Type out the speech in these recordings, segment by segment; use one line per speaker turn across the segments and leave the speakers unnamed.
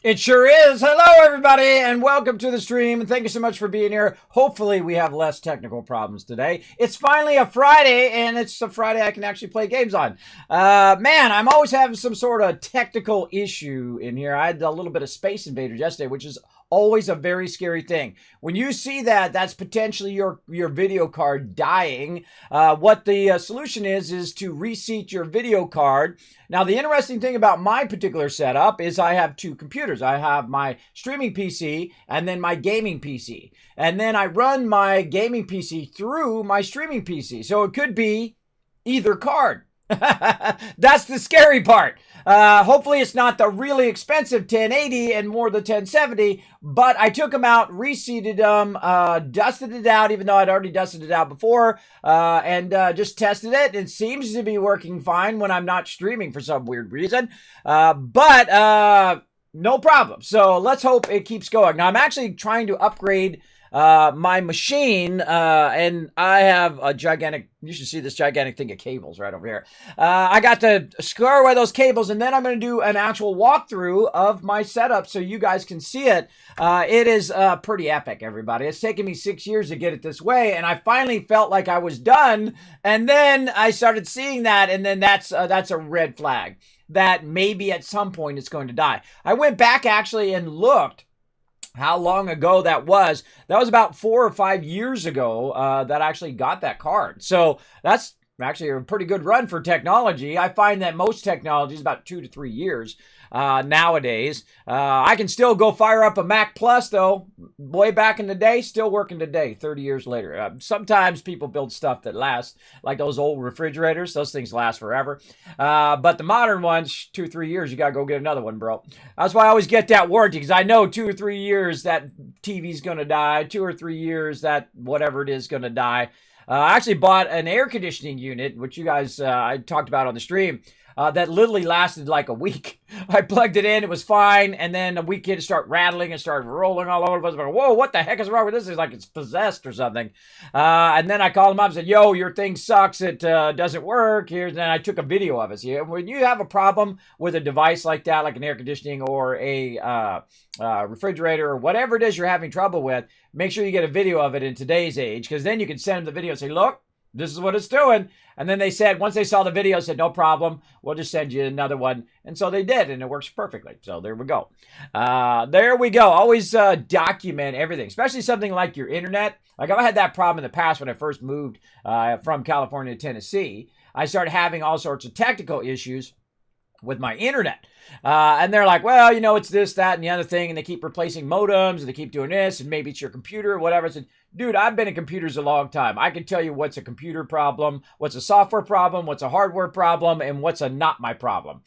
It sure is. Hello, everybody, and welcome to the stream. And thank you so much for being here. Hopefully, we have less technical problems today. It's finally a Friday, and it's a Friday I can actually play games on. Man, I'm always having some sort of technical issue in here. I had a little bit of Space Invaders yesterday, which is always a very scary thing. When you see that, that's potentially your video card dying. What the solution is to reseat your video card. Now, the interesting thing about my particular setup is I have two computers. I have my streaming PC and then my gaming PC. And then I run my gaming PC through my streaming PC. So it could be either card. That's the scary part. Hopefully it's not the really expensive 1080 and more the 1070, but I took them out, reseated them, dusted it out, even though I'd already dusted it out before, and just tested it. It seems to be working fine when I'm not streaming for some weird reason, but no problem. So let's hope it keeps going. Now I'm actually trying to upgrade my machine, and I have a gigantic, you should see this gigantic thing of cables right over here. I got to square away those cables, and then I'm going to do an actual walkthrough of my setup so you guys can see it. It is pretty epic, everybody. It's taken me 6 years to get it this way, and I finally felt like I was done, and then I started seeing that, and then that's a red flag that maybe at some point it's going to die. I went back actually and looked how long ago that was. That was about 4 or 5 years ago that I actually got that card. So that's actually a pretty good run for technology. I find that most technology is about 2 to 3 years nowadays. I can still go fire up a Mac Plus, though. Way back in the day, still working today, 30 years later. Sometimes people build stuff that lasts, like those old refrigerators. Those things last forever. But the modern ones, 2 or 3 years, you got to go get another one, bro. That's why I always get that warranty, because I know 2 or 3 years that TV's going to die, 2 or 3 years that whatever it is going to die. I actually bought an air conditioning unit, which you guys, I talked about on the stream, that literally lasted like a week. I plugged it in, it was fine, and then a week in, it started rattling and started rolling all over the place. Like, whoa, what the heck is wrong with this? It's like it's possessed or something. And then I called him up and said, yo, your thing sucks, it doesn't work. And then I took a video of it. See, when you have a problem with a device like that, like an air conditioning or a refrigerator or whatever it is you're having trouble with, make sure you get a video of it in today's age, because then you can send them the video and say, look, this is what it's doing. And then they said, once they saw the video, said, no problem, we'll just send you another one. And so they did, and it works perfectly. So there we go. There we go. Always document everything, especially something like your internet. Like I had that problem in the past when I first moved from California to Tennessee. I started having all sorts of technical issues with my internet. And they're like, well, you know, it's this, that, and the other thing. And they keep replacing modems, and they keep doing this, and maybe it's your computer or whatever. I said, dude, I've been in computers a long time. I can tell you what's a computer problem, what's a software problem, what's a hardware problem, and what's a not my problem.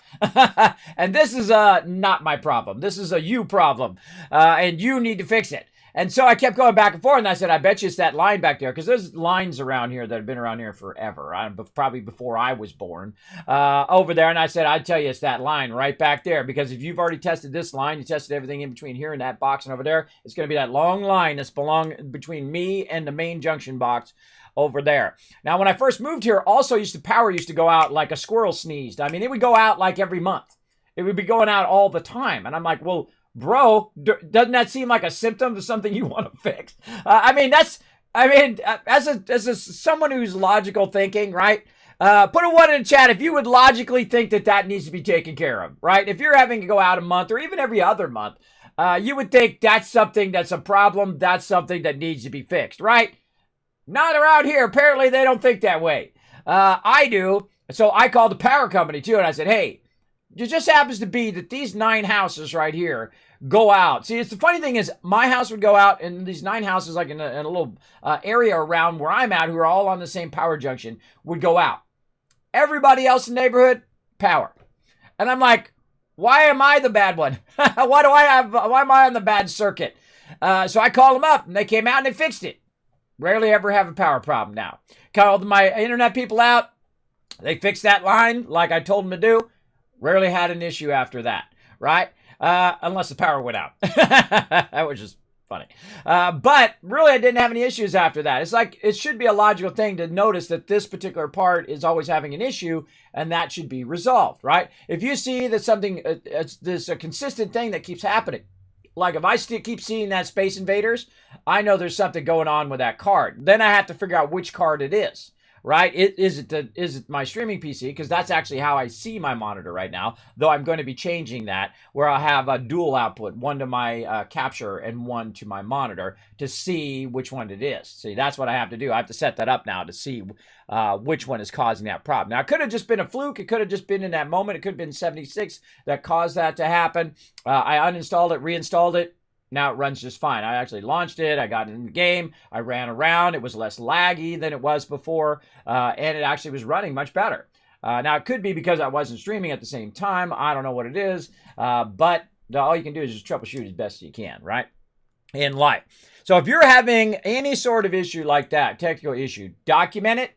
And this is a not my problem. This is a you problem. And you need to fix it. And so I kept going back and forth, and I said, I bet you it's that line back there, because there's lines around here that have been around here forever, probably before I was born, over there. And I said, I'd tell you it's that line right back there, because if you've already tested this line, you tested everything in between here and that box and over there, it's going to be that long line that's between me and the main junction box over there. Now, when I first moved here, also power used to go out like a squirrel sneezed. I mean, it would go out like every month. It would be going out all the time. And I'm like, well, bro, doesn't that seem like a symptom of something you want to fix? As someone who's logical thinking, right? Put a 1 in the chat if you would logically think that needs to be taken care of, right? If you're having to go out a month or even every other month, you would think that's something that's a problem. That's something that needs to be fixed, right? Not around here. Apparently, they don't think that way. I do. So I called the power company too, and I said, hey, it just happens to be that these 9 houses right here go out. See, it's the funny thing is my house would go out, and these 9 houses, like in a little area around where I'm at, who are all on the same power junction, would go out. Everybody else in the neighborhood, power. And I'm like, why am I the bad one? Why am I on the bad circuit? So I called them up, and they came out and they fixed it. Rarely ever have a power problem now. Called my internet people out. They fixed that line like I told them to do. Rarely had an issue after that, right? Unless the power went out. That was just Funny. But really, I didn't have any issues after that. It's like, it should be a logical thing to notice that this particular part is always having an issue, and that should be resolved, right? If you see that something, there's a consistent thing that keeps happening, like if I still keep seeing that Space Invaders, I know there's something going on with that card. Then I have to figure out which card it is. Right? Is it my streaming PC? Because that's actually how I see my monitor right now, though I'm going to be changing that, where I'll have a dual output, one to my capture and one to my monitor, to see which one it is. See, that's what I have to do. I have to set that up now to see which one is causing that problem. Now, it could have just been a fluke. It could have just been in that moment. It could have been 76 that caused that to happen. I uninstalled it, reinstalled it. Now it runs just fine. I actually launched it. I got in the game. I ran around. It was less laggy than it was before. And it actually was running much better. Now, it could be because I wasn't streaming at the same time. I don't know what it is. But all you can do is just troubleshoot as best you can, right? In life. So if you're having any sort of issue like that, technical issue, document it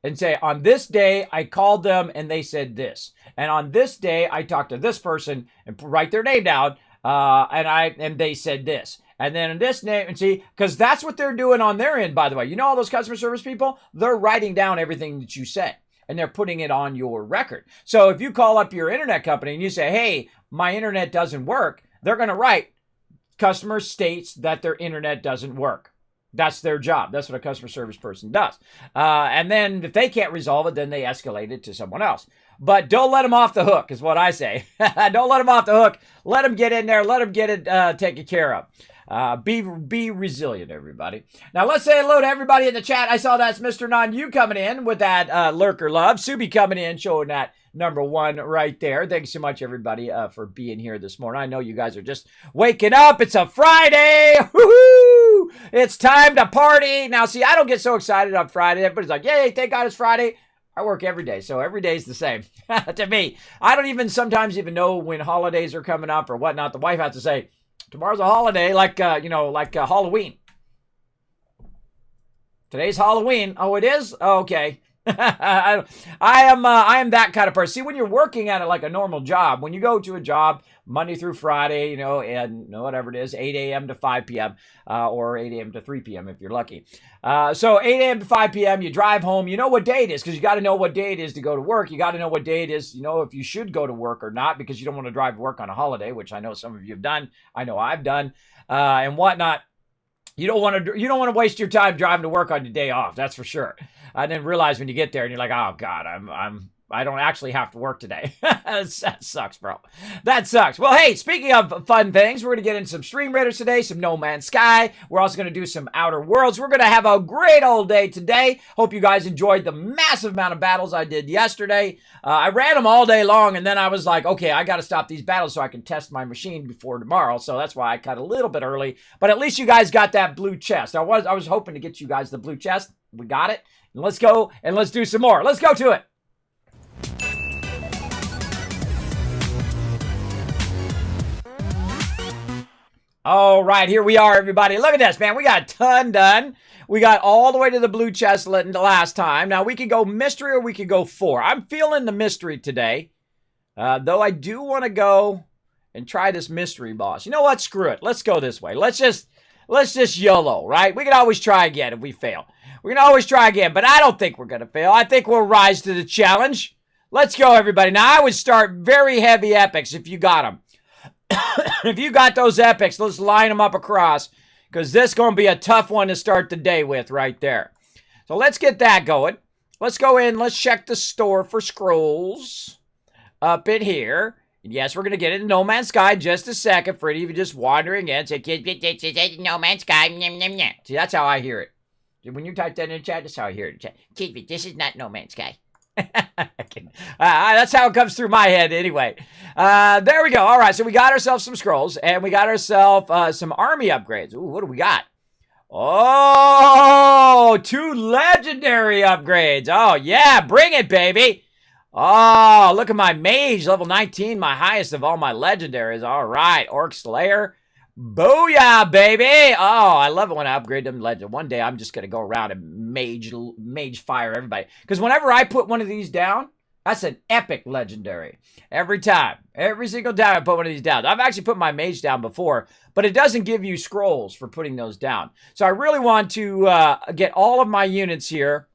and say, on this day, I called them and they said this. And on this day, I talked to this person, and write their name down. And they said this. And then in this name, and see, because that's what they're doing on their end, by the way. You know, all those customer service people, they're writing down everything that you say, and they're putting it on your record. So if you call up your internet company and you say, hey, my internet doesn't work, they're going to write, customer states that their internet doesn't work. That's their job. That's what a customer service person does. And then if they can't resolve it, then they escalate it to someone else. But don't let them off the hook, is what I say. Don't let them off the hook. Let them get in there. Let them get it taken care of. Be resilient, everybody. Now, let's say hello to everybody in the chat. I saw that's Mr. Non-You coming in with that lurker love. Subi coming in, showing that number one right there. Thanks so much, everybody, for being here this morning. I know you guys are just waking up. It's a Friday. Woohoo! It's time to party. Now, see, I don't get so excited on Friday. Everybody's like, yay, thank God it's Friday. I work every day, so every day is the same to me. I don't even sometimes even know when holidays are coming up or whatnot. The wife has to say, tomorrow's a holiday, like Halloween. Today's Halloween. Oh, it is? Oh, okay. I am that kind of person. See, when you're working at it like a normal job, when you go to a job Monday through Friday, and whatever it is, 8 a.m. to 5 p.m. Or 8 a.m. to 3 p.m. if you're lucky. So 8 a.m. to 5 p.m., you drive home. You know what day it is because you got to know what day it is to go to work. You got to know what day it is, if you should go to work or not, because you don't want to drive to work on a holiday, which I know some of you have done. I know I've done, and whatnot. You don't want to waste your time driving to work on your day off. That's for sure. And then realize when you get there and you're like, oh God, I don't actually have to work today. That sucks, bro. That sucks. Well, hey, speaking of fun things, we're going to get into some Stream Raiders today, some No Man's Sky. We're also going to do some Outer Worlds. We're going to have a great old day today. Hope you guys enjoyed the massive amount of battles I did yesterday. I ran them all day long, and then I was like, okay, I got to stop these battles so I can test my machine before tomorrow. So that's why I cut a little bit early. But at least you guys got that blue chest. I was hoping to get you guys the blue chest. We got it. And let's go and let's do some more. Let's go to it. All right, here we are, everybody. Look at this, man. We got a ton done. We got all the way to the blue chest last time. Now, we could go mystery or we could go 4. I'm feeling the mystery today, though I do want to go and try this mystery boss. You know what? Screw it. Let's go this way. Let's just YOLO, right? We can always try again if we fail. We can always try again, but I don't think we're going to fail. I think we'll rise to the challenge. Let's go, everybody. Now, I would start very heavy epics if you got them. If you got those epics, let's line them up across, because this is going to be a tough one to start the day with right there. So let's get that going. Let's go in. Let's check the store for scrolls up in here. And yes, we're going to get into No Man's Sky in just a second. For any of you just wandering in, say, No Man's Sky. See, that's how I hear it. When you type that in the chat, that's how I hear it. Kismet, this is not No Man's Sky. That's how it comes through my head anyway. There we go. All right, so we got ourselves some scrolls, and we got ourselves some army upgrades. Ooh, what do we got? Oh, 2 legendary upgrades. Oh, yeah, bring it, baby. Oh, look at my mage, level 19, my highest of all my legendaries. All right, Orc Slayer. Booyah, baby! Oh, I love it when I upgrade them legend. One day I'm just going to go around and mage fire everybody. Because whenever I put one of these down, That's an epic legendary. Every time. Every single time I put one of these down. I've actually put my mage down before, but it doesn't give you scrolls for putting those down. So I really want to get all of my units here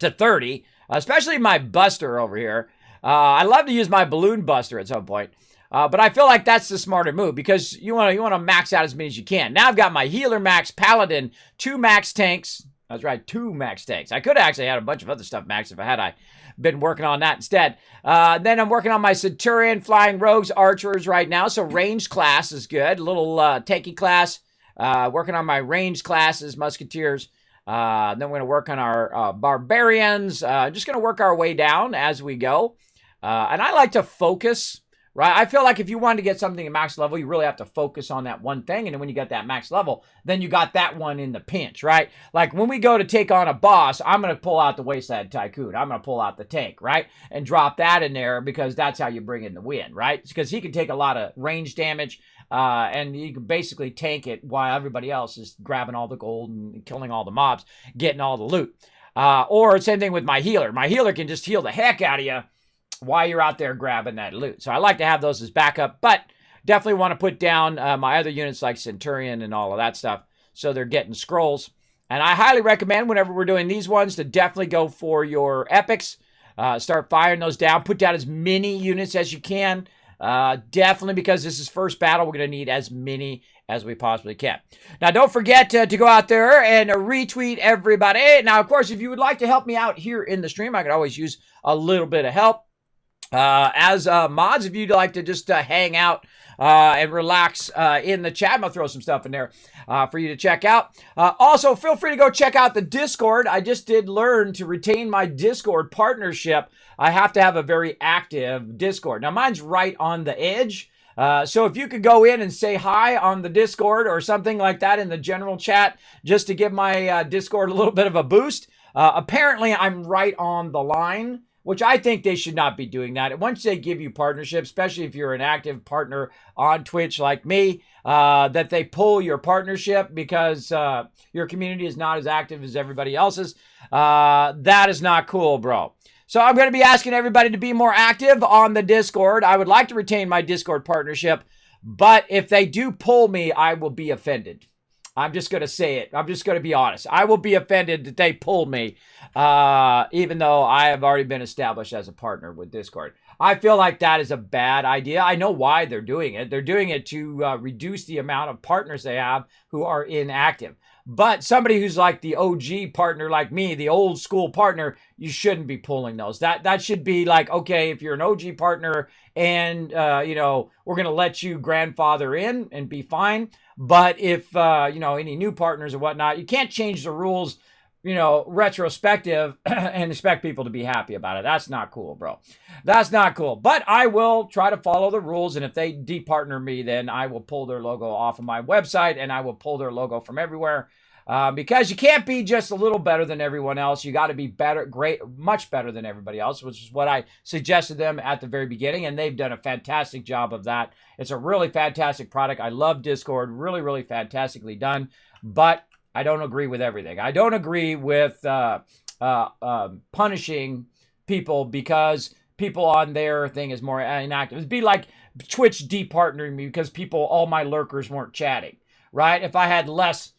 to 30, especially my buster over here. I love to use my balloon buster at some point. But I feel like that's the smarter move because you want to max out as many as you can. Now I've got my healer max paladin, 2 max tanks. That's right, 2 max tanks. I could have actually had a bunch of other stuff max if I been working on that instead. Then I'm working on my Centurion, Flying Rogues, Archers right now. So ranged class is good. A little tanky class. Working on my ranged classes, Musketeers. Then we're going to work on our Barbarians. Just going to work our way down as we go. And I like to focus. Right? I feel like if you want to get something at max level, you really have to focus on that one thing. And then when you get that max level, then you got that one in the pinch, right? Like when we go to take on a boss, I'm going to pull out the Wasteland Tycoon. I'm going to pull out the tank, right? And drop that in there because that's how you bring in the win, right? Because he can take a lot of range damage and you can basically tank it while everybody else is grabbing all the gold and killing all the mobs, getting all the loot. Or same thing with my healer. My healer can just heal the heck out of you while you're out there grabbing that loot. So I like to have those as backup, but definitely want to put down my other units like Centurion and all of that stuff so they're getting scrolls. And I highly recommend whenever we're doing these ones to definitely go for your epics. Start firing those down. Put down as many units as you can. Definitely because this is first battle, we're going to need as many as we possibly can. Now, don't forget to go out there and retweet everybody. Now, of course, if you would like to help me out here in the stream, I could always use a little bit of help. As mods, if you'd like to just hang out and relax in the chat, I'm going to throw some stuff in there for you to check out. Also, feel free to go check out the Discord. I just did learn to retain my Discord partnership. I have to have a very active Discord. Now, mine's right on the edge. So if you could go in and say hi on the Discord or something like that in the general chat just to give my Discord a little bit of a boost. Apparently, I'm right on the line, which I think they should not be doing that. Once they give you partnership, especially if you're an active partner on Twitch like me, that they pull your partnership because your community is not as active as everybody else's. That is not cool, bro. So I'm going to be asking everybody to be more active on the Discord. I would like to retain my Discord partnership, but if they do pull me, I will be offended. I'm just going to say it. I'm just going to be honest. I will be offended that they pulled me, even though I have already been established as a partner with Discord. I feel like that is a bad idea. I know why they're doing it. They're doing it to reduce the amount of partners they have who are inactive. But somebody who's like the OG partner like me, the old school partner, you shouldn't be pulling those. That should be like, okay, if you're an OG partner and, we're going to let you grandfather in and be fine. But if, any new partners or whatnot, you can't change the rules, retrospective and expect people to be happy about it. That's not cool, bro. That's not cool. But I will try to follow the rules. And if they departner me, then I will pull their logo off of my website and I will pull their logo from everywhere. Because you can't be just a little better than everyone else. You got to be better, great, much better than everybody else, which is what I suggested them at the very beginning. And they've done a fantastic job of that. It's a really fantastic product. I love Discord. Really, really fantastically done. But I don't agree with everything. I don't agree with punishing people because people on their thing is more inactive. It'd be like Twitch departnering me because all my lurkers weren't chatting, right? If I had less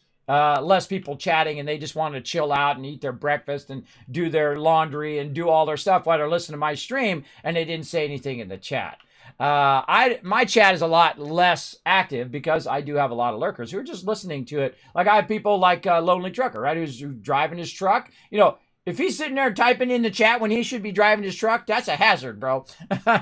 people chatting and they just want to chill out and eat their breakfast and do their laundry and do all their stuff while they're listening to my stream and they didn't say anything in the chat. My chat is a lot less active because I do have a lot of lurkers who are just listening to it. Like I have people like Lonely Trucker, right? Who's driving his truck. If he's sitting there typing in the chat when he should be driving his truck, that's a hazard, bro.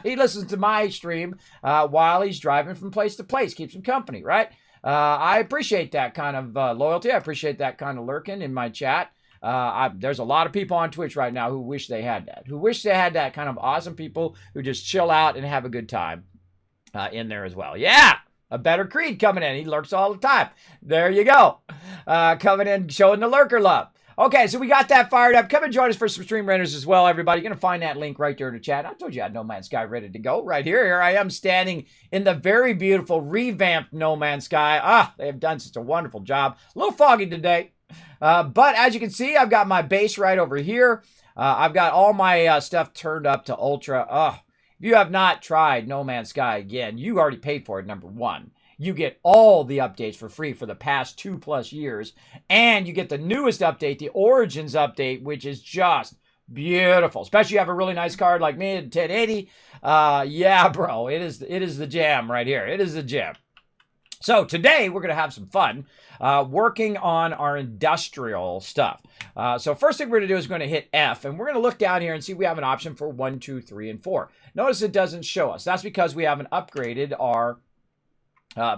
He listens to my stream while he's driving from place to place, keeps him company, right? I appreciate that kind of loyalty. I appreciate that kind of lurking in my chat. There's a lot of people on Twitch right now who wish they had that. Who wish they had that kind of awesome people who just chill out and have a good time in there as well. Yeah! A better Creed coming in. He lurks all the time. There you go. Coming in, showing the lurker love. Okay, so we got that fired up. Come and join us for some stream renders as well, everybody. You're going to find that link right there in the chat. I told you I had No Man's Sky ready to go right here. Here I am standing in the very beautiful revamped No Man's Sky. They have done such a wonderful job. A little foggy today. But as you can see, I've got my base right over here. I've got all my stuff turned up to ultra. If you have not tried No Man's Sky again, you already paid for it, number one. You get all the updates for free for the past 2+ years. And you get the newest update, the Origins update, which is just beautiful. Especially if you have a really nice card like me, 1080. Yeah, bro, it is the jam right here. It is the jam. So today we're going to have some fun working on our industrial stuff. So first thing we're going to do is going to hit F, and we're going to look down here and see if we have an option for 1, 2, 3, and 4. Notice it doesn't show us. That's because we haven't upgraded our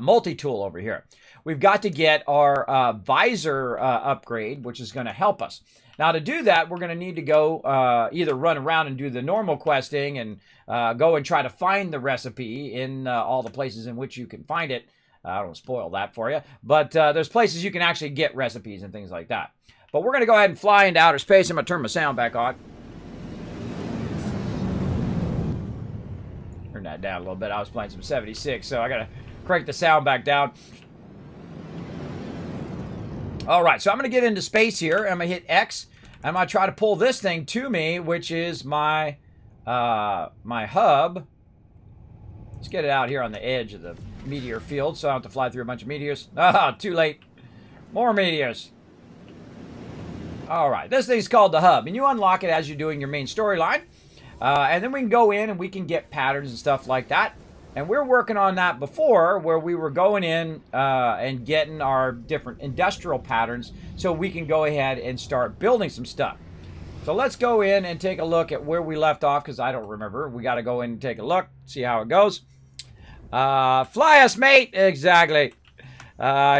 multi-tool over here. We've got to get our visor upgrade, which is going to help us. Now to do that, we're going to need to go either run around and do the normal questing and go and try to find the recipe in all the places in which you can find it. I don't spoil that for you, but there's places you can actually get recipes and things like that. But we're going to go ahead and fly into outer space. I'm going to turn my sound back on. Turn that down a little bit. I was playing some 76, so I got to crank the sound back down. All right, so I'm going to get into space here. I'm going to hit X. I'm going to try to pull this thing to me, which is my my hub. Let's get it out here on the edge of the meteor field so I don't have to fly through a bunch of meteors. Too late. More meteors. All right, this thing's called the hub, and you unlock it as you're doing your main storyline. And then we can go in and we can get patterns and stuff like that. And we're working on that before, where we were going in and getting our different industrial patterns so we can go ahead and start building some stuff. So let's go in and take a look at where we left off, because I don't remember. We got to go in and take a look, see how it goes. Fly us, mate. Exactly.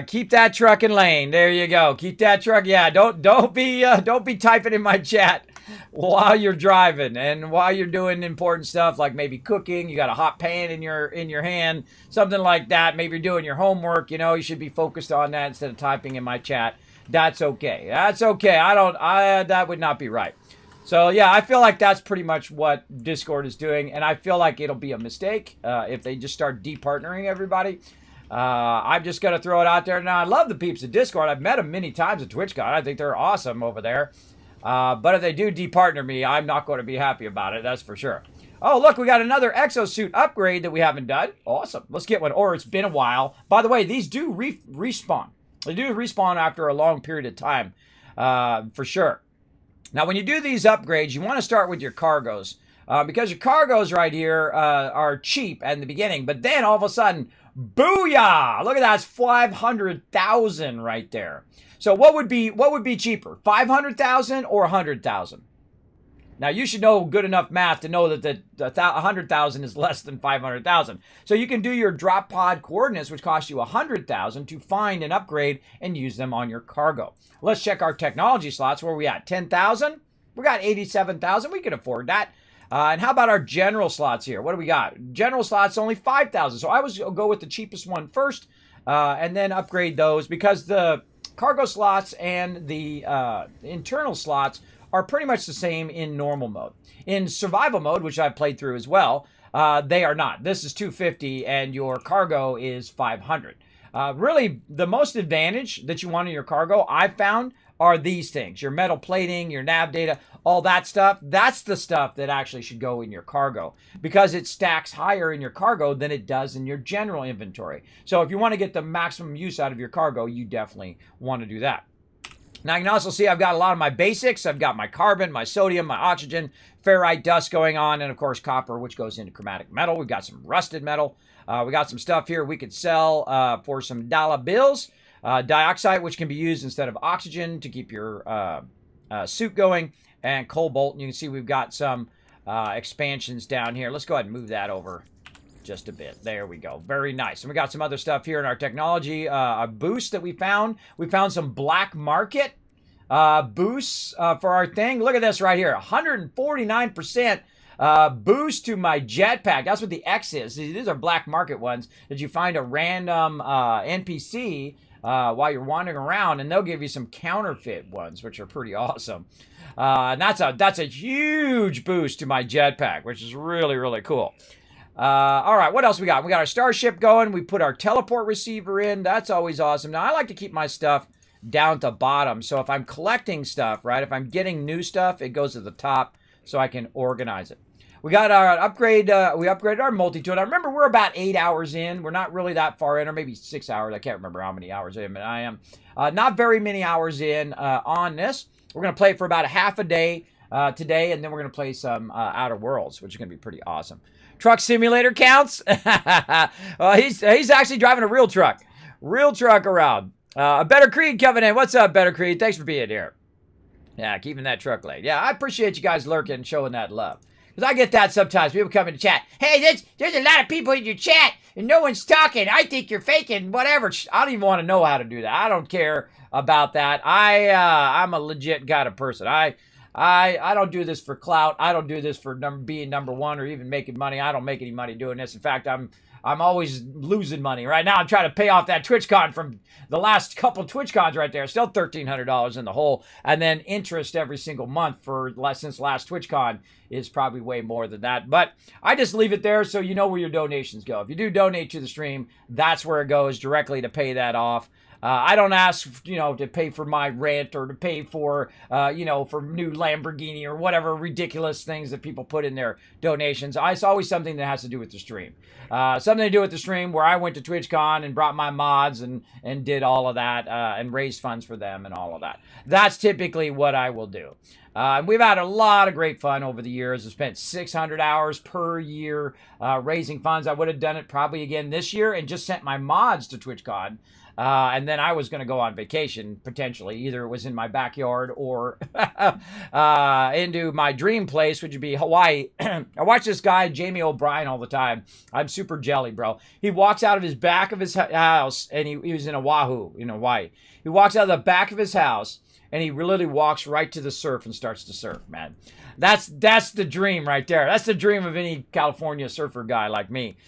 Keep that truck in lane. There you go. Keep that truck. Yeah, don't be typing in my chat while you're driving and while you're doing important stuff like maybe cooking. You got a hot pan in your hand, something like that. Maybe you're doing your homework. You know, you should be focused on that instead of typing in my chat. That's okay. That's okay. That would not be right. So yeah, I feel like that's pretty much what Discord is doing, and I feel like it'll be a mistake if they just start departnering everybody. I'm just going to throw it out there. Now, I love the peeps at Discord. I've met them many times at TwitchCon. I think they're awesome over there. But if they do departner me, I'm not going to be happy about it. That's for sure. Oh, look, we got another exosuit upgrade that we haven't done. Awesome. Let's get one. Or it's been a while. By the way, these do respawn. They do respawn after a long period of time, for sure. Now, when you do these upgrades, you want to start with your cargos. Because your cargos right here are cheap in the beginning. But then all of a sudden, booyah! Look at that. It's 500,000 right there. So what would be cheaper? 500,000 or 100,000? Now, you should know good enough math to know that the 100,000 is less than 500,000. So you can do your drop pod coordinates, which cost you 100,000, to find an upgrade and use them on your cargo. Let's check our technology slots. Where are we at? 10,000? We got 87,000. We can afford that. And how about our general slots here? What do we got? General slots only 5,000. So I always go with the cheapest one first and then upgrade those, because the cargo slots and the internal slots are pretty much the same in normal mode. In survival mode, which I've played through as well, they are not. This is 250 and your cargo is 500. Really, the most advantage that you want in your cargo, I've found, are these things. Your metal plating, your nav data, all that stuff. That's the stuff that actually should go in your cargo, because it stacks higher in your cargo than it does in your general inventory. So if you want to get the maximum use out of your cargo, you definitely want to do that. Now, you can also see I've got a lot of my basics. I've got my carbon, my sodium, my oxygen, ferrite dust going on, and of course copper, which goes into chromatic metal. We've got some rusted metal. We got some stuff here we could sell for some dollar bills. Dioxide, which can be used instead of oxygen to keep your suit going, and cobalt. And you can see we've got some expansions down here. Let's go ahead and move that over just a bit. There we go. Very nice. And we got some other stuff here in our technology. A boost that we found. We found some black market boosts for our thing. Look at this right here. 149% boost to my jetpack. That's what the X is. These are black market ones that you find a random NPC while you're wandering around, and they'll give you some counterfeit ones, which are pretty awesome. And that's a huge boost to my jetpack, which is really, really cool. All right, what else we got? We got our starship going. We put our teleport receiver in. That's always awesome. Now, I like to keep my stuff down to bottom. So if I'm collecting stuff, right, if I'm getting new stuff, it goes to the top so I can organize it. We got our upgrade. We upgraded our multi-tool. I remember we're about 8 hours in. We're not really that far in, or maybe 6 hours. I can't remember how many hours in, but I am not very many hours in on this. We're going to play for about a half a day today, and then we're going to play some Outer Worlds, which is going to be pretty awesome. Truck Simulator counts. He's actually driving a real truck around. A Better Creed coming in. What's up, Better Creed? Thanks for being here. Yeah, keeping that truck late. Yeah, I appreciate you guys lurking and showing that love. Because I get that sometimes. People come in the chat. Hey, there's a lot of people in your chat, and no one's talking. I think you're faking, whatever. I don't even want to know how to do that. I don't care about that. I'm a legit kind of person. I don't do this for clout. I don't do this for being number one or even making money. I don't make any money doing this. In fact, I'm always losing money. Right now, I'm trying to pay off that TwitchCon from the last couple TwitchCons right there. Still $1,300 in the hole. And then interest every single month since last TwitchCon is probably way more than that. But I just leave it there so you know where your donations go. If you do donate to the stream, that's where it goes directly to pay that off. I don't ask, to pay for my rent or to pay for, for new Lamborghini or whatever ridiculous things that people put in their donations. It's always something that has to do with the stream. Something to do with the stream where I went to TwitchCon and brought my mods and did all of that and raised funds for them and all of that. That's typically what I will do. We've had a lot of great fun over the years. I've spent 600 hours per year raising funds. I would have done it probably again this year and just sent my mods to TwitchCon. And then I was going to go on vacation, potentially. Either it was in my backyard or into my dream place, which would be Hawaii. I watch this guy, Jamie O'Brien, all the time. I'm super jelly, bro. He walks out of his back of his house, and he was in Oahu, in Hawaii. He walks out of the back of his house, and he literally walks right to the surf and starts to surf, man. That's the dream right there. That's the dream of any California surfer guy like me.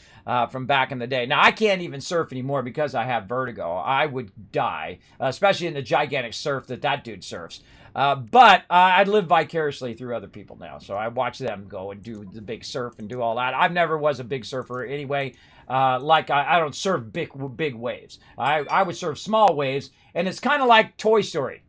From back in the day. Now, I can't even surf anymore because I have vertigo. I would die, especially in the gigantic surf that dude surfs. But I live vicariously through other people now. So I watch them go and do the big surf and do all that. I never was a big surfer anyway. I don't surf big waves. I would surf small waves. And it's kind of like Toy Story.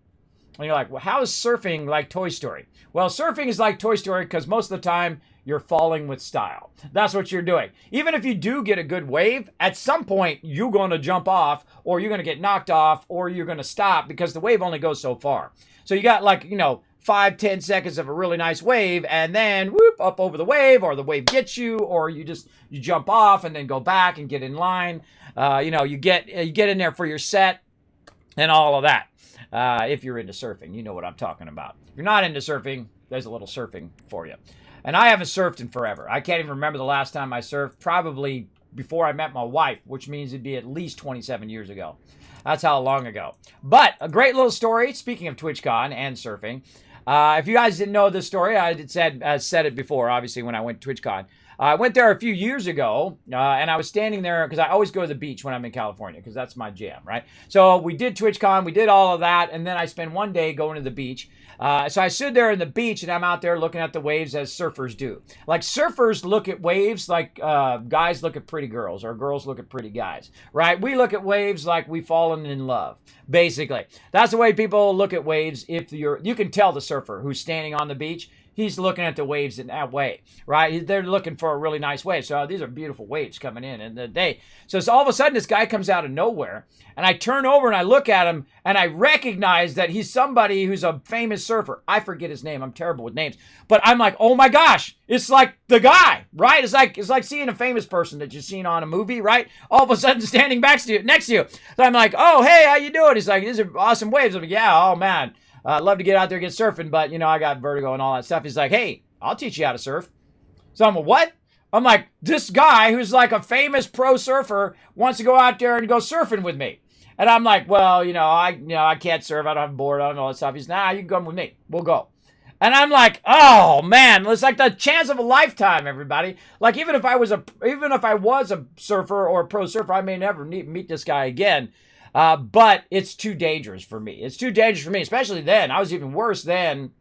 And you're like, well, how is surfing like Toy Story? Well, surfing is like Toy Story because most of the time, you're falling with style. That's what you're doing. Even if you do get a good wave, at some point, you're going to jump off, or you're going to get knocked off, or you're going to stop because the wave only goes so far. So you got 5-10 seconds of a really nice wave, and then whoop, up over the wave, or the wave gets you, or you jump off and then go back and get in line. You get in there for your set and all of that. If you're into surfing, you know what I'm talking about. If you're not into surfing, there's a little surfing for you. And I haven't surfed in forever. I can't even remember the last time I surfed, probably before I met my wife, which means it'd be at least 27 years ago. That's how long ago. But a great little story, speaking of TwitchCon and surfing. If you guys didn't know this story, I said it before, obviously, when I went to TwitchCon. I went there a few years ago, and I was standing there because I always go to the beach when I'm in California because that's my jam, right? So we did TwitchCon, we did all of that, and then I spent one day going to the beach. So I stood there in the beach, and I'm out there looking at the waves as surfers do. Like surfers look at waves like guys look at pretty girls, or girls look at pretty guys, right? We look at waves like we've fallen in love, basically. That's the way people look at waves. You can tell the surfer who's standing on the beach. He's looking at the waves in that way, right? They're looking for a really nice wave. So these are beautiful waves coming in the day. So all of a sudden, this guy comes out of nowhere, and I turn over and I look at him, and I recognize that he's somebody who's a famous surfer. I forget his name. I'm terrible with names. But I'm like, oh my gosh, it's like the guy, right? It's like seeing a famous person that you've seen on a movie, right? All of a sudden, standing next to you. So I'm like, oh, hey, how you doing? He's like, these are awesome waves. I'm like, yeah, oh man. I'd love to get out there and get surfing, but, I got vertigo and all that stuff. He's like, hey, I'll teach you how to surf. So I'm like, what? I'm like, this guy who's like a famous pro surfer wants to go out there and go surfing with me. And I'm like, well, I can't surf. I don't have a board. I don't know all that stuff. He's, nah, you can come with me. We'll go. And I'm like, oh man, it's like the chance of a lifetime, everybody. Like even if I was a surfer or a pro surfer, I may never meet this guy again. But it's too dangerous for me. It's too dangerous for me, especially then. I was even worse then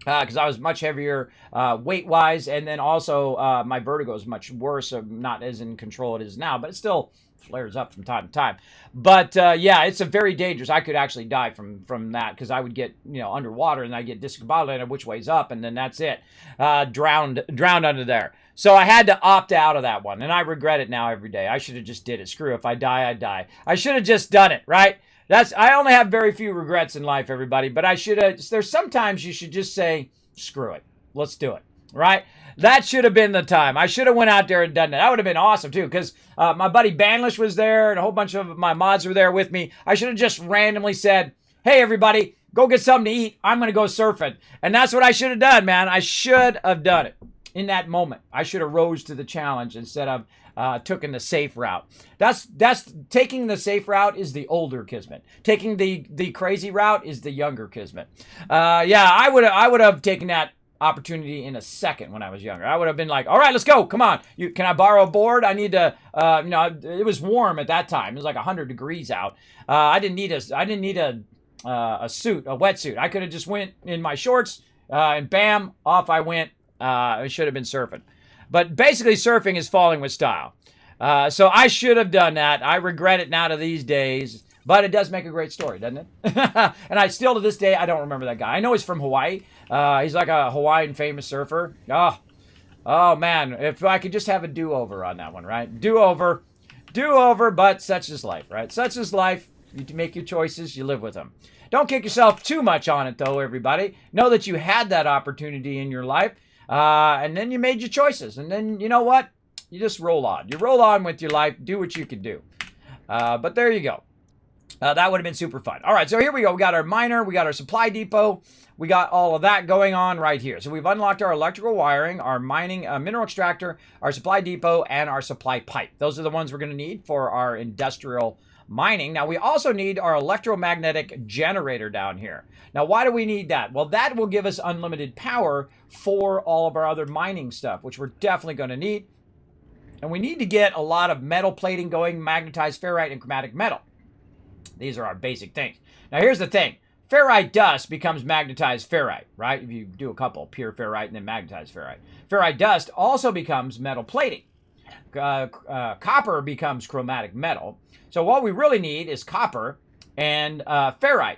because I was much heavier weight-wise, and then also my vertigo is much worse. I'm not as in control it is now, but it still flares up from time to time. But yeah, it's a very dangerous. I could actually die from that because I would get underwater and I get discombobulated which way's up, and then that's it, drowned under there. So I had to opt out of that one, and I regret it now every day. I should have just did it. Screw, if I die, I die. I should have just done it, right? I only have very few regrets in life, everybody, but I should have. There's sometimes you should just say, screw it. Let's do it, right? That should have been the time. I should have went out there and done that. That would have been awesome, too, because my buddy Banlish was there, and a whole bunch of my mods were there with me. I should have just randomly said, hey, everybody, go get something to eat. I'm going to go surfing. And that's what I should have done, man. I should have done it in that moment. I should have rose to the challenge instead of taking the safe route. That's taking the safe route is the older Kismet. Taking the crazy route is the younger Kismet. Yeah, I would have taken that opportunity in a second when I was younger. I would have been like, all right, let's go. Come on. Can I borrow a board? I need to, it was warm at that time. It was like 100 degrees out. I didn't need a suit, a wetsuit. I could have just went in my shorts and bam, off I went. I should have been surfing. But basically surfing is falling with style. So I should have done that. I regret it now to these days. But it does make a great story, doesn't it? And I still, to this day, I don't remember that guy. I know he's from Hawaii. He's like a Hawaiian famous surfer. Oh man, if I could just have a do-over on that one, right? Do-over, but such is life, right? Such is life. You make your choices, you live with them. Don't kick yourself too much on it, though, everybody. Know that you had that opportunity in your life, and then you made your choices. And then, you know what? You just roll on. You roll on with your life. Do what you can do. But there you go. That would have been super fun. All right, so here we go. We got our miner. We got our supply depot. We got all of that going on right here. So we've unlocked our electrical wiring, our mining mineral extractor, our supply depot, and our supply pipe. Those are the ones we're going to need for our industrial mining. Now, we also need our electromagnetic generator down here. Now, why do we need that? Well, that will give us unlimited power for all of our other mining stuff, which we're definitely going to need. And we need to get a lot of metal plating going, magnetized ferrite, and chromatic metal. These are our basic things. Now, here's the thing. Ferrite dust becomes magnetized ferrite, right? If you do a couple, pure ferrite and then magnetized ferrite. Ferrite dust also becomes metal plating. Copper becomes chromatic metal. So what we really need is copper and ferrite.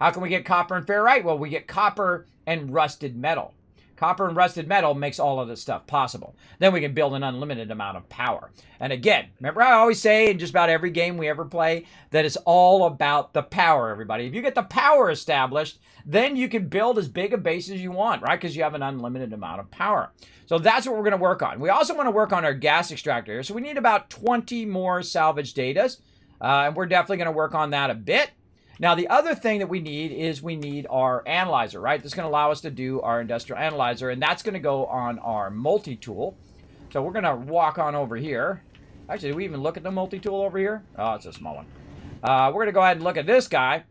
How can we get copper and ferrite? Well, we get copper and rusted metal. Copper and rusted metal makes all of this stuff possible. Then we can build an unlimited amount of power. And again, remember I always say in just about every game we ever play that it's all about the power, everybody. If you get the power established, then you can build as big a base as you want, right? Because you have an unlimited amount of power. So that's what we're going to work on. We also want to work on our gas extractor here. So we need about 20 more salvage datas. And we're definitely going to work on that a bit. Now, the other thing that we need our analyzer, right? That's going to allow us to do our industrial analyzer, and that's going to go on our multi-tool. So we're going to walk on over here. Actually, did we even look at the multi-tool over here? Oh, it's a small one. We're going to go ahead and look at this guy,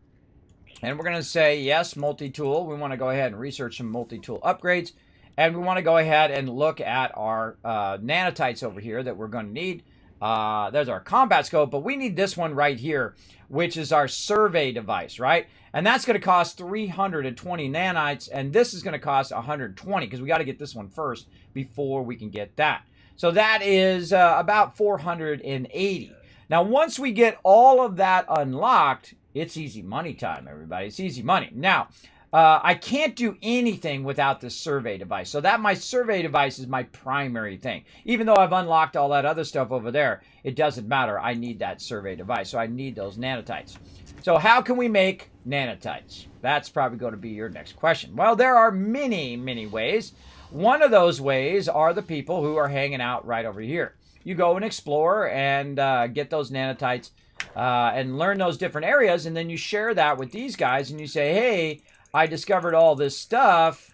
and we're going to say, yes, multi-tool. We want to go ahead and research some multi-tool upgrades, and we want to go ahead and look at our nanotites over here that we're going to need. There's our combat scope, but we need this one right here, which is our survey device, right? And that's going to cost 320 nanites, and this is going to cost 120 because we got to get this one first before we can get that. So that is about 480. Now, once we get all of that unlocked, it's easy money time, everybody. It's easy money. Now, I can't do anything without this survey device. So my survey device is my primary thing. Even though I've unlocked all that other stuff over there, it doesn't matter. I need that survey device. So I need those nanotites. So how can we make nanotites? That's probably going to be your next question. Well, there are many, many ways. One of those ways are the people who are hanging out right over here. You go and explore and get those nanotites and learn those different areas. And then you share that with these guys and you say, hey, I discovered all this stuff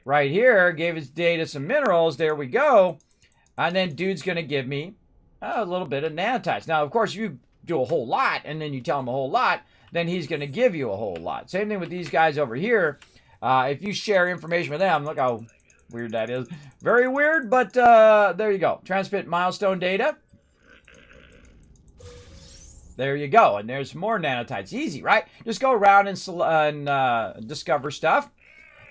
right here, gave his data some minerals, there we go. And then dude's going to give me a little bit of nanotites. Now, of course, you do a whole lot and then you tell him a whole lot, then he's going to give you a whole lot. Same thing with these guys over here. If you share information with them, look how weird that is. Very weird, but there you go. Transmit milestone data. There you go. And there's more nanotites. Easy, right? Just go around and discover stuff.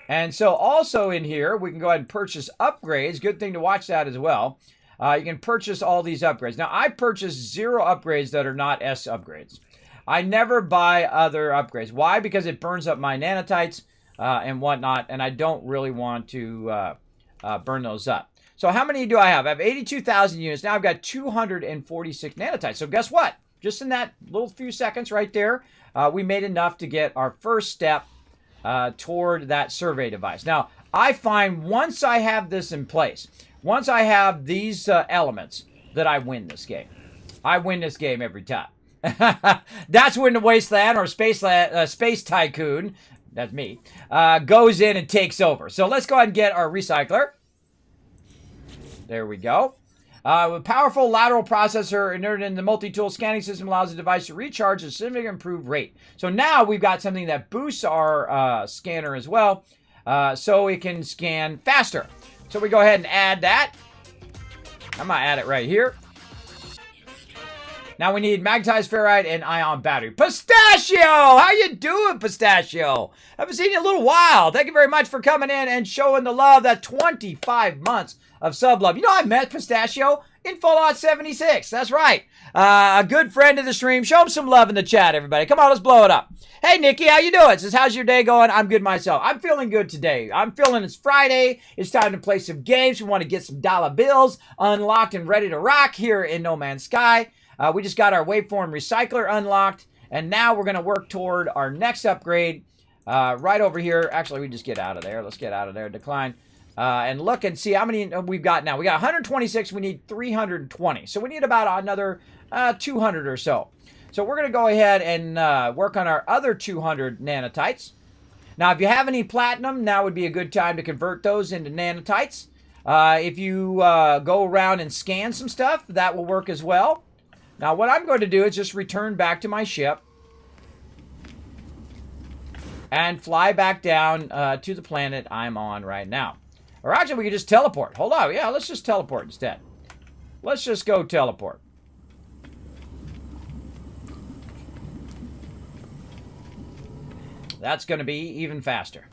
And so also in here, we can go ahead and purchase upgrades. Good thing to watch that as well. You can purchase all these upgrades. Now, I purchased 0 upgrades that are not S upgrades. I never buy other upgrades. Why? Because it burns up my nanotites and whatnot, and I don't really want to burn those up. So how many do I have? I have 82,000 units. Now I've got 246 nanotites. So guess what? Just in that little few seconds right there, we made enough to get our first step toward that survey device. Now, I find once I have this in place, once I have these elements, that I win this game. I win this game every time. That's when the Wasteland or Space Tycoon, that's me, goes in and takes over. So let's go ahead and get our recycler. There we go. With powerful lateral processor inserted in the multi-tool scanning system allows the device to recharge at a significantly improved rate. So now we've got something that boosts our scanner as well, so it can scan faster. So we go ahead and add that. I'm going to add it right here. Now we need magnetized ferrite and ion battery. Pistachio! How you doing, Pistachio? Haven't seen you in a little while. Thank you very much for coming in and showing the love. That 25 months of sub love. You know, I met Pistachio in Fallout 76. That's right. A good friend of the stream. Show him some love in the chat, everybody. Come on, let's blow it up. Hey, Nikki, how you doing? Says, how's your day going? I'm good myself. I'm feeling good today. I'm feeling it's Friday. It's time to play some games. We want to get some dollar bills unlocked and ready to rock here in No Man's Sky. We just got our waveform recycler unlocked, and now we're going to work toward our next upgrade right over here. Actually, we just get out of there. Let's get out of there. Decline. And look and see how many we've got now. We got 126. We need 320. So we need about another 200 or so. So we're going to go ahead and work on our other 200 nanotites. Now, if you have any platinum, now would be a good time to convert those into nanotites. If you go around and scan some stuff, that will work as well. Now, what I'm going to do is just return back to my ship and fly back down to the planet I'm on right now. Or actually, we could just teleport. Hold on. Yeah, let's just teleport instead. Let's just go teleport. That's going to be even faster.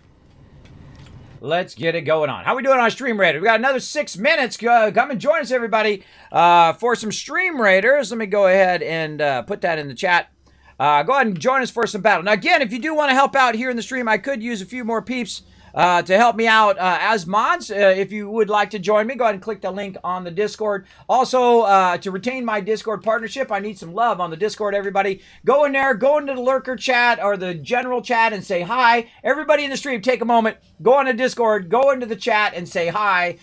Let's get it going on. How we doing on Stream Raider? We got another 6 minutes. Come and join us, everybody, for some Stream Raiders. Let me go ahead and put that in the chat. Go ahead and join us for some battle. Now, again, if you do want to help out here in the stream, I could use a few more peeps to help me out as mods. If you would like to join me, go ahead and click the link on the Discord. Also, to retain my Discord partnership, I need some love on the Discord, everybody. Go in there, go into the lurker chat or the general chat and say hi. Everybody in the stream, take a moment, go on the Discord, go into the chat and say hi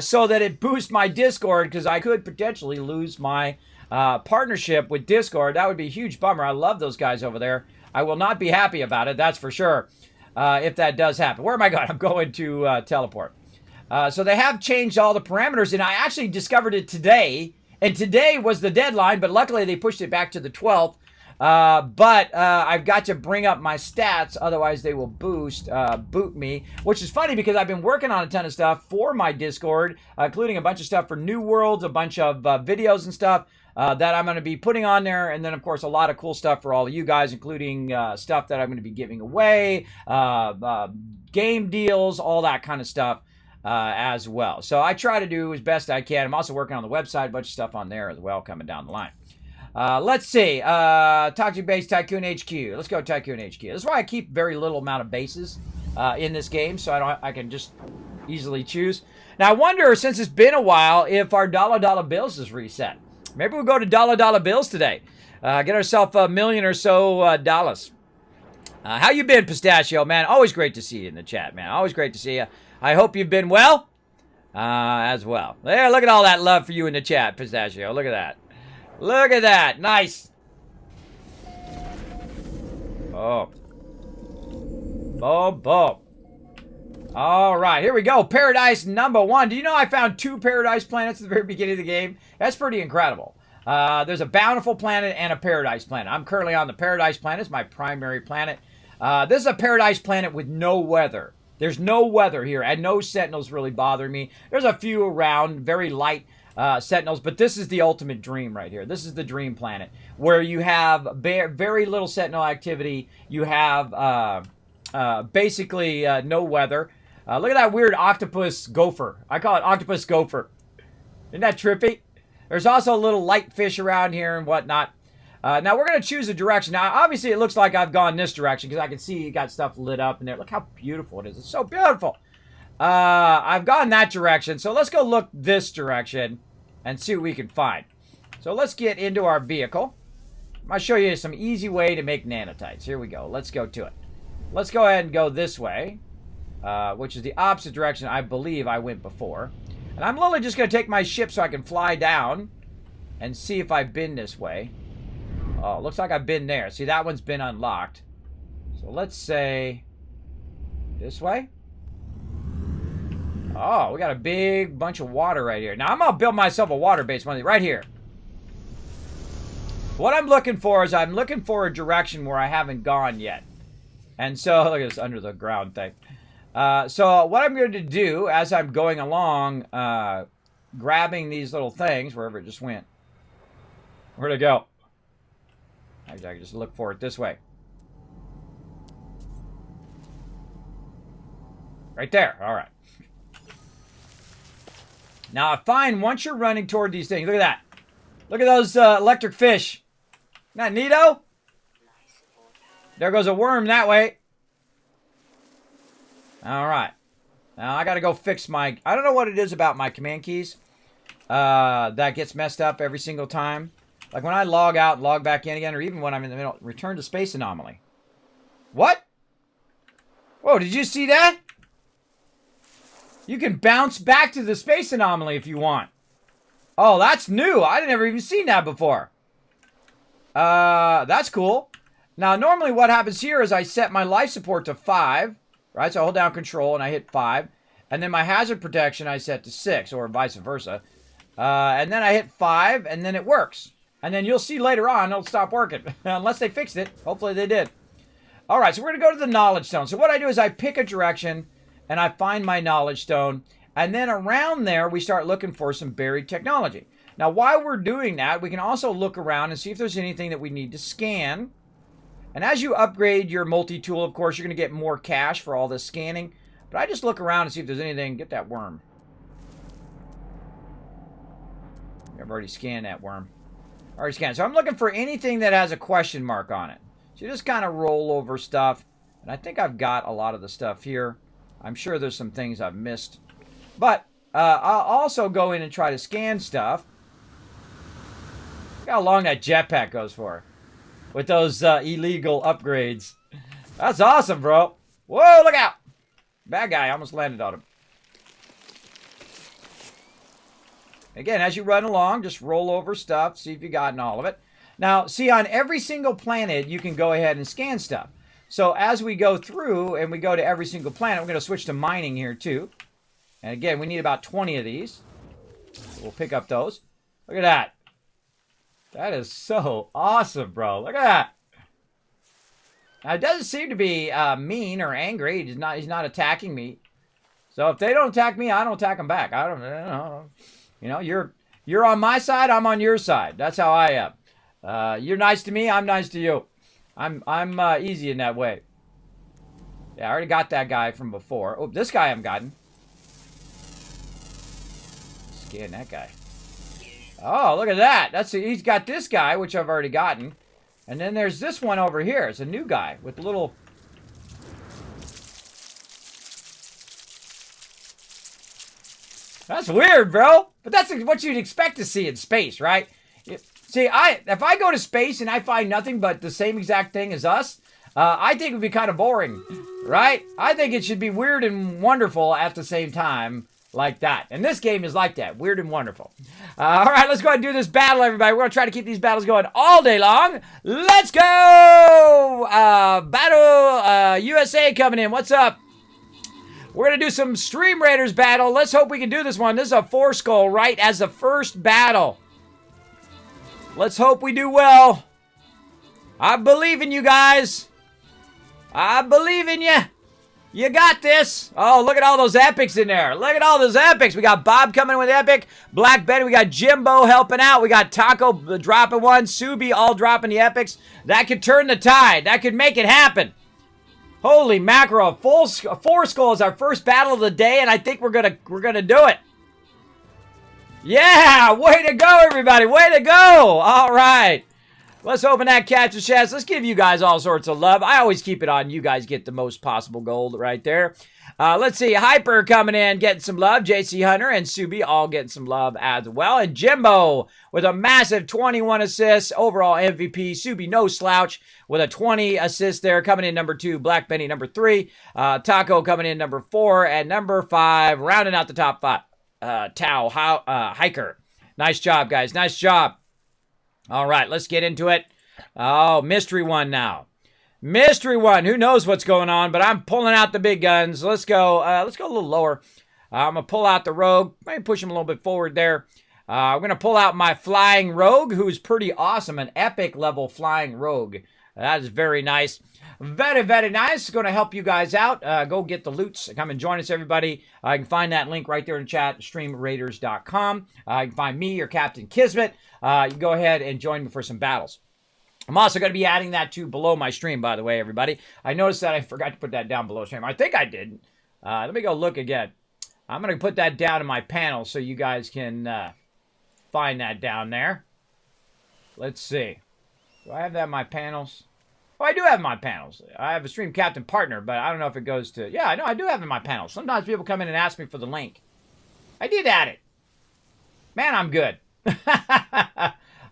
so that it boosts my Discord, because I could potentially lose my partnership with Discord. That would be a huge bummer. I love those guys over there. I will not be happy about it, that's for sure. If that does happen. Where am I going? I'm going to teleport. So they have changed all the parameters, and I actually discovered it today, and today was the deadline, but luckily they pushed it back to the 12th. But I've got to bring up my stats, otherwise they will boot me, which is funny because I've been working on a ton of stuff for my Discord, including a bunch of stuff for New Worlds, a bunch of videos and stuff. That I'm going to be putting on there, and then of course a lot of cool stuff for all of you guys, including stuff that I'm going to be giving away, game deals, all that kind of stuff as well. So I try to do as best I can. I'm also working on the website, a bunch of stuff on there as well coming down the line. Let's see, Toxic Base Tycoon HQ. Let's go Tycoon HQ. That's why I keep very little amount of bases in this game, so I can just easily choose. Now I wonder, since it's been a while, if our dollar bills is reset. Maybe we'll go to dollar bills today. Get ourselves $1 million or so dollars. How you been, Pistachio, man? Always great to see you in the chat, man. Always great to see you. I hope you've been well as well. There, look at all that love for you in the chat, Pistachio. Look at that. Look at that. Nice. Oh. Boom, boom. All right, here we go. Paradise number 1. Do you know I found 2 paradise planets at the very beginning of the game? That's pretty incredible. There's a bountiful planet and a paradise planet. I'm currently on the paradise planet. It's my primary planet. This is a paradise planet with no weather. There's no weather here, and no sentinels really bother me. There's a few around, very light sentinels, but this is the ultimate dream right here. This is the dream planet, where you have very little sentinel activity. You have Basically, no weather. Look at that weird octopus gopher. I call it octopus gopher. Isn't that trippy? There's also a little light fish around here and whatnot. Now we're going to choose a direction. Now, obviously, it looks like I've gone this direction because I can see you got stuff lit up in there. Look how beautiful it is. It's so beautiful. I've gone that direction. So let's go look this direction and see what we can find. So let's get into our vehicle. I'm going to show you some easy way to make nanotites. Here we go. Let's go to it. Let's go ahead and go this way, which is the opposite direction I believe I went before. And I'm literally just going to take my ship so I can fly down and see if I've been this way. Oh, looks like I've been there. See, that one's been unlocked. So let's say this way. Oh, we got a big bunch of water right here. Now, I'm going to build myself a water base right here. What I'm looking for is I'm looking for a direction where I haven't gone yet. And so, look at this under the ground thing. So what I'm going to do as I'm going along, grabbing these little things, wherever it just went. Where'd it go? I can just look for it this way. Right there. All right. Now, I find once you're running toward these things, look at that. Look at those electric fish. Isn't that neato? There goes a worm that way. All right. Now, I got to go fix my... I don't know what it is about my command keys that gets messed up every single time. Like when I log out and log back in again, or even when I'm in the middle, return to space anomaly. What? Whoa, did you see that? You can bounce back to the space anomaly if you want. Oh, that's new. I'd never even seen that before. That's cool. Now, normally what happens here is I set my life support to 5. Right, so I hold down control and I hit 5. And then my hazard protection I set to 6, or vice versa. And then I hit 5, and then it works. And then you'll see later on it'll stop working. Unless they fixed it. Hopefully they did. All right, so we're going to go to the knowledge stone. So what I do is I pick a direction, and I find my knowledge stone. And then around there, we start looking for some buried technology. Now, while we're doing that, we can also look around and see if there's anything that we need to scan. And as you upgrade your multi-tool, of course, you're going to get more cash for all this scanning. But I just look around and see if there's anything. Get that worm. I've already scanned that worm. Already scanned. So I'm looking for anything that has a question mark on it. So you just kind of roll over stuff. And I think I've got a lot of the stuff here. I'm sure there's some things I've missed. But I'll also go in and try to scan stuff. Look how long that jetpack goes for. With those illegal upgrades. That's awesome, bro. Whoa, look out. Bad guy. Almost landed on him. Again, as you run along, just roll over stuff. See if you've gotten all of it. Now, see, on every single planet, you can go ahead and scan stuff. So as we go through and we go to every single planet, we're going to switch to mining here, too. And again, we need about 20 of these. So we'll pick up those. Look at that. That is so awesome, bro. Look at that. Now, it doesn't seem to be mean or angry. He's not attacking me. So if they don't attack me, I don't attack them back. I don't know. You know, you're on my side, I'm on your side. That's how I am. You're nice to me, I'm nice to you. I'm easy in that way. Yeah, I already got that guy from before. Oh, this guy I haven't gotten. Scan that guy. Oh, look at that. He's got this guy, which I've already gotten. And then there's this one over here. It's a new guy with little... That's weird, bro. But that's what you'd expect to see in space, right? See, if I go to space and I find nothing but the same exact thing as us, I think it would be kind of boring, right? I think it should be weird and wonderful at the same time. Like that. And this game is like that. Weird and wonderful. All right, let's go ahead and do this battle, everybody. We're going to try to keep these battles going all day long. Let's go! Battle USA coming in. What's up? We're going to do some Stream Raiders battle. Let's hope we can do this one. This is a 4-skull, right, as the first battle. Let's hope we do well. I believe in you guys. I believe in you. You got this. Oh, look at all those epics in there. Look at all those epics. We got Bob coming with epic. Black Betty. We got Jimbo helping out. We got Taco dropping one. Subi all dropping the epics. That could turn the tide. That could make it happen. Holy mackerel! Four skull is our first battle of the day, and I think we're gonna do it. Yeah! Way to go, everybody! Way to go! All right. Let's open that capture chest. Let's give you guys all sorts of love. I always keep it on. You guys get the most possible gold right there. Let's see. Hyper coming in, getting some love. JC Hunter and Subi all getting some love as well. And Jimbo with a massive 21 assists. Overall MVP. Subi, no slouch, with a 20 assist there. Coming in number 2. Black Benny number 3. Taco coming in number 4. And number 5, rounding out the top 5. Hiker. Nice job, guys. Nice job. All right, let's get into it. Oh, mystery one now. Mystery one. Who knows what's going on, but I'm pulling out the big guns. Let's go a little lower. I'm going to pull out the rogue. Maybe push him a little bit forward there. I'm going to pull out my flying rogue, who's pretty awesome. An epic level flying rogue. That is very nice. Very, very nice. Going to help you guys out. Go get the loots. Come and join us, everybody. You can find that link right there in the chat, streamraiders.com. You can find me or Captain Kismet. You can go ahead and join me for some battles. I'm also going to be adding that to below my stream, by the way, everybody. I noticed that I forgot to put that down below stream. I think I did. Let me go look again. I'm going to put that down in my panel so you guys can find that down there. Let's see. Do I have that in my panels? Oh, I do have my panels. I have a Stream Captain partner, but I don't know if it goes to... Yeah, I know I do have it in my panels. Sometimes people come in and ask me for the link. I did add it. Man, I'm good.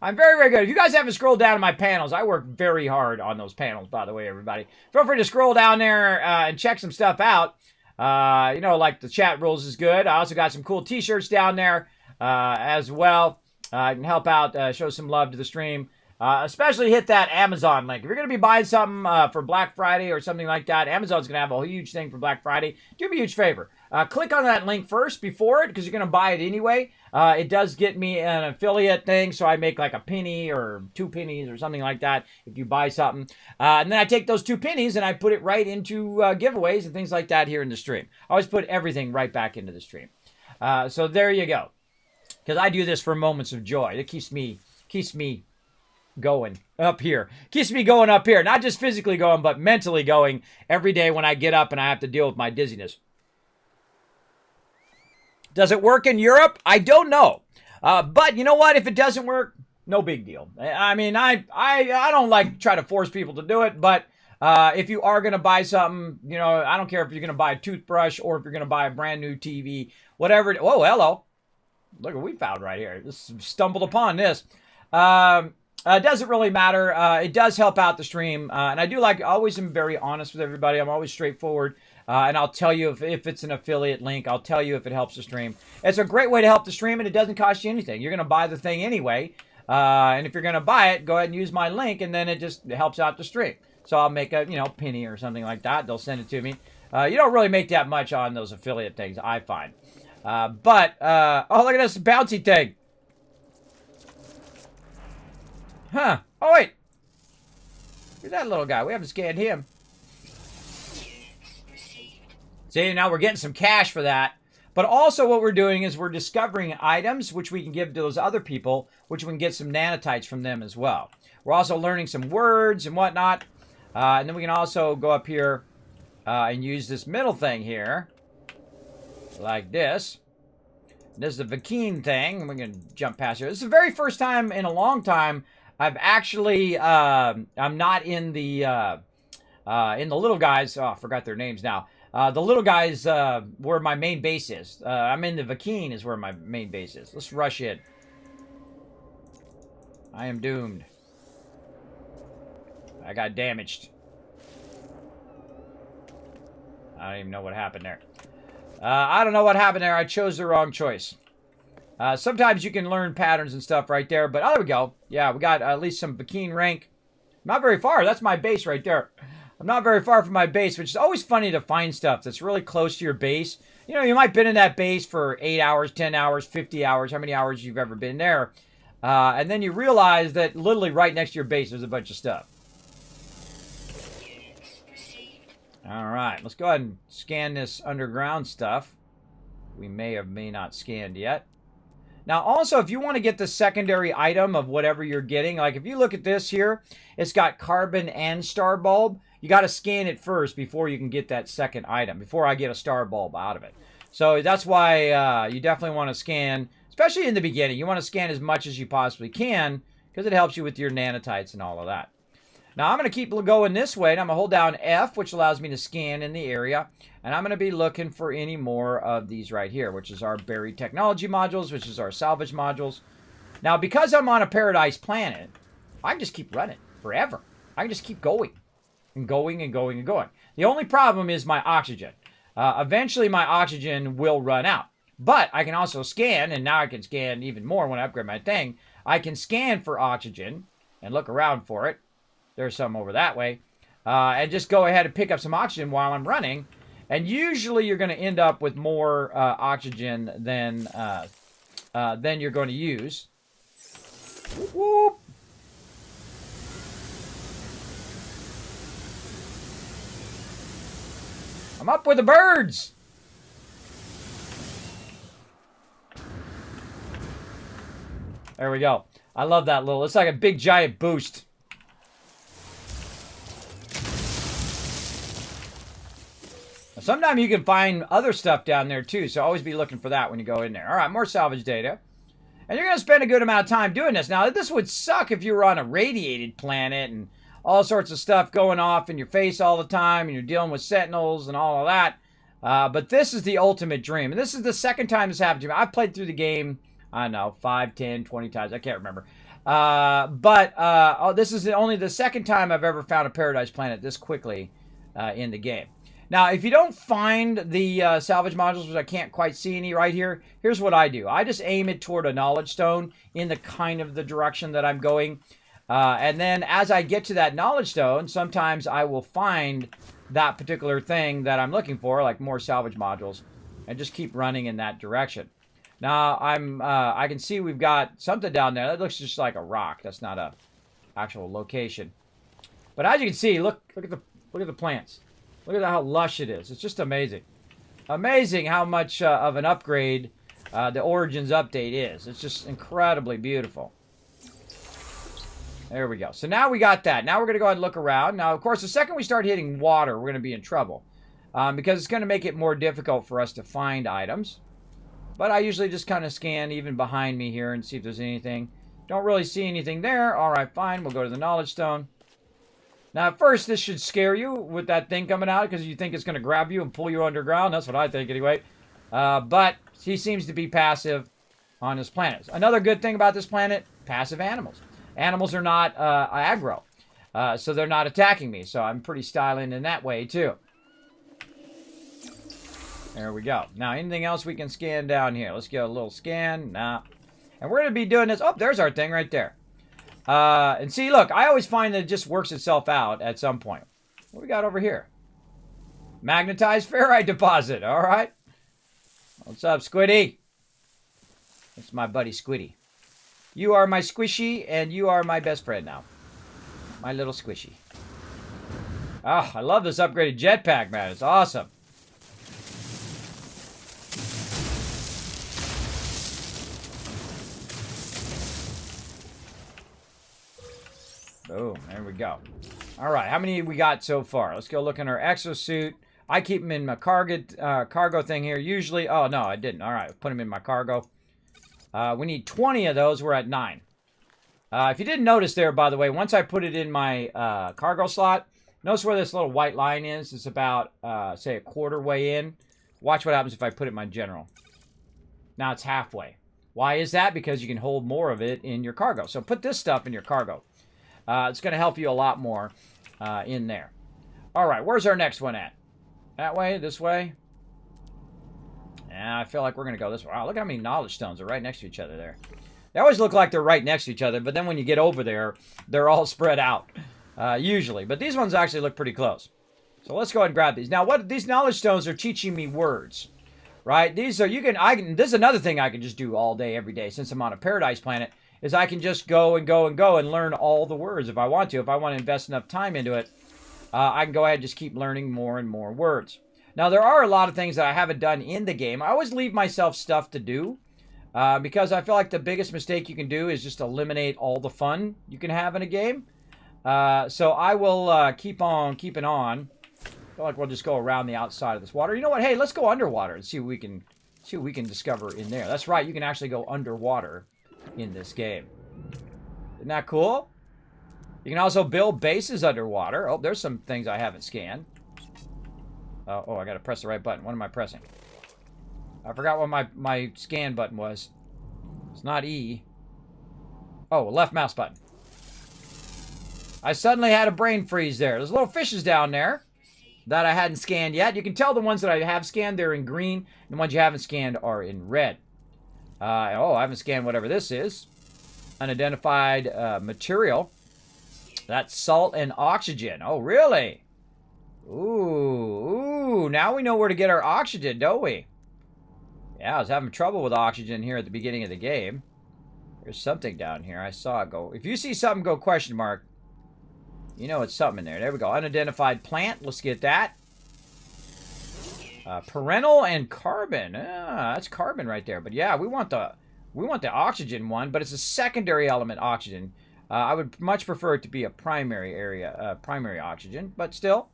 I'm very, very good. If you guys haven't scrolled down in my panels, I work very hard on those panels, by the way, everybody. Feel free to scroll down there and check some stuff out. You know, like the chat rules is good. I also got some cool t-shirts down there as well. I can help out, show some love to the stream. Especially hit that Amazon link. If you're going to be buying something for Black Friday or something like that, Amazon's going to have a huge thing for Black Friday. Do me a huge favor. Click on that link first before it, because you're going to buy it anyway. It does get me an affiliate thing, so I make like a penny or 2 pennies or something like that if you buy something. And then I take those 2 pennies and I put it right into giveaways and things like that here in the stream. I always put everything right back into the stream. So there you go. Because I do this for moments of joy. It keeps me going up here. Keeps me going up here. Not just physically going, but mentally going every day when I get up and I have to deal with my dizziness. Does it work in Europe? I don't know. But you know what? If it doesn't work, no big deal. I mean, I don't like try to force people to do it, but if you are going to buy something, you know, I don't care if you're going to buy a toothbrush or if you're going to buy a brand new TV, whatever. Whoa, hello. Look what we found right here. Just stumbled upon this. It doesn't really matter. It does help out the stream. And I do always am very honest with everybody. I'm always straightforward. And I'll tell you if it's an affiliate link. I'll tell you if it helps the stream. It's a great way to help the stream, and it doesn't cost you anything. You're going to buy the thing anyway. And if you're going to buy it, go ahead and use my link, and then it just helps out the stream. So I'll make a, penny or something like that. They'll send it to me. You don't really make that much on those affiliate things, I find. Oh, look at this bouncy thing. Huh. Oh, wait. Who's that little guy? We haven't scanned him. See, now we're getting some cash for that. But also what we're doing is we're discovering items which we can give to those other people, which we can get some nanotites from them as well. We're also learning some words and whatnot. And then we can also go up here and use this middle thing here. Like this. This is the Vakeen thing. We're going to jump past here. This is the very first time in a long time I've actually, I'm not in the little guys. Oh, I forgot their names now. The little guys, where my main base is. I'm in the Vakeen is where my main base is. Let's rush in. I am doomed. I got damaged. I don't even know what happened there. I don't know what happened there. I chose the wrong choice. Sometimes you can learn patterns and stuff right there. But there we go. Yeah, we got at least some Vakeen rank. Not very far. That's my base right there. I'm not very far from my base, which is always funny to find stuff that's really close to your base. You know, you might have been in that base for 8 hours, 10 hours, 50 hours, how many hours you've ever been there. And then you realize that literally right next to your base there's a bunch of stuff. All right, let's go ahead and scan this underground stuff. We may or may not scanned yet. Now, also, if you want to get the secondary item of whatever you're getting, like if you look at this here, it's got carbon and star bulb. You got to scan it first before you can get that second item, before I get a star bulb out of it. So that's why you definitely want to scan, especially in the beginning. You want to scan as much as you possibly can because it helps you with your nanotites and all of that. Now, I'm going to keep going this way, and I'm going to hold down F, which allows me to scan in the area. And I'm going to be looking for any more of these right here, which is our buried technology modules, which is our salvage modules. Now, because I'm on a paradise planet, I can just keep running forever. I can just keep going and going and going and going. The only problem is my oxygen. Eventually, my oxygen will run out. But I can also scan, and now I can scan even more when I upgrade my thing. I can scan for oxygen and look around for it. There's some over that way. And just go ahead and pick up some oxygen while I'm running. And usually you're going to end up with more oxygen than you're going to use. Whoop. I'm up with the birds. There we go. I love that little, it's like a big giant boost. Sometimes you can find other stuff down there too, so always be looking for that when you go in there. All right, more salvage data. And you're going to spend a good amount of time doing this. Now, this would suck if you were on a radiated planet and all sorts of stuff going off in your face all the time, and you're dealing with sentinels and all of that. But this is the ultimate dream. And this is the second time this happened to me. I've played through the game, I don't know, 5, 10, 20 times. I can't remember. This is only the second time I've ever found a paradise planet this quickly in the game. Now, if you don't find the salvage modules, which I can't quite see any right here, here's what I do. I just aim it toward a knowledge stone in the kind of the direction that I'm going. And then as I get to that knowledge stone, sometimes I will find that particular thing that I'm looking for, like more salvage modules, and just keep running in that direction. Now, I can see we've got something down there. That looks just like a rock. That's not a actual location. But as you can see, look at the plants. Look at how lush it is. It's just amazing. Amazing how much of an upgrade the Origins update is. It's just incredibly beautiful. There we go. So now we got that. Now we're going to go ahead and look around. Now, of course, the second we start hitting water, we're going to be in trouble. Because it's going to make it more difficult for us to find items. But I usually just kind of scan even behind me here and see if there's anything. Don't really see anything there. All right, fine. We'll go to the knowledge stone. Now, at first, this should scare you with that thing coming out because you think it's going to grab you and pull you underground. That's what I think anyway. But he seems to be passive on this planet. Another good thing about this planet, passive animals. Animals are not aggro, so they're not attacking me. So I'm pretty styling in that way, too. There we go. Now, anything else we can scan down here? Let's get a little scan. Nah. And we're going to be doing this. Oh, there's our thing right there. And see, look, I always find that it just works itself out at some point. What we got over here? Magnetized ferrite deposit. All right. What's up, Squiddy? That's my buddy Squiddy. You are my squishy, and you are my best friend now. My little squishy. Oh, I love this upgraded jetpack, man. It's awesome. Boom, there we go. All right, how many we got so far? Let's go look in our exosuit. I keep them in my cargo thing here. Usually, oh, no, I didn't. All right, put them in my cargo. We need 20 of those. We're at 9. If you didn't notice there, by the way, once I put it in my cargo slot, notice where this little white line is? It's about, say, a quarter way in. Watch what happens if I put it in my general. Now it's halfway. Why is that? Because you can hold more of it in your cargo. So put this stuff in your cargo. It's going to help you a lot more in there. All right, where's our next one at? That way, this way? Yeah, I feel like we're going to go this way. Wow, look how many knowledge stones are right next to each other there. They always look like they're right next to each other, but then when you get over there, they're all spread out, usually. But these ones actually look pretty close. So let's go ahead and grab these. Now, what these knowledge stones are teaching me words, right? These are, this is another thing I can just do all day, every day, since I'm on a paradise planet, is I can just go and go and go and learn all the words if I want to. If I want to invest enough time into it, I can go ahead and just keep learning more and more words. Now, there are a lot of things that I haven't done in the game. I always leave myself stuff to do Because I feel like the biggest mistake you can do is just eliminate all the fun you can have in a game. So I will keep on keeping on. I feel like we'll just go around the outside of this water. You know what? Hey, let's go underwater and see what we can discover in there. That's right. You can actually go underwater in this game. Isn't that cool? You can also build bases underwater. Oh, there's some things I haven't scanned. Oh, I got to press the right button. What am I pressing? I forgot what my scan button was. It's not E. Oh, left mouse button. I suddenly had a brain freeze there. There's little fishes down there that I hadn't scanned yet. You can tell the ones that I have scanned, they're in green. And the ones you haven't scanned are in red. Oh, I haven't scanned whatever this is. Unidentified material. That's salt and oxygen. Oh, really? Ooh, now we know where to get our oxygen, don't we? Yeah, I was having trouble with oxygen here at the beginning of the game. There's something down here. I saw it go. If you see something go question mark, you know it's something in there. There we go. Unidentified plant. Let's get that. Parental and carbon. That's carbon right there. But yeah, we want the oxygen one, but it's a secondary element oxygen. I would much prefer it to be a primary oxygen, but still,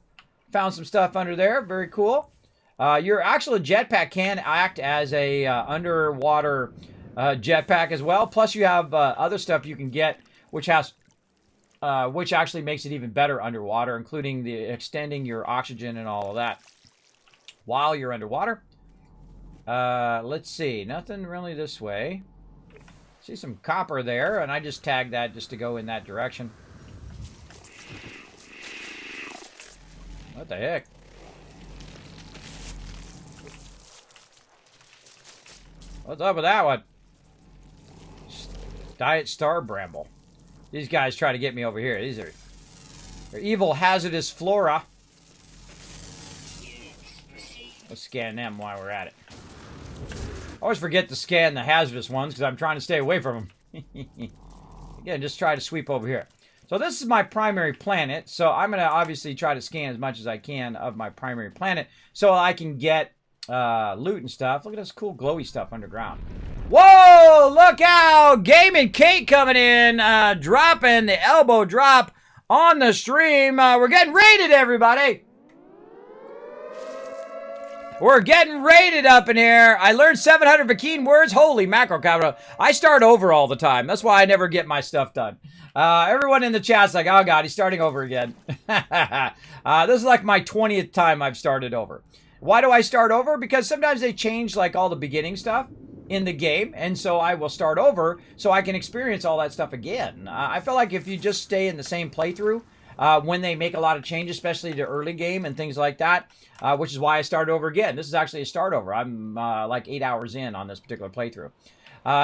found some stuff under there. Very cool. Your actual jetpack can act as a underwater jetpack as well. Plus, you have other stuff you can get, which actually makes it even better underwater, including the extending your oxygen and all of that while you're underwater. Let's see. Nothing really this way. See some copper there, and I just tagged that just to go in that direction. What the heck? What's up with that one? Diet Star Bramble. These guys try to get me over here. They're evil, hazardous flora. Let's scan them while we're at it. I always forget to scan the hazardous ones because I'm trying to stay away from them. Again, just try to sweep over here. So this is my primary planet. So I'm going to obviously try to scan as much as I can of my primary planet so I can get loot and stuff. Look at this cool glowy stuff underground. Whoa! Look out! Gaming Kate coming in, dropping the elbow drop on the stream. We're getting raided, everybody. We're getting raided up in here. I learned 700 Vakeen words. Holy macro capital. I start over all the time. That's why I never get my stuff done. Everyone in the chat's like, oh God, he's starting over again. This is like my 20th time I've started over. Why do I start over? Because sometimes they change like all the beginning stuff in the game, and so I will start over so I can experience all that stuff again. I feel like if you just stay in the same playthrough, when they make a lot of changes, especially the early game and things like that, which is why I started over again. This is actually a start over. I'm like 8 hours in on this particular playthrough.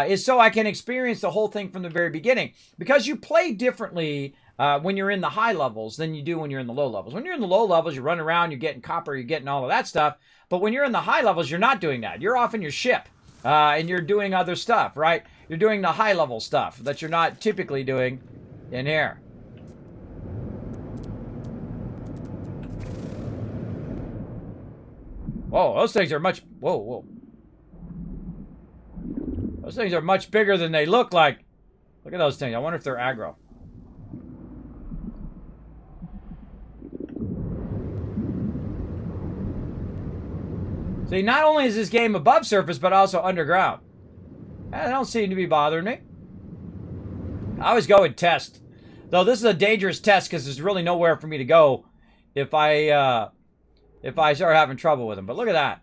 Is so I can experience the whole thing from the very beginning. Because you play differently when you're in the high levels than you do when you're in the low levels. When you're in the low levels, you're running around, you're getting copper, you're getting all of that stuff. But when you're in the high levels, you're not doing that. You're off in your ship, and you're doing other stuff, right? You're doing the high level stuff that you're not typically doing in here. Whoa, those things are much... Whoa. Those things are much bigger than they look like. Look at those things. I wonder if they're aggro. See, not only is this game above surface, but also underground. They don't seem to be bothering me. I always go and test. Though this is a dangerous test because there's really nowhere for me to go if I start having trouble with them. But look at that.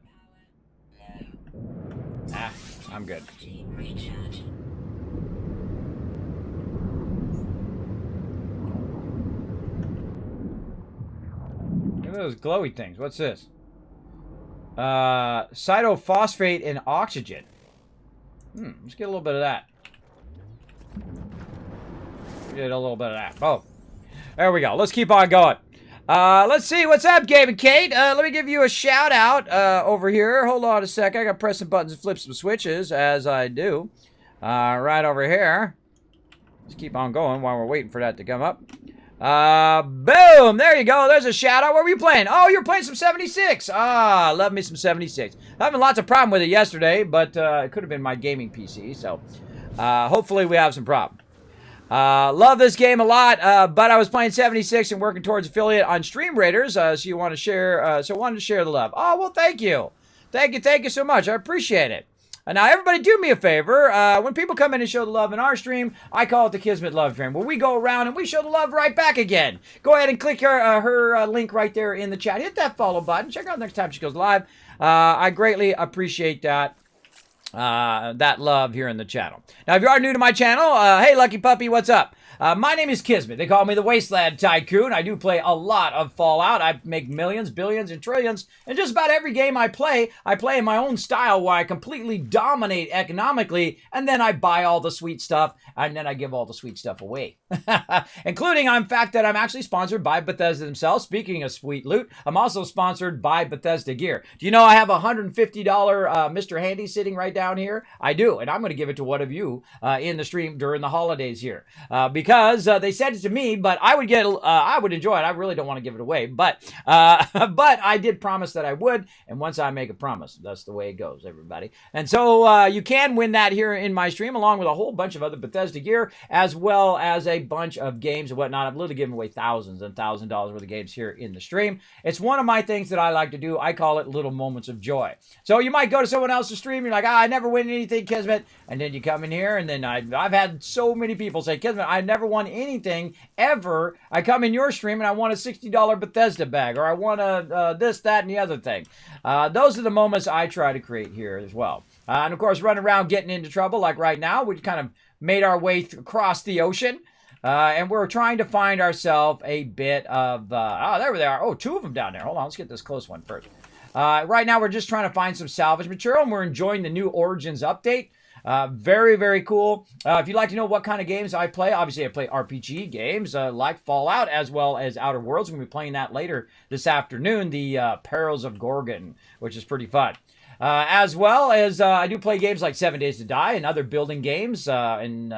Ah, I'm good. Look at those glowy things. What's this? Cytophosphate and oxygen. Let's get a little bit of that. Get a little bit of that. Oh, there we go. Let's keep on going. Let's see. What's up, Gabe and Kate? Let me give you a shout out over here. Hold on a sec. I got to press some buttons and flip some switches as I do. Right over here. Let's keep on going while we're waiting for that to come up. Boom. There you go. There's a shout out. What were you playing? Oh, you're playing some 76. Ah, love me some 76. Having lots of problem with it yesterday, but it could have been my gaming PC. So hopefully we have some problem. Love this game a lot, but I was playing 76 and working towards affiliate on Stream Raiders, so you want to share, so I wanted to share the love. Oh, well, thank you. Thank you so much. I appreciate it. Now, everybody do me a favor. When people come in and show the love in our stream, I call it the Kismet Love Stream, where we go around and we show the love right back again. Go ahead and click her link right there in the chat. Hit that follow button. Check her out next time she goes live. I greatly appreciate that. That love here in the channel. Now, if you are new to my channel, hey, Lucky Puppy, what's up? My name is Kismet. They call me the Wasteland Tycoon. I do play a lot of Fallout. I make millions, billions, and trillions. And just about every game I play in my own style where I completely dominate economically, and then I buy all the sweet stuff, and then I give all the sweet stuff away. Including the fact that I'm actually sponsored by Bethesda themselves. Speaking of sweet loot, I'm also sponsored by Bethesda Gear. Do you know I have a $150 Mr. Handy sitting right down here? I do, and I'm going to give it to one of you in the stream during the holidays here. Because they said it to me, but I would enjoy it. I really don't want to give it away, but I did promise that I would, and once I make a promise, that's the way it goes, everybody. And so you can win that here in my stream, along with a whole bunch of other Bethesda gear, as well as a bunch of games and whatnot. I've literally given away thousands and thousands of dollars worth of games here in the stream. It's one of my things that I like to do. I call it little moments of joy. So you might go to someone else's stream, you're like, I never win anything, Kismet, and then you come in here, and then I've had so many people say, Kismet, I never won anything ever. I come in your stream and I want a $60 Bethesda bag, or I want a this, that, and the other thing. Those are the moments I try to create here as well. And of course, running around getting into trouble like right now, we kind of made our way across the ocean. And we're trying to find ourselves a bit of, there they are. Oh, two of them down there. Hold on, let's get this close one first. Right now, we're just trying to find some salvage material, and we're enjoying the new Origins update. Very, very cool. If you'd like to know what kind of games I play, obviously I play RPG games like Fallout as well as Outer Worlds. We're going to be playing that later this afternoon, the Perils of Gorgon, which is pretty fun. As well as I do play games like 7 Days to Die and other building games and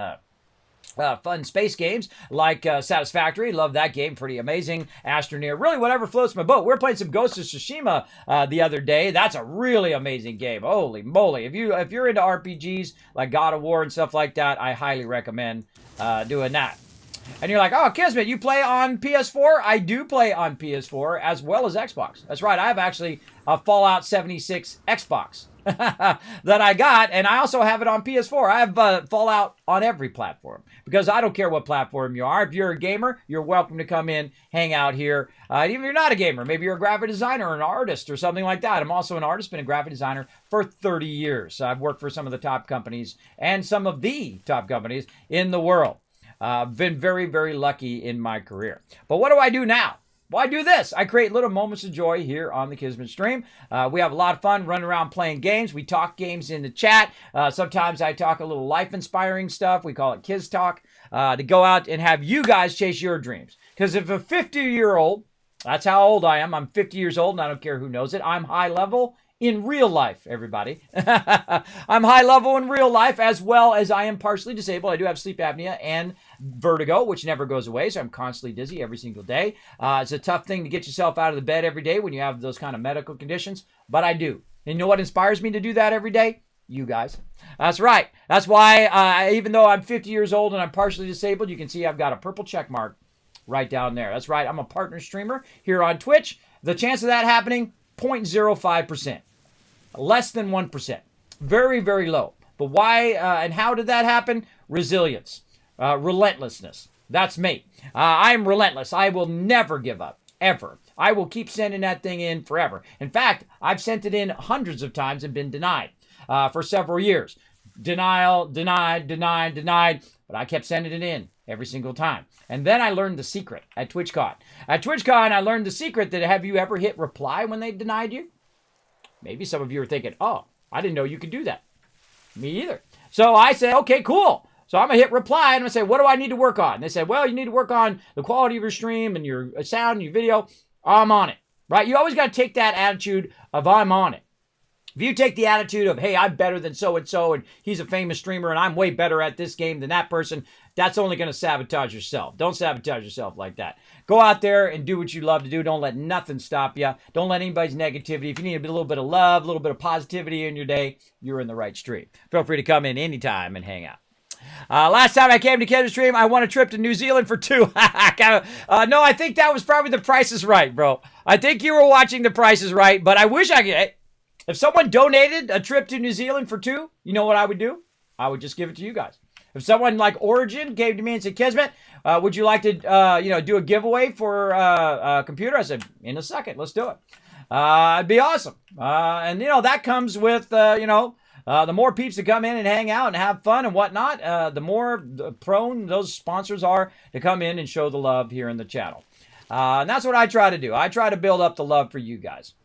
fun space games like Satisfactory. Love that game. Pretty amazing. Astroneer. Really, whatever floats my boat. We were playing some Ghost of Tsushima the other day. That's a really amazing game. Holy moly. If you're into RPGs like God of War and stuff like that, I highly recommend doing that. And you're like, oh, Kismet, you play on PS4? I do play on PS4 as well as Xbox. That's right. I have actually a Fallout 76 Xbox that I got, and I also have it on PS4. I have Fallout on every platform because I don't care what platform you are. If you're a gamer, you're welcome to come in, hang out here. Even if you're not a gamer, maybe you're a graphic designer or an artist or something like that. I'm also an artist, been a graphic designer for 30 years. I've worked for some of the top companies and some of the top companies in the world. Been very, very lucky in my career. But what do I do now? Well, I do this. I create little moments of joy here on the Kismet stream. We have a lot of fun running around playing games. We talk games in the chat. Sometimes I talk a little life-inspiring stuff. We call it Kiz Talk. To go out and have you guys chase your dreams. Because if a 50-year-old, that's how old I am. I'm 50 years old, and I don't care who knows it. I'm high level in real life, everybody. I'm high level in real life, as well as I am partially disabled. I do have sleep apnea and vertigo, which never goes away, so I'm constantly dizzy every single day. It's a tough thing to get yourself out of the bed every day when you have those kind of medical conditions, but I do. And you know what inspires me to do that every day? You guys. That's right. That's why, even though I'm 50 years old and I'm partially disabled, you can see I've got a purple check mark right down there. That's right. I'm a partner streamer here on Twitch. The chance of that happening, 0.05%. Less than 1%. Very, very low. But why and how did that happen? Resilience. Relentlessness. That's me. I'm relentless. I will never give up. Ever. I will keep sending that thing in forever. In fact, I've sent it in hundreds of times and been denied for several years. Denial, denied. But I kept sending it in every single time. And then I learned the secret at TwitchCon. At TwitchCon, I learned the secret that have you ever hit reply when they denied you? Maybe some of you are thinking, oh, I didn't know you could do that. Me either. So I said, okay, cool. So I'm going to hit reply and I'm going to say, what do I need to work on? And they said, well, you need to work on the quality of your stream and your sound and your video. I'm on it, right? You always got to take that attitude of I'm on it. If you take the attitude of, hey, I'm better than so-and-so, and he's a famous streamer, and I'm way better at this game than that person, that's only going to sabotage yourself. Don't sabotage yourself like that. Go out there and do what you love to do. Don't let nothing stop you. Don't let anybody's negativity. If you need a little bit of love, a little bit of positivity in your day, you're in the right stream. Feel free to come in anytime and hang out. Last time I came to Kismet stream, I won a trip to New Zealand for 2. No, I think that was probably The Price is Right, bro. I think you were watching The Price is Right, but I wish I could. If someone donated a trip to New Zealand for 2, you know what I would do? I would just give it to you guys. If someone like Origin came to me and said, Kismet, would you like to, do a giveaway for a computer? I said, in a second, let's do it. It'd be awesome. And that comes with, the more peeps that come in and hang out and have fun and whatnot, the more prone those sponsors are to come in and show the love here in the channel. And that's what I try to do. I try to build up the love for you guys.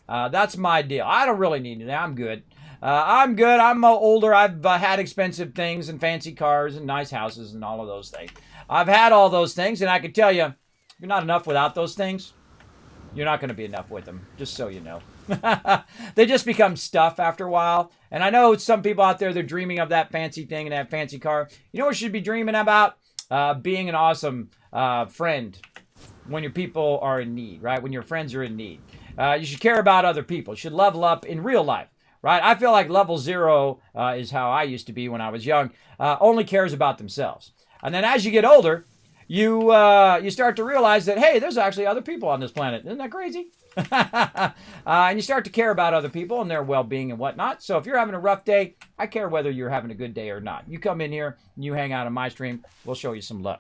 That's my deal. I don't really need it. I'm good. I'm good. I'm older. I've had expensive things and fancy cars and nice houses and all of those things. I've had all those things, and I can tell you, you're not enough without those things. You're not going to be enough with them, just so you know. They just become stuff after a while. And I know some people out there, they're dreaming of that fancy thing and that fancy car. You know what you should be dreaming about? Being an awesome friend when your people are in need, right? When your friends are in need. You should care about other people. You should level up in real life, right? I feel like level 0 is how I used to be when I was young. Only cares about themselves. And then as you get older, you start to realize that, hey, there's actually other people on this planet. Isn't that crazy? And you start to care about other people and their well-being and whatnot. So if you're having a rough day, I care whether you're having a good day or not. You come in here and you hang out on my stream, we'll show you some love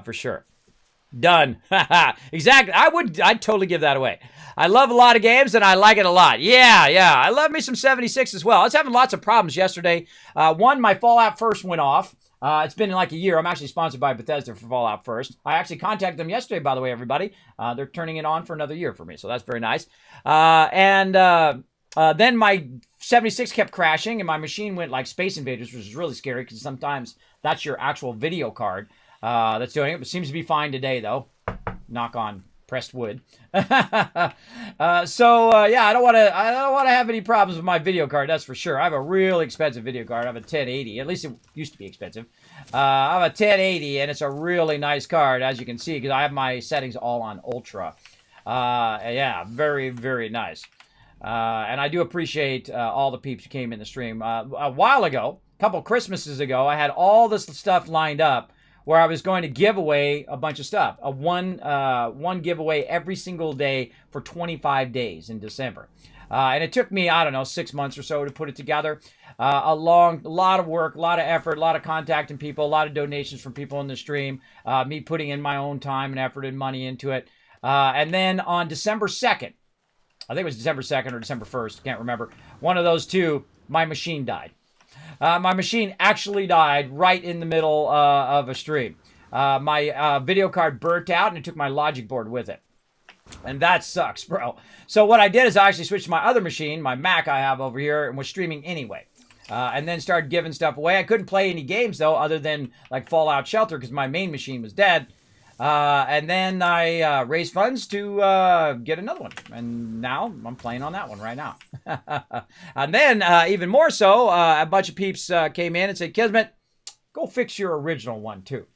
for sure. Done. Exactly. I'd totally give that away. I love a lot of games and I like it a lot. Yeah. I love me some 76 as well. I was having lots of problems yesterday. One, my Fallout First went off. It's been like a year. I'm actually sponsored by Bethesda for Fallout First. I actually contacted them yesterday, by the way, everybody. They're turning it on for another year for me, so that's very nice. Then my 76 kept crashing, and my machine went like Space Invaders, which is really scary because sometimes that's your actual video card that's doing it. It seems to be fine today, though. Knock on pressed wood. I don't want to have any problems with my video card, that's for sure. I have a really expensive video card. I have a 1080. At least it used to be expensive. I have a 1080, and it's a really nice card, as you can see, because I have my settings all on Ultra. Very, very nice. And I do appreciate all the peeps who came in the stream. A while ago, a couple Christmases ago, I had all this stuff lined up where I was going to give away a bunch of stuff. One giveaway every single day for 25 days in December. And it took me, 6 months or so to put it together. A lot of work, a lot of effort, a lot of contacting people, a lot of donations from people in the stream, me putting in my own time and effort and money into it. And then on December 2nd, I think it was December 2nd or December 1st, can't remember, one of those two, my machine died. My machine actually died right in the middle of a stream. My video card burnt out, and it took my logic board with it. And that sucks, bro. So what I did is I actually switched to my other machine, my Mac I have over here, and was streaming anyway. And then started giving stuff away. I couldn't play any games, though, other than like Fallout Shelter, because my main machine was dead. And then I raised funds to get another one. And now I'm playing on that one right now. And then, even more so, a bunch of peeps came in and said, Kismet, go fix your original one, too.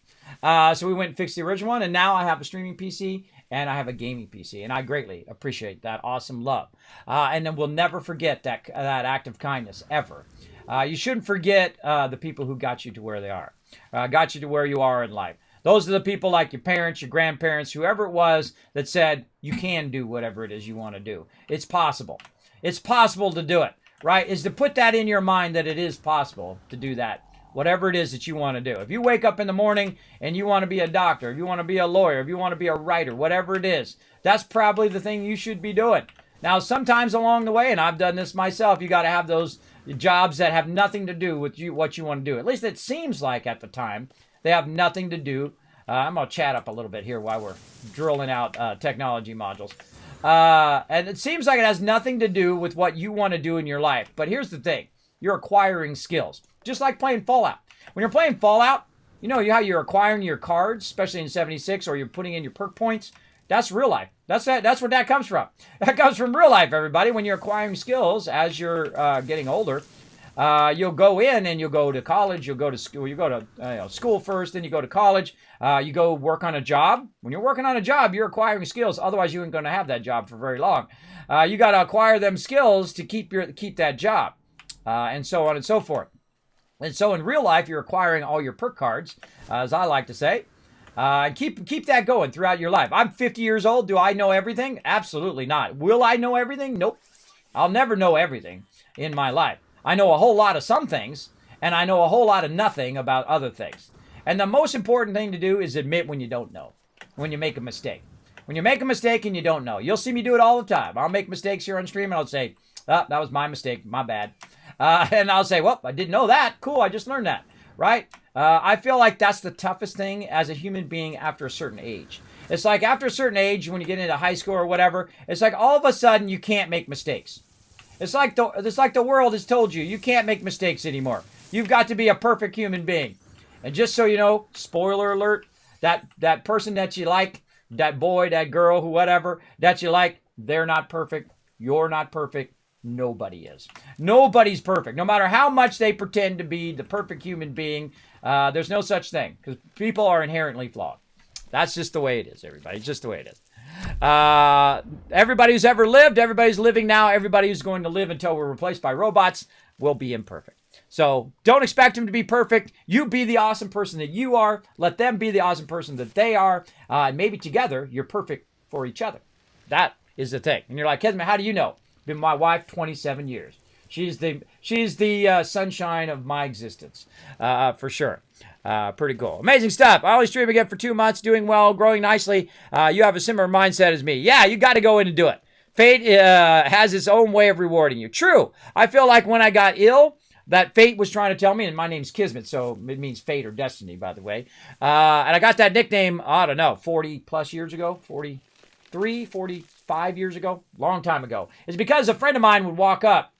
So we went and fixed the original one, and now I have a streaming PC, and I have a gaming PC, and I greatly appreciate that awesome love. And then we'll never forget that act of kindness, ever. You shouldn't forget the people who got you to where they are, got you to where you are in life. Those are the people like your parents, your grandparents, whoever it was that said you can do whatever it is you want to do. It's possible. It's possible to do it, right? Is to put that in your mind that it is possible to do that, whatever it is that you want to do. If you wake up in the morning and you want to be a doctor, if you want to be a lawyer, if you want to be a writer, whatever it is, that's probably the thing you should be doing. Now, sometimes along the way, and I've done this myself, you got to have those jobs that have nothing to do with what you want to do. At least it seems like at the time. They have nothing to do. I'm going to chat up a little bit here while we're drilling out technology modules. And it seems like it has nothing to do with what you want to do in your life. But here's the thing. You're acquiring skills. Just like playing Fallout. When you're playing Fallout, you know how you're acquiring your cards, especially in 76, or you're putting in your perk points? That's real life. That's where that comes from. That comes from real life, everybody. When you're acquiring skills as you're getting older, you'll go in and you'll go to college. You'll go to school. You go to school first, then you go to college. You go work on a job. When you're working on a job, you're acquiring skills. Otherwise, you ain't going to have that job for very long. You got to acquire them skills to keep that job, and so on and so forth. And so in real life, you're acquiring all your perk cards, as I like to say. And keep that going throughout your life. I'm 50 years old. Do I know everything? Absolutely not. Will I know everything? Nope. I'll never know everything in my life. I know a whole lot of some things, and I know a whole lot of nothing about other things. And the most important thing to do is admit when you don't know, when you make a mistake. When you make a mistake and you don't know. You'll see me do it all the time. I'll make mistakes here on stream, and I'll say, that was my mistake, my bad. And I'll say, well, I didn't know that. Cool, I just learned that, right? I feel like that's the toughest thing as a human being after a certain age. It's like after a certain age, when you get into high school or whatever, it's like all of a sudden you can't make mistakes. It's like the world has told you can't make mistakes anymore. You've got to be a perfect human being. And just so you know, spoiler alert, that person that you like, that boy, that girl, whatever that you like, they're not perfect. You're not perfect. Nobody is. Nobody's perfect. No matter how much they pretend to be the perfect human being, there's no such thing because people are inherently flawed. That's just the way it is, everybody. It's just the way it is. Everybody who's ever lived, everybody's living now, everybody who's going to live until we're replaced by robots will be imperfect. So don't expect them to be perfect. You be the awesome person that you are. Let them be the awesome person that they are. And maybe together, you're perfect for each other. That is the thing. And you're like, Kismet, how do you know? Been my wife 27 years. She's the sunshine of my existence, for sure. Pretty cool. Amazing stuff. I only stream again for 2 months, doing well, growing nicely. You have a similar mindset as me. Yeah, you got to go in and do it. Fate has its own way of rewarding you. True. I feel like when I got ill, that fate was trying to tell me, and my name's Kismet, so it means fate or destiny, by the way. And I got that nickname, I don't know, 40 plus years ago, 43, 45 years ago, long time ago. It's because a friend of mine would walk up,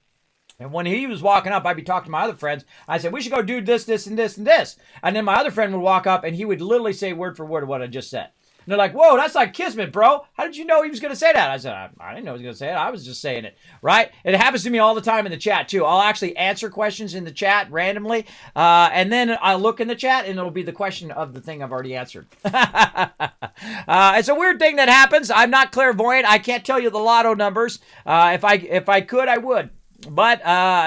and when he was walking up, I'd be talking to my other friends. I said, we should go do this, this, and this, and this. And then my other friend would walk up, and he would literally say word for word what I just said. And they're like, whoa, that's like Kismet, bro. How did you know he was going to say that? I said, I didn't know he was going to say it. I was just saying it, right? It happens to me all the time in the chat, too. I'll actually answer questions in the chat randomly, and then I'll look in the chat, and it'll be the question of the thing I've already answered. It's a weird thing that happens. I'm not clairvoyant. I can't tell you the lotto numbers. If I could, I would. But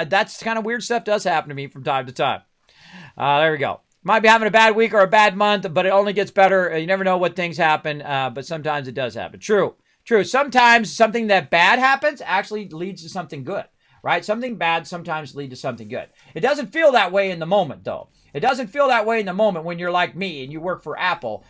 that's kind of weird stuff does happen to me from time to time. There we go. Might be having a bad week or a bad month, but it only gets better. You never know what things happen, but sometimes it does happen. True. Sometimes something that bad happens actually leads to something good, right? Something bad sometimes leads to something good. It doesn't feel that way in the moment, though. It doesn't feel that way in the moment when you're like me and you work for Apple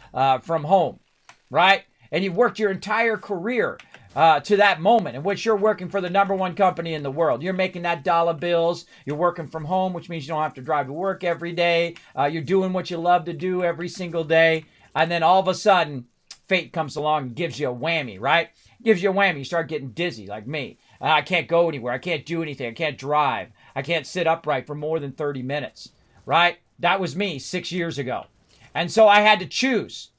from home, right? And you've worked your entire career to that moment in which you're working for the #1 company in the world. You're making that dollar bills. You're working from home, which means you don't have to drive to work every day. You're doing what you love to do every single day. And then all of a sudden, fate comes along and gives you a whammy, right? Gives you a whammy. You start getting dizzy like me. I can't go anywhere. I can't do anything. I can't drive. I can't sit upright for more than 30 minutes, right? That was me 6 years ago. And so I had to choose.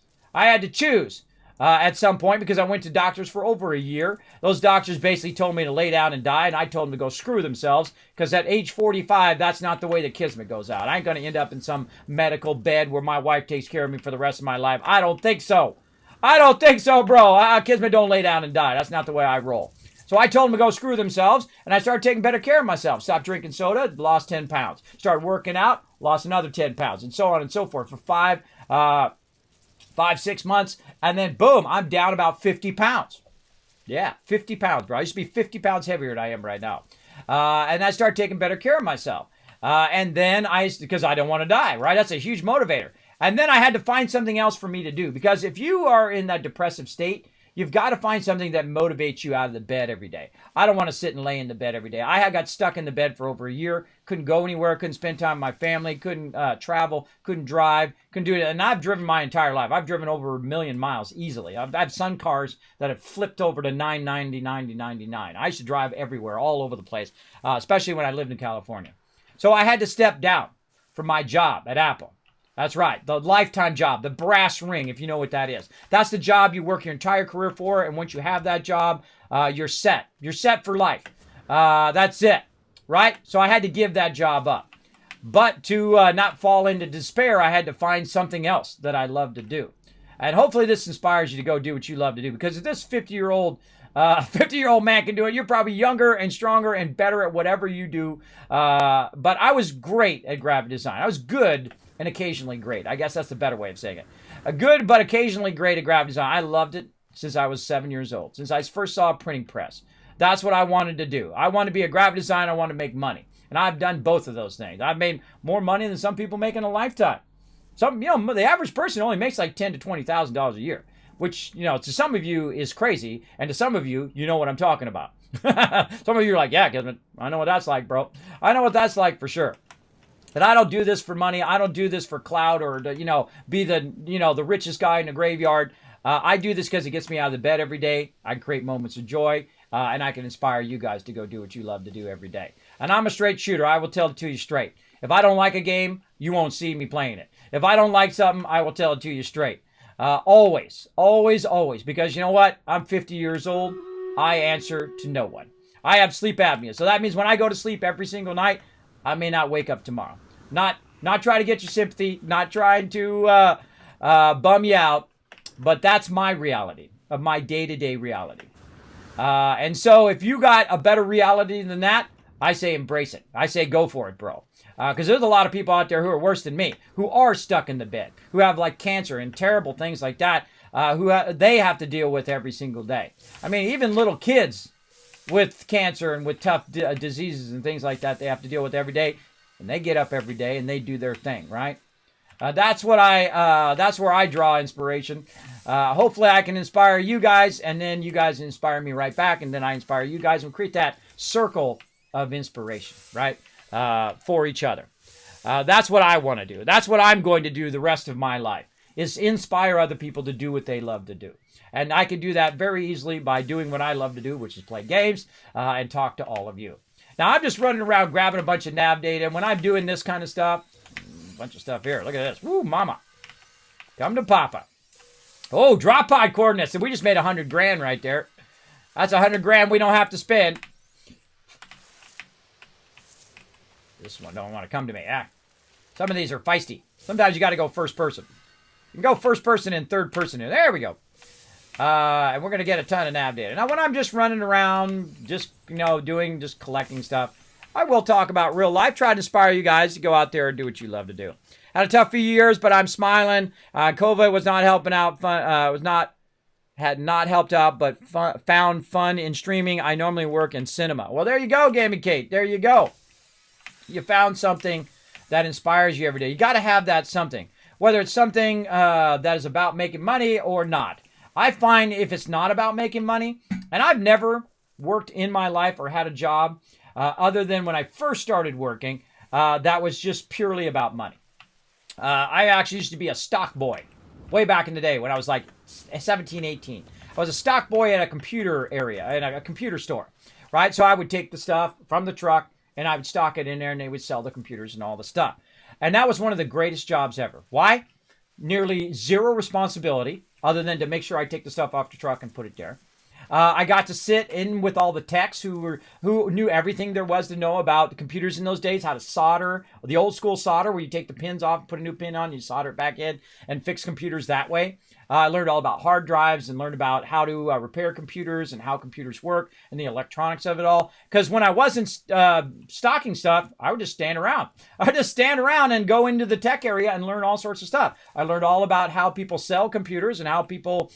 At some point because I went to doctors for over a year. Those doctors basically told me to lay down and die, and I told them to go screw themselves because at age 45, that's not the way that Kismet goes out. I ain't going to end up in some medical bed where my wife takes care of me for the rest of my life. I don't think so. Bro. Kismet don't lay down and die. That's not the way I roll. So I told them to go screw themselves, and I started taking better care of myself. Stopped drinking soda, lost 10 pounds. Started working out, lost another 10 pounds, and so on and so forth for 5-6 months, and then boom, I'm down about 50 pounds. Yeah, 50 pounds, bro. I used to be 50 pounds heavier than I am right now. And I started taking better care of myself. And then because I don't want to die, right? That's a huge motivator. And then I had to find something else for me to do. Because if you are in that depressive state, you've got to find something that motivates you out of the bed every day. I don't want to sit and lay in the bed every day. I got stuck in the bed for over a year. Couldn't go anywhere. Couldn't spend time with my family. Couldn't travel. Couldn't drive. Couldn't do it. And I've driven my entire life. I've driven over 1 million miles easily. I've had some cars that have flipped over to 990, 90, 99. I used to drive everywhere, all over the place, especially when I lived in California. So I had to step down from my job at Apple. That's right. The lifetime job, the brass ring, if you know what that is. That's the job you work your entire career for. And once you have that job, you're set. You're set for life. That's it. Right? So I had to give that job up. But to not fall into despair, I had to find something else that I love to do. And hopefully this inspires you to go do what you love to do. Because if this 50-year-old man can do it, you're probably younger and stronger and better at whatever you do. But I was great at graphic design. I was good and occasionally great. I guess that's the better way of saying it. A good but occasionally great at graphic design. I loved it since I was 7 years old. Since I first saw a printing press. That's what I wanted to do. I wanted to be a graphic designer. I wanted to make money. And I've done both of those things. I've made more money than some people make in a lifetime. The average person only makes like $10,000 to $20,000 a year, which, to some of you is crazy. And to some of you, you know what I'm talking about. Some of you are like, yeah, Kismet, I know what that's like, bro. I know what that's like for sure. But I don't do this for money. I don't do this for clout or to, be the richest guy in the graveyard. I do this because it gets me out of the bed every day. I can create moments of joy, and I can inspire you guys to go do what you love to do every day. And I'm a straight shooter. I will tell it to you straight. If I don't like a game, you won't see me playing it. If I don't like something, I will tell it to you straight. Always, always, always. Because you know what? I'm 50 years old. I answer to no one. I have sleep apnea. So that means when I go to sleep every single night, I may not wake up tomorrow. Not trying to get your sympathy, not trying to bum you out, but that's my reality of my day-to-day reality. And so if you got a better reality than that, I say embrace it. I say go for it, bro. Because there's a lot of people out there who are worse than me, who are stuck in the bed, who have like cancer and terrible things like that, they have to deal with every single day. I mean, even little kids with cancer and with tough diseases and things like that, they have to deal with every day. And they get up every day and they do their thing, right? That's where I draw inspiration. Hopefully I can inspire you guys, and then you guys inspire me right back, and then I inspire you guys and create that circle of inspiration, right? For each other. That's what I want to do. That's what I'm going to do the rest of my life, is inspire other people to do what they love to do. And I can do that very easily by doing what I love to do, which is play games and talk to all of you. Now, I'm just running around grabbing a bunch of nav data, and when I'm doing this kind of stuff, a bunch of stuff here. Look at this. Woo, mama. Come to Papa. Oh, drop pod coordinates. And we just made 100 grand right there. That's 100 grand we don't have to spend. This one don't want to come to me. Some of these are feisty. Sometimes you got to go first person. You can go first person and third person. There we go. And we're going to get a ton of nav data. Now, when I'm just running around, just collecting stuff, I will talk about real life. Try to inspire you guys to go out there and do what you love to do. Had a tough few years, but I'm smiling. COVID was not helping out. Had not helped out, but found fun in streaming. I normally work in cinema. Well, there you go, Gaming Kate. There you go. You found something that inspires you every day. You got to have that something, whether it's something that is about making money or not. I find if it's not about making money, and I've never worked in my life or had a job other than when I first started working, that was just purely about money. I actually used to be a stock boy way back in the day when I was like 17, 18. I was a stock boy at a computer area, in a computer store, right? So I would take the stuff from the truck and I would stock it in there and they would sell the computers and all the stuff. And that was one of the greatest jobs ever. Why? Nearly zero responsibility other than to make sure I take the stuff off the truck and put it there. I got to sit in with all the techs who knew everything there was to know about the computers in those days, how to solder, the old school solder where you take the pins off, put a new pin on, you solder it back in and fix computers that way. I learned all about hard drives and learned about how to repair computers and how computers work and the electronics of it all. Because when I wasn't stocking stuff, I would just stand around. I would just stand around and go into the tech area and learn all sorts of stuff. I learned all about how people sell computers and how people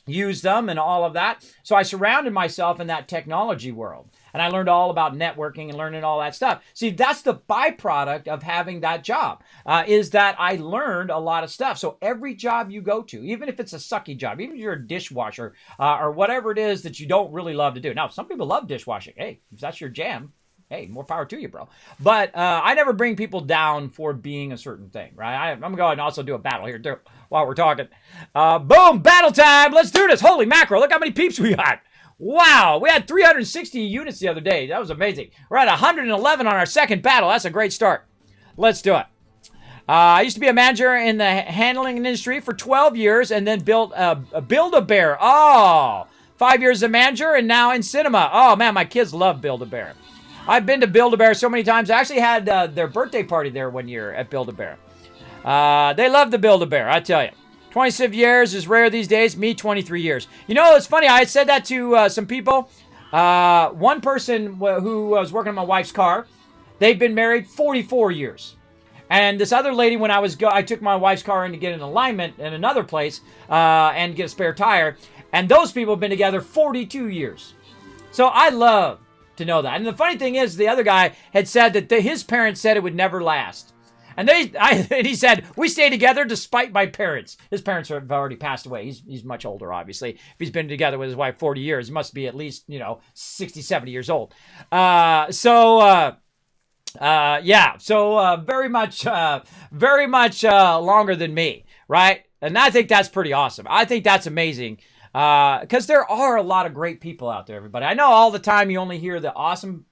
use them and all of that. So I surrounded myself in that technology world. And I learned all about networking and learning all that stuff. See, that's the byproduct of having that job, is that I learned a lot of stuff. So every job you go to, even if it's a sucky job, even if you're a dishwasher or whatever it is that you don't really love to do. Now, some people love dishwashing. Hey, if that's your jam, hey, more power to you, bro. But I never bring people down for being a certain thing, right? I'm going to go ahead and also do a battle here too while we're talking. Boom, battle time. Let's do this. Holy mackerel. Look how many peeps we got. Wow, we had 360 units the other day. That was amazing. We're at 111 on our second battle. That's a great start. Let's do it. I used to be a manager in the handling industry for 12 years and then built a Build-A-Bear. Oh, 5 years as a manager and now in cinema. Oh, man, my kids love Build-A-Bear. I've been to Build-A-Bear so many times. I actually had their birthday party there one year at Build-A-Bear. They love the Build-A-Bear, I tell you. 26 years is rare these days. Me, 23 years. You know, it's funny. I said that to some people. One person who was working on my wife's car, they've been married 44 years. And this other lady, when I took my wife's car in to get an alignment in another place and get a spare tire. And those people have been together 42 years. So I love to know that. And the funny thing is, the other guy had said that his parents said it would never last. And he said, we stay together despite my parents. His parents have already passed away. He's much older, obviously. If he's been together with his wife 40 years, he must be at least, 60, 70 years old. Yeah. So very much longer than me, right? And I think that's pretty awesome. I think that's amazing. Because there are a lot of great people out there, everybody. I know all the time you only hear the awesome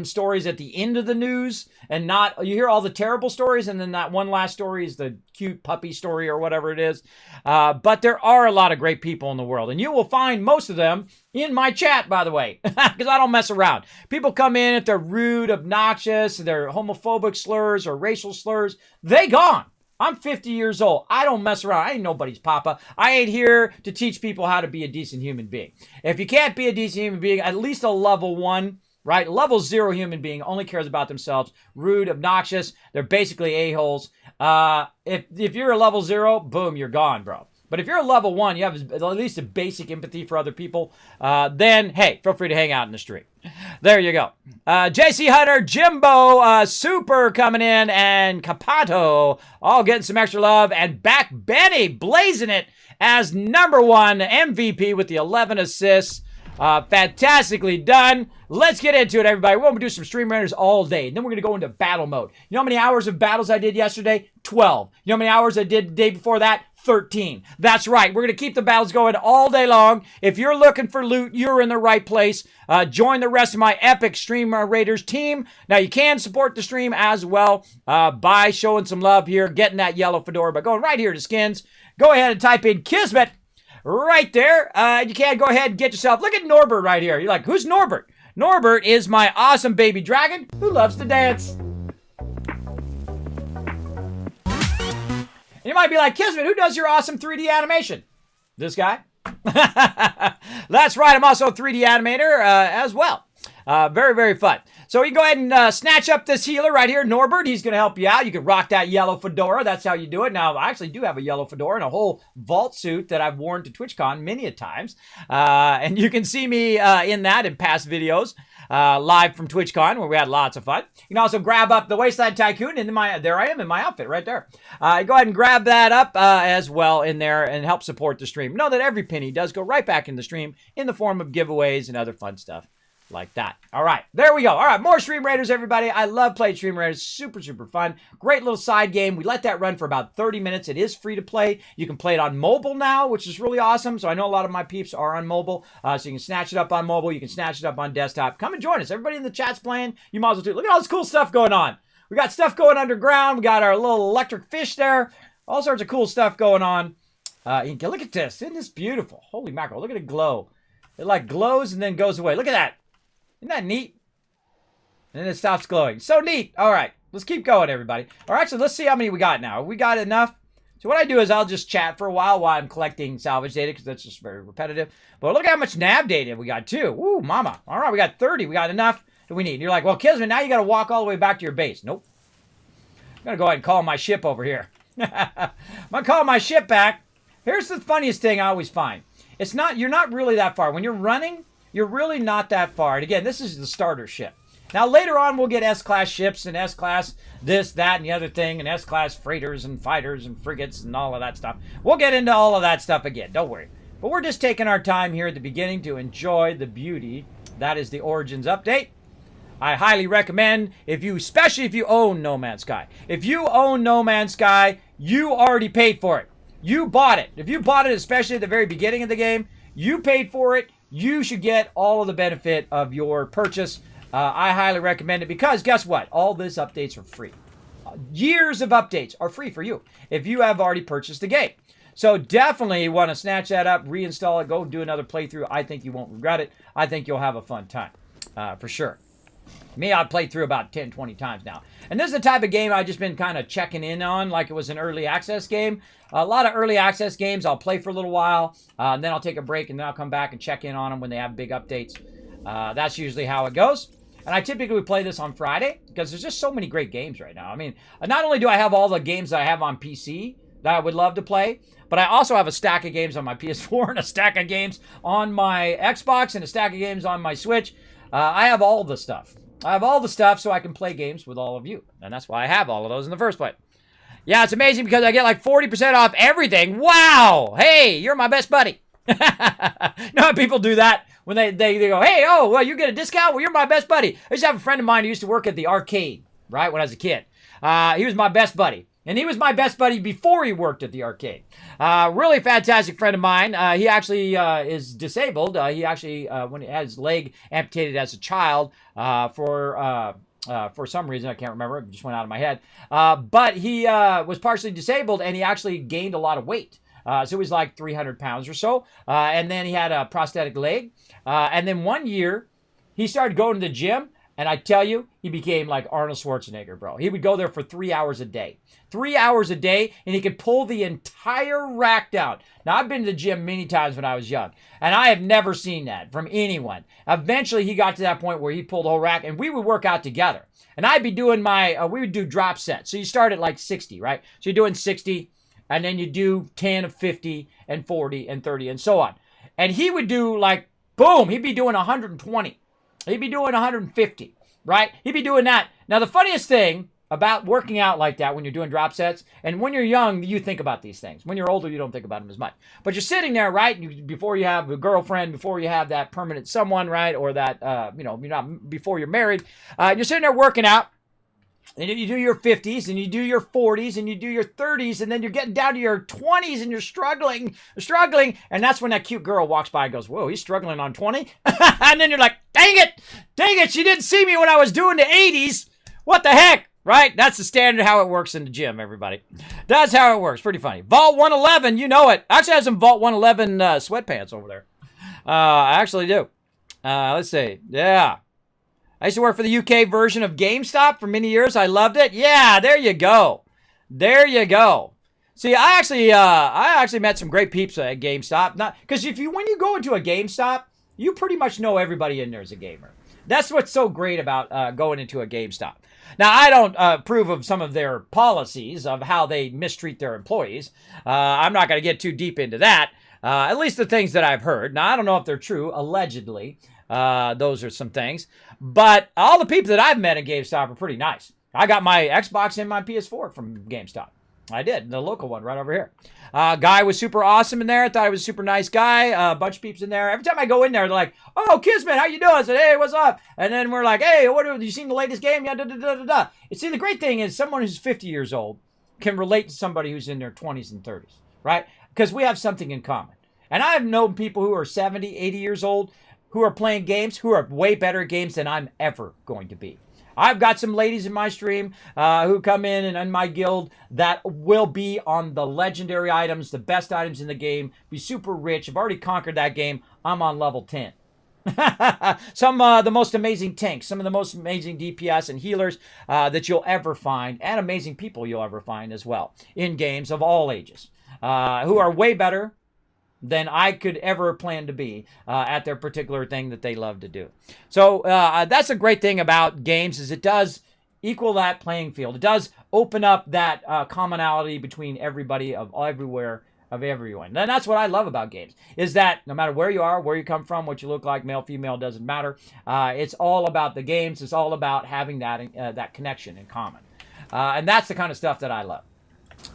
stories at the end of the news, and you hear all the terrible stories, and then that one last story is the cute puppy story or whatever it is. But there are a lot of great people in the world, and you will find most of them in my chat, by the way, because I don't mess around. People come in, if they're rude, obnoxious, they're homophobic slurs or racial slurs, they gone. I'm 50 years old. I don't mess around. I ain't nobody's papa. I ain't here to teach people how to be a decent human being. If you can't be a decent human being, at least a level 1, right? Level 0 human being only cares about themselves. Rude, obnoxious. They're basically a-holes. If you're a level 0, boom, you're gone, bro. But if you're a level 1, you have at least a basic empathy for other people, then, hey, feel free to hang out in the street. There you go. JC Hunter, Jimbo, Super coming in, and Capato all getting some extra love. And Back Benny blazing it as #1 MVP with the 11 assists. Fantastically done. Let's get into it, everybody. We're going to do some Stream Raiders all day. And then we're going to go into battle mode. You know how many hours of battles I did yesterday? 12. You know how many hours I did the day before that? 13. That's right. We're going to keep the battles going all day long. If you're looking for loot, you're in the right place. Join the rest of my epic Stream Raiders team. Now, you can support the stream as well by showing some love here, getting that yellow fedora, by going right here to skins. Go ahead and type in Kismet right there. You can go ahead and get yourself. Look at Norbert right here. You're like, who's Norbert? Norbert is my awesome baby dragon who loves to dance. You might be like, Kismet, who does your awesome 3D animation? This guy. That's right. I'm also a 3D animator as well. Very, very fun. So you go ahead and snatch up this healer right here, Norbert. He's going to help you out. You can rock that yellow fedora. That's how you do it. Now, I actually do have a yellow fedora and a whole vault suit that I've worn to TwitchCon many a times. And you can see me in that in past videos live from TwitchCon where we had lots of fun. You can also grab up the Wasteland Tycoon, and there I am in my outfit right there. Go ahead and grab that up as well in there and help support the stream. Know that every penny does go right back in the stream in the form of giveaways and other fun stuff like that. All right, there we go. All right, more Stream Raiders, everybody. I love playing Stream Raiders. Super, super fun. Great little side game. We let that run for about 30 minutes. It is free to play. You can play it on mobile now, which is really awesome. So I know a lot of my peeps are on mobile. So you can snatch it up on mobile. You can snatch it up on desktop. Come and join us. Everybody in the chat's playing. You might as well too. Look at all this cool stuff going on. We got stuff going underground. We got our little electric fish there. All sorts of cool stuff going on. You can look at this. Isn't this beautiful? Holy mackerel. Look at it glow. It like glows and then goes away. Look at that. Isn't that neat? And then it stops glowing. So neat. All right. Let's keep going, everybody. All right, so let's see how many we got now. We got enough. So what I do is I'll just chat for a while I'm collecting salvage data because that's just very repetitive. But look how much nav data we got, too. Woo, mama. All right, we got 30. We got enough that we need. And you're like, well, Kismet, now you got to walk all the way back to your base. Nope. I'm going to go ahead and call my ship over here. I'm going to call my ship back. Here's the funniest thing I always find. You're not really that far. When you're running, you're really not that far. And again, this is the starter ship. Now, later on, we'll get S-Class ships and S-Class this, that, and the other thing, and S-Class freighters and fighters and frigates and all of that stuff. We'll get into all of that stuff again. Don't worry. But we're just taking our time here at the beginning to enjoy the beauty. That is the Origins update. I highly recommend, especially if you own No Man's Sky. If you own No Man's Sky, you already paid for it. You bought it. If you bought it, especially at the very beginning of the game, you paid for it. You should get all of the benefit of your purchase. I highly recommend it because guess what? All these updates are free. years of updates are free for you if you have already purchased the game. So definitely want to snatch that up, reinstall it, go do another playthrough. I think you won't regret it. I think you'll have a fun time, for sure. Me, I've played through about 10, 20 times now. And this is the type of game I've just been kind of checking in on like it was an early access game. A lot of early access games I'll play for a little while, and then I'll take a break, and then I'll come back and check in on them when they have big updates. That's usually how it goes. And I typically play this on Friday because there's just so many great games right now. I mean, not only do I have all the games that I have on PC that I would love to play, but I also have a stack of games on my PS4 and a stack of games on my Xbox and a stack of games on my Switch. I have all the stuff. I have all the stuff so I can play games with all of you. And that's why I have all of those in the first place. Yeah, it's amazing because I get like 40% off everything. Wow. Hey, you're my best buddy. No, people do that when they go, hey, oh, well, you get a discount? Well, you're my best buddy. I used to have a friend of mine who used to work at the arcade, right, when I was a kid. He was my best buddy. And he was my best buddy before he worked at the arcade. Really fantastic friend of mine. He actually is disabled. He actually, when he had his leg amputated as a child for some reason, I can't remember, it just went out of my head. But he was partially disabled, and he actually gained a lot of weight. So he was like 300 pounds or so. And then he had a prosthetic leg. And then one year, he started going to the gym. And I tell you, he became like Arnold Schwarzenegger, bro. He would go there for 3 hours a day. 3 hours a day, and he could pull the entire rack down. Now, I've been to the gym many times when I was young, and I have never seen that from anyone. Eventually, he got to that point where he pulled the whole rack, and we would work out together. And I'd be doing we would do drop sets. So you start at like 60, right? So you're doing 60, and then you do 10 of 50, and 40, and 30, and so on. And he would do like, boom, he'd be doing 120. He'd be doing 150, right? He'd be doing that. Now, the funniest thing about working out like that when you're doing drop sets, and when you're young, you think about these things. When you're older, you don't think about them as much. But you're sitting there, right? Before you have a girlfriend, before you have that permanent someone, right? Or that, before you're married, you're sitting there working out. And you do your 50s, and you do your 40s, and you do your 30s, and then you're getting down to your 20s, and you're struggling, and that's when that cute girl walks by and goes, whoa, he's struggling on 20? And then you're like, dang it, she didn't see me when I was doing the 80s. What the heck, right? That's the standard how it works in the gym, everybody. That's how it works. Pretty funny. Vault 111, you know it. I actually have some Vault 111 sweatpants over there. I actually do. Let's see. Yeah. I used to work for the UK version of GameStop for many years. I loved it. Yeah, there you go. There you go. See, I actually met some great peeps at GameStop. Not because when you go into a GameStop, you pretty much know everybody in there is a gamer. That's what's so great about going into a GameStop. Now, I don't approve of some of their policies of how they mistreat their employees. I'm not going to get too deep into that. At least the things that I've heard. Now, I don't know if they're true. Allegedly, those are some things. But all the people that I've met at GameStop are pretty nice. I got my Xbox and my PS4 from GameStop. I did, the local one right over here. Guy was super awesome in there. I thought he was a super nice guy. A bunch of peeps in there. Every time I go in there, they're like, oh, Kismet, how you doing? I said, hey, what's up? And then we're like, hey, what have you seen the latest game? Yeah, da-da-da-da-da. You see, the great thing is someone who's 50 years old can relate to somebody who's in their 20s and 30s, right? Because we have something in common. And I've known people who are 70, 80 years old who are playing games who are way better at games than I'm ever going to be. I've got some ladies in my stream who come in and in my guild that will be on the legendary items, the best items in the game, be super rich. I've already conquered that game. I'm on level 10. Some the most amazing tanks, some of the most amazing DPS and healers that you'll ever find, and amazing people you'll ever find as well in games of all ages who are way better than I could ever plan to be at their particular thing that they love to do. So that's a great thing about games is it does equal that playing field. It does open up that commonality between everybody of everywhere, of everyone. And that's what I love about games, is that no matter where you are, where you come from, what you look like, male, female, doesn't matter. It's all about the games. It's all about having that connection in common. And that's the kind of stuff that I love.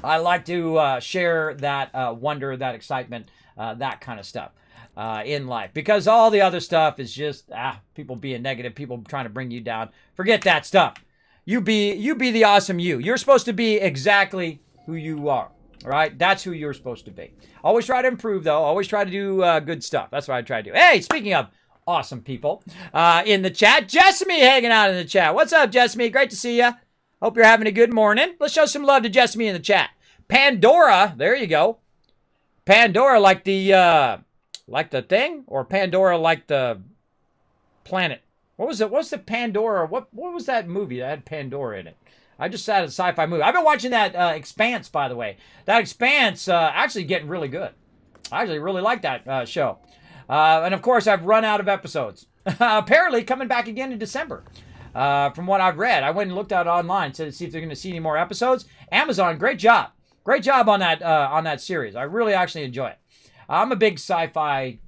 I like to share that wonder, that excitement, that kind of stuff in life, because all the other stuff is just people being negative, people trying to bring you down. Forget that stuff. You be the awesome you. You're supposed to be exactly who you are. All right, that's who you're supposed to be. Always try to improve, though. Always try to do good stuff. That's what I try to do. Hey, speaking of awesome people in the chat, Jessamy hanging out in the chat. What's up, Jessamy? Great to see you. Hope you're having a good morning. Let's show some love to Jessamy in the chat. Pandora, there you go. Pandora like the thing, or Pandora like the planet? What was it? What's the Pandora? What was that movie that had Pandora in it? I just saw a sci-fi movie. I've been watching that Expanse, by the way. That Expanse actually getting really good. I actually really like that show. And of course, I've run out of episodes. Apparently, coming back again in December. From what I've read, I went and looked at it online to see if they're going to see any more episodes. Amazon, great job. Great job on that series. I really actually enjoy it. I'm a big sci-fi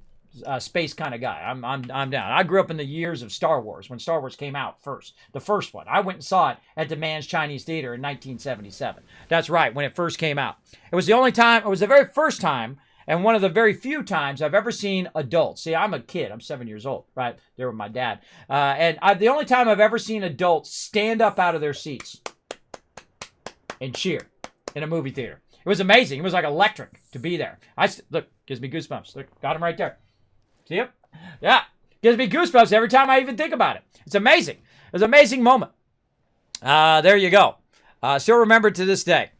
space kind of guy. I'm down. I grew up in the years of Star Wars, when Star Wars came out first. The first one. I went and saw it at the Mann's Chinese Theater in 1977. That's right, when it first came out. It was the very first time, and one of the very few times I've ever seen adults. See, I'm a kid. I'm 7 years old, right? There with my dad. The only time I've ever seen adults stand up out of their seats and cheer in a movie theater. It was amazing. It was like electric to be there. Look, gives me goosebumps. Look, got him right there. See him? Yeah. Gives me goosebumps every time I even think about it. It's amazing. It was an amazing moment. There you go. Still remember to this day.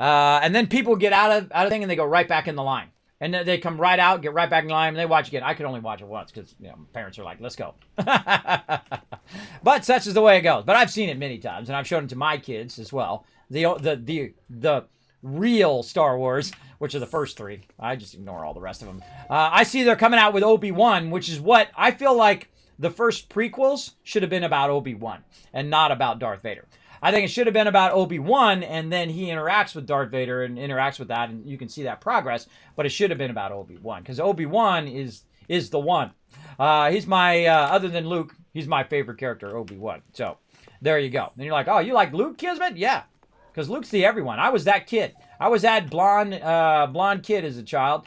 And then people get out of thing and they go right back in the line. And then they come right out, get right back in line, and they watch again. I could only watch it once because my parents are like, let's go. But such is the way it goes. But I've seen it many times, and I've shown it to my kids as well. The real Star Wars, which are the first three. I just ignore all the rest of them. I see they're coming out with Obi-Wan, which is what I feel like the first prequels should have been about Obi-Wan and not about Darth Vader. I think it should have been about Obi-Wan, and then he interacts with Darth Vader and interacts with that, and you can see that progress. But it should have been about Obi-Wan, because Obi-Wan is the one. He's my, other than Luke, he's my favorite character, Obi-Wan. So, there you go. And you're like, oh, you like Luke, Kismet? Yeah, because Luke's the everyone. I was that kid. I was that blonde kid as a child,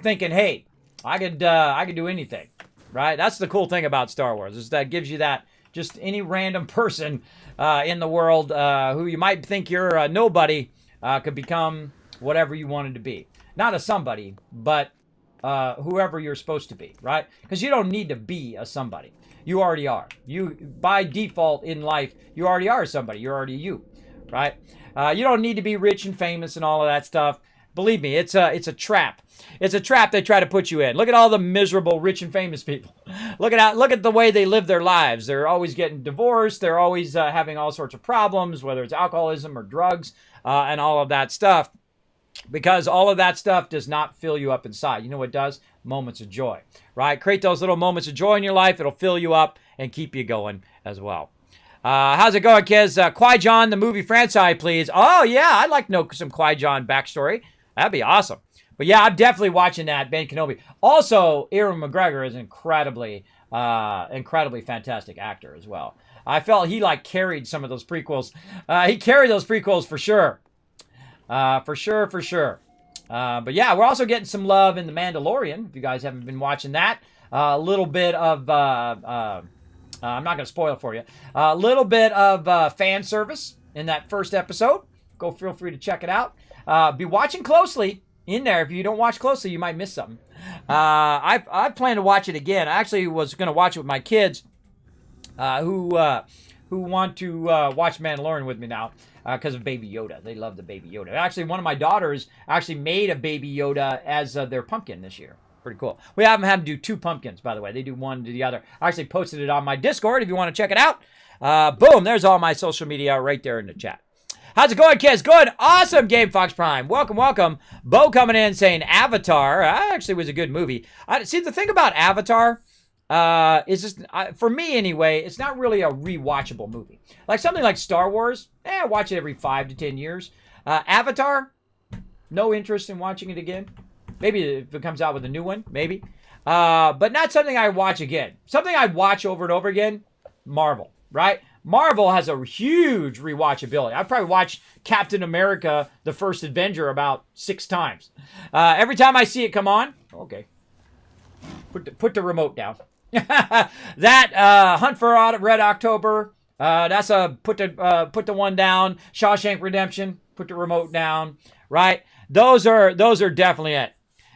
thinking, hey, I could do anything, right? That's the cool thing about Star Wars, is that it gives you that. Just any random person in the world who you might think you're a nobody could become whatever you wanted to be. Not a somebody, but whoever you're supposed to be, right? Because you don't need to be a somebody. You already are. You, by default in life, you already are somebody. You're already you, right? You don't need to be rich and famous and all of that stuff. Believe me, it's a trap. It's a trap they try to put you in. Look at all the miserable rich and famous people. Look at the way they live their lives. They're always getting divorced. They're always having all sorts of problems, whether it's alcoholism or drugs and all of that stuff. Because all of that stuff does not fill you up inside. You know what it does? Moments of joy, right? Create those little moments of joy in your life. It'll fill you up and keep you going as well. How's it going, kids? Qui-Gon, the movie franchise, please. Oh, yeah, I'd like to know some Qui-Gon backstory. That'd be awesome. But yeah, I'm definitely watching that, Ben Kenobi. Also, Ewan McGregor is incredibly fantastic actor as well. I felt he carried some of those prequels. He carried those prequels for sure. For sure. But yeah, we're also getting some love in The Mandalorian. If you guys haven't been watching that, a little bit of, I'm not going to spoil it for you. A little bit of fan service in that first episode. Feel free to check it out. Be watching closely in there. If you don't watch closely, you might miss something. I plan to watch it again. I actually was going to watch it with my kids who want to watch Mandalorian with me now because of Baby Yoda. They love the Baby Yoda. Actually, one of my daughters actually made a Baby Yoda as their pumpkin this year. Pretty cool. We haven't had them do two pumpkins, by the way. They do one to the other. I actually posted it on my Discord if you want to check it out. Boom, there's all my social media right there in the chat. How's it going, kids? Good. Awesome, Game Fox Prime. Welcome. Bo coming in saying Avatar actually was a good movie. See, the thing about Avatar is just, for me anyway, it's not really a rewatchable movie. Like something like Star Wars, I watch it every 5 to 10 years. Avatar, no interest in watching it again. Maybe if it comes out with a new one, maybe. But not something I watch again. Something I'd watch over and over again, Marvel, right? Marvel has a huge rewatchability. I've probably watched Captain America, the First Avenger, about 6 times. Every time I see it come on, okay, put the remote down. That Hunt for Red October, that's put the one down. Shawshank Redemption, put the remote down. Right? Those are definitely it.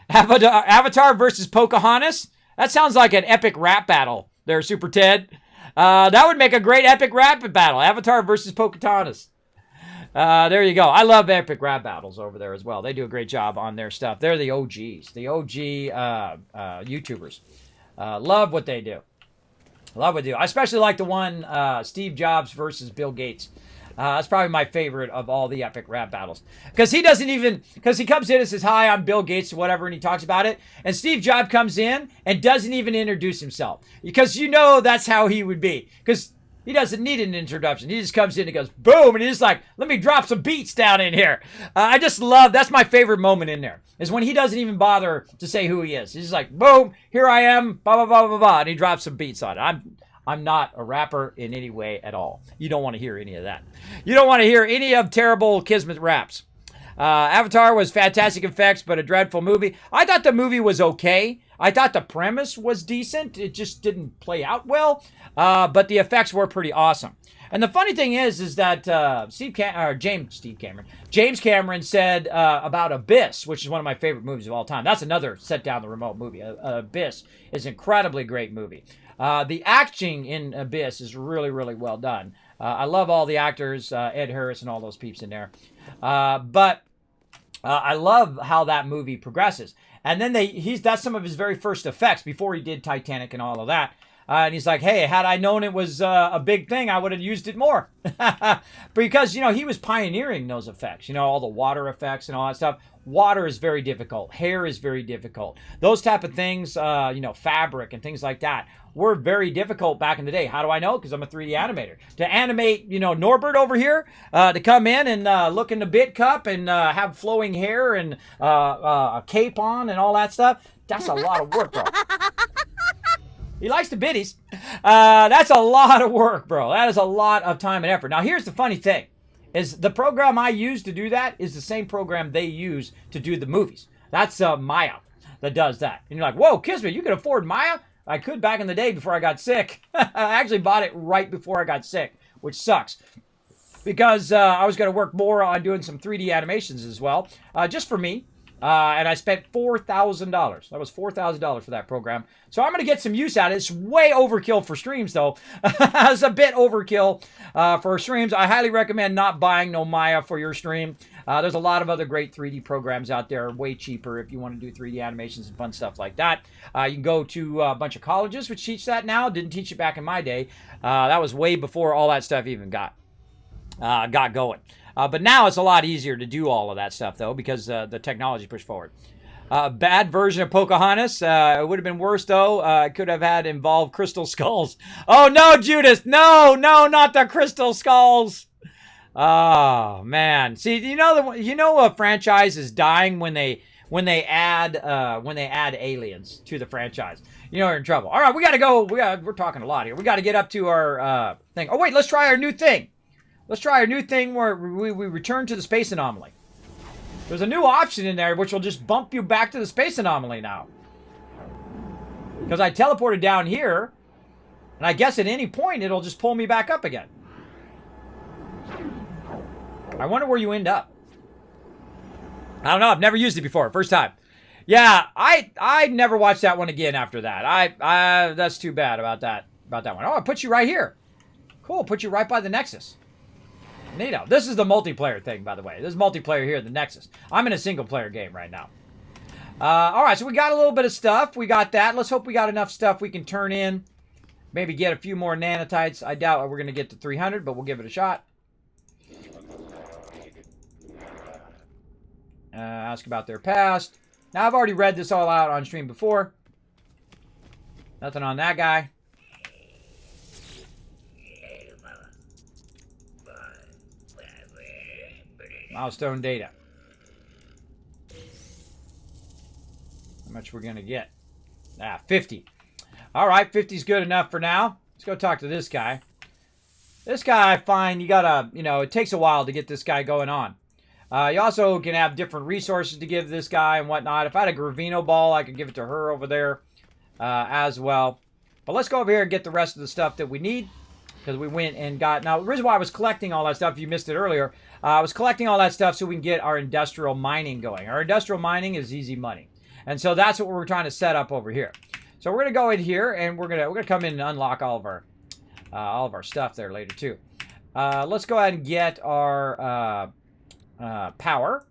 Avatar versus Pocahontas. That sounds like an epic rap battle there, Super Ted. That would make a great epic rap battle. Avatar versus Pocahontas. There you go. I love epic rap battles over there as well. They do a great job on their stuff. They're the OGs, the OG YouTubers. Love what they do. Love what they do. I especially like the one Steve Jobs versus Bill Gates. That's probably my favorite of all the epic rap battles. Because he doesn't even, because he comes in and says, hi, I'm Bill Gates or whatever, and he talks about it. And Steve Jobs comes in and doesn't even introduce himself. Because you know that's how he would be. Because he doesn't need an introduction. He just comes in and goes, boom, and he's just like, let me drop some beats down in here. I just love, that's my favorite moment in there, is when he doesn't even bother to say who he is. He's just like, boom, here I am, blah, blah, blah, blah, blah, and he drops some beats on it. I'm not a rapper in any way at all. You don't want to hear any of that. You don't want to hear any of terrible Kismet raps. Avatar was fantastic effects, but a dreadful movie. I thought the movie was okay. I thought the premise was decent. It just didn't play out well. But the effects were pretty awesome. And the funny thing is that James Cameron said about Abyss, which is one of my favorite movies of all time. That's another Set Down the Remote movie. Abyss is an incredibly great movie. The acting in Abyss is really, really well done. I love all the actors, Ed Harris and all those peeps in there. But I love how that movie progresses. And then that's some of his very first effects before he did Titanic and all of that. And he's like, hey, had I known it was a big thing, I would have used it more. Because, he was pioneering those effects, all the water effects and all that stuff. Water is very difficult. Hair is very difficult. Those type of things, fabric and things like that were very difficult back in the day. How do I know? Because I'm a 3D animator. To animate, Norbert over here, to come in and look in the bit cup and have flowing hair and a cape on and all that stuff, that's a lot of work, bro. He likes the biddies. That's a lot of work, bro. That is a lot of time and effort. Now, here's the funny thing. Is the program I use to do that is the same program they use to do the movies. That's Maya that does that. And you're like, whoa, Kismet, you can afford Maya? I could back in the day before I got sick. I actually bought it right before I got sick, which sucks. Because I was going to work more on doing some 3D animations as well, just for me. And I spent $4,000. That was $4,000 for that program. So I'm going to get some use out of it. It's way overkill for streams, though. It's a bit overkill for streams. I highly recommend not buying no Maya for your stream. There's a lot of other great 3D programs out there, way cheaper if you want to do 3D animations and fun stuff like that. You can go to a bunch of colleges which teach that now. Didn't teach it back in my day. That was way before all that stuff even got going. But now it's a lot easier to do all of that stuff, though, because the technology pushed forward. Bad version of Pocahontas. It would have been worse, though. It could have had involved crystal skulls. Oh, no, Judas. No, not the crystal skulls. Oh, man. See, a franchise is dying when they add aliens to the franchise. You're in trouble. All right, we got to go. We're talking a lot here. We got to get up to our thing. Oh, wait, let's try our new thing. Let's try our new thing where we return to the space anomaly. There's a new option in there which will just bump you back to the space anomaly now. Because I teleported down here, and I guess at any point it'll just pull me back up again. I wonder where you end up. I don't know. I've never used it before. First time. Yeah, I never watched that one again after that. That's too bad about that one. Oh, I put you right here. Cool. Put you right by the Nexus. Neato. This is the multiplayer thing, by the way. This is multiplayer here at the Nexus. I'm in a single-player game right now. All right, so we got a little bit of stuff. We got that. Let's hope we got enough stuff we can turn in. Maybe get a few more nanotites. I doubt we're going to get to 300, but we'll give it a shot. Ask about their past. Now, I've already read this all out on stream before. Nothing on that guy. Milestone data. How much we're going to get? 50. All right, 50's good enough for now. Let's go talk to this guy. This guy, I find you got to, it takes a while to get this guy going on. You also can have different resources to give this guy and whatnot. If I had a Gravino ball, I could give it to her over there as well. But let's go over here and get the rest of the stuff that we need. Because we went and got... Now, the reason why I was collecting all that stuff, if you missed it earlier, I was collecting all that stuff so we can get our industrial mining going. Our industrial mining is easy money. And so that's what we're trying to set up over here. So we're going to go in here and we're gonna come in and unlock all of our all of our stuff there later too. Let's go ahead and get our power.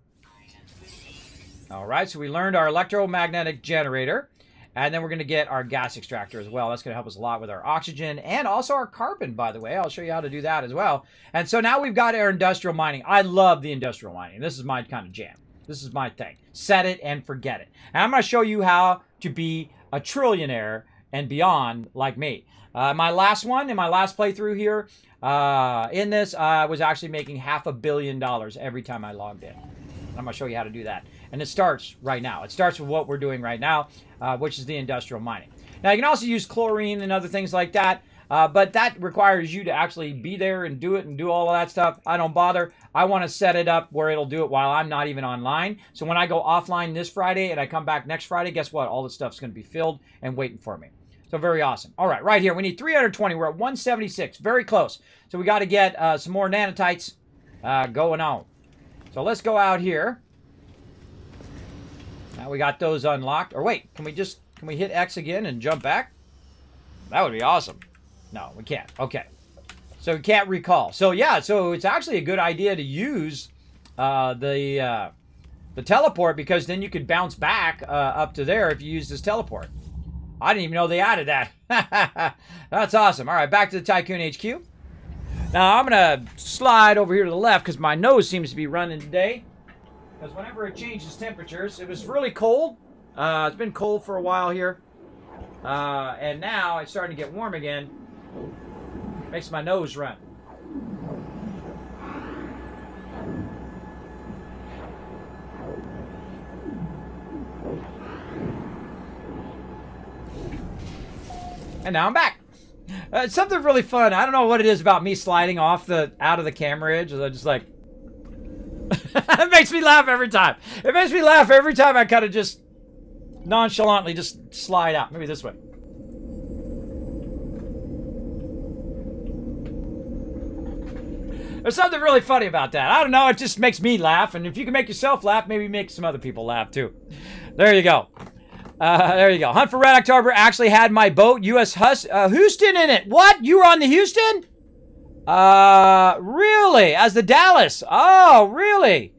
All right, so we learned our electromagnetic generator. And then we're going to get our gas extractor as well. That's going to help us a lot with our oxygen and also our carbon, by the way. I'll show you how to do that as well. And so now we've got our industrial mining. I love the industrial mining. This is my kind of jam. This is my thing. Set it and forget it. And I'm going to show you how to be a trillionaire and beyond like me. My last one, in my last playthrough here, in this, I was actually making $500 million every time I logged in. I'm going to show you how to do that. And it starts right now. It starts with what we're doing right now, which is the industrial mining. Now, you can also use chlorine and other things like that, but that requires you to actually be there and do it and do all of that stuff. I don't bother. I want to set it up where it'll do it while I'm not even online. So when I go offline this Friday and I come back next Friday, guess what? All the stuff's going to be filled and waiting for me. So very awesome. All right, right here, we need 320. We're at 176. Very close. So we got to get some more nanotites going on. So let's go out here. Now we got those unlocked. Or wait, can we hit X again and jump back? That would be awesome. No, we can't. Okay. So we can't recall. So yeah, so it's actually a good idea to use the teleport, because then you could bounce back up to there if you use this teleport. I didn't even know they added that. That's awesome. All right, back to the Tycoon HQ. Now I'm going to slide over here to the left because my nose seems to be running today. Because whenever it changes temperatures, it was really cold. It's been cold for a while here. And now it's starting to get warm again. Makes my nose run. And now I'm back. It's something really fun. I don't know what it is about me sliding out of the camera edge. I'm just like, it makes me laugh every time. It makes me laugh every time I kind of just nonchalantly just slide out. Maybe this way. There's something really funny about that. I don't know. It just makes me laugh. And if you can make yourself laugh, maybe make some other people laugh too. There you go. There you go. Hunt for Red October actually had my boat, U.S. Houston, in it. What? You were on the Houston? Really? As the Dallas? Oh, really?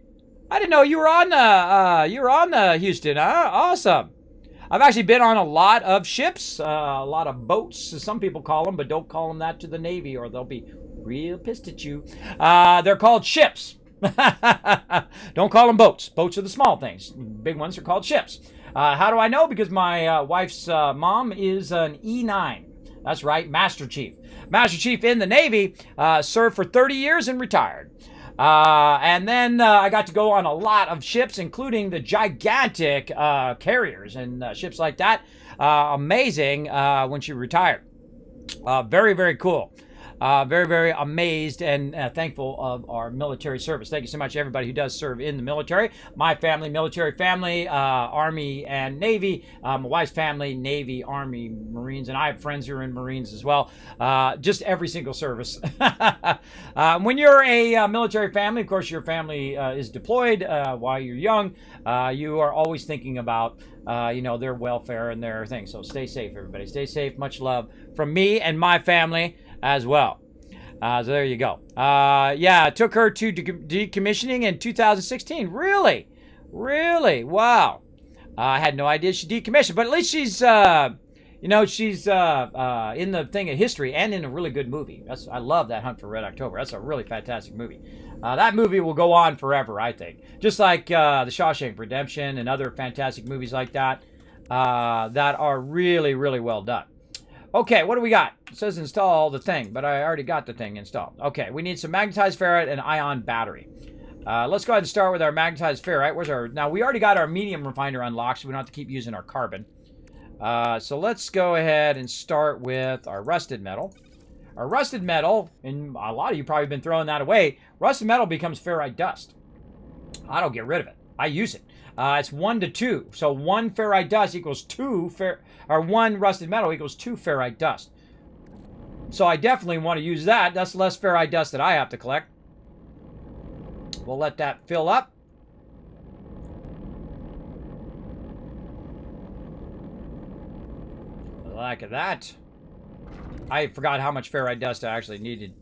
I didn't know you were on the Houston. Awesome. I've actually been on a lot of ships, a lot of boats, as some people call them, but don't call them that to the Navy or they'll be real pissed at you. They're called ships. Don't call them boats. Boats are the small things. Big ones are called ships. How do I know? Because my wife's mom is an E9. That's right, Master Chief. Master Chief in the Navy, served for 30 years and retired. And then I got to go on a lot of ships, including the gigantic carriers and ships like that. Amazing when she retired. Very, very cool. Very, very amazed and thankful of our military service. Thank you so much, everybody who does serve in the military. My family, military family, Army and Navy. My wife's family, Navy, Army, Marines, and I have friends who are in Marines as well. Just every single service. When you're a military family, of course, your family is deployed while you're young. You are always thinking about their welfare and their things. So stay safe, everybody. Stay safe. Much love from me and my family as well. So there you go. Yeah, it took her to decommissioning in 2016. Really? Really? Wow. I had no idea she decommissioned, but at least she's, she's in the thing of history and in a really good movie. I love that Hunt for Red October. That's a really fantastic movie. That movie will go on forever, I think. Just like The Shawshank Redemption and other fantastic movies like that that are really, really well done. Okay, what do we got? It says install the thing, but I already got the thing installed. Okay, we need some magnetized ferrite and ion battery. Let's go ahead and start with our magnetized ferrite. Where's our... Now, we already got our medium refiner unlocked, so we don't have to keep using our carbon. So let's go ahead and start with our rusted metal. Our rusted metal, and a lot of you probably been throwing that away, rusted metal becomes ferrite dust. I don't get rid of it. I use it. It's 1 to 2. So 1 ferrite dust equals 1 rusted metal equals 2 ferrite dust. So I definitely want to use that. That's less ferrite dust that I have to collect. We'll let that fill up. Like that. I forgot how much ferrite dust I actually needed.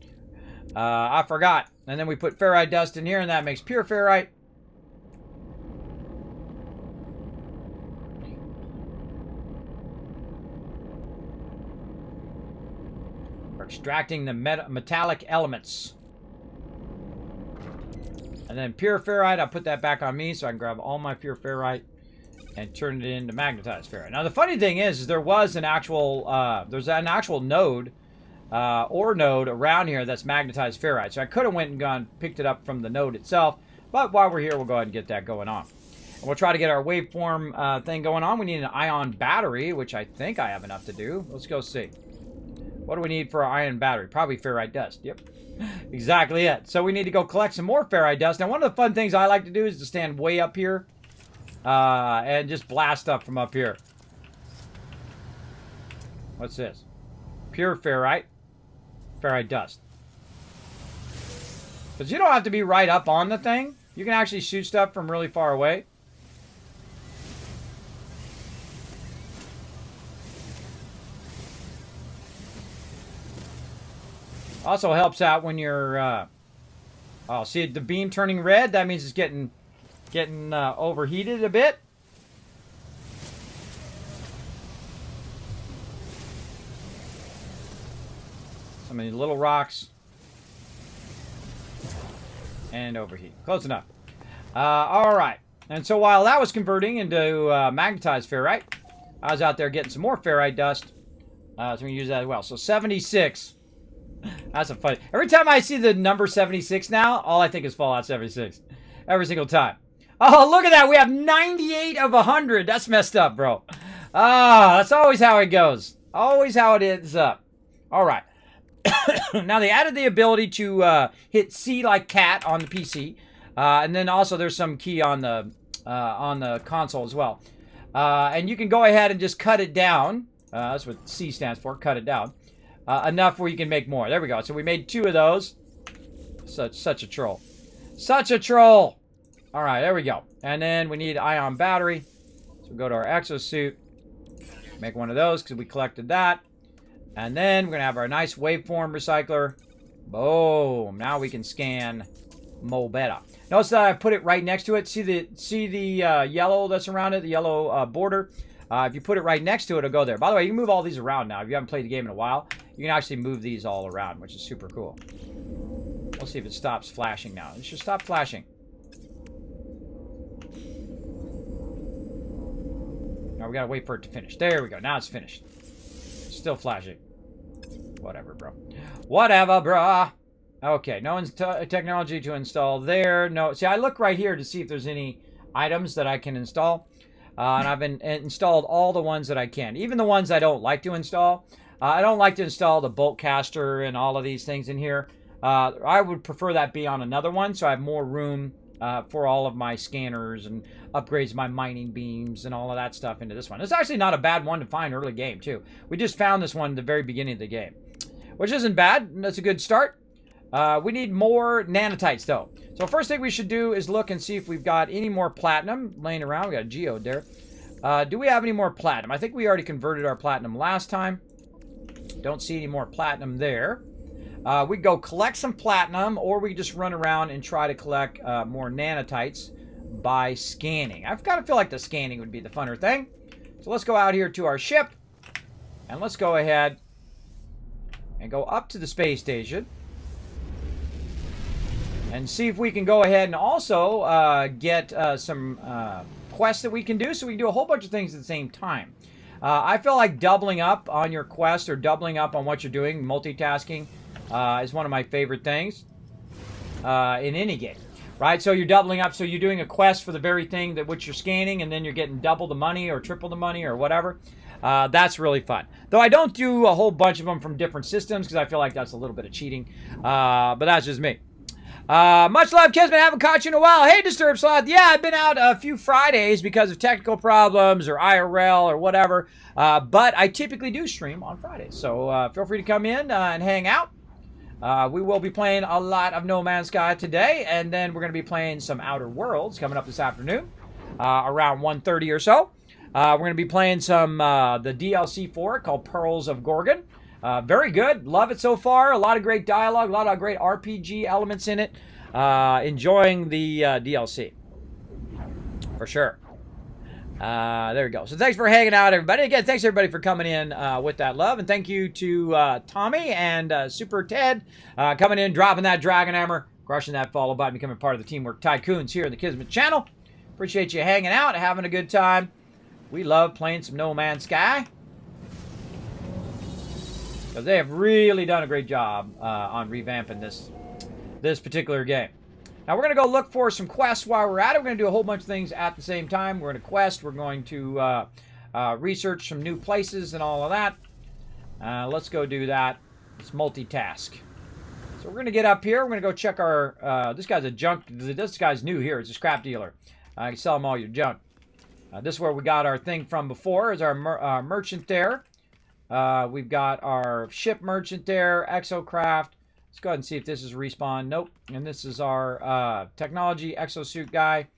I forgot. And then we put ferrite dust in here, and that makes pure ferrite. We're extracting the metallic elements. And then pure ferrite, I put that back on me so I can grab all my pure ferrite and turn it into magnetized ferrite. Now the funny thing is there was an actual, there's an actual node, ore node around here that's magnetized ferrite. So I could have went and picked it up from the node itself. But while we're here, we'll go ahead and get that going on. And we'll try to get our waveform thing going on. We need an ion battery, which I think I have enough to do. Let's go see. What do we need for our ion battery? Probably ferrite dust. Yep. Exactly it. So we need to go collect some more ferrite dust. Now, one of the fun things I like to do is to stand way up here and just blast up from up here. What's this? Pure ferrite. Ferrite dust. Because you don't have to be right up on the thing. You can actually shoot stuff from really far away. Also helps out when you're, oh, see the beam turning red? That means it's getting overheated a bit. Some of these little rocks. And overheat. Close enough. Alright. And so while that was converting into magnetized ferrite, I was out there getting some more ferrite dust. So we can use that as well. So 76. That's a funny. Every time I see the number 76 now, all I think is Fallout 76. Every single time. Oh, look at that. We have 98 of 100. That's messed up, bro. Ah, that's always how it goes. Always how it ends up. All right. Now, they added the ability to hit C like cat on the PC. And then also there's some key on the console as well. And you can go ahead and just cut it down. That's what C stands for, cut it down. Enough where you can make more. There we go. So we made 2 of those. Such a troll. Such a troll. All right, there we go. And then we need ion battery. So we go to our exosuit. Make one of those because we collected that. And then we're going to have our nice waveform recycler. Boom. Now we can scan more better. Notice that I put it right next to it. See the yellow that's around it, the yellow border? If you put it right next to it, it'll go there. By the way, you can move all these around now. If you haven't played the game in a while, you can actually move these all around, which is super cool. We'll see if it stops flashing now. It should stop flashing. Now we gotta wait for it to finish. There we go. Now it's finished. It's still flashing. Whatever, bro. Whatever, bro. Okay, no technology to install there. No. See, I look right here to see if there's any items that I can install. And I've installed all the ones that I can. Even the ones I don't like to install. I don't like to install the bolt caster and all of these things in here. I would prefer that be on another one so I have more room for all of my scanners and upgrades my mining beams and all of that stuff into this one. It's actually not a bad one to find early game, too. We just found this one at the very beginning of the game, which isn't bad. That's a good start. We need more nanotites, though. So first thing we should do is look and see if we've got any more platinum laying around. We got a geode there. Do we have any more platinum? I think we already converted our platinum last time. Don't see any more platinum there. We go collect some platinum, or we just run around and try to collect more nanotites by scanning. I've got to feel like the scanning would be the funner thing. So let's go out here to our ship, and let's go ahead and go up to the space station and see if we can go ahead and also get some quests that we can do, so we can do a whole bunch of things at the same time. I feel like doubling up on your quest or doubling up on what you're doing, multitasking, is one of my favorite things in any game, right? So you're doubling up, so you're doing a quest for the very thing that which you're scanning, and then you're getting double the money or triple the money or whatever. That's really fun. Though I don't do a whole bunch of them from different systems because I feel like that's a little bit of cheating, but that's just me. Much love, Kismet. Haven't caught you in a while. Hey, Disturb Sloth. Yeah, I've been out a few Fridays because of technical problems or IRL or whatever. But I typically do stream on Fridays. So feel free to come in and hang out. We will be playing a lot of No Man's Sky today. And then we're going to be playing some Outer Worlds coming up this afternoon. Around 1:30 or so. We're going to be playing some the DLC for it called Pearls of Gorgon. Very good. Love it so far. A lot of great dialogue, a lot of great RPG elements in it. Enjoying the DLC. For sure. There we go. So thanks for hanging out, everybody. Again, thanks everybody for coming in with that love. And thank you to Tommy and Super Ted coming in, dropping that Dragon Hammer, crushing that follow button, becoming part of the Teamwork Tycoons here in the Kismet channel. Appreciate you hanging out, having a good time. We love playing some No Man's Sky, because they have really done a great job on revamping this particular game. Now, we're going to go look for some quests while we're at it. We're going to do a whole bunch of things at the same time. We're going to quest. We're going to research some new places and all of that. Let's go do that. Let's multitask. So we're going to get up here. We're going to go check our... this guy's new here. It's a scrap dealer. I can sell him all your junk. This is where we got our thing from before. Is our merchant there. We've got our ship merchant there. Exocraft. Let's go ahead and see if this is respawn. Nope. And this is our technology exosuit guy.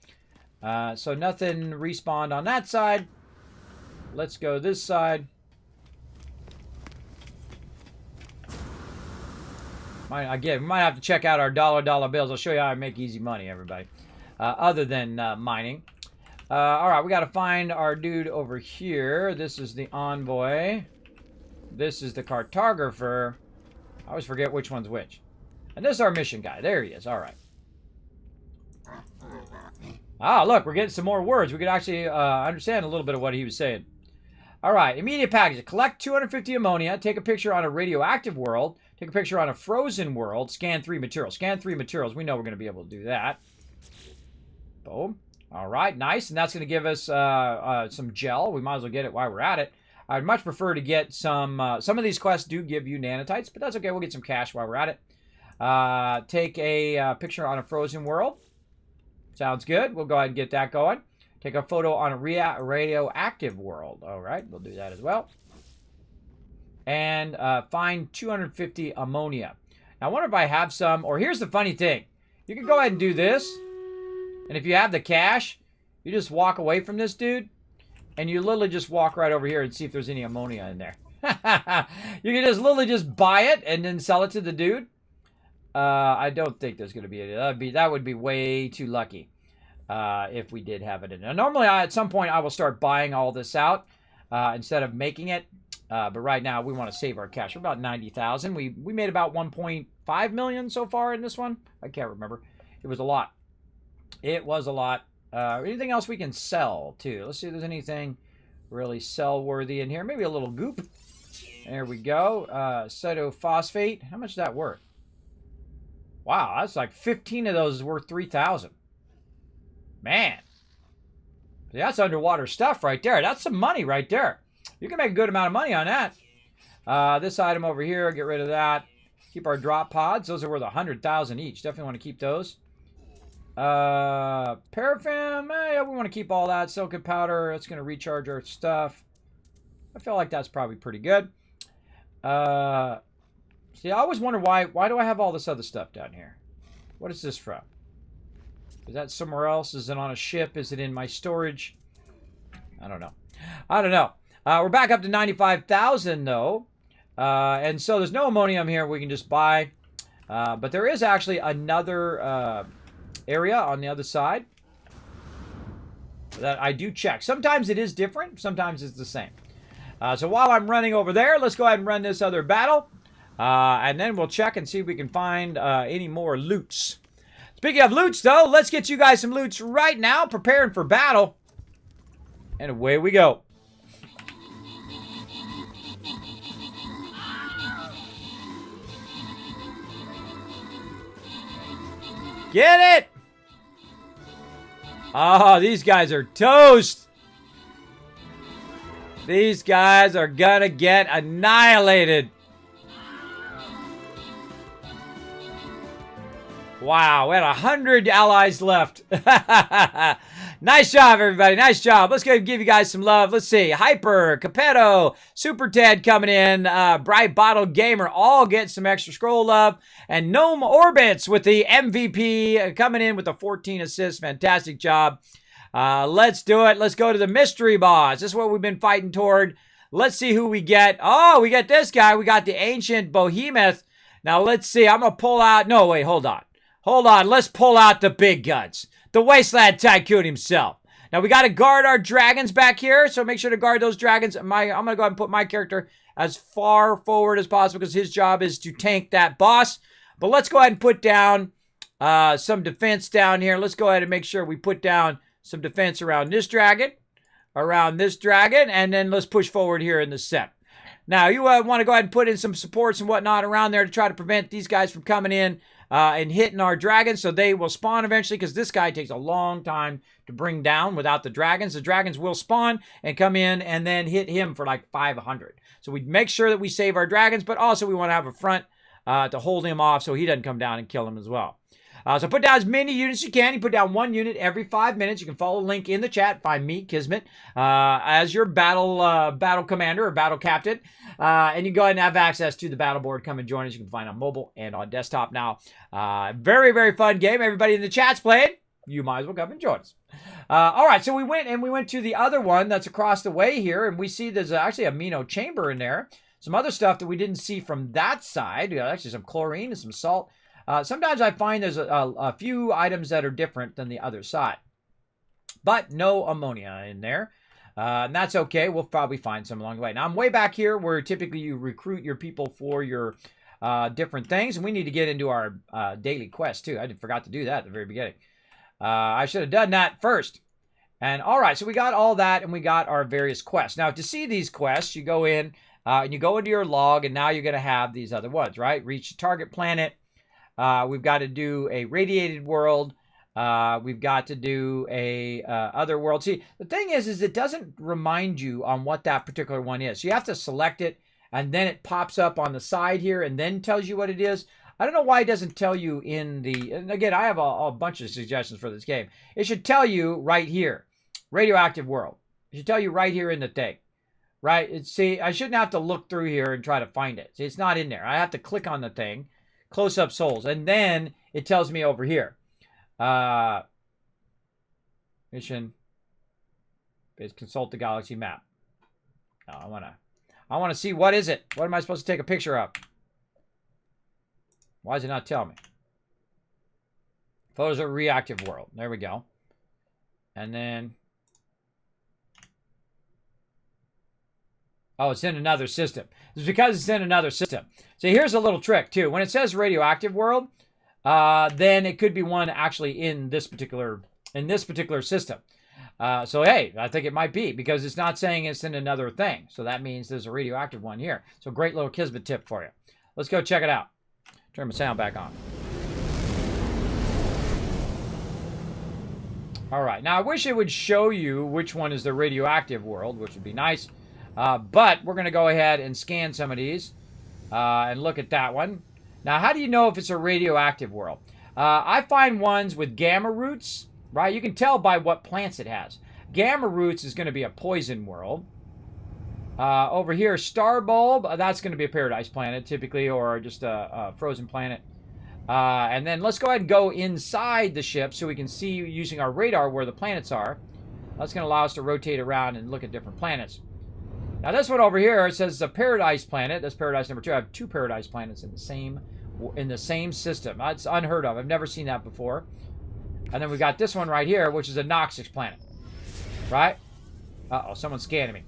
So nothing respawned on that side. Let's go this side. Again, we might have to check out our dollar bills. I'll show you how I make easy money, everybody. Other than mining. All right, we got to find our dude over here. This is the envoy. This is the cartographer. I always forget which one's which. And this is our mission guy. There he is. All right. Ah, look, we're getting some more words. We could actually understand a little bit of what he was saying. All right. Immediate package. Collect 250 ammonia. Take a picture on a radioactive world. Take a picture on a frozen world. Scan 3 materials. Scan 3 materials. We know we're going to be able to do that. Boom. All right. Nice. And that's going to give us some gel. We might as well get it while we're at it. I'd much prefer to get some of these quests do give you nanotites, but that's okay. We'll get some cash while we're at it. Take a picture on a frozen world. Sounds good. We'll go ahead and get that going. Take a photo on a radioactive world. All right, we'll do that as well. And find 250 ammonia. Now, I wonder if I have some, or here's the funny thing. You can go ahead and do this, and if you have the cash, you just walk away from this dude, and you literally just walk right over here and see if there's any ammonia in there. You can just literally just buy it and then sell it to the dude. I don't think there's going to be any. That would be way too lucky if we did have it in there. Normally, at some point, I will start buying all this out instead of making it. But right now, we want to save our cash. We're about 90,000. We made about 1.5 million so far in this one. I can't remember. It was a lot. It was a lot. Anything else we can sell, too? Let's see if there's anything really sell-worthy in here. Maybe a little goop. There we go. Cytophosphate. How much is that worth? Wow, that's like 15 of those is worth 3,000. Man. That's underwater stuff right there. That's some money right there. You can make a good amount of money on that. This item over here, get rid of that. Keep our drop pods. Those are worth 100,000 each. Definitely want to keep those. Paraffin, yeah, we want to keep all that. Silicon powder, it's going to recharge our stuff. I feel like that's probably pretty good. See, I always wonder why do I have all this other stuff down here? What is this from? Is that somewhere else? Is it on a ship? Is it in my storage? I don't know. I don't know. We're back up to 95,000 though. And so there's no ammonium here we can just buy. But there is actually another area on the other side that I do check. Sometimes it is different. Sometimes it's the same. So while I'm running over there, let's go ahead and run this other battle. And then we'll check and see if we can find any more loots. Speaking of loots, though, let's get you guys some loots right now, preparing for battle. And away we go. Get it! Oh, these guys are toast. These guys are gonna get annihilated. Wow, we had 100 allies left. Nice job, everybody. Nice job. Let's go give you guys some love. Let's see. Hyper, Capetto, Super Ted coming in, Bright Bottle Gamer, all get some extra scroll love. And Gnome Orbits with the MVP coming in with the 14 assists. Fantastic job. Let's do it. Let's go to the mystery boss. This is what we've been fighting toward. Let's see who we get. Oh, we got this guy. We got the Ancient Behemoth. Now, let's see. I'm going to pull out. No, wait, hold on. Hold on. Let's pull out the big guns. The Wasteland Tycoon himself. Now, we got to guard our dragons back here, so make sure to guard those dragons. I'm going to go ahead and put my character as far forward as possible because his job is to tank that boss. But let's go ahead and put down some defense down here. Let's go ahead and make sure we put down some defense around this dragon, and then let's push forward here in the center. Now, you want to go ahead and put in some supports and whatnot around there to try to prevent these guys from coming in and hitting our dragons, so they will spawn eventually, because this guy takes a long time to bring down without the dragons. The dragons will spawn and come in and then hit him for like 500. So we make sure that we save our dragons, but also we want to have a front to hold him off so he doesn't come down and kill him as well. So put down as many units as you can. You put down 1 unit every 5 minutes. You can follow the link in the chat. Find me, Kismet, as your battle commander or battle captain. And you can go ahead and have access to the battle board. Come and join us. You can find on mobile and on desktop now. Very, very fun game. Everybody in the chat's playing. You might as well come and join us. All right, so we went to the other one that's across the way here, and we see there's actually a Mino chamber in there. Some other stuff that we didn't see from that side. Actually, some chlorine and some salt. Sometimes I find there's a few items that are different than the other side. But no ammonia in there. And that's okay. We'll probably find some along the way. Now, I'm way back here where typically you recruit your people for your different things. And we need to get into our daily quest, too. I forgot to do that at the very beginning. I should have done that first. And all right, so we got all that, and we got our various quests. Now, to see these quests, you go in, and you go into your log, and now you're going to have these other ones, right? Reach the target planet. We've got to do a radiated world. We've got to do a other world. See, the thing is it doesn't remind you on what that particular one is. So you have to select it, and then it pops up on the side here, and then tells you what it is. I don't know why it doesn't tell you in the... And again, I have a bunch of suggestions for this game. It should tell you right here, radioactive world. It should tell you right here in the thing. Right? See, I shouldn't have to look through here and try to find it. See, it's not in there. I have to click on the thing. Close-up souls, and then it tells me over here. Mission is consult the galaxy map. Now I wanna see, what is it? What am I supposed to take a picture of? Why does it not tell me? Photos of reactive world. There we go. And then, oh, it's in another system. It's because it's in another system. So here's a little trick, too. When it says radioactive world, then it could be one actually in this particular system. So, hey, I think it might be, because it's not saying it's in another thing. So that means there's a radioactive one here. So great little Kismet tip for you. Let's go check it out. Turn my sound back on. All right. Now, I wish it would show you which one is the radioactive world, which would be nice. But we're going to go ahead and scan some of these and look at that one. Now, how do you know if it's a radioactive world? I find ones with gamma roots, right? You can tell by what plants it has. Gamma roots is going to be a poison world. Over here, star bulb, that's going to be a paradise planet, typically, or just a frozen planet. And then let's go ahead and go inside the ship so we can see, using our radar, where the planets are. That's going to allow us to rotate around and look at different planets. Now, this one over here, it says it's a paradise planet. That's paradise number 2. I have 2 paradise planets in the same system. That's unheard of. I've never seen that before. And then we got this one right here, which is a Noxic planet. Right? Uh-oh, someone's scanning me.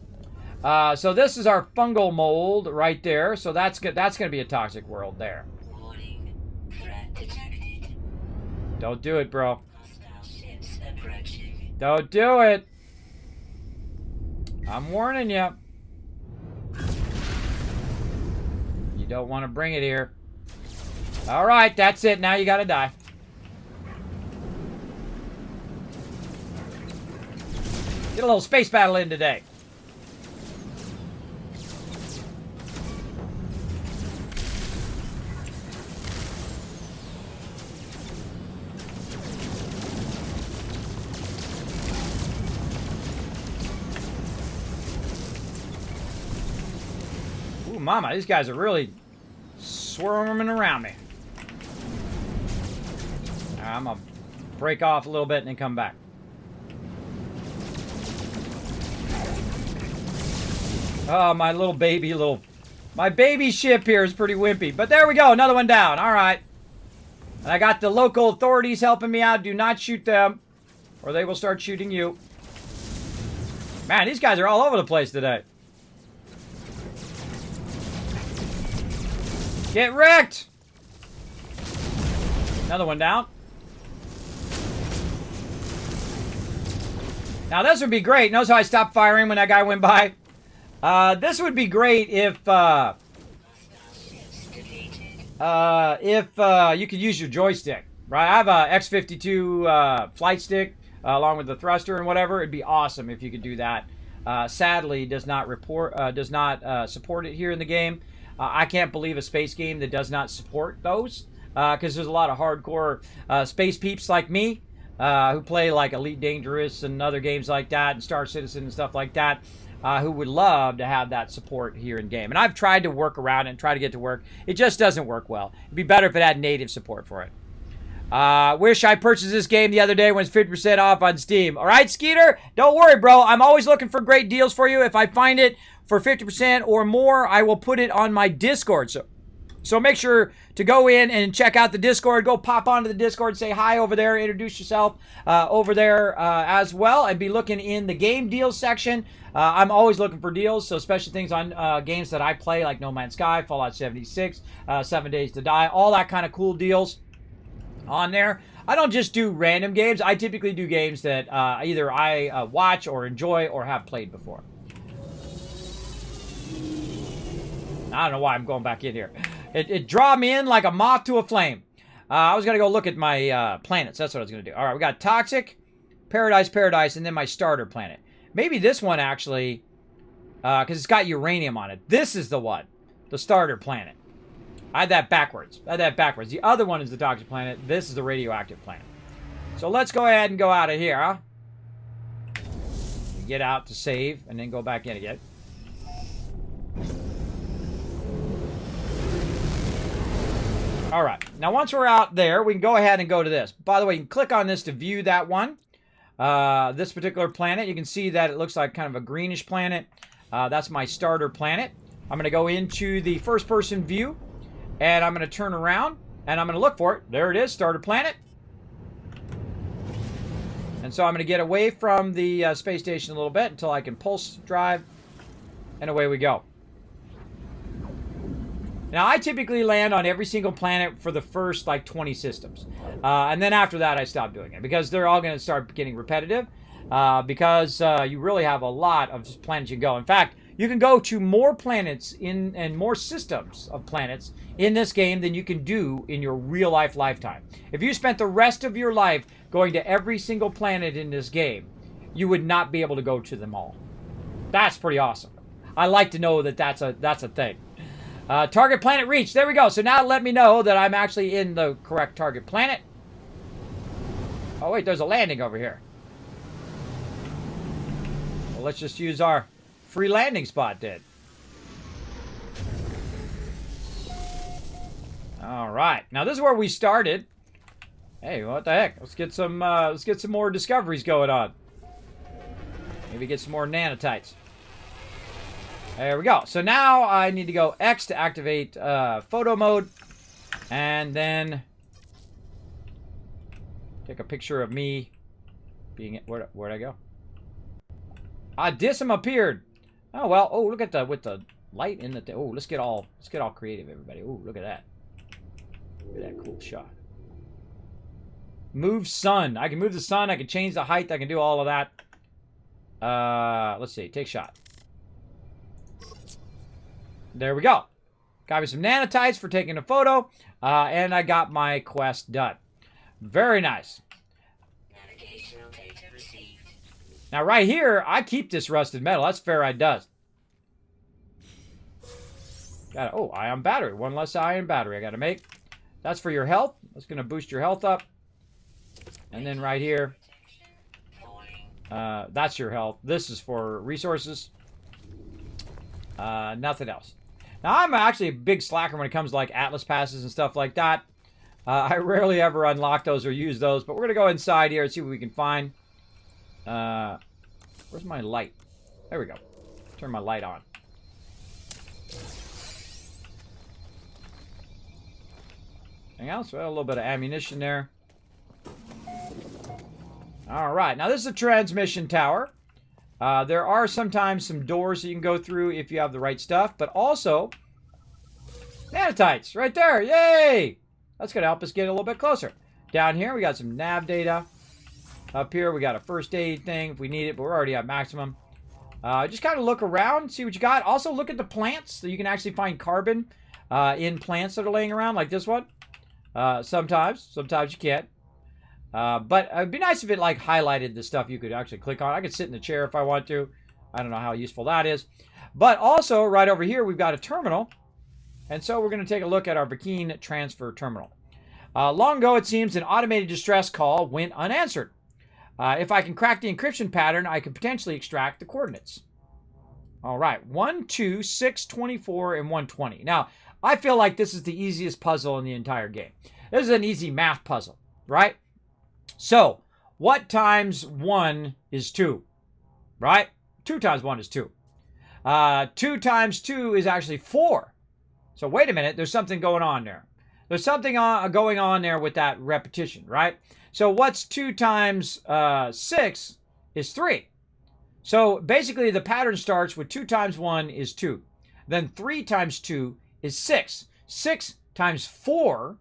So this is our fungal mold right there. So that's going to be a toxic world there.
Warning. Threat detected.
Don't do it, bro.
Hostile ships approaching.
Don't do it. I'm warning you. You don't want to bring it here. All right, that's it. Now you got to die. Get a little space battle in today. Ooh, mama, these guys are really swarming around me. I'm going to break off a little bit and then come back. Oh, my baby ship here is pretty wimpy. But there we go, another one down. All right. And I got the local authorities helping me out. Do not shoot them, or they will start shooting you. Man, these guys are all over the place today. Get wrecked! Another one down. Now this would be great. Notice how I stopped firing when that guy went by? This would be great if you could use your joystick, right? I have a X52 flight stick along with the thruster and whatever. It'd be awesome if you could do that. Sadly, does not support it here in the game. I can't believe a space game that does not support those, because there's a lot of hardcore space peeps like me who play like Elite Dangerous and other games like that, and Star Citizen and stuff like that. Who would love to have that support here in game. And I've tried to work around it and try to get to work. It just doesn't work well. It'd be better if it had native support for it. Wish I purchased this game the other day when it's 50% off on Steam. All right, Skeeter? Don't worry, bro. I'm always looking for great deals for you. If I find it for 50% or more, I will put it on my Discord. So make sure to go in and check out the Discord. Go pop onto the Discord, say hi over there, introduce yourself over there as well, and be looking in the game deals section. I'm always looking for deals, so especially things on games that I play, like No Man's Sky, Fallout 76, 7 Days to Die, all that kind of cool deals on there. I don't just do random games. I typically do games that either I watch or enjoy or have played before. I don't know why I'm going back in here. It draw me in like a moth to a flame. I was going to go look at my planets. That's what I was going to do. All right, we got Toxic, Paradise, and then my starter planet. Maybe this one actually, because it's got uranium on it. This is the one, the starter planet. I had that backwards. The other one is the Toxic planet. This is the radioactive planet. So let's go ahead and go out of here, huh? Get out to save, and then go back in again. All right, now once we're out there, we can go ahead and go to this. By the way, you can click on this to view that one. This particular planet, you can see that it looks like kind of a greenish planet. That's my starter planet. I'm going to go into the first-person view, and I'm going to turn around, and I'm going to look for it. There it is, starter planet. And so I'm going to get away from the space station a little bit until I can pulse drive, and away we go. Now, I typically land on every single planet for the first, like, 20 systems. And then after that, I stop doing it. Because they're all going to start getting repetitive. Because you really have a lot of planets you can go. In fact, you can go to more planets and more systems of planets in this game than you can do in your real-life lifetime. If you spent the rest of your life going to every single planet in this game, you would not be able to go to them all. That's pretty awesome. I like to know that that's a thing. Target planet reached. There we go. So now let me know that I'm actually in the correct target planet. Oh, wait, there's a landing over here. Well, let's just use our free landing spot then. All right. Now, this is where we started. Hey, what the heck? Let's get some more discoveries going on. Maybe get some more nanotites. There we go. So now I need to go X to activate photo mode. And then take a picture of me being... Where'd I go? Dism appeared. Oh, well. Oh, look at with the light in the... Oh, let's get all creative, everybody. Oh, look at that. Look at that cool shot. Move sun. I can move the sun. I can change the height. I can do all of that. Let's see. Take shot. There we go. Got me some nanotites for taking a photo. And I got my quest done. Very nice.
Navigational data received.
Now, right here, I keep this rusted metal. That's ferrite dust. Got it. Oh, ion battery. One less ion battery I got to make. That's for your health. That's going to boost your health up. And then right here, that's your health. This is for resources. Nothing else. Now, I'm actually a big slacker when it comes to like Atlas passes and stuff like that. I rarely ever unlock those or use those, but we're going to go inside here and see what we can find. Where's my light? There we go. Turn my light on. Anything else? Well, a little bit of ammunition there. All right. Now, this is a transmission tower. There are sometimes some doors that you can go through if you have the right stuff, but also nanotites right there. Yay! That's going to help us get a little bit closer. Down here, we got some nav data. Up here, we got a first aid thing if we need it, but we're already at maximum. Just kind of look around, see what you got. Also, look at the plants, so you can actually find carbon in plants that are laying around, like this one. Sometimes you can't. But it'd be nice if it like highlighted the stuff you could actually click on. I could sit in the chair if I want to. I don't know how useful that is. But also, right over here, we've got a terminal. And so we're going to take a look at our Burkina transfer terminal. Long ago, it seems, an automated distress call went unanswered. If I can crack the encryption pattern, I could potentially extract the coordinates. All right, 1, 2, 6, 24, and 120. Now, I feel like this is the easiest puzzle in the entire game. This is an easy math puzzle, right? So, what times 1 is 2, right? 2 times 1 is 2. 2 times 2 is actually 4. So, wait a minute, there's something going on there. There's something going on there with that repetition, right? So, what's 2 times 6 is 3. So, basically, the pattern starts with 2 times 1 is 2. Then 3 times 2 is 6. 6 times 4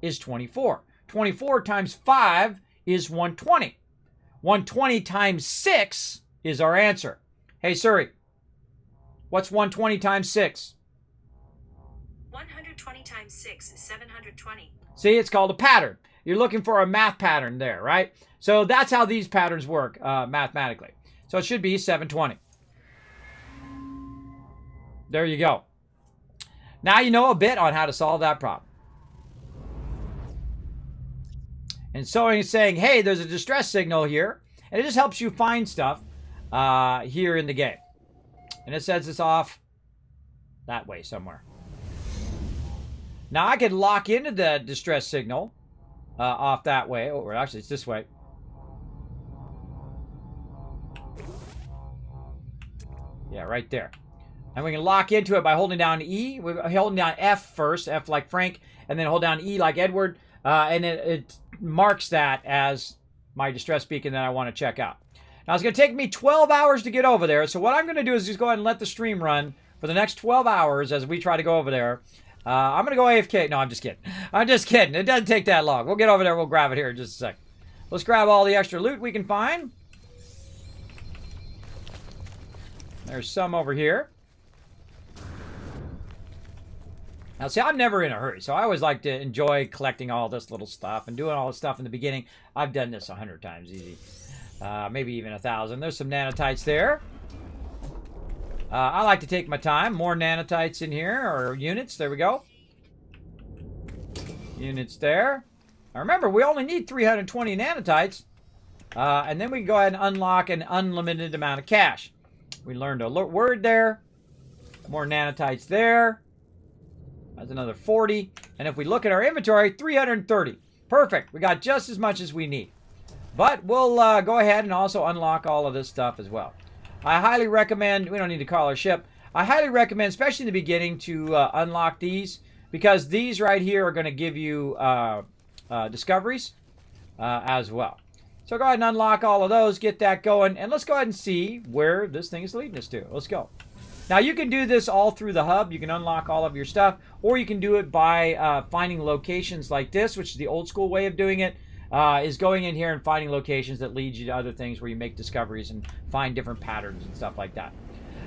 is 24. 24 times 5 is 120. 120 times 6 is our answer. Hey, Siri, what's 120 times 6?
120 times 6 is 720.
See, it's called a pattern. You're looking for a math pattern there, right? So that's how these patterns work mathematically. So it should be 720. There you go. Now you know a bit on how to solve that problem. And so he's saying, hey, there's a distress signal here. And it just helps you find stuff here in the game. And it sends us off that way somewhere. Now I could lock into the distress signal off that way. Oh, or actually it's this way. Yeah, right there. And we can lock into it by holding down E. We're holding down F first, F like Frank, and then hold down E like Edward. And it marks that as my distress beacon that I want to check out. Now, it's going to take me 12 hours to get over there. So what I'm going to do is just go ahead and let the stream run for the next 12 hours as we try to go over there. I'm going to go AFK. No, I'm just kidding. I'm just kidding. It doesn't take that long. We'll get over there. We'll grab it here in just a sec. Let's grab all the extra loot we can find. There's some over here. Now, see, I'm never in a hurry, so I always like to enjoy collecting all this little stuff and doing all this stuff in the beginning. I've done this 100 times easy. Maybe even 1,000. There's some nanotites there. I like to take my time. More nanotites in here, or units. There we go. Units there. Now, remember, we only need 320 nanotites. And then we can go ahead and unlock an unlimited amount of cash. We learned a word there. More nanotites there. That's another 40. And if we look at our inventory, 330. Perfect. We got just as much as we need. But we'll go ahead and also unlock all of this stuff as well. I highly recommend, we don't need to call our ship. I highly recommend, especially in the beginning, to unlock these. Because these right here are going to give you discoveries as well. So go ahead and unlock all of those, get that going. And let's go ahead and see where this thing is leading us to. Let's go. Now, you can do this all through the hub. You can unlock all of your stuff. Or you can do it by finding locations like this, which is the old school way of doing it, is going in here and finding locations that lead you to other things where you make discoveries and find different patterns and stuff like that.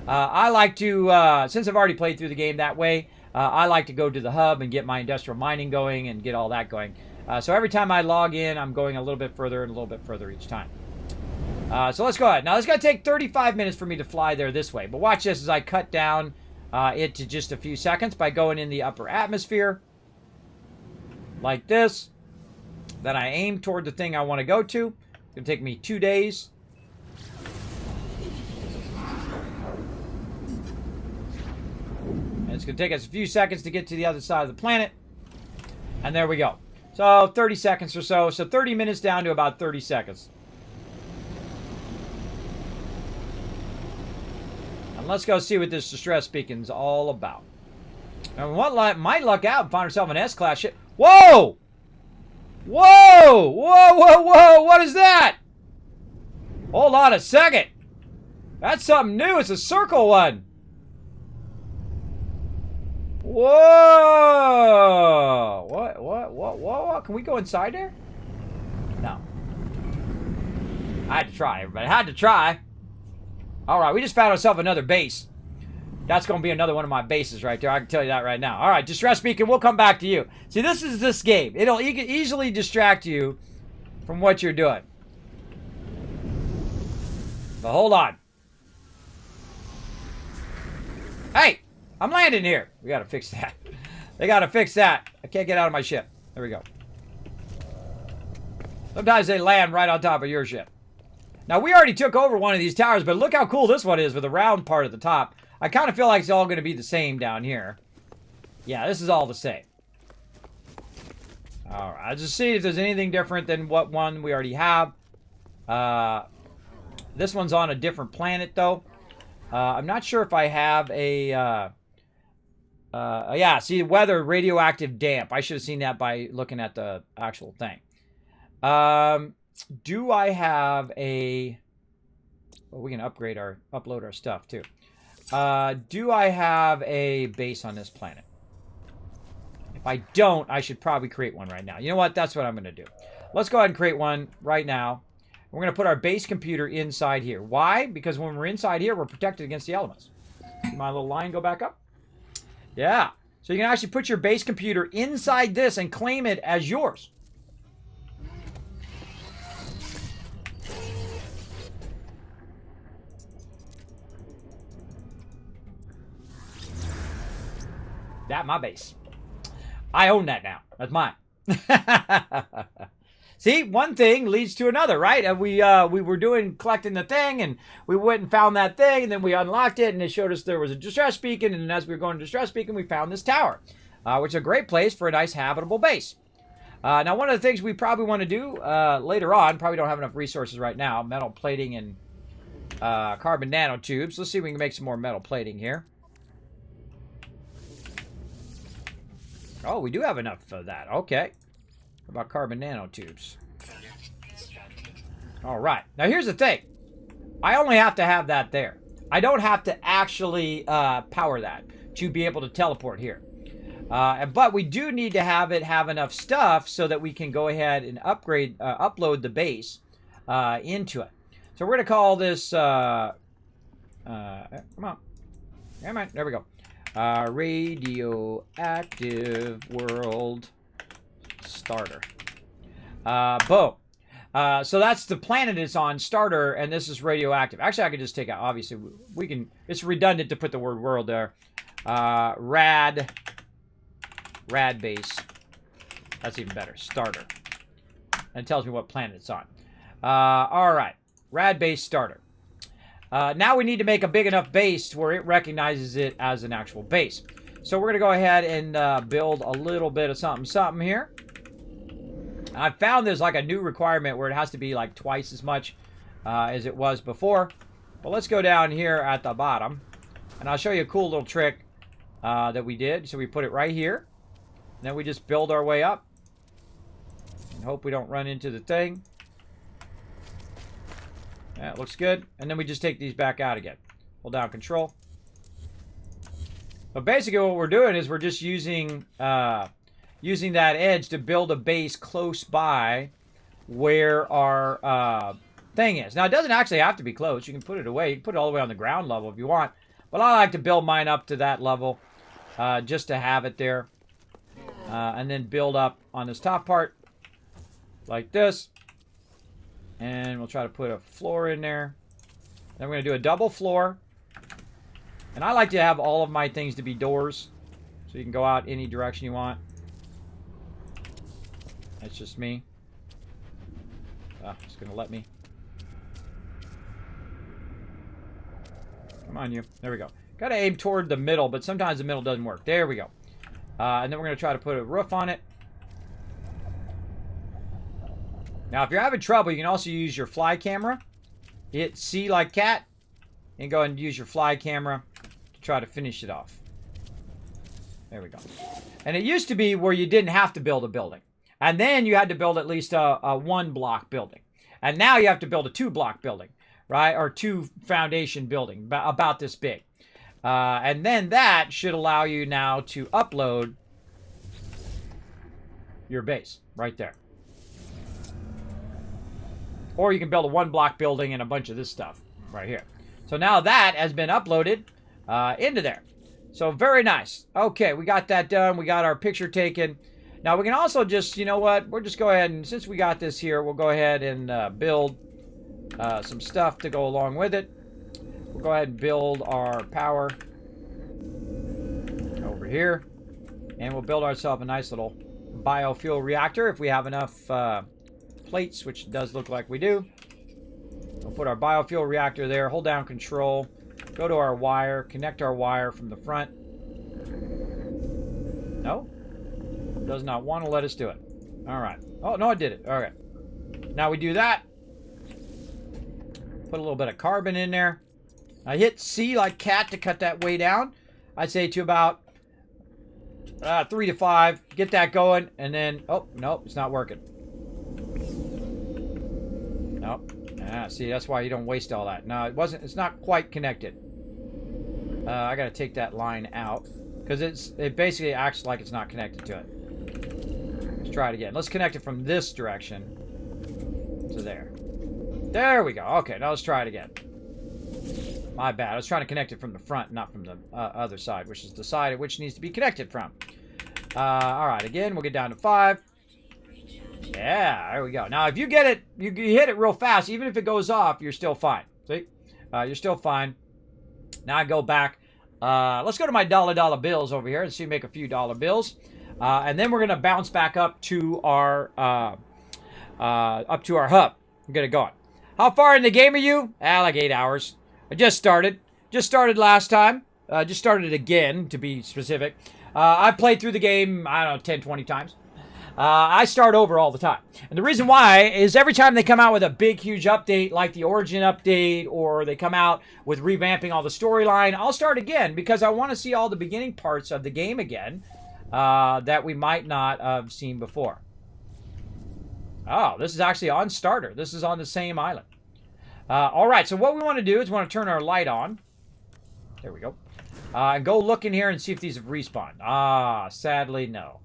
I like to, since I've already played through the game that way, I like to go to the hub and get my industrial mining going and get all that going. So every time I log in, I'm going a little bit further and a little bit further each time. So let's go ahead. Now, it's going to take 35 minutes for me to fly there this way. But watch this as I cut down it to just a few seconds by going in the upper atmosphere. Like this. Then I aim toward the thing I want to go to. It's going to take me 2 days. And it's going to take us a few seconds to get to the other side of the planet. And there we go. So 30 seconds or so. So 30 minutes down to about 30 seconds. And let's go see what this distress beacon's all about. And we might luck out and find ourselves an S-class ship. Whoa! Whoa! Whoa, whoa, whoa! What is that? Hold on a second. That's something new. It's a circle one. Whoa! What? Can we go inside there? No. I had to try, everybody. I had to try. Alright, we just found ourselves another base. That's going to be another one of my bases right there. I can tell you that right now. Alright, distress beacon, we'll come back to you. See, this is this game. It can easily distract you from what you're doing. But hold on. Hey! I'm landing here. We gotta fix that. They gotta fix that. I can't get out of my ship. There we go. Sometimes they land right on top of your ship. Now, we already took over one of these towers, but look how cool this one is with the round part at the top. I kind of feel like it's all going to be the same down here. Yeah, this is all the same. Alright, I'll just see if there's anything different than what one we already have. This one's on a different planet, though. I'm not sure if I have a... yeah, see, weather, radioactive damp. I should have seen that by looking at the actual thing. Do I have a... Well, we can upload our stuff, too. Do I have a base on this planet? If I don't, I should probably create one right now. You know what? That's what I'm going to do. Let's go ahead and create one right now. We're going to put our base computer inside here. Why? Because when we're inside here, we're protected against the elements. See my little line go back up? Yeah. So you can actually put your base computer inside this and claim it as yours. That my base. I own that now. That's mine. See, one thing leads to another, right? We were collecting the thing, and we went and found that thing, and then we unlocked it, and it showed us there was a distress beacon, and as we were going to distress beacon, we found this tower, which is a great place for a nice habitable base. Now, one of the things we probably want to do later on, probably don't have enough resources right now, metal plating and carbon nanotubes. Let's see if we can make some more metal plating here. Oh, we do have enough of that. Okay. What about carbon nanotubes? All right. Now, here's the thing. I only have to have that there. I don't have to actually power that to be able to teleport here. But we do need to have it have enough stuff so that we can go ahead and upload the base into it. So we're going to call this... come on. Come on. There we go. Radioactive World Starter. Boom. So that's the planet it's on, Starter, and this is radioactive. Actually, I could just take out, obviously, we can, it's redundant to put the word world there. Rad base. That's even better. Starter. And it tells me what planet it's on. All right. Rad base starter. Now we need to make a big enough base where it recognizes it as an actual base. So we're going to go ahead and build a little bit of something here. I found there's like a new requirement where it has to be like twice as much as it was before. But let's go down here at the bottom. And I'll show you a cool little trick that we did. So we put it right here. And then we just build our way up. And hope we don't run into the thing. Yeah, it looks good. And then we just take these back out again. Hold down Control. But basically what we're doing is we're just using using that edge to build a base close by where our thing is. Now, it doesn't actually have to be close. You can put it away. You can put it all the way on the ground level if you want. But I like to build mine up to that level just to have it there. And then build up on this top part like this. And we'll try to put a floor in there. Then we're going to do a double floor. And I like to have all of my things to be doors. So you can go out any direction you want. That's just me. It's going to let me. Come on, you. There we go. Got to aim toward the middle, but sometimes the middle doesn't work. There we go. And then we're going to try to put a roof on it. Now, if you're having trouble, you can also use your fly camera. Hit C like cat. And go ahead and use your fly camera to try to finish it off. There we go. And it used to be where you didn't have to build a building. And then you had to build at least a 1-block building. And now you have to build a 2-block building, right? Or 2 foundation building, about this big. And then that should allow you now to upload your base right there. Or you can build a 1-block building and a bunch of this stuff right here. So now that has been uploaded into there. So very nice. Okay, we got that done. We got our picture taken. Now we can also just, you know what? We'll just go ahead and, since we got this here, we'll go ahead and build some stuff to go along with it. We'll go ahead and build our power over here. And we'll build ourselves a nice little biofuel reactor if we have enough plates, which does look like we do. We'll put our biofuel reactor there, hold down control, go to our wire, connect our wire from the front. No? Does not want to let us do it. All right. Oh, no, it did it. All right. Now we do that. Put a little bit of carbon in there. I hit C like cat to cut that way down. I'd say to about 3 to 5. Get that going, and then, oh, no, it's not working. Nope. See, that's why you don't waste all that. No, it's not quite connected. I got to take that line out because it basically acts like it's not connected to it. Let's try it again. Let's connect it from this direction to there. There we go. Okay, now let's try it again. My bad. I was trying to connect it from the front, not from the other side, which is the side at which it needs to be connected from. All right, again, we'll get down to 5. Yeah, there we go. Now, if you get it, you hit it real fast. Even if it goes off, you're still fine. See? You're still fine. Now I go back. Let's go to my dollar bills over here and see make a few dollar bills. And then we're going to bounce back up to our hub. Get it going. How far in the game are you? Like 8 hours. I just started. Just started last time. Just started again, to be specific. I played through the game, I don't know, 10, 20 times. I start over all the time. And the reason why is every time they come out with a big, huge update, like the Origin update, or they come out with revamping all the storyline, I'll start again because I want to see all the beginning parts of the game again that we might not have seen before. Oh, this is actually on starter. This is on the same island. All right, so what we want to do is we want to turn our light on. There we go. And go look in here and see if these have respawned. Sadly, no.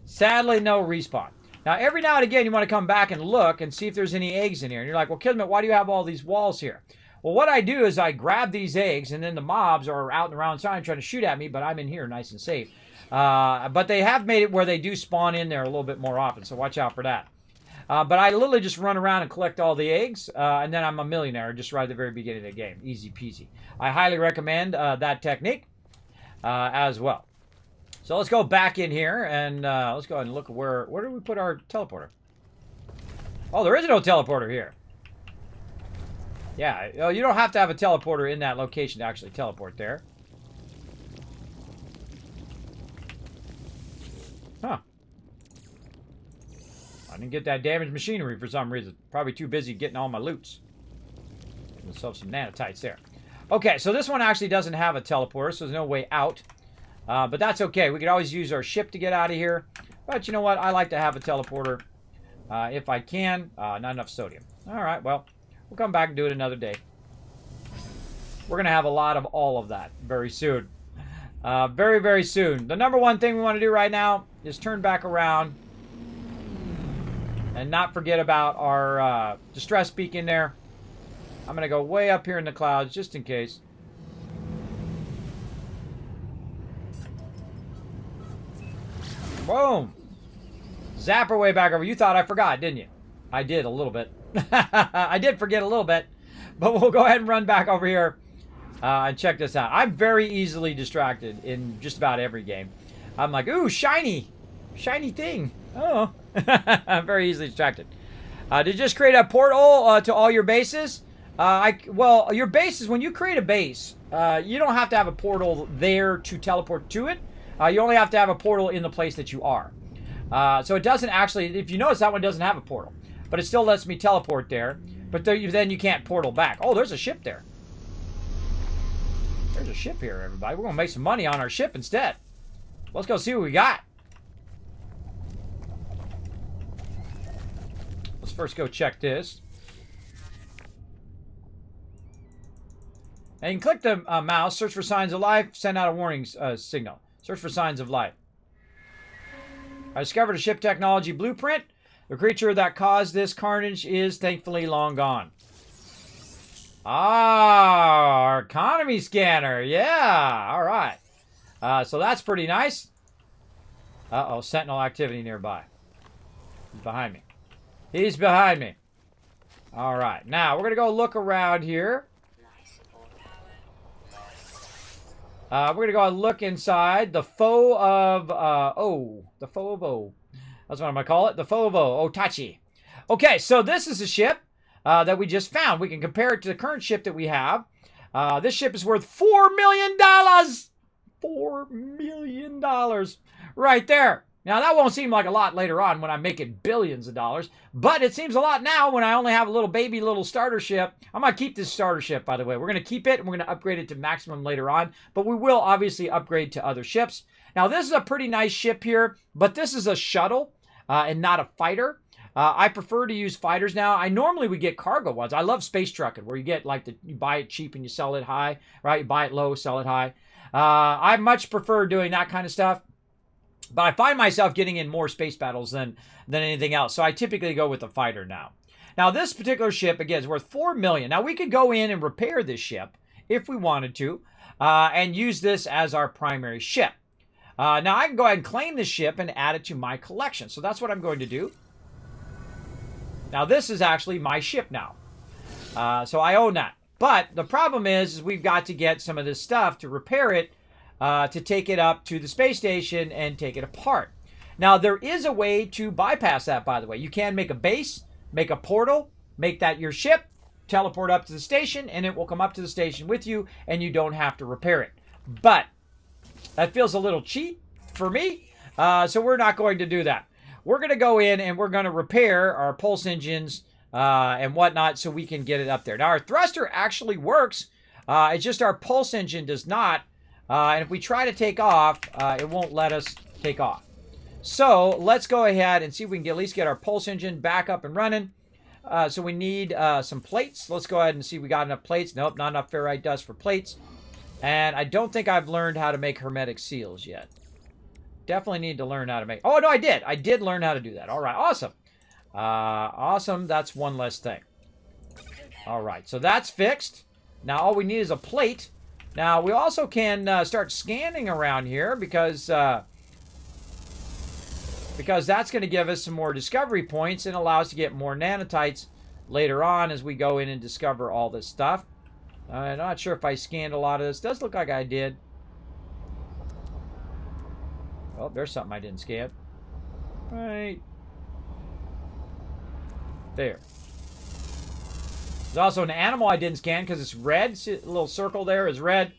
Sadly, no respawn. Now, every now and again, you want to come back and look and see if there's any eggs in here. And you're like, well, Kismet, why do you have all these walls here? Well, what I do is I grab these eggs, and then the mobs are out and around trying to shoot at me, but I'm in here nice and safe. But they have made it where they do spawn in there a little bit more often, so watch out for that. But I literally just run around and collect all the eggs, and then I'm a millionaire just right at the very beginning of the game. Easy peasy. I highly recommend that technique as well. So let's go back in here, and let's go ahead and look at where did we put our teleporter? Oh, there is no teleporter here. Yeah, you don't have to have a teleporter in that location to actually teleport there. Huh. I didn't get that damaged machinery for some reason. Probably too busy getting all my loots. Get myself some nanotites there. Okay, so this one actually doesn't have a teleporter, so there's no way out. But that's okay. We could always use our ship to get out of here. But you know what? I like to have a teleporter if I can. Not enough sodium. All right, well, we'll come back and do it another day. We're going to have a lot of all of that very soon. Very, very soon. The number one thing we want to do right now is turn back around and not forget about our distress beacon there. I'm going to go way up here in the clouds just in case. Boom. Zap her way back over. You thought I forgot, didn't you? I did a little bit. I did forget a little bit. But we'll go ahead and run back over here and check this out. I'm very easily distracted in just about every game. I'm like, ooh, shiny. Shiny thing. Oh. I'm very easily distracted. Did you just create a portal to all your bases? Well, your bases, when you create a base, you don't have to have a portal there to teleport to it. You only have to have a portal in the place that you are. So it doesn't actually, if you notice, that one doesn't have a portal. But it still lets me teleport there. But then you can't portal back. Oh, there's a ship there. There's a ship here, everybody. We're going to make some money on our ship instead. Let's go see what we got. Let's first go check this. And you can click the mouse, search for signs of life, send out a warning signal. Search for signs of life. I discovered a ship technology blueprint. The creature that caused this carnage is thankfully long gone. Ah, our economy scanner. Yeah, all right. So that's pretty nice. Uh-oh, sentinel activity nearby. He's behind me. He's behind me. All right, now we're going to go look around here. We're going to go and look inside the foe of, the foe of O. That's what I'm going to call it, the foe of O, Otachi. Okay, so this is a ship that we just found. We can compare it to the current ship that we have. This ship is worth $4 million. $4 million right there. Now, that won't seem like a lot later on when I'm making billions of dollars, but it seems a lot now when I only have a little starter ship. I'm going to keep this starter ship, by the way. We're going to keep it, and we're going to upgrade it to maximum later on, but we will obviously upgrade to other ships. Now, this is a pretty nice ship here, but this is a shuttle and not a fighter. I prefer to use fighters now. I normally would get cargo ones. I love space trucking, where you get you buy it cheap and you sell it high, right? You buy it low, sell it high. I much prefer doing that kind of stuff. But I find myself getting in more space battles than anything else. So I typically go with the fighter now. Now, this particular ship, again, is worth $4 million. Now, we could go in and repair this ship if we wanted to and use this as our primary ship. Now, I can go ahead and claim this ship and add it to my collection. So that's what I'm going to do. Now, this is actually my ship now. So I own that. But the problem is we've got to get some of this stuff to repair it, to take it up to the space station and take it apart. Now, there is a way to bypass that, by the way. You can make a base, make a portal, make that your ship, teleport up to the station, and it will come up to the station with you, and you don't have to repair it. But that feels a little cheap for me, so we're not going to do that. We're going to go in and we're going to repair our pulse engines and whatnot so we can get it up there. Now, our thruster actually works. It's just our pulse engine does not. And if we try to take off, it won't let us take off. So let's go ahead and see if we can at least get our pulse engine back up and running. So we need some plates. Let's go ahead and see if we got enough plates. Nope, not enough ferrite dust for plates. And I don't think I've learned how to make hermetic seals yet. Definitely need to learn how to make... Oh, no, I did. I did learn how to do that. All right, awesome. Awesome. That's one less thing. All right, so that's fixed. Now all we need is a plate. Now, we also can start scanning around here because that's going to give us some more discovery points and allow us to get more nanotites later on as we go in and discover all this stuff. I'm not sure if I scanned a lot of this. Does look like I did. Oh, there's something I didn't scan. Right there. There's also an animal I didn't scan because it's red. See, the little circle there is red.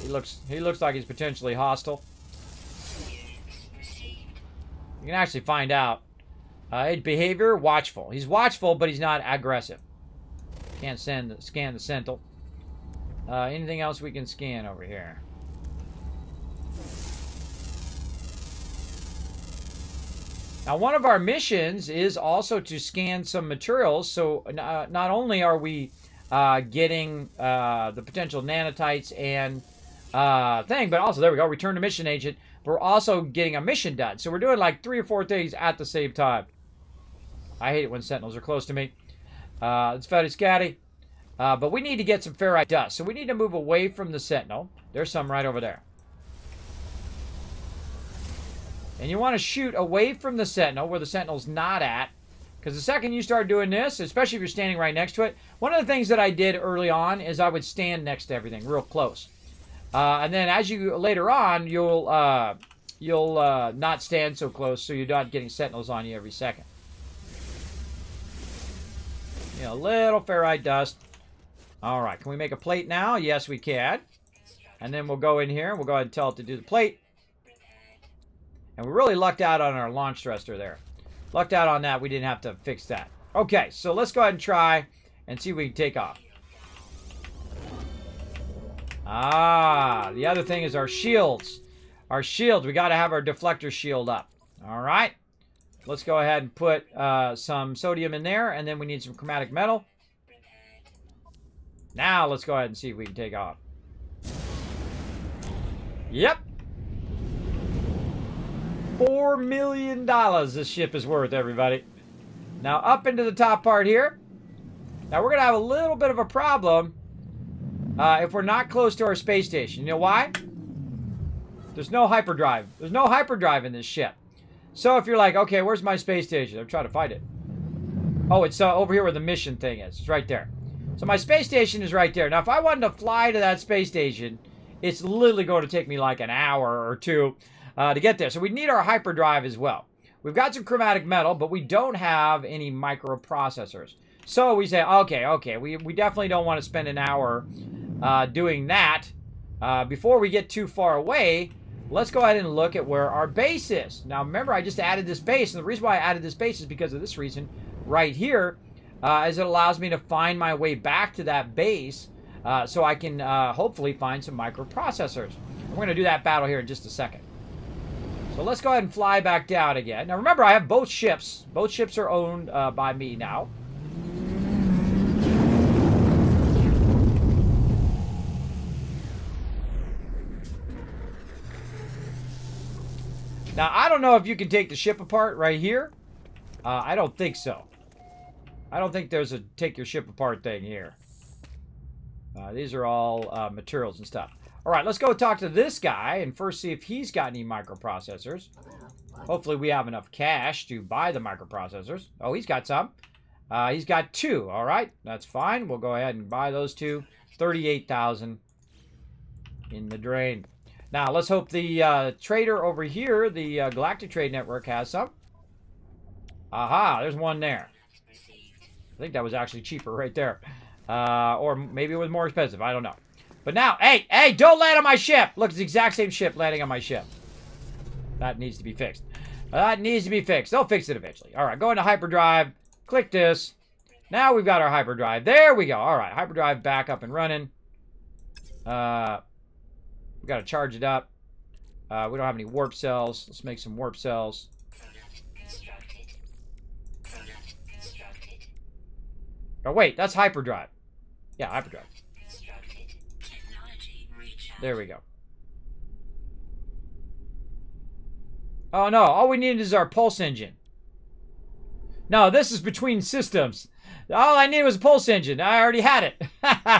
He looks like he's potentially hostile. You can actually find out. His behavior, watchful. He's watchful, but he's not aggressive. Can't scan the sentinel. Anything else we can scan over here? Now, one of our missions is also to scan some materials. So not only are we getting the potential nanotites and thing, but also, there we go, return to mission agent. We're also getting a mission done. So we're doing like 3 or 4 things at the same time. I hate it when sentinels are close to me. It's fatty scatty. But we need to get some ferrite dust. So we need to move away from the sentinel. There's some right over there. And you want to shoot away from the sentinel where the sentinel's not at. Because the second you start doing this, especially if you're standing right next to it, one of the things that I did early on is I would stand next to everything real close. And then as you later on, you'll not stand so close so you're not getting sentinels on you every second. You know, little ferrite dust. All right, can we make a plate now? Yes, we can. And then we'll go in here and we'll go ahead and tell it to do the plate. And we really lucked out on our launch thruster there. Lucked out on that. We didn't have to fix that. Okay, so let's go ahead and try and see if we can take off. Ah, the other thing is our shields. our shields. We got to have our deflector shield up. All right. Let's go ahead and put some sodium in there, and then we need some chromatic metal. Now let's go ahead and see if we can take off. Yep. $4 million this ship is worth, everybody. Now up into the top part here. Now we're going to have a little bit of a problem if we're not close to our space station. You know why? There's no hyperdrive. There's no hyperdrive in this ship. So if you're like, okay, where's my space station? I'm trying to find it. Oh, it's over here where the mission thing is. It's right there. So my space station is right there. Now, if I wanted to fly to that space station, it's literally going to take me like an hour or two to get there. So we need our hyperdrive as well. We've got some chromatic metal, but we don't have any microprocessors. So we say, okay, we definitely don't want to spend an hour doing that. Before we get too far away, let's go ahead and look at where our base is. Now, remember, I just added this base, and the reason why I added this base is because of this reason right here, as it allows me to find my way back to that base so I can hopefully find some microprocessors. We're going to do that battle here in just a second. So let's go ahead and fly back down again. Now, remember, I have both ships. Both ships are owned by me now. Now, I don't know if you can take the ship apart right here. I don't think so. I don't think there's a take your ship apart thing here. These are all materials and stuff. All right, let's go talk to this guy and first see if he's got any microprocessors. Hopefully we have enough cash to buy the microprocessors. Oh, he's got some. He's got 2. All right, that's fine. We'll go ahead and buy those 2. 38,000 in the drain. Now, let's hope the trader over here, the Galactic Trade Network, has some. Aha, there's one there. I think that was actually cheaper right there. Or maybe it was more expensive. I don't know. But now, hey, don't land on my ship. Look, it's the exact same ship landing on my ship. That needs to be fixed. That needs to be fixed. They'll fix it eventually. All right, go into hyperdrive. Click this. Now we've got our hyperdrive. There we go. All right, hyperdrive back up and running. We got to charge it up. We don't have any warp cells. Let's make some warp cells. Oh, wait, that's hyperdrive. Yeah, hyperdrive. There we go. Oh, no, all we need is our pulse engine. No, this is between systems. All I needed was a pulse engine. I already had it.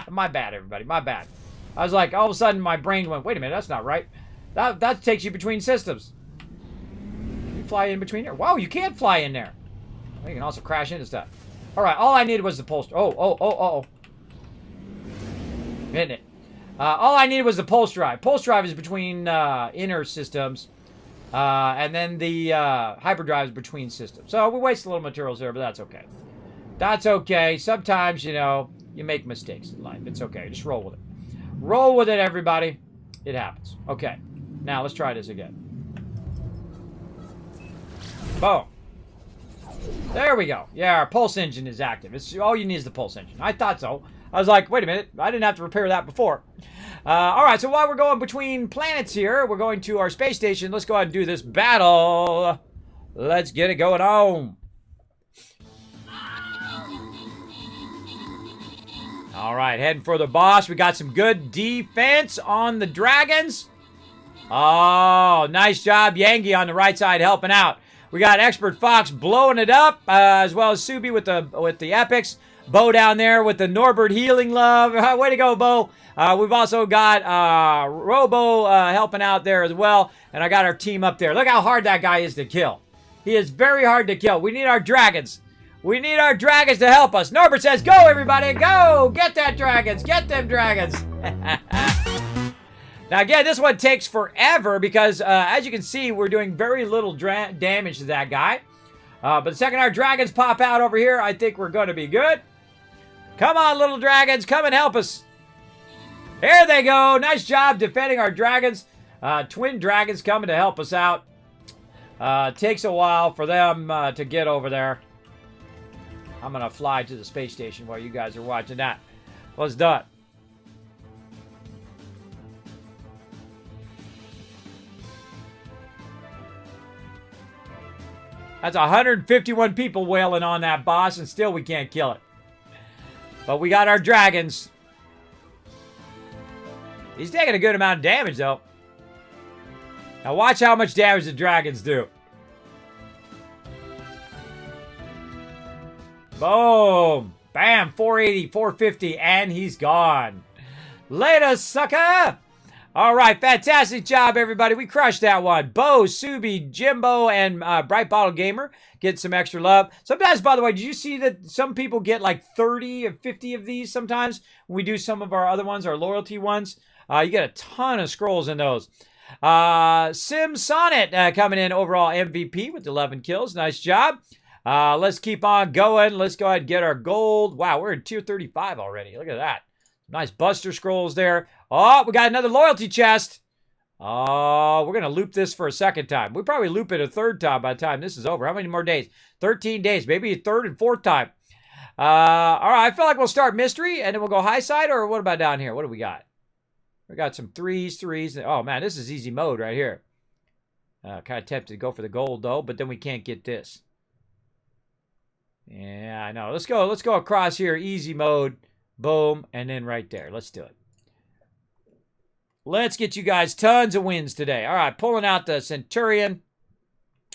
My bad, everybody, my bad. I was like, all of a sudden, my brain went, wait a minute, that's not right. That takes you between systems. You fly in between there? Wow, you can't fly in there. Well, you can also crash into stuff. All right, all I needed was the pulse. Oh. Hitting it. All I needed was the pulse drive. Pulse drive is between inner systems. And then the hyperdrive is between systems. So we waste a little materials there, but that's okay. That's okay. Sometimes, you know, you make mistakes in life. It's okay. Just roll with it. Roll with it, everybody. It happens. Okay. Now, let's try this again. Boom. There we go. Yeah, our pulse engine is active. It's all you need is the pulse engine. I thought so. I was like, wait a minute. I didn't have to repair that before. All right, so while we're going between planets here, we're going to our space station. Let's go ahead and do this battle. Let's get it going on. All right, heading for the boss. We got some good defense on the dragons. Oh, nice job, Yangi on the right side helping out. We got Expert Fox blowing it up, as well as Subi with the epics. Bo down there with the Norbert healing love. Way to go, Bo. We've also got Robo helping out there as well. And I got our team up there. Look how hard that guy is to kill. He is very hard to kill. We need our dragons. We need our dragons to help us. Norbert says, go, everybody. Go. Get that dragons. Get them dragons. Now, again, this one takes forever because, as you can see, we're doing very little damage to that guy. But the second our dragons pop out over here, I think we're going to be good. Come on, little dragons. Come and help us. Here they go. Nice job defending our dragons. Twin dragons coming to help us out. Takes a while for them to get over there. I'm going to fly to the space station while you guys are watching that. Let's do it. That's 151 people wailing on that boss, and still we can't kill it. But we got our dragons. He's taking a good amount of damage, though. Now watch how much damage the dragons do. Boom. Bam. 480, 450, and he's gone. Later, sucker. All right, fantastic job, everybody. We crushed that one. Bo, Subi, Jimbo, and Bright Bottle Gamer get some extra love. Sometimes, by the way, did you see that some people get like 30 or 50 of these sometimes when we do some of our other ones, our loyalty ones? You get a ton of scrolls in those. Sim Sonnet coming in overall MVP with 11 kills. Nice job. Let's keep on going. Let's go ahead and get our gold. Wow, we're in tier 35 already. Look at that. Nice Buster Scrolls there. Oh, we got another loyalty chest. Oh, we're going to loop this for a second time. We probably loop it a third time by the time this is over. How many more days? 13 days. Maybe a third and fourth time. All right, I feel like we'll start mystery, and then we'll go high side, or what about down here? What do we got? We got some threes. Oh, man, this is easy mode right here. Kind of tempted to go for the gold, though, but then we can't get this. Yeah, I know. Let's go across here. Easy mode. Boom. And then right there. Let's do it. Let's get you guys tons of wins today. All right, pulling out the Centurion.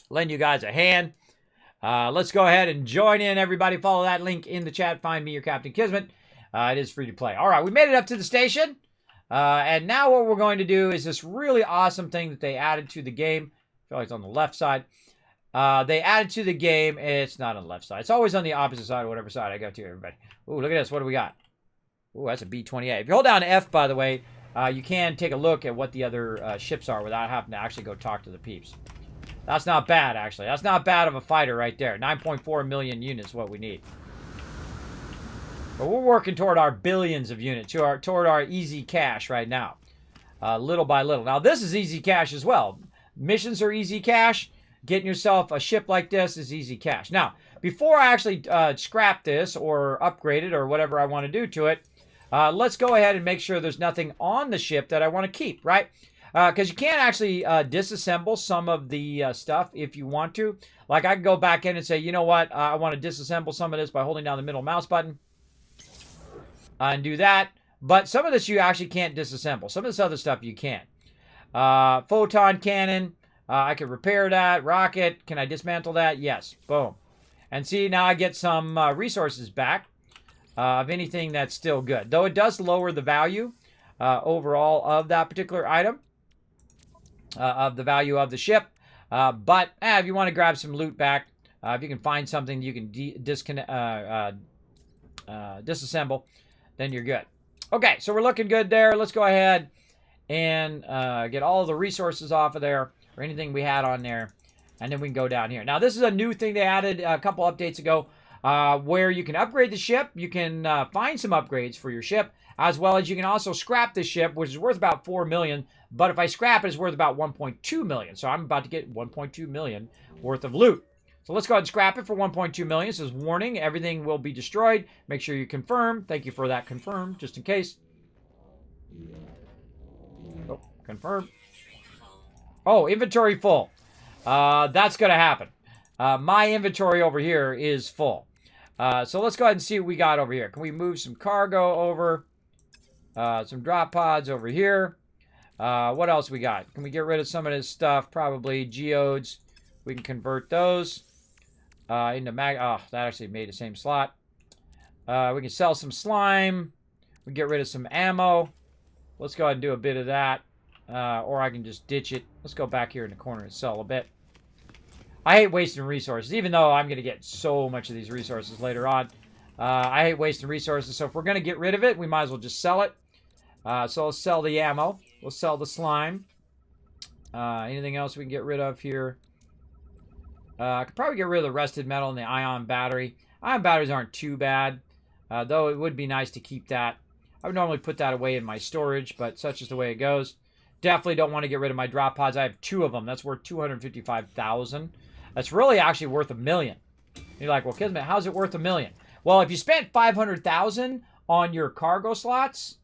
Lend you guys a hand. Let's go ahead and join in, everybody. Follow that link in the chat. Find me, your Captain Kismet. It is free to play. All right, we made it up to the station. And now what we're going to do is this really awesome thing that they added to the game. I feel like it's on the left side. They added to the game. It's not on the left side. It's always on the opposite side, whatever side I go to, everybody. Ooh, look at this. What do we got? Ooh, that's a B-28. If you hold down F, by the way, you can take a look at what the other ships are without having to actually go talk to the peeps. That's not bad, actually. That's not bad of a fighter right there. 9.4 million units is what we need. But we're working toward our billions of units, toward our easy cash right now. Little by little. Now, this is easy cash as well. Missions are easy cash. Getting yourself a ship like this is easy cash. Now, before I actually scrap this or upgrade it or whatever I want to do to it, let's go ahead and make sure there's nothing on the ship that I want to keep, right? Because you can't actually disassemble some of the stuff if you want to. Like, I can go back in and say, you know what? I want to disassemble some of this by holding down the middle mouse button and do that. But some of this you actually can't disassemble. Some of this other stuff you can. Photon cannon. I can repair that. Rocket. Can I dismantle that? Yes. Boom. And see, now I get some resources back of anything that's still good. Though it does lower the value overall of that particular item, of the value of the ship. But if you want to grab some loot back, if you can find something you can disassemble, then you're good. Okay, so we're looking good there. Let's go ahead and get all the resources off of there, or anything we had on there, and then we can go down here. Now, this is a new thing they added a couple updates ago, where you can upgrade the ship. You can find some upgrades for your ship, as well as you can also scrap the ship, which is worth about 4 million. But if I scrap it, it's worth about 1.2 million. So I'm about to get 1.2 million worth of loot. So let's go ahead and scrap it for 1.2 million. It says, warning, everything will be destroyed. Make sure you confirm. Thank you for that confirm, just in case. Oh, confirm. Oh, inventory full. That's going to happen. My inventory over here is full. So let's go ahead and see what we got over here. Can we move some cargo over? Some drop pods over here. What else we got? Can we get rid of some of this stuff? Probably geodes. We can convert those into mag. Oh, that actually made the same slot. We can sell some slime. We can get rid of some ammo. Let's go ahead and do a bit of that. Or I can just ditch it. Let's go back here in the corner and sell a bit. I hate wasting resources, even though I'm going to get so much of these resources later on. I hate wasting resources, so if we're going to get rid of it, we might as well just sell it. So let's sell the ammo. We'll sell the slime. Anything else we can get rid of here? I could probably get rid of the rusted metal and the ion battery. Ion batteries aren't too bad, though it would be nice to keep that. I would normally put that away in my storage, but such is the way it goes. Definitely don't want to get rid of my drop pods. I have 2 of them. That's worth 255,000. That's really actually worth $1 million. You're like, well, Kismet, how's it worth $1 million? Well, if you spent 500,000 on your cargo slots,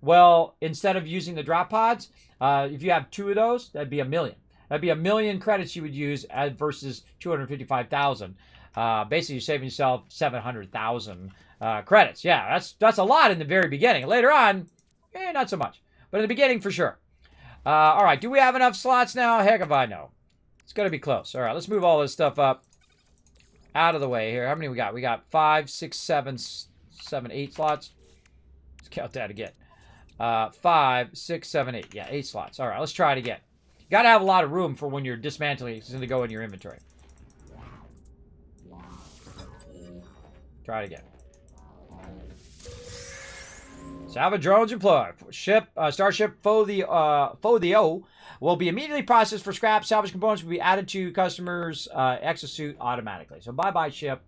well, instead of using the drop pods, if you have 2 of those, that'd be $1 million. That'd be 1 million credits you would use versus 255,000. Basically, you're saving yourself 700,000 credits. Yeah, that's a lot in the very beginning. Later on, not so much. But in the beginning, for sure. All right, do we have enough slots now? Heck if I know. It's going to be close. All right, let's move all this stuff up out of the way here. How many we got? We got 5, 6, 7, 8 slots. Let's count that again. 5, 6, 7, 8. Yeah, 8 slots. All right, let's try it again. You got to have a lot of room for when you're dismantling. It's going to go in your inventory. Try it again. Salvage drones deployed. Starship Fodio will be immediately processed for scrap. Salvage components will be added to customers' exosuit automatically. So bye-bye, ship.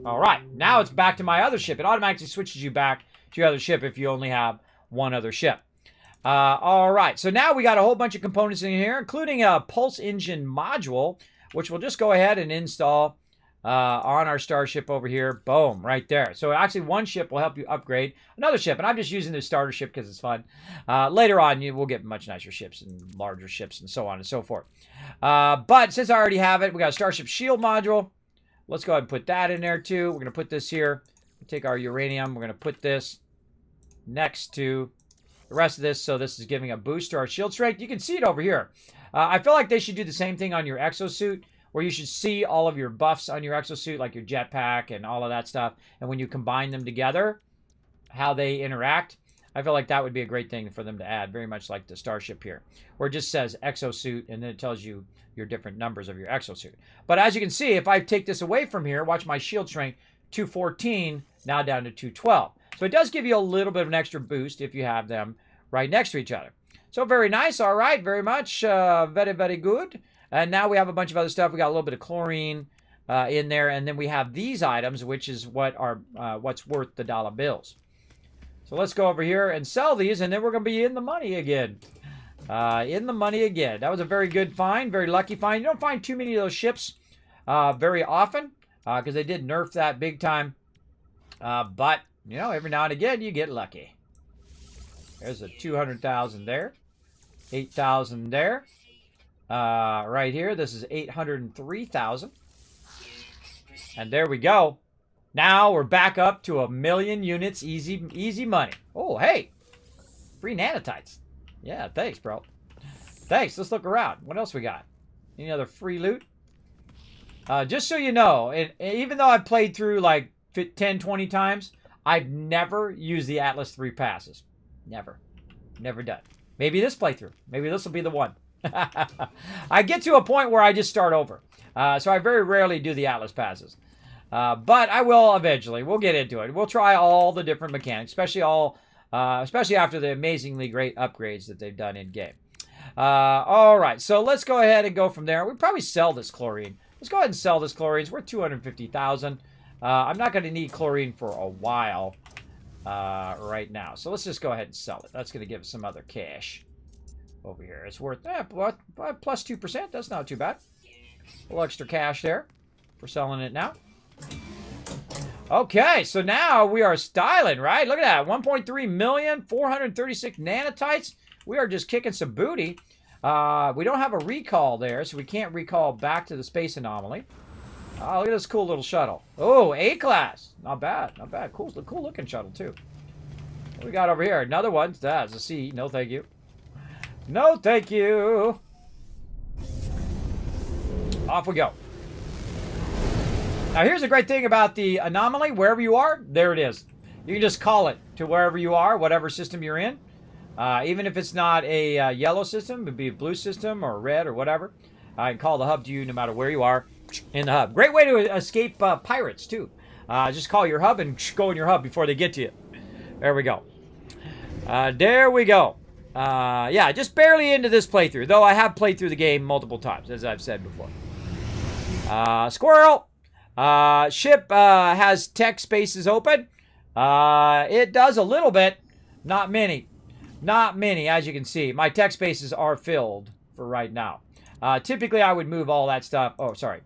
All right, now it's back to my other ship. It automatically switches you back to your other ship if you only have one other ship. All right, so now we got a whole bunch of components in here, including a pulse engine module, which we'll just go ahead and install on our starship over here. Boom, right there. So actually one ship will help you upgrade another ship, and I'm just using the starter ship because it's fun. Later on, we'll get much nicer ships and larger ships and so on and so forth. But since I already have it, we got a starship shield module. Let's go ahead and put that in there too. We're going to put this here. Take our uranium. We're going to put this next to the rest of this. So this is giving a boost to our shield strength. You can see it over here. I feel like they should do the same thing on your exosuit, where you should see all of your buffs on your exosuit, like your jetpack and all of that stuff. And when you combine them together, how they interact, I feel like that would be a great thing for them to add, very much like the starship here, where it just says exosuit, and then it tells you your different numbers of your exosuit. But as you can see, if I take this away from here, watch my shield strength, 214, now down to 212. So it does give you a little bit of an extra boost if you have them right next to each other. So very nice. All right, very much. Very, very good. And now we have a bunch of other stuff. We got a little bit of chlorine in there. And then we have these items, which is what are what's worth the dollar bills. So let's go over here and sell these, and then we're going to be in the money again. In the money again. That was a very good find, very lucky find. You don't find too many of those ships very often because they did nerf that big time. But, you know, every now and again you get lucky. There's a 200,000 there. 8,000 there. Right here, this is 803,000. And there we go. Now we're back up to 1 million units, easy money. Oh, hey, free nanotites. Yeah, thanks, bro. Thanks. Let's look around. What else we got? Any other free loot? Just so you know, even though I've played through like 10, 20 times, I've never used the Atlas 3 passes. Never. Never done. Maybe this playthrough. Maybe this will be the one. I get to a point where I just start over. So I very rarely do the Atlas passes. But I will eventually. We'll get into it. We'll try all the different mechanics, especially after the amazingly great upgrades that they've done in game. All right, so let's go ahead and go from there. We probably sell this chlorine. Let's go ahead and sell this chlorine. It's worth 250,000. I'm not going to need chlorine for a while right now. So let's just go ahead and sell it. That's going to give us some other cash over here. It's worth plus 2%. That's not too bad. A little extra cash there for selling it now. Okay, so now we are styling, right? Look at that. 1.3 million, 436 nanotites. We are just kicking some booty. We don't have a recall there, so we can't recall back to the space anomaly. Oh, look at this cool little shuttle. Oh, A-class. Not bad, not bad. Cool looking shuttle, too. What we got over here? Another one. That's a C. No, thank you. No, thank you. Off we go. Now, here's the great thing about the anomaly. Wherever you are, there it is. You can just call it to wherever you are, whatever system you're in. Even if it's not a yellow system, it would be a blue system or red or whatever. I can call the hub to you no matter where you are in the hub. Great way to escape pirates, too. Just call your hub and go in your hub before they get to you. There we go. There we go. Yeah, just barely into this playthrough, though I have played through the game multiple times, as I've said before. Squirrel! Ship has tech spaces open. It does a little bit. Not many. Not many, as you can see. My tech spaces are filled for right now. Typically, I would move all that stuff. Oh, sorry.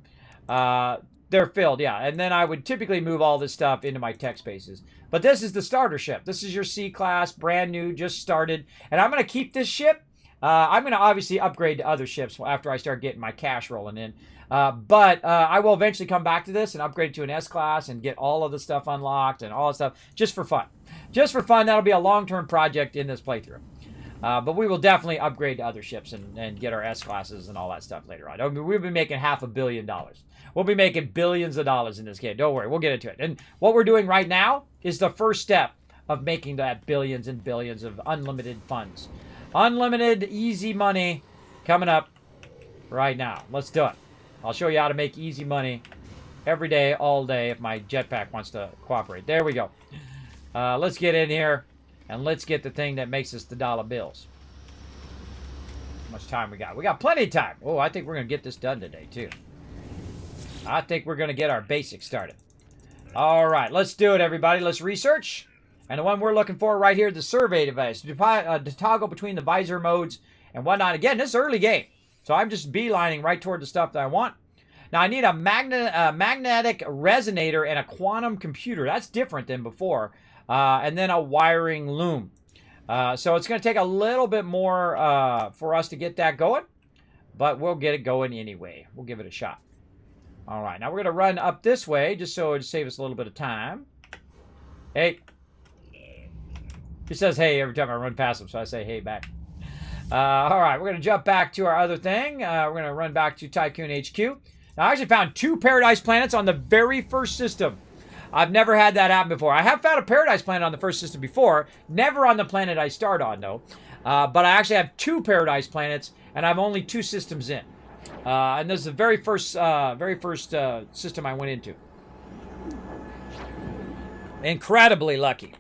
They're filled, yeah. And then I would typically move all this stuff into my tech spaces. But this is the starter ship. This is your C-class, brand new, just started. And I'm going to keep this ship. I'm going to obviously upgrade to other ships after I start getting my cash rolling in. But I will eventually come back to this and upgrade to an S-class and get all of the stuff unlocked and all that stuff just for fun. Just for fun. That'll be a long-term project in this playthrough. But we will definitely upgrade to other ships and get our S-classes and all that stuff later on. I mean, we'll be making $500 million. We'll be making billions of dollars in this game. Don't worry, we'll get into it. And what we're doing right now is the first step of making that billions and billions of unlimited funds. Unlimited, easy money coming up right now. Let's do it. I'll show you how to make easy money every day, all day, if my jetpack wants to cooperate. There we go. Let's get in here, and let's get the thing that makes us the dollar bills. How much time we got? We got plenty of time. Oh, I think we're going to get this done today, too. I think we're going to get our basics started. All right, let's do it, everybody. Let's research. And the one we're looking for right here, the survey device. To toggle between the visor modes and whatnot. Again, this is early game. So I'm just beelining right toward the stuff that I want. Now, I need a magnetic resonator and a quantum computer. That's different than before. And then a wiring loom. So it's going to take a little bit more for us to get that going. But we'll get it going anyway. We'll give it a shot. All right, now we're going to run up this way just so it save us a little bit of time. Hey. He says hey every time I run past him, so I say hey back. All right, we're going to jump back to our other thing. We're going to run back to Tycoon HQ. Now, I actually found 2 Paradise Planets on the very first system. I've never had that happen before. I have found a Paradise Planet on the first system before. Never on the planet I start on, though. But I actually have 2 Paradise Planets, and I'm only 2 systems in. And this is the very first system I went into. Incredibly lucky.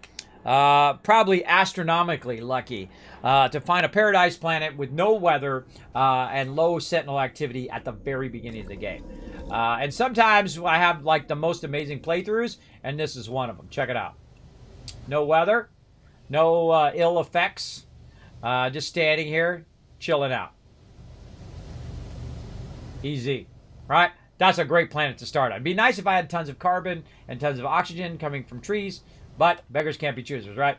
Probably astronomically lucky to find a Paradise Planet with no weather and low Sentinel activity at the very beginning of the game. And sometimes I have like the most amazing playthroughs, and this is one of them. Check it out. No weather, no ill effects, just standing here, chilling out. Easy, right? That's a great planet to start on. It'd be nice if I had tons of carbon and tons of oxygen coming from trees, but beggars can't be choosers, right?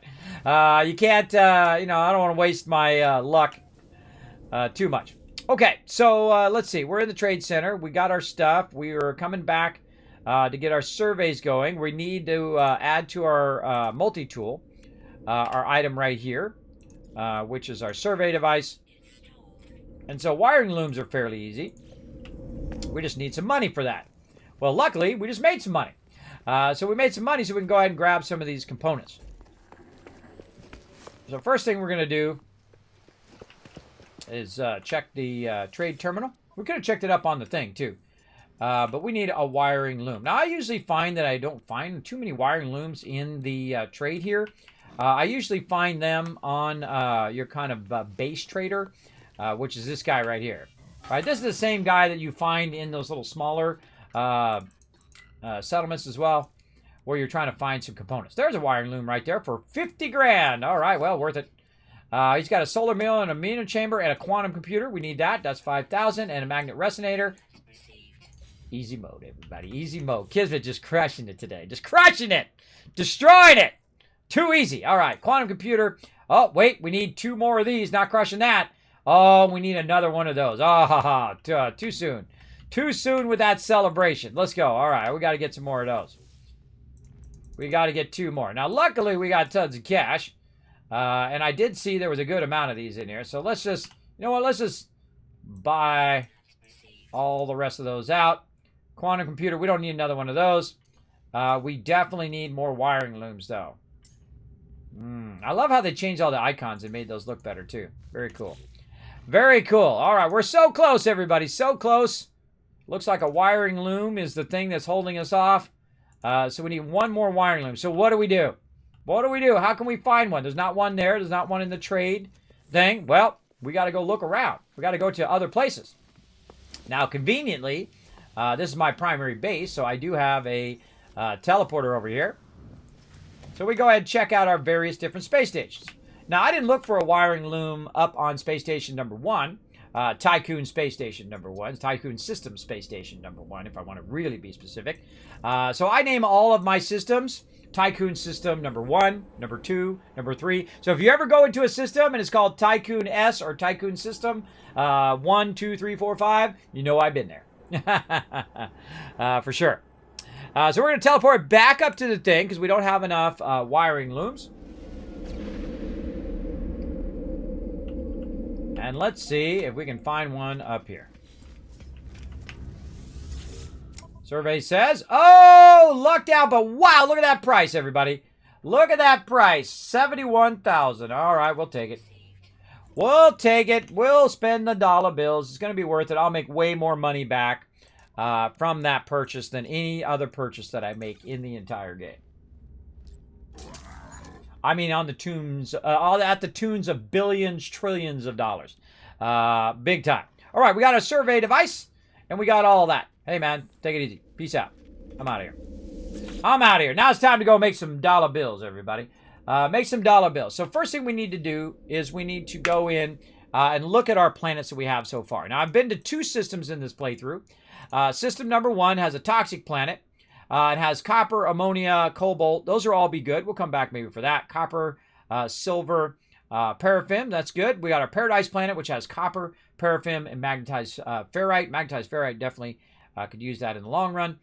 You can't, I don't want to waste my luck too much. Okay, so let's see. We're in the trade center. We got our stuff. We are coming back to get our surveys going. We need to add to our multi-tool our item right here, which is our survey device. And so wiring looms are fairly easy. We just need some money for that. Well, luckily, we just made some money. So we made some money so we can go ahead and grab some of these components. So first thing we're going to do is check the trade terminal. We could have checked it up on the thing, too. But we need a wiring loom. Now, I usually find that I don't find too many wiring looms in the trade here. I usually find them on your kind of base trader, which is this guy right here. All right, this is the same guy that you find in those little smaller settlements as well, where you're trying to find some components. There's a wiring loom right there for 50 grand. All right, well, worth it. He's got a solar mill and a meter chamber and a quantum computer. We need that. That's 5,000. And a magnet resonator. Easy mode, everybody. Easy mode. Kismet just crushing it today. Just crushing it. Destroying it. Too easy. All right, quantum computer. Oh, wait, we need 2 more of these. Not crushing that. Oh, we need another one of those. Oh, ha, ha. Too soon. Too soon with that celebration. Let's go. All right, we got to get some more of those. We got to get 2 more. Now, luckily, we got tons of cash. And I did see there was a good amount of these in here. So let's just, you know what? Let's just buy all the rest of those out. Quantum computer, we don't need another one of those. We definitely need more wiring looms, though. I love how they changed all the icons and made those look better, too. Very cool. Very cool. All right, we're so close, everybody. So close. Looks like a wiring loom is the thing that's holding us off. So we need 1 more wiring loom. So what do we do? What do we do? How can we find one? There's not one there. There's not one in the trade thing. Well, we got to go look around. We got to go to other places. Now, conveniently, this is my primary base, so I do have a teleporter over here. So we go ahead and check out our various different space stations. Now, I didn't look for a wiring loom up on space station number 1, Tycoon Space Station number 1. Tycoon System Space Station number 1, if I want to really be specific. So I name all of my systems Tycoon System number 1, number 2, number 3. So if you ever go into a system and it's called Tycoon S or Tycoon System 1, 2, 3, 4, 5, you know I've been there. For sure. So we're going to teleport back up to the thing because we don't have enough wiring looms. And let's see if we can find one up here. Survey says, oh, lucked out, but wow, look at that price, everybody. Look at that price, 71,000. All right, we'll take it. We'll take it. We'll spend the dollar bills. It's going to be worth it. I'll make way more money back from that purchase than any other purchase that I make in the entire game. I mean, on the tunes, all at the tunes of billions, trillions of dollars. Big time. All right, we got a survey device, and we got all that. Hey, man, take it easy. Peace out. I'm out of here. I'm out of here. Now it's time to go make some dollar bills, everybody. Make some dollar bills. So first thing we need to do is we need to go in and look at our planets that we have so far. Now, I've been to 2 systems in this playthrough. System number 1 has a toxic planet. It has copper, ammonia, cobalt. Those will all be good. We'll come back maybe for that. Copper, silver, paraffin. That's good. We got our Paradise planet, which has copper, paraffin, and magnetized ferrite. Magnetized ferrite definitely could use that in the long run.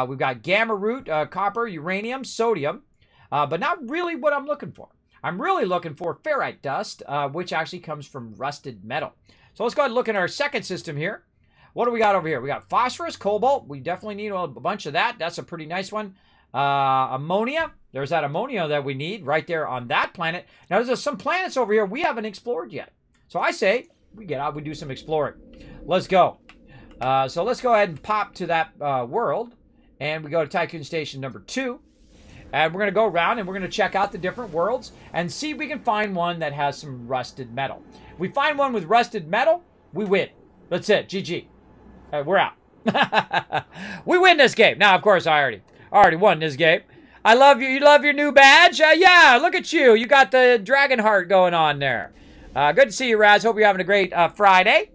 We've got gamma root, copper, uranium, sodium, but not really what I'm looking for. I'm really looking for ferrite dust, which actually comes from rusted metal. So let's go ahead and look at our second system here. What do we got over here? We got phosphorus, cobalt. We definitely need a bunch of that. That's a pretty nice one. Ammonia. There's that ammonia that we need right there on that planet. Now, there's some planets over here we haven't explored yet. So I say we get out, we do some exploring. Let's go. So let's go ahead and pop to that world. And we go to Tycoon Station number 2. And we're going to go around and we're going to check out the different worlds and see if we can find one that has some rusted metal. If we find one with rusted metal, we win. That's it. GG. We're out. We win this game. Now, of course, I already won this game. I love you. You love your new badge? Yeah, look at you. You got the dragon heart going on there. Good to see you, Raz. Hope you're having a great Friday.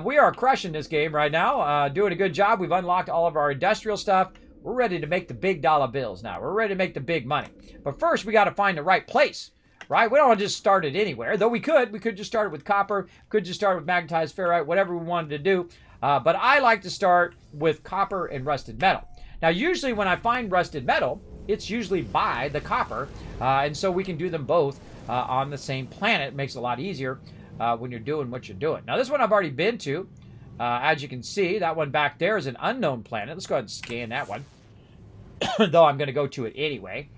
We are crushing this game right now. Doing a good job. We've unlocked all of our industrial stuff. We're ready to make the big dollar bills now. We're ready to make the big money. But first, we got to find the right place. Right? We don't want to just start it anywhere. Though we could. We could just start it with copper. Could just start with magnetized ferrite. Whatever we wanted to do. But I like to start with copper and rusted metal. Now, usually when I find rusted metal, it's usually by the copper. And so we can do them both on the same planet. It makes it a lot easier when you're doing what you're doing. Now, this one I've already been to. As you can see, that one back there is an unknown planet. Let's go ahead and scan that one. Though I'm going to go to it anyway.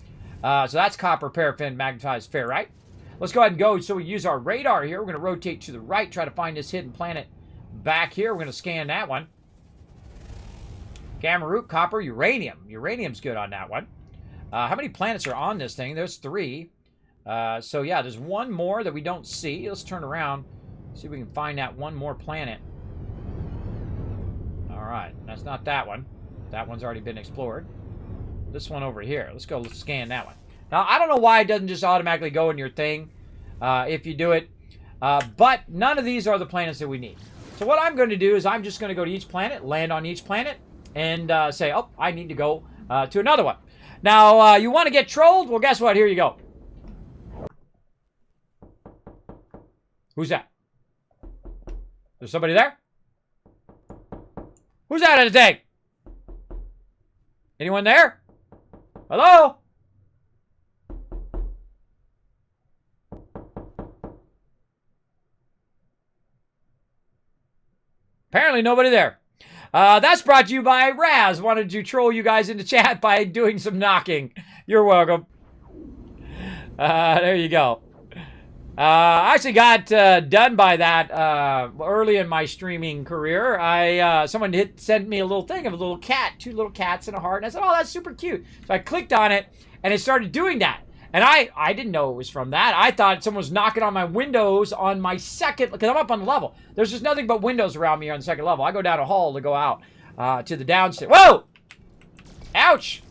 So that's copper, paraffin, magnetized ferrite. Let's go ahead and go. So we use our radar here. We're going to rotate to the right, try to find this hidden planet back here. We're going to scan that one. Gamma root, copper, uranium. Uranium's good on that one. How many planets are on this thing? There's 3. So yeah, there's one more that we don't see. Let's turn around. See if we can find that one more planet. All right, that's not that one. That one's already been explored. This one over here. Let's go scan that one. Now, I don't know why it doesn't just automatically go in your thing if you do it. But none of these are the planets that we need. So what I'm going to do is I'm just going to go to each planet, land on each planet, and say, oh, I need to go to another one. Now, you want to get trolled? Well, guess what? Here you go. Who's that? There's somebody there? Who's that in the tank? Anyone there? Hello? Apparently nobody there. That's brought to you by Raz. Wanted to troll you guys into chat by doing some knocking. You're welcome. There you go. I actually got done by that early in my streaming career. Someone sent me a little thing of a little cat, 2 little cats and a heart, and I said, oh, that's super cute. So I clicked on it, and it started doing that. And I didn't know it was from that. I thought someone was knocking on my windows on my second, because I'm up on the level. There's just nothing but windows around me on the second level. I go down a hall to go out to the downstairs. Whoa! Ouch!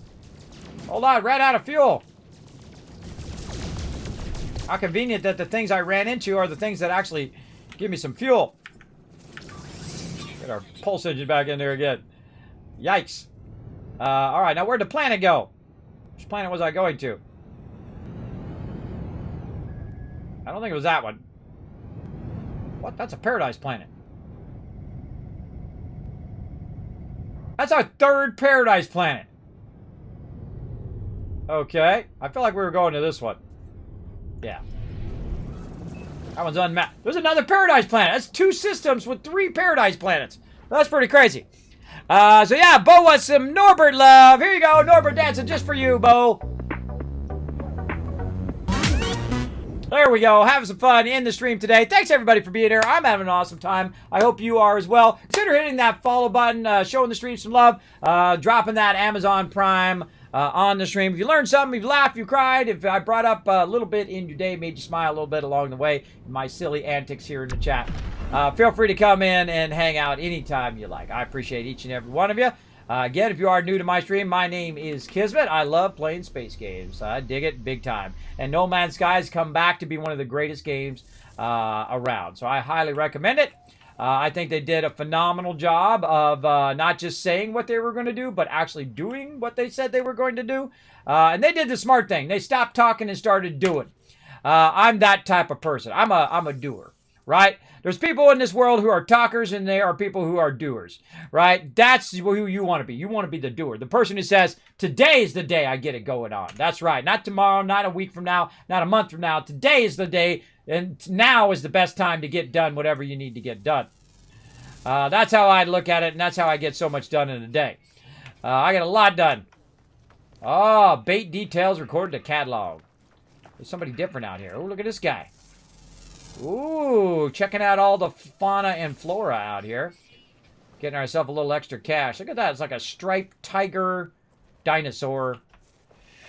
Hold on, ran out of fuel. How convenient that the things I ran into are the things that actually give me some fuel. our pulse engine back in there again. Yikes. All right, now where'd the planet go? Which planet was I going to? I don't think it was that one. What? That's a paradise planet. That's our third paradise planet. Okay. I feel like we were going to this one. Yeah. That one's unmapped. There's another paradise planet. That's 2 systems with 3 paradise planets. That's pretty crazy. So yeah, Bo wants some Norbert love. Here you go, Norbert dancing just for you, Bo. There we go, having some fun in the stream today. Thanks everybody for being here. I'm having an awesome time. I hope you are as well. Consider hitting that follow button, showing the stream some love, dropping that Amazon Prime on the stream. If you learned something, if you laughed, you cried, if I brought up a little bit in your day, made you smile a little bit along the way, my silly antics here in the chat, feel free to come in and hang out anytime you like. I appreciate each and every one of you. Again, if you are new to my stream, my name is Kismet. I love playing space games. I dig it big time. And No Man's Sky has come back to be one of the greatest games around. So I highly recommend it. I think they did a phenomenal job of not just saying what they were going to do, but actually doing what they said they were going to do. And they did the smart thing. They stopped talking and started doing. I'm that type of person. I'm a doer, right? There's people in this world who are talkers, and there are people who are doers, right? That's who you want to be. You want to be the doer. The person who says, today is the day I get it going on. That's right. Not tomorrow, not a week from now, not a month from now. Today is the day, and now is the best time to get done whatever you need to get done. That's how I look at it, and that's how I get so much done in a day. I get a lot done. Oh, bait details recorded to catalog. There's somebody different out here. Oh, look at this guy. Ooh, checking out all the fauna and flora out here. Getting ourselves a little extra cash. Look at that. It's like a striped tiger dinosaur.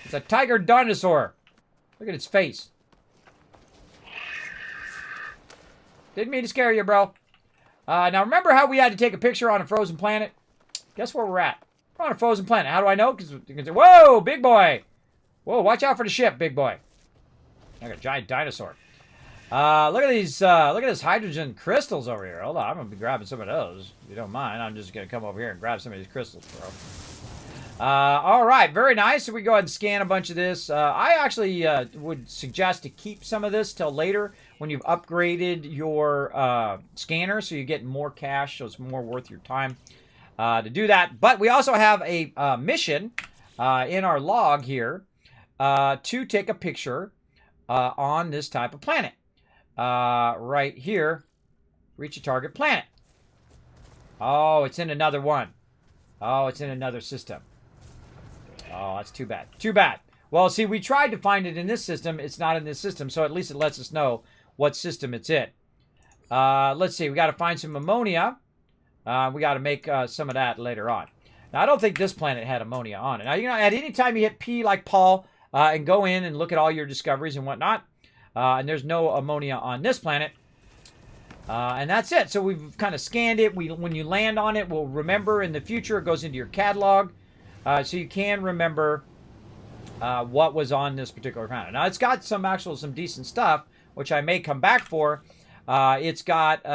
It's a tiger dinosaur. Look at its face. Didn't mean to scare you, bro. Now, remember how we had to take a picture on a frozen planet? Guess where we're at? We're on a frozen planet. How do I know? Because you can say, whoa, big boy. Whoa, watch out for the ship, big boy. Like a giant dinosaur. Look at these, look at this hydrogen crystals over here. Hold on, I'm going to be grabbing some of those. If you don't mind, I'm just going to come over here and grab some of these crystals, bro. All right, very nice. So we go ahead and scan a bunch of this. I actually would suggest to keep some of this till later when you've upgraded your scanner so you get more cash, so it's more worth your time to do that. But we also have a mission in our log here to take a picture on this type of planet. Right here, reach a target planet. Oh, it's in another one. Oh, it's in another system. Oh, that's too bad. Too bad. Well, see, we tried to find it in this system. It's not in this system, so at least it lets us know what system it's in. Let's see. We got to find some ammonia. We got to make some of that later on. Now, I don't think this planet had ammonia on it. Now, you know, at any time you hit P like Paul and go in and look at all your discoveries and whatnot, and there's no ammonia on this planet. And that's it. So we've kind of scanned it. When you land on it, we'll remember in the future. It goes into your catalog. So you can remember what was on this particular planet. Now, it's got some decent stuff, which I may come back for. It's got,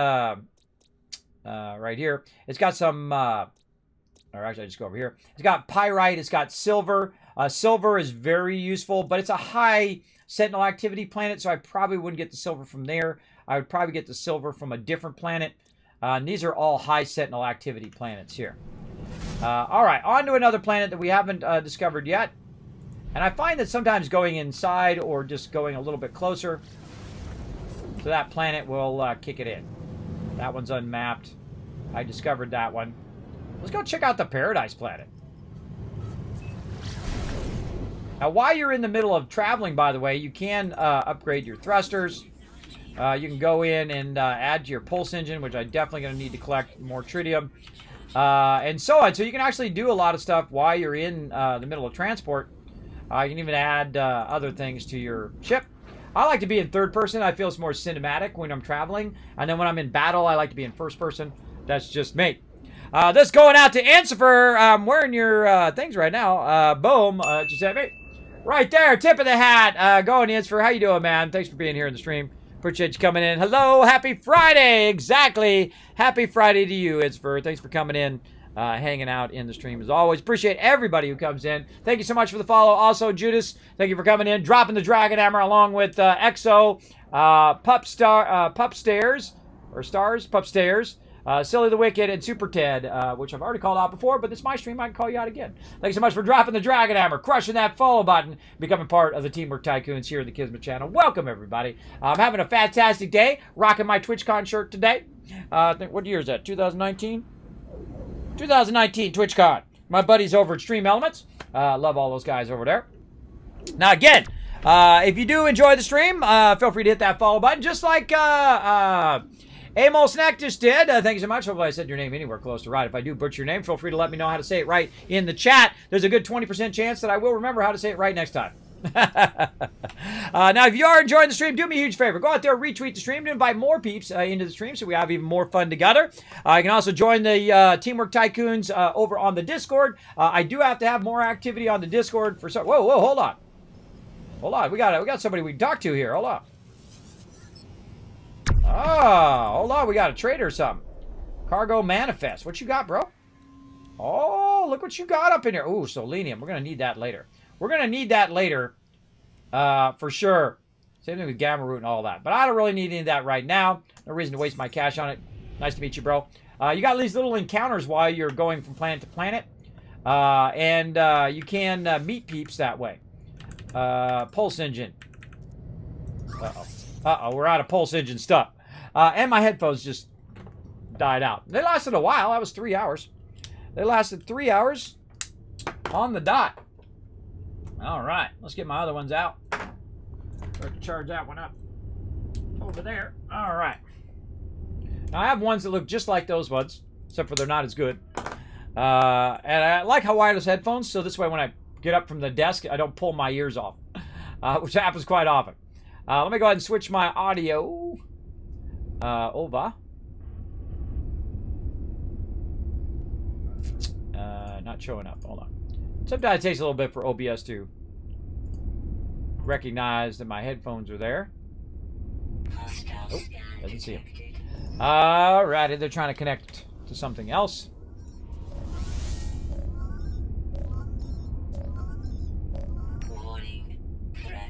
right here, it's got some, or actually, I just go over here. It's got pyrite. It's got silver. Silver is very useful, but it's a high Sentinel activity planet, so I probably wouldn't get the silver from there. I would probably get the silver from a different planet. And these are all high Sentinel activity planets here. All right, on to another planet that we haven't discovered yet. And I find that sometimes going inside or just going a little bit closer to that planet will kick it in. That one's unmapped. I discovered that one. Let's go check out the Paradise planet. Now, while you're in the middle of traveling, by the way, you can upgrade your thrusters. You can go in and add to your pulse engine, which I'm definitely going to need to collect more tritium, and so on. So you can actually do a lot of stuff while you're in the middle of transport. You can even add other things to your ship. I like to be in third person. I feel it's more cinematic when I'm traveling. And then when I'm in battle, I like to be in first person. That's just me. This going out to Ensifer. I'm wearing your things right now. Boom. Giuseppe. Right there. Tip of the hat. Going Ensifer. How you doing, man? Thanks for being here in the stream. Appreciate you coming in. Hello, happy Friday. Exactly. Happy Friday to you, Itzver. Thanks for coming in, hanging out in the stream as always. Appreciate everybody who comes in. Thank you so much for the follow. Also, Judas, thank you for coming in, dropping the Dragon Hammer along with Exo, Pupstairs, Silly the Wicked, and Super Ted, which I've already called out before, but it's my stream. I can call you out again. Thanks so much for dropping the Dragon Hammer, crushing that follow button, becoming part of the Teamwork Tycoons here at the Kismet channel. Welcome, everybody. I'm having a fantastic day, rocking my TwitchCon shirt today. I think, what year is that, 2019? 2019 TwitchCon. My buddies over at Stream Elements. Love all those guys over there. Now, again, if you do enjoy the stream, feel free to hit that follow button, just like Amos Snack just did. Thank you so much. Hopefully I said your name anywhere close to right. If I do butcher your name, feel free to let me know how to say it right in the chat. There's a good 20% chance that I will remember how to say it right next time. Now, if you are enjoying the stream, do me a huge favor. Go out there, retweet the stream to invite more peeps into the stream so we have even more fun together. You can also join the Teamwork Tycoons over on the Discord. I do have to have more activity on the Discord for some... Whoa, hold on. Hold on. We got somebody we can talk to here. Hold on. Oh, hold on. We got a trader or something. Cargo Manifest. What you got, bro? Oh, look what you got up in here. Ooh, selenium. We're going to need that later. We're going to need that later for sure. Same thing with Gamma Root and all that. But I don't really need any of that right now. No reason to waste my cash on it. Nice to meet you, bro. You got these little encounters while you're going from planet to planet. And you can meet peeps that way. Pulse engine. Uh-oh, we're out of pulse engine stuff. And my headphones just died out. They lasted a while. That was 3 hours. They lasted 3 hours on the dot. All right, let's get my other ones out. Let's charge that one up over there. All right. Now, I have ones that look just like those ones, except for they're not as good. And I like how wireless headphones, so this way when I get up from the desk, I don't pull my ears off, which happens quite often. Let me go ahead and switch my audio over. Not showing up. Hold on. Sometimes it takes a little bit for OBS to recognize that my headphones are there. Oh, doesn't see them. Alrighty, they're trying to connect to something else.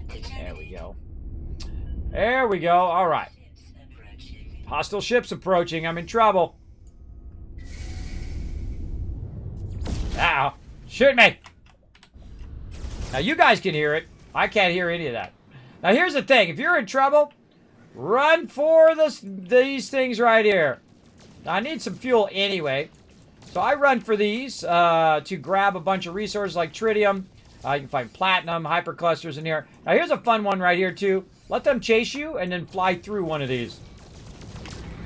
There we go. There we go. All right. Hostile ships approaching. I'm in trouble. Ow. Shoot me. Now, you guys can hear it. I can't hear any of that. Now, here's the thing. If you're in trouble, run for these things right here. Now, I need some fuel anyway. So I run for these to grab a bunch of resources like tritium. You can find platinum, hyperclusters in here. Now, here's a fun one right here, too. Let them chase you and then fly through one of these.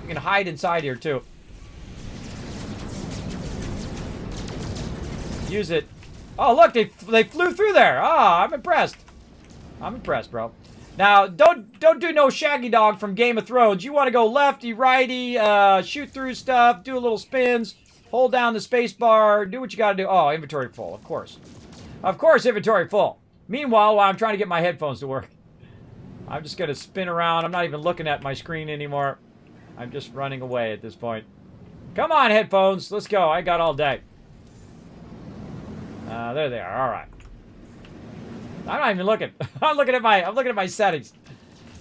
You can hide inside here, too. Use it. Oh, look, they flew through there. Ah, I'm impressed. I'm impressed, bro. Now, don't do no Shaggy Dog from Game of Thrones. You want to go lefty, righty, shoot through stuff, do a little spins, hold down the space bar, do what you got to do. Oh, inventory full, of course. Of course, inventory full. Meanwhile, while I'm trying to get my headphones to work, I'm just going to spin around. I'm not even looking at my screen anymore. I'm just running away at this point. Come on, headphones. Let's go. I got all day. There they are. All right. I'm not even looking. I'm looking at my settings.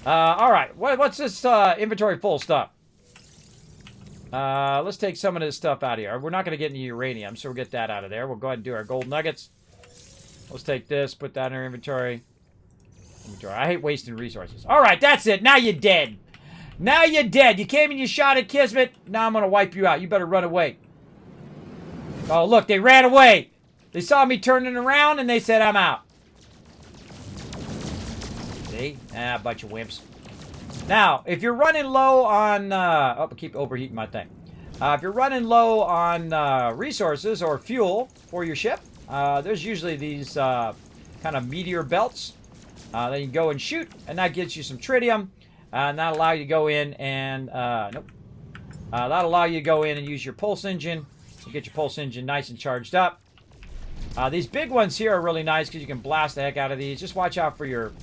All right. What's this inventory full stuff? Let's take some of this stuff out of here. We're not going to get any uranium, so we'll get that out of there. We'll go ahead and do our gold nuggets. Let's take this, put that in our inventory. I hate wasting resources. All right, that's it. Now you're dead. Now you're dead. You came and you shot at Kismet. Now I'm going to wipe you out. You better run away. Oh, look, they ran away. They saw me turning around and they said, I'm out. See? Ah, a bunch of wimps. Now, if you're running low on... I keep overheating my thing. If you're running low on resources or fuel for your ship, there's usually these kind of meteor belts that you can go and shoot, and that gets you some tritium, and that'll allow you to go in and... that'll allow you to go in and use your pulse engine. You get your pulse engine nice and charged up. These big ones here are really nice because you can blast the heck out of these. Just watch out for your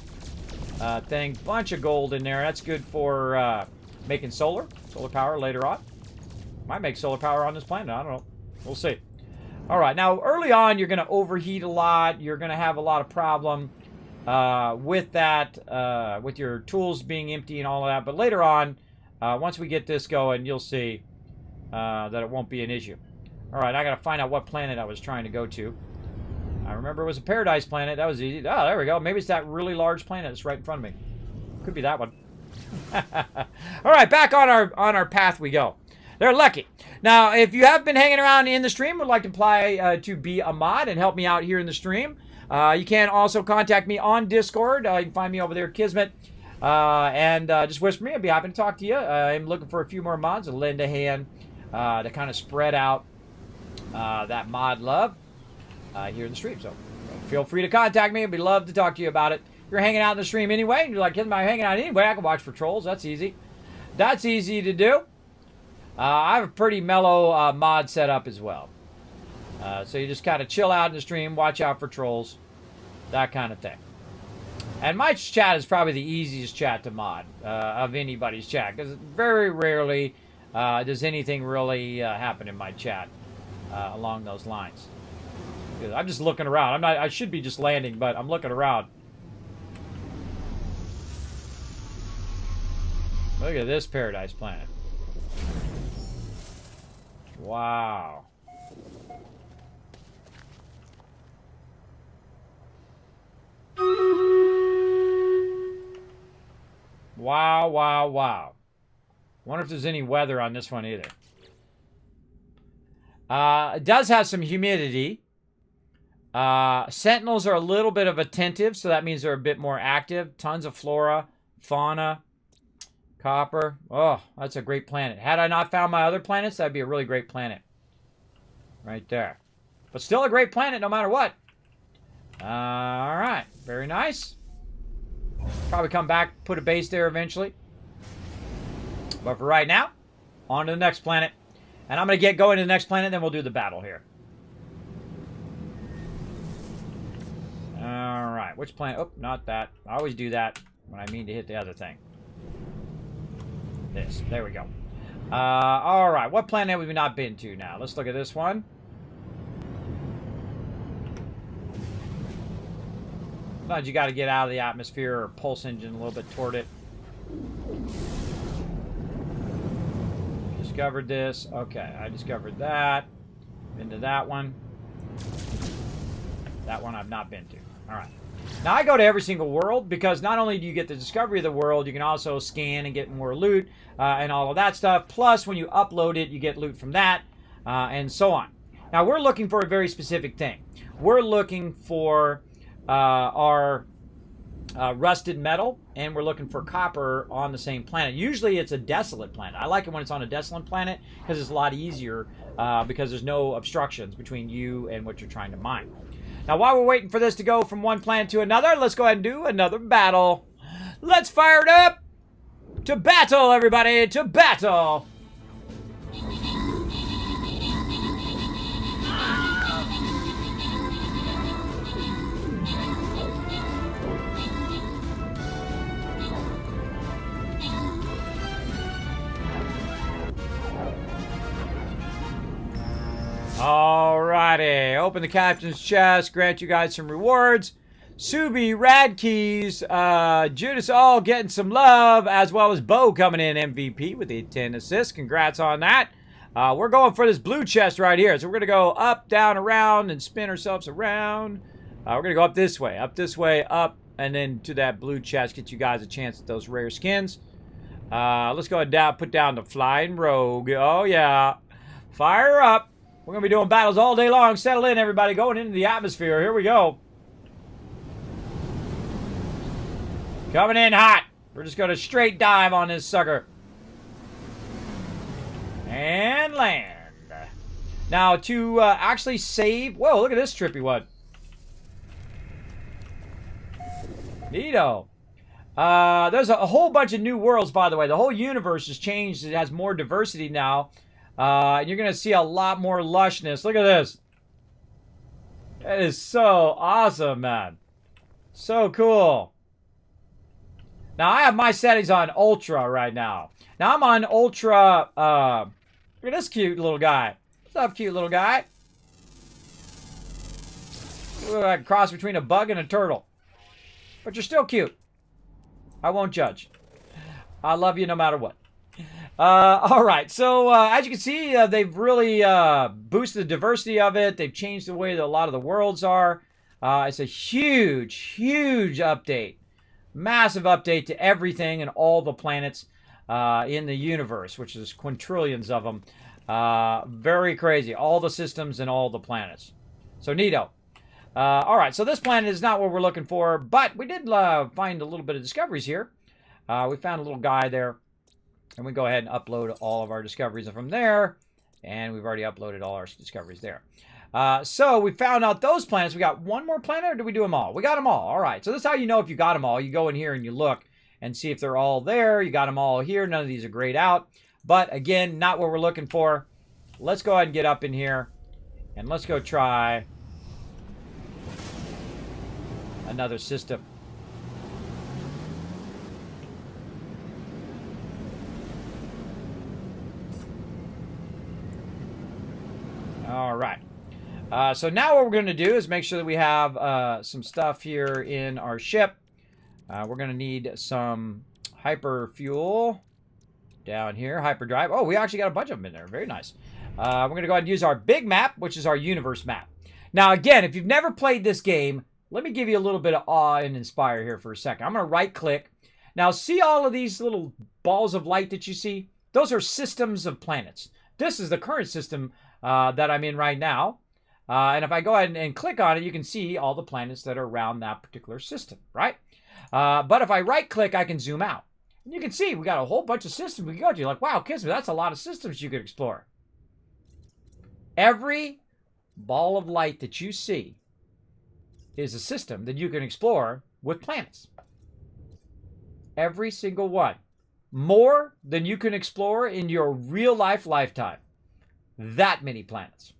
thing. Bunch of gold in there. That's good for making solar power later on. Might make solar power on this planet. I don't know. We'll see. All right. Now, early on, you're going to overheat a lot. You're going to have a lot of problem with that, with your tools being empty and all of that. But later on, once we get this going, you'll see that it won't be an issue. All right. I got to find out what planet I was trying to go to. I remember it was a paradise planet. That was easy. Oh, there we go. Maybe it's that really large planet that's right in front of me. Could be that one. All right, back on our path we go. They're lucky. Now, if you have been hanging around in the stream, would like to apply to be a mod and help me out here in the stream, you can also contact me on Discord. You can find me over there, Kismet, and just whisper me. I'd be happy to talk to you. I'm looking for a few more mods to lend a hand to kind of spread out that mod love here in the stream. So feel free to contact me. I'd be love to talk to you about it. If you're hanging out in the stream anyway, and you're like, am I hanging out anyway? I can watch for trolls. That's easy. That's easy to do. I have a pretty mellow mod set up as well. So you just kind of chill out in the stream, watch out for trolls, that kind of thing. And my chat is probably the easiest chat to mod of anybody's chat, because very rarely does anything really happen in my chat along those lines. I'm just looking around. I should be just landing, but I'm looking around. Look at this paradise planet. Wow. Wow, wow, wow. Wonder if there's any weather on this one either. It does have some humidity. Sentinels are a little bit of attentive, so that means they're a bit more active. Tons of flora, fauna, copper. Oh, that's a great planet. Had I not found my other planets, that'd be a really great planet. Right there. But still a great planet no matter what. Alright. Very nice. Probably come back, put a base there eventually. But for right now, on to the next planet. And I'm going to get going to the next planet, then we'll do the battle here. Alright, which planet? Oh, not that. I always do that when I mean to hit the other thing. This. There we go. Alright, what planet have we not been to now? Let's look at this one. Sometimes you got to get out of the atmosphere or pulse engine a little bit toward it. Discovered this. Okay, I discovered that. Been to that one. That one I've not been to. Alright. Now, I go to every single world because not only do you get the discovery of the world, you can also scan and get more loot and all of that stuff. Plus, when you upload it, you get loot from that and so on. Now, we're looking for a very specific thing. We're looking for our rusted metal, and we're looking for copper on the same planet. Usually, it's a desolate planet. I like it when it's on a desolate planet because it's a lot easier because there's no obstructions between you and what you're trying to mine. Now, while we're waiting for this to go from one planet to another, let's go ahead and do another battle. Let's fire it up! To battle, everybody! To battle! Alrighty, open the captain's chest, grant you guys some rewards. Subi, Radkeys, Judas all getting some love, as well as Bo coming in MVP with the 10 assists. Congrats on that. We're going for this blue chest right here. So we're going to go up, down, around, and spin ourselves around. We're going to go up, up, and then to that blue chest, get you guys a chance at those rare skins. Let's go ahead and put down the Flying Rogue. Oh, yeah. Fire up. We're going to be doing battles all day long. Settle in, everybody. Going into the atmosphere. Here we go. Coming in hot. We're just going to straight dive on this sucker. And land. Now, to actually save... Whoa, look at this trippy one. Neato. There's a whole bunch of new worlds, by the way. The whole universe has changed. It has more diversity now. And you're going to see a lot more lushness. Look at this. That is so awesome, man. So cool. Now, I have my settings on Ultra right now. Now, I'm on Ultra. Look at this cute little guy. What's up, cute little guy? Look like a cross between a bug and a turtle. But you're still cute. I won't judge. I love you no matter what. All right, so as you can see, they've really boosted the diversity of it. They've changed the way that a lot of the worlds are. It's a huge, huge update. Massive update to everything and all the planets in the universe, which is quintillions of them. Very crazy. All the systems and all the planets. So neato. All right, so this planet is not what we're looking for, but we did find a little bit of discoveries here. We found a little guy there, and we go ahead and upload all of our discoveries from there, and we've already uploaded all our discoveries there. So we found out those planets. We got one more planet, or did we do them all? We got them all. All right, so this is how you know if you got them all. You go in here and you look and see if they're all there. You got them all here. None of these are grayed out, but again, not what we're looking for. Let's go ahead and get up in here, and let's go try another system. All right. So now what we're going to do is make sure that we have some stuff here in our ship. We're going to need some hyper fuel down here, hyperdrive. Oh, we actually got a bunch of them in there. Very nice. We're going to go ahead and use our big map, which is our universe map. Now, again, if you've never played this game, let me give you a little bit of awe and inspire here for a second. I'm going to right click. Now, see all of these little balls of light that you see? Those are systems of planets. This is the current system that I'm in right now. And if I go ahead and click on it, you can see all the planets that are around that particular system, right? But if I right click, I can zoom out. And you can see we got a whole bunch of systems we can go to. You're like, wow, Kismet, that's a lot of systems you could explore. Every ball of light that you see is a system that you can explore with planets. Every single one. More than you can explore in your real life lifetime. That many planets.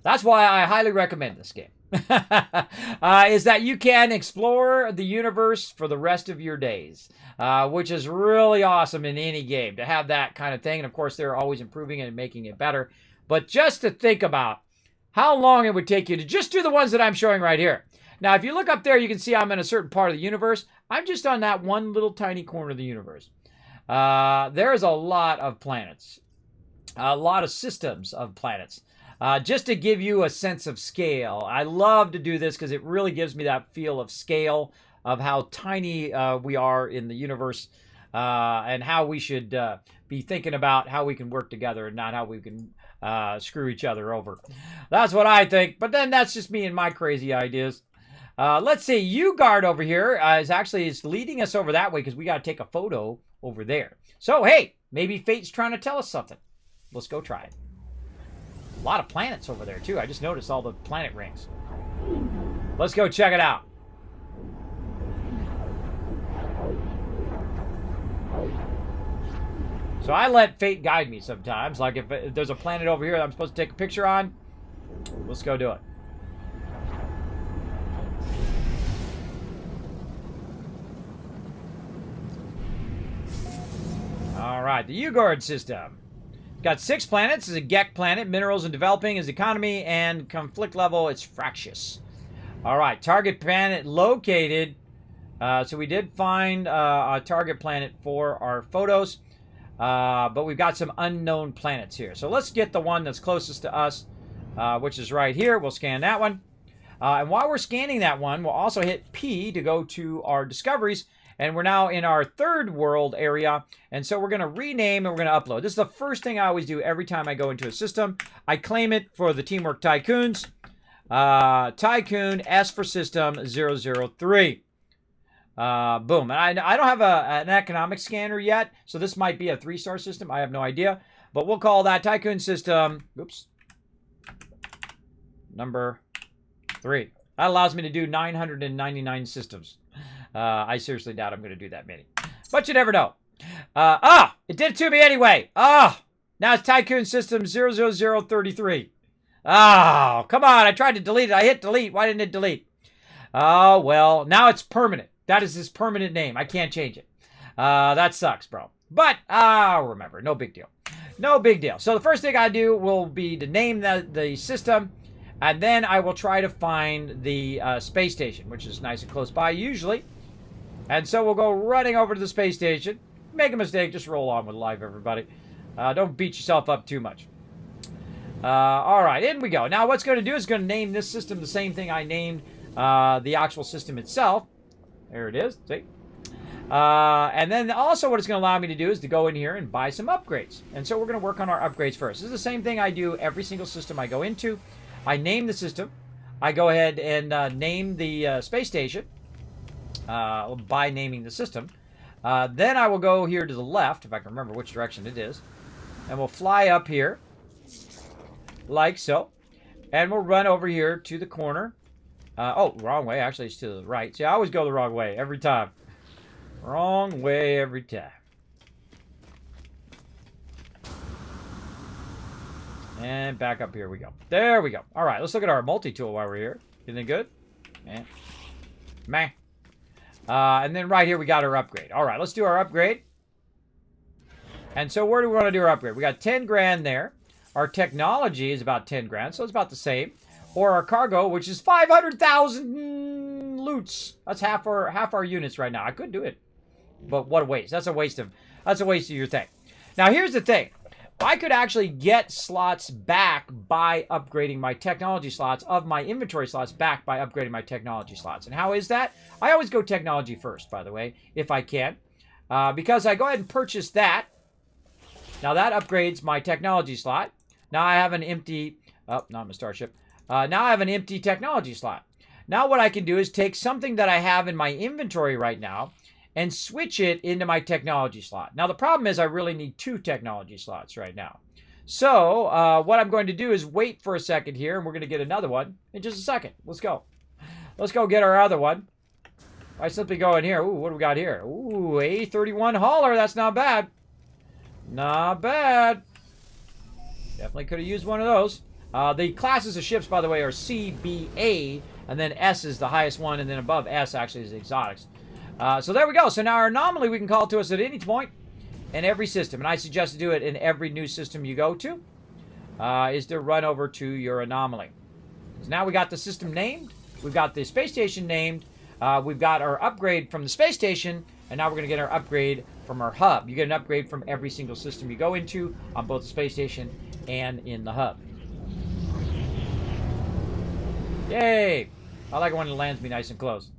That's why I highly recommend this game. Is that you can explore the universe for the rest of your days, which is really awesome in any game to have that kind of thing. And of course, they're always improving it and making it better. But just to think about how long it would take you to just do the ones that I'm showing right here. Now, if you look up there, you can see I'm in a certain part of the universe. I'm just on that one little tiny corner of the universe. There's a lot of planets, a lot of systems of planets. Just to give you a sense of scale. I love to do this because it really gives me that feel of scale of how tiny we are in the universe and how we should be thinking about how we can work together and not how we can screw each other over. That's what I think, but then that's just me and my crazy ideas. Let's see, U-Guard over here is leading us over that way because we got to take a photo over there. So, hey, maybe fate's trying to tell us something. Let's go try it. A lot of planets over there, too. I just noticed all the planet rings. Let's go check it out. So I let fate guide me sometimes. Like if there's a planet over here that I'm supposed to take a picture on, let's go do it. All right, the U-Guard system. Got 6 planets. It's a Gek planet. Minerals and developing is economy, and conflict level, it's fractious. All right, target planet located. So we did find a target planet for our photos, but we've got some unknown planets here. So let's get the one that's closest to us, which is right here. We'll scan that one. And while we're scanning that one, we'll also hit P to go to our discoveries. And we're now in our 3rd world area. And so we're going to rename and we're going to upload. This is the first thing I always do every time I go into a system. I claim it for the Teamwork Tycoons. Tycoon S for system 003. Boom. And I don't have an economic scanner yet. So this might be a 3-star system. I have no idea. But we'll call that Tycoon system. Oops. Number 3. That allows me to do 999 systems. I seriously doubt I'm going to do that many. But you never know. It did it to me anyway. Now it's Tycoon System 00033. Oh, come on. I tried to delete it. I hit delete. Why didn't it delete? Oh, well, now it's permanent. That is his permanent name. I can't change it. That sucks, bro. But I'll remember. No big deal. No big deal. So the first thing I do will be to name the system, and then I will try to find the space station, which is nice and close by usually. And so we'll go running over to the space station. Make a mistake, just roll on with life, everybody. Don't beat yourself up too much. All right, in we go. Now what's going to do is going to name this system the same thing I named the actual system itself. There it is. See? And then also what it's going to allow me to do is to go in here and buy some upgrades. And so we're going to work on our upgrades first. This is the same thing I do every single system I go into. I name the system. I go ahead and name the space station by naming the system. Then I will go here to the left, if I can remember which direction it is. And we'll fly up here, like so. And we'll run over here to the corner. Oh, wrong way. Actually, it's to the right. See, I always go the wrong way every time. Wrong way every time. And back up here we go. There we go. All right, let's look at our multi-tool while we're here. Isn't it good? Eh. Meh. And then right here we got our upgrade. All right, let's do our upgrade. And so where do we want to do our upgrade? We got 10 grand there. Our technology is about 10 grand, so it's about the same. Or our cargo, which is 500,000 loots. That's half our units right now. I could do it, but what a waste. That's a waste of your thing. Now here's the thing. I could actually get slots back by upgrading my technology slots of my inventory slots back by upgrading my technology slots. And how is that? I always go technology first, by the way, if I can, because I go ahead and purchase that. Now that upgrades my technology slot. Now I have an empty, oh, not my starship. Now I have an empty technology slot. Now what I can do is take something that I have in my inventory right now and switch it into my technology slot. Now the problem is I really need 2 technology slots right now. So what I'm going to do is wait for a second here, and we're going to get another one in just a second. Let's go. Let's go get our other one. I simply go in here. Ooh, what do we got here? Ooh, A31 hauler. That's not bad. Not bad. Definitely could have used one of those. The classes of ships, by the way, are C, B, A, and then S is the highest one, and then above S actually is exotics. So there we go. So now our anomaly we can call to us at any point in every system, and I suggest to do it in every new system you go to, is to run over to your anomaly. So now we got the system named, we've got the space station named, we've got our upgrade from the space station, and now we're going to get our upgrade from our hub. You get an upgrade from every single system you go into on both the space station and in the hub. Yay! I like it when it lands me nice and close.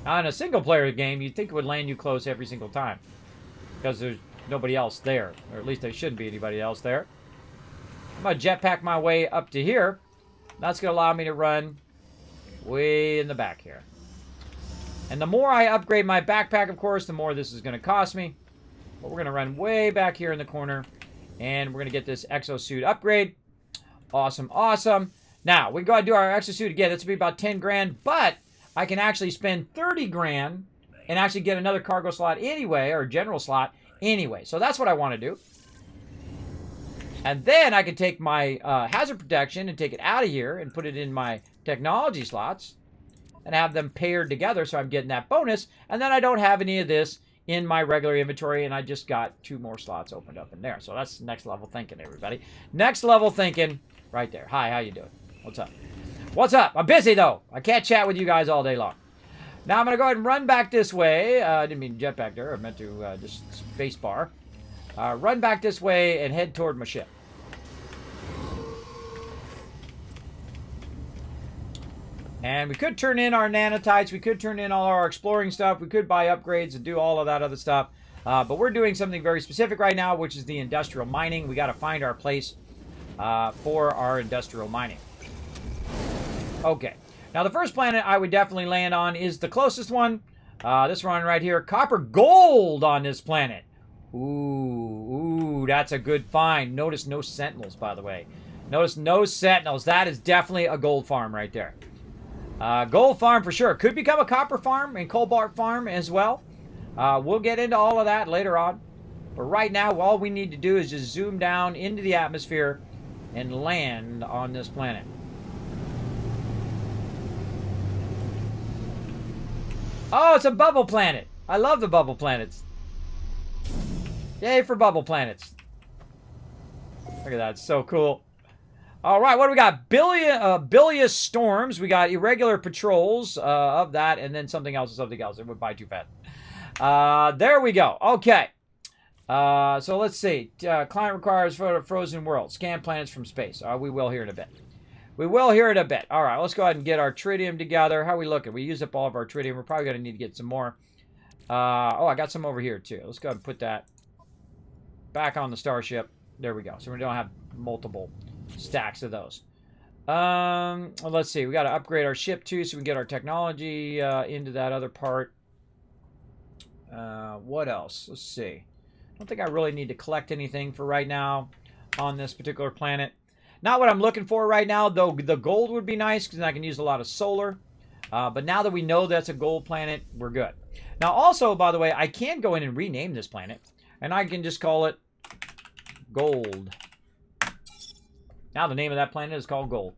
Now, in a single-player game, you'd think it would land you close every single time, because there's nobody else there, or at least there shouldn't be anybody else there. I'm going to jetpack my way up to here. That's going to allow me to run way in the back here. And the more I upgrade my backpack, of course, the more this is going to cost me. But we're going to run way back here in the corner, and we're going to get this exosuit upgrade. Awesome, awesome. Now, we can go ahead and do our exosuit again. That's going to be about 10 grand, but I can actually spend 30 grand and actually get another cargo slot anyway, or general slot anyway. So that's what I want to do. And then I can take my hazard protection and take it out of here and put it in my technology slots and have them paired together so I'm getting that bonus. And then I don't have any of this in my regular inventory, and I just got 2 more slots opened up in there. So that's next level thinking, everybody. Next level thinking right there. Hi, how you doing? What's up? What's up? I'm busy, though. I can't chat with you guys all day long. Now I'm going to go ahead and run back this way. I didn't mean jetpack there. I meant to just space bar. Run back this way and head toward my ship. And we could turn in our nanotites. We could turn in all our exploring stuff. We could buy upgrades and do all of that other stuff. But we're doing something very specific right now, which is the industrial mining. We got to find our place for our industrial mining. Okay. Now, the first planet I would definitely land on is the closest one. This one right here. Copper gold on this planet. Ooh, that's a good find. Notice no sentinels, by the way. Notice no sentinels. That is definitely a gold farm right there. Gold farm for sure. Could become a copper farm and cobalt farm as well. We'll get into all of that later on. But right now, all we need to do is just zoom down into the atmosphere and land on this planet. Oh, it's a bubble planet. I love the bubble planets. Yay for bubble planets. Look at that. It's so cool. All right, what do we got? Bilious storms. We got irregular patrols of that, and then something else. It went by too fast. There we go. Okay. So let's see. Client requires frozen world. Scan planets from space. We will here in a bit. All right, let's go ahead and get our tritium together. How are we looking? We used up all of our tritium. We're probably going to need to get some more. I got some over here, too. Let's go ahead and put that back on the starship. There we go. So we don't have multiple stacks of those. Let's see. We got to upgrade our ship, too, so we can get our technology into that other part. What else? Let's see. I don't think I really need to collect anything for right now on this particular planet. Not what I'm looking for right now, though. The gold would be nice because I can use a lot of solar. But now that we know that's a gold planet, we're good. Now, also, by the way, I can go in and rename this planet. And I can just call it Gold. Now the name of that planet is called Gold.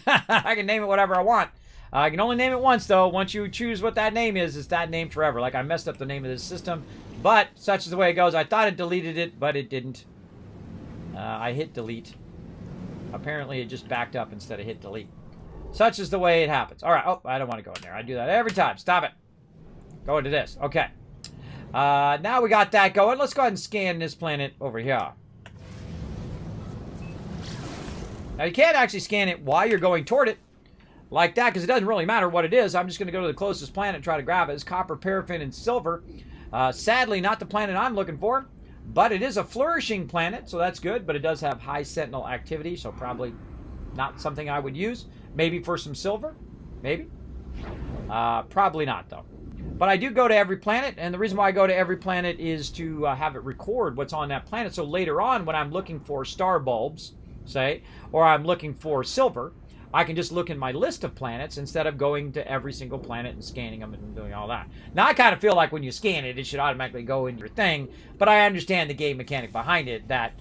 I can name it whatever I want. I can only name it once, though. Once you choose what that name is, it's that name forever. Like, I messed up the name of this system. But such is the way it goes. I thought it deleted it, but it didn't. I hit delete. Apparently, it just backed up instead of hit delete. Such is the way it happens. All right. Oh, I don't want to go in there. I do that every time. Stop it. Go into this. Okay. Now we got that going. Let's go ahead and scan this planet over here. Now, you can't actually scan it while you're going toward it like that because it doesn't really matter what it is. I'm just going to go to the closest planet and try to grab it. It's copper, paraffin, and silver. Sadly, not the planet I'm looking for, but it is a flourishing planet, so that's good, but it does have high sentinel activity, so probably not something I would use. Maybe for some silver. Maybe. Probably not, though. But I do go to every planet, and the reason why I go to every planet is to have it record what's on that planet, so later on when I'm looking for star bulbs, say, or I'm looking for silver, I can just look in my list of planets instead of going to every single planet and scanning them and doing all that. Now, I kind of feel like when you scan it, it should automatically go into your thing, but I understand the game mechanic behind it that,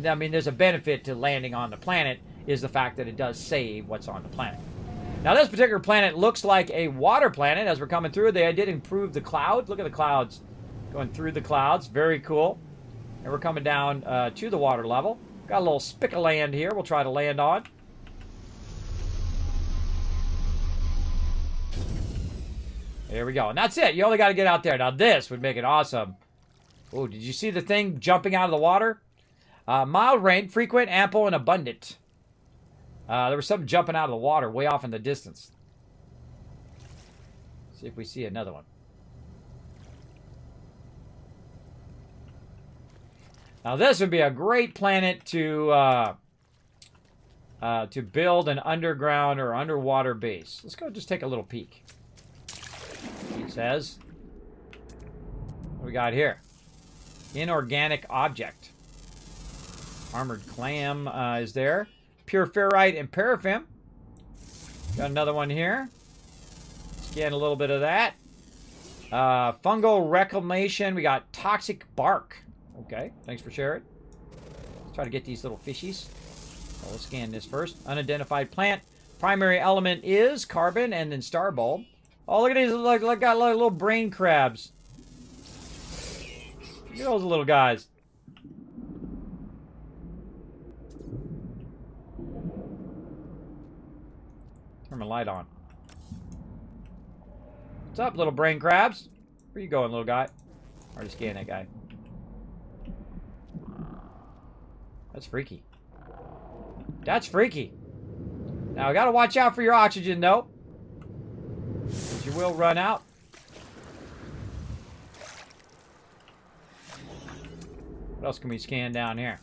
I mean, there's a benefit to landing on the planet is the fact that it does save what's on the planet. Now, this particular planet looks like a water planet as we're coming through. They did improve the clouds. Look at the clouds going through the clouds. Very cool. And we're coming down to the water level. Got a little spick of land here we'll try to land on. There we go. And that's it. You only got to get out there. Now, this would make it awesome. Oh, did you see the thing jumping out of the water? Mild rain, frequent, ample, and abundant. There was something jumping out of the water way off in the distance. See if we see another one. Now, this would be a great planet to build an underground or underwater base. Let's go just take a little peek. It says, what do we got here? Inorganic object. Armored clam is there. Pure ferrite and paraffin. Got another one here. Scan a little bit of that. Fungal reclamation. We got toxic bark. Okay, thanks for sharing. Let's try to get these little fishies. Well, let's scan this first. Unidentified plant. Primary element is carbon and then star bulb. Oh, look at these. Look, got little brain crabs. Look at those little guys. Turn my light on. What's up, little brain crabs? Where you going, little guy? Already scanned that guy. That's freaky. That's freaky. Now, I gotta watch out for your oxygen, though. You will run out. What else can we scan down here?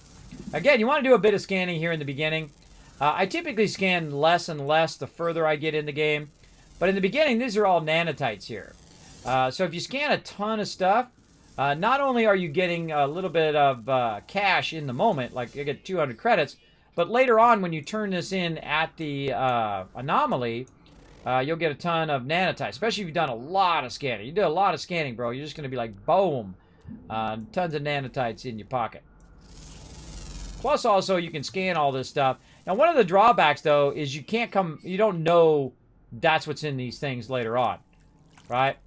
Again, you want to do a bit of scanning here in the beginning. I typically scan less and less the further I get in the game. But in the beginning, these are all nanotites here. So if you scan a ton of stuff, not only are you getting a little bit of cash in the moment, like you get 200 credits, but later on when you turn this in at the anomaly, you'll get a ton of nanotites, especially if you've done a lot of scanning. You do a lot of scanning, bro. You're just going to be like, boom, tons of nanotites in your pocket. Plus, also, you can scan all this stuff. Now, one of the drawbacks, though, is you don't know that's what's in these things later on, right?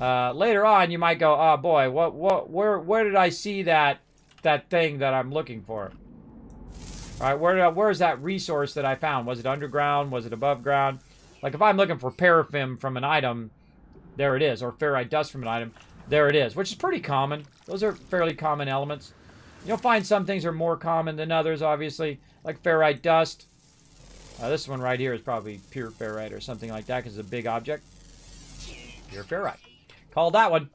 Later on, you might go, oh boy, where did I see that thing that I'm looking for? All right, where's that resource that I found? Was it underground? Was it above ground? Like if I'm looking for paraffin from an item, there it is, or ferrite dust from an item, there it is, which is pretty common. Those are fairly common elements. You'll find some things are more common than others, obviously, like ferrite dust. This one right here is probably pure ferrite or something like that because it's a big object. Pure ferrite. Called that one.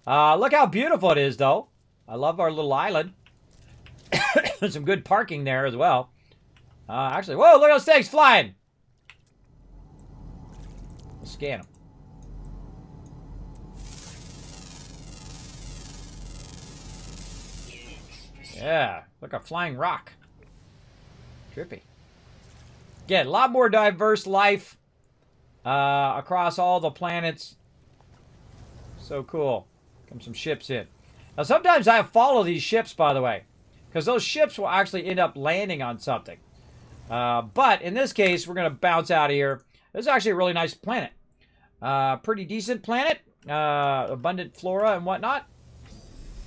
Look how beautiful it is, though. I love our little island. Some good parking there as well. Actually, whoa, look at those things flying. Let's scan them. Yeah, like a flying rock. Trippy. Again, a lot more diverse life across all the planets. So cool. Come some ships in. Now, sometimes I follow these ships, by the way, because those ships will actually end up landing on something. But in this case, we're going to bounce out of here. This is actually a really nice planet. Pretty decent planet. Abundant flora and whatnot.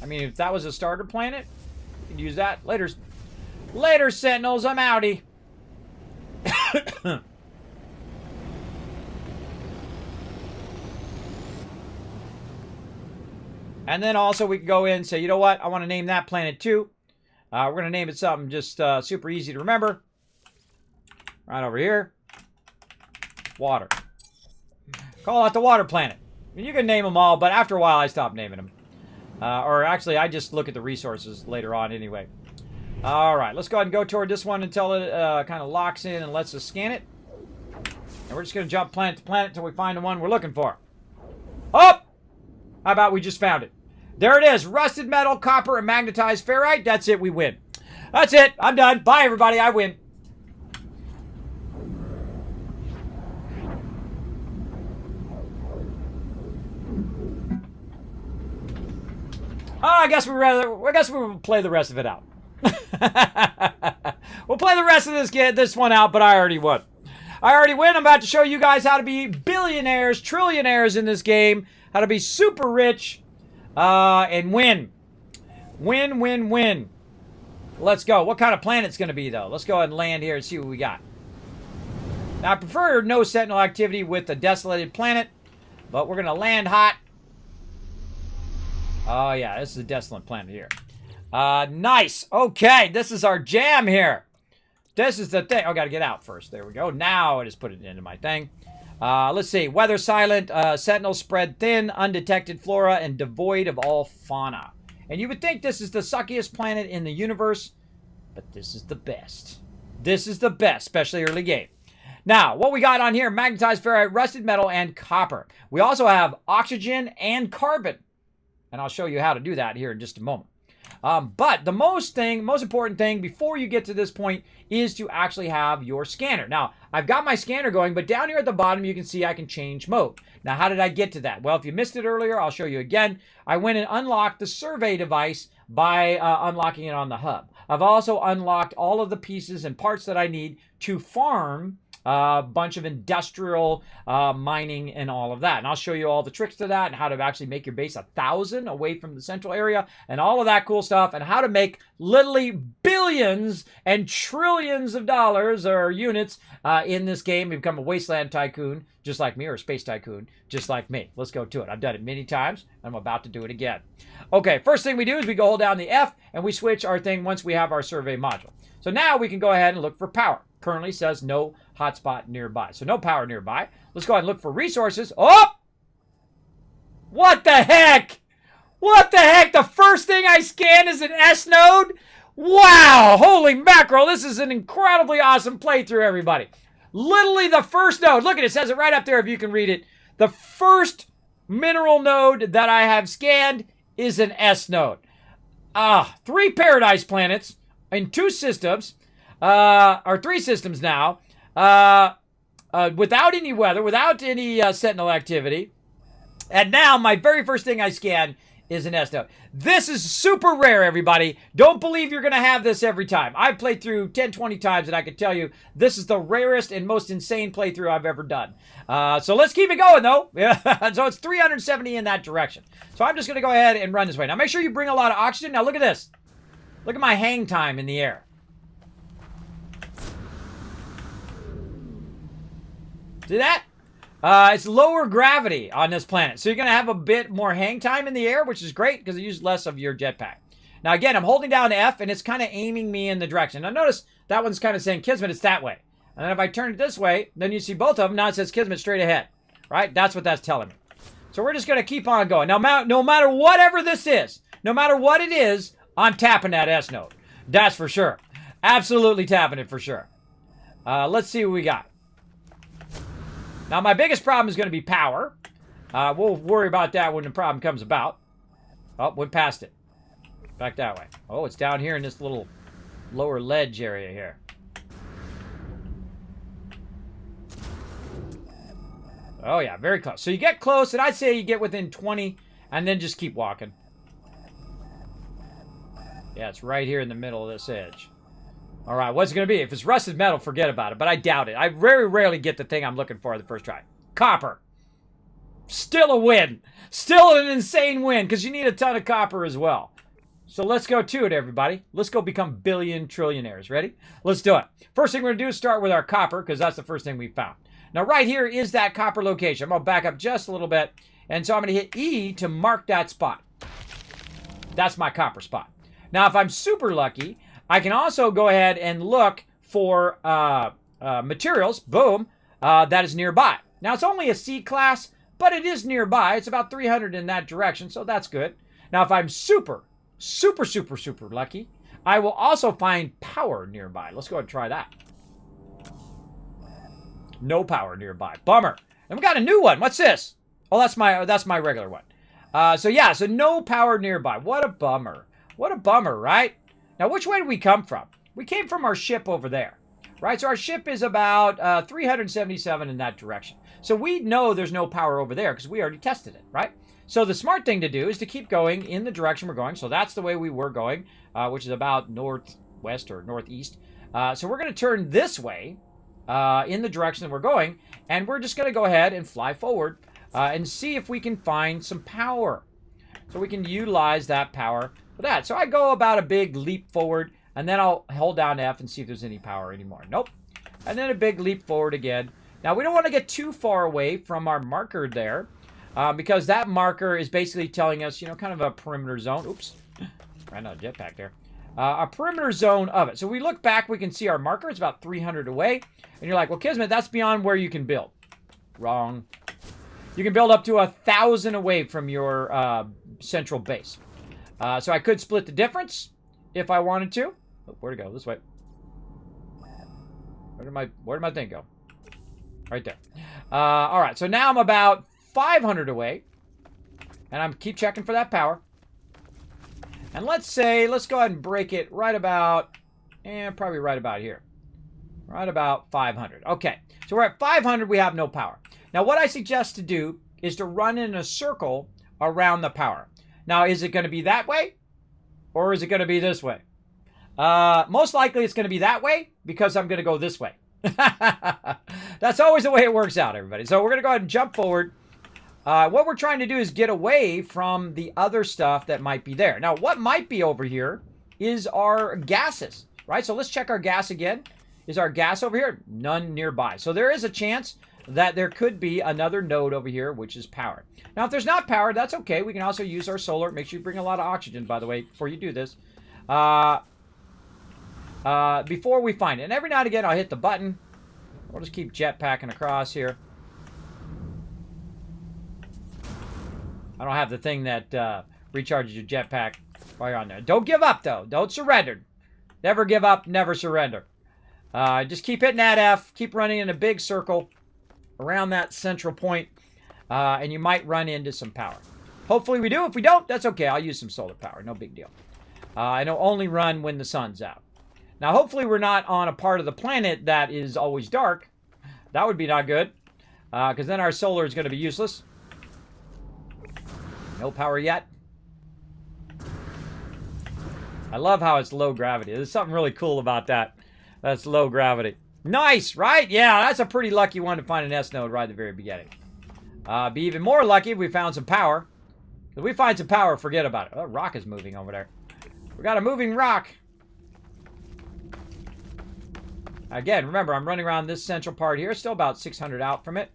I mean, if that was a starter planet, you could use that. Later, Sentinels. I'm outie. And then also we can go in and say, you know what? I want to name that planet too. We're going to name it something just super easy to remember. Right over here. Water. Call it the water planet. You can name them all, but after a while I stop naming them. Or actually, I just look at the resources later on anyway. All right, let's go ahead and go toward this one until it kind of locks in and lets us scan it. And we're just going to jump planet to planet until we find the one we're looking for. Oh! How about we just found it? There it is. Rusted metal, copper, and magnetized ferrite. That's it. We win. That's it. I'm done. Bye, everybody. I win. Oh, I guess we'll play the rest of it out. We'll play the rest of this one out, but I already won. I'm about to show you guys how to be billionaires, trillionaires in this game, how to be super rich, and win. Win. Let's go. What kind of planet's going to be, though? Let's go ahead and land here and see what we got. Now, I prefer no Sentinel activity with a desolated planet, but we're going to land hot. Oh, yeah, this is a desolate planet here. Nice. Okay, this is our jam here. This is the thing. Oh, got to get out first. There we go. Now I just put it into my thing. Let's see. Weather silent, Sentinel spread thin, undetected flora, and devoid of all fauna. And you would think this is the suckiest planet in the universe, but this is the best. This is the best, especially early game. Now, what we got on here, magnetized ferrite, rusted metal, and copper. We also have oxygen and carbon. And I'll show you how to do that here in just a moment. But the most important thing before you get to this point is to actually have your scanner. Now, I've got my scanner going, but down here at the bottom, you can see I can change mode. Now, how did I get to that? Well, if you missed it earlier, I'll show you again. I went and unlocked the survey device by unlocking it on the hub. I've also unlocked all of the pieces and parts that I need to farm a bunch of industrial mining and all of that. And I'll show you all the tricks to that and how to actually make your base 1,000 away from the central area and all of that cool stuff and how to make literally billions and trillions of dollars or units in this game and become a wasteland tycoon just like me, or a space tycoon just like me. Let's go to it. I've done it many times. I'm about to do it again. Okay, first thing we do is we go hold down the F and we switch our thing once we have our survey module. So now we can go ahead and look for power. Currently says no hotspot nearby. So no power nearby. Let's go ahead and look for resources. Oh! What the heck? What the heck? The first thing I scan is an S node? Wow! Holy mackerel. This is an incredibly awesome playthrough, everybody. Literally the first node. Look at it. It says it right up there if you can read it. The first mineral node that I have scanned is an S node. 3 paradise planets in 2 systems. Or 3 systems now, without any weather, without any Sentinel activity. And now my very first thing I scan is an S note. This is super rare, everybody. Don't believe you're going to have this every time. I've played through 10, 20 times, and I can tell you this is the rarest and most insane playthrough I've ever done. So let's keep it going, though. Yeah. So it's 370 in that direction. So I'm just going to go ahead and run this way. Now, make sure you bring a lot of oxygen. Now, look at this. Look at my hang time in the air. See that? It's lower gravity on this planet. So you're going to have a bit more hang time in the air, which is great because it uses less of your jetpack. Now, again, I'm holding down F, and it's kind of aiming me in the direction. Now, notice that one's kind of saying, Kismet, it's that way. And then if I turn it this way, then you see both of them. Now it says Kismet straight ahead. Right? That's what that's telling me. So we're just going to keep on going. Now, no matter whatever this is, no matter what it is, I'm tapping that S note. That's for sure. Absolutely tapping it for sure. Let's see what we got. Now, my biggest problem is going to be power. We'll worry about that when the problem comes about. Oh, went past it. Back that way. Oh, it's down here in this little lower ledge area here. Oh, yeah, very close. So you get close, and I'd say you get within 20, and then just keep walking. Yeah, it's right here in the middle of this edge. All right, what's it going to be? If it's rusted metal, forget about it, but I doubt it. I very rarely get the thing I'm looking for the first try. Copper. Still a win. Still an insane win, because you need a ton of copper as well. So let's go to it, everybody. Let's go become billion trillionaires. Ready? Let's do it. First thing we're going to do is start with our copper, because that's the first thing we found. Now, right here is that copper location. I'm going to back up just a little bit, and so I'm going to hit E to mark that spot. That's my copper spot. Now, if I'm super lucky, I can also go ahead and look for materials, boom, that is nearby. Now, it's only a C class, but it is nearby. It's about 300 in that direction, so that's good. Now, if I'm super lucky, I will also find power nearby. Let's go ahead and try that. No power nearby. Bummer. And we got a new one. What's this? Oh, that's my regular one. So no power nearby. What a bummer. What a bummer, right? Now, which way did we come from? We came from our ship over there, right? So our ship is about 377 in that direction. So we know there's no power over there because we already tested it, right? So the smart thing to do is to keep going in the direction we're going. So that's the way we were going, which is about northwest or northeast. So we're going to turn this way in the direction that we're going, and we're just going to go ahead and fly forward and see if we can find some power. So we can utilize that power for that. So I go about a big leap forward, and then I'll hold down F and see if there's any power anymore. Nope. And then a big leap forward again. Now, we don't want to get too far away from our marker there because that marker is basically telling us, kind of a perimeter zone. Oops. Ran out of jetpack there. A perimeter zone of it. So we look back, we can see our marker. It's about 300 away. And you're like, well, Kismet, that's beyond where you can build. Wrong. You can build up to 1,000 away from your central base. So I could split the difference if I wanted to. Oh, where'd it go? This way. Where did my thing go? Right there. All right, so now I'm about 500 away. And I'm keep checking for that power. And let's go ahead and break it right about, probably right about here. Right about 500. Okay, so we're at 500, we have no power. Now, what I suggest to do is to run in a circle around the power. Now, is it going to be that way? Or is it going to be this way? Most likely it's going to be that way because I'm going to go this way. That's always the way it works out, everybody. So we're going to go ahead and jump forward. What we're trying to do is get away from the other stuff that might be there. Now, what might be over here is our gases, right? So let's check our gas again. Is our gas over here? None nearby. So there is a chance that there could be another node over here, which is power. Now, if there's not power, that's okay. We can also use our solar. Make sure you bring a lot of oxygen, by the way, before you do this. Before we find it. And every now and again, I'll hit the button. We'll just keep jetpacking across here. I don't have the thing that recharges your jetpack while you're on there. Don't give up, though. Don't surrender. Never give up, never surrender. Just keep hitting that F. Keep running in a big circle around that central point. And you might run into some power. Hopefully we do. If we don't, that's okay. I'll use some solar power. No big deal. And it'll only run when the sun's out. Now, hopefully we're not on a part of the planet that is always dark. That would be not good. Because then our solar is going to be useless. No power yet. I love how it's low gravity. There's something really cool about that. That's low gravity. Nice, right? Yeah, that's a pretty lucky one to find an S node right at the very beginning. Be even more lucky if we found some power. If we find some power, forget about it. Oh, rock is moving over there. We got a moving rock. Again, remember, I'm running around this central part here. Still about 600 out from it.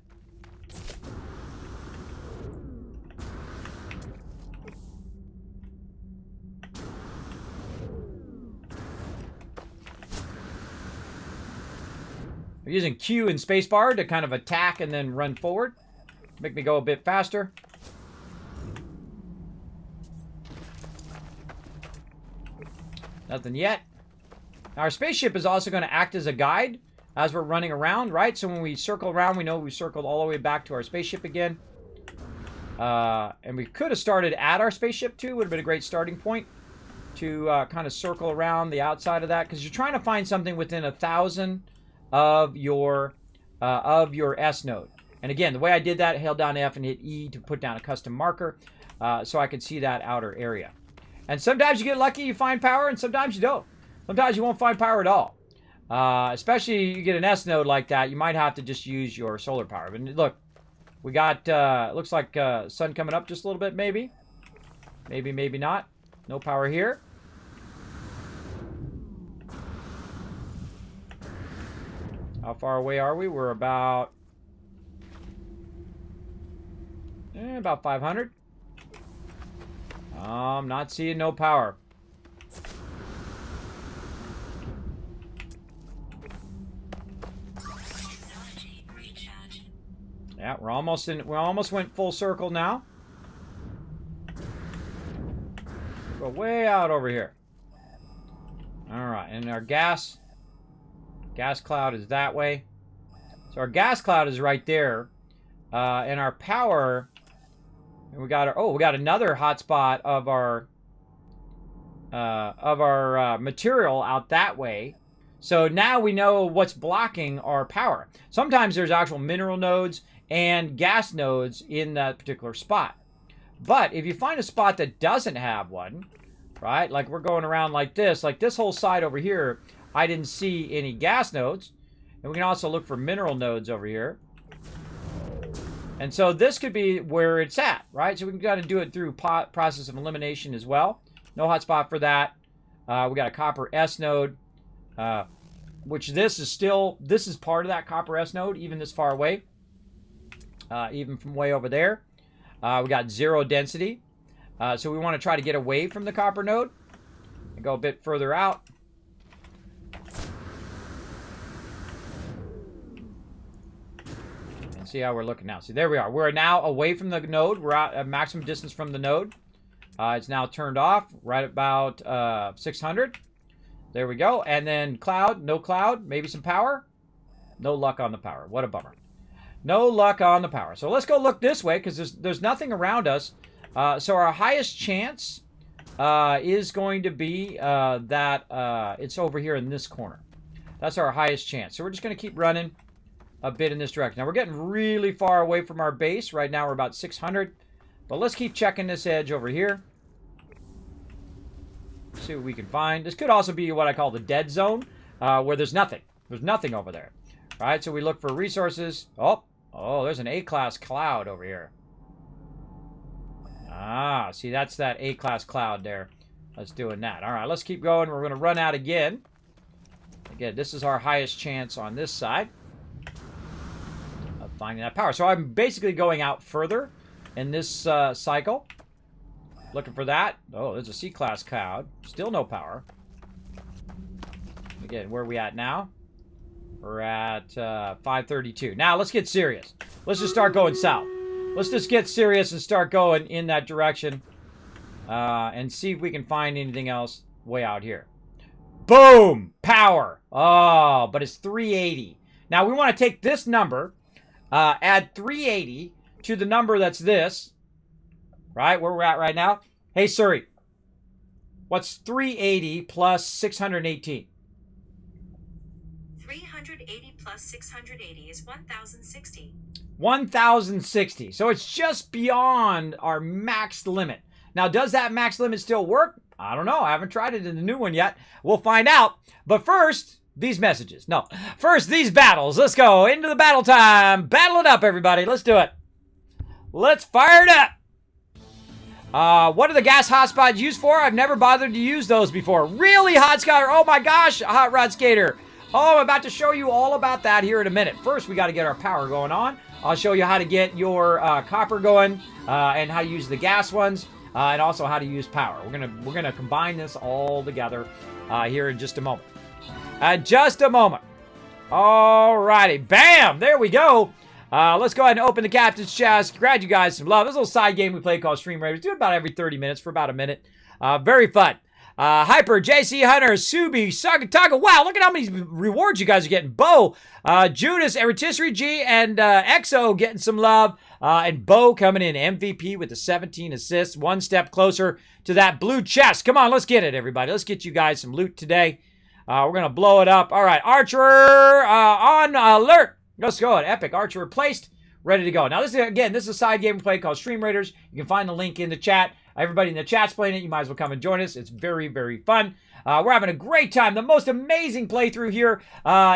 I'm using Q and spacebar to kind of attack and then run forward. Make me go a bit faster. Nothing yet. Our spaceship is also going to act as a guide as we're running around, right? So when we circle around, we know we circled all the way back to our spaceship again. And we could have started at our spaceship too. Would have been a great starting point to kind of circle around the outside of that, because you're trying to find something within 1,000 of your S node. And again, the way I did that, held down F and hit E to put down a custom marker, so I could see that outer area. And sometimes you get lucky, you find power, and sometimes you don't. Sometimes you won't find power at all. Especially you get an S node like that, you might have to just use your solar power. But look, we got, looks like sun coming up just a little bit, maybe. Maybe, maybe not. No power here. How far away are we? We're about 500. Not seeing no power. Yeah, we're almost in. We almost went full circle now. Go way out over here. All right, and our gas cloud is that way. So our gas cloud is right there, and our power. And we got our. Oh, we got another hotspot of our material out that way. So now we know what's blocking our power. Sometimes there's actual mineral nodes and gas nodes in that particular spot. But if you find a spot that doesn't have one, right? Like we're going around like this whole side over here, I didn't see any gas nodes. And we can also look for mineral nodes over here. And so this could be where it's at, right? So we can kind of do it through process of elimination as well. No hotspot for that. We got a copper S node, which this is part of that copper S node, even this far away, even from way over there. We got 0 density. So we want to try to get away from the copper node and go a bit further out. And see how we're looking now. See, there we are. We're now away from the node. We're out at maximum distance from the node. It's now turned off right about 600. There we go. And then cloud, no cloud, maybe some power. No luck on the power. What a bummer. No luck on the power. So let's go look this way because there's nothing around us. So our highest chance is going to be that it's over here in this corner. That's our highest chance. So we're just going to keep running a bit in this direction. Now we're getting really far away from our base. Right now we're about 600. But let's keep checking this edge over here. See what we can find. This could also be what I call the dead zone, where there's nothing. There's nothing over there. Right? So we look for resources. Oh, there's an A-class cloud over here. Ah, see, that's that A-class cloud there. Let's doing that. All right, let's keep going. We're going to run out again. Again, this is our highest chance on this side of finding that power. So I'm basically going out further in this cycle. Looking for that. Oh, there's a C-class cloud. Still no power. Again, where are we at now? We're at 532. Now, let's get serious. Let's just start going south. Let's just get serious and start going in that direction. And see if we can find anything else way out here. Boom! Power! Oh, but it's 380. Now, we want to take this number, add 380 to the number that's this. Right? Where we're at right now. Hey, Siri. What's 380 plus 618?
380 plus 680 is 1060.
1060. So it's just beyond our max limit. Now, does that max limit still work? I don't know. I haven't tried it in the new one yet. We'll find out. But first, these messages. No. First, these battles. Let's go into the battle time. Battle it up, everybody. Let's do it. Let's fire it up. What are the gas hotspots used for? I've never bothered to use those before. Really, Hot Skater? Oh my gosh, Hot Rod Skater. Oh, I'm about to show you all about that here in a minute. First, we got to get our power going on. I'll show you how to get your copper going and how to use the gas ones and also how to use power. We're gonna combine this all together here in just a moment. Just a moment. All righty, bam! There we go. Let's go ahead and open the captain's chest. Grab you guys some love. This little side game we play called Stream Raiders. Do it about every 30 minutes for about a minute. Very fun. Hyper, JC Hunter, Subi, Sagataga. Wow, look at how many rewards you guys are getting. Bo, Judas, Rotisserie G, and EXO getting some love. And Bo coming in MVP with the 17 assists. One step closer to that blue chest. Come on, let's get it, everybody. Let's get you guys some loot today. We're going to blow it up. All right, Archer on alert. Let's go. An epic Archer placed, ready to go. Now, this is a side game we play called Stream Raiders. You can find the link in the chat. Everybody in the chat's playing it. You might as well come and join us. It's very, very fun. We're having a great time. The most amazing playthrough here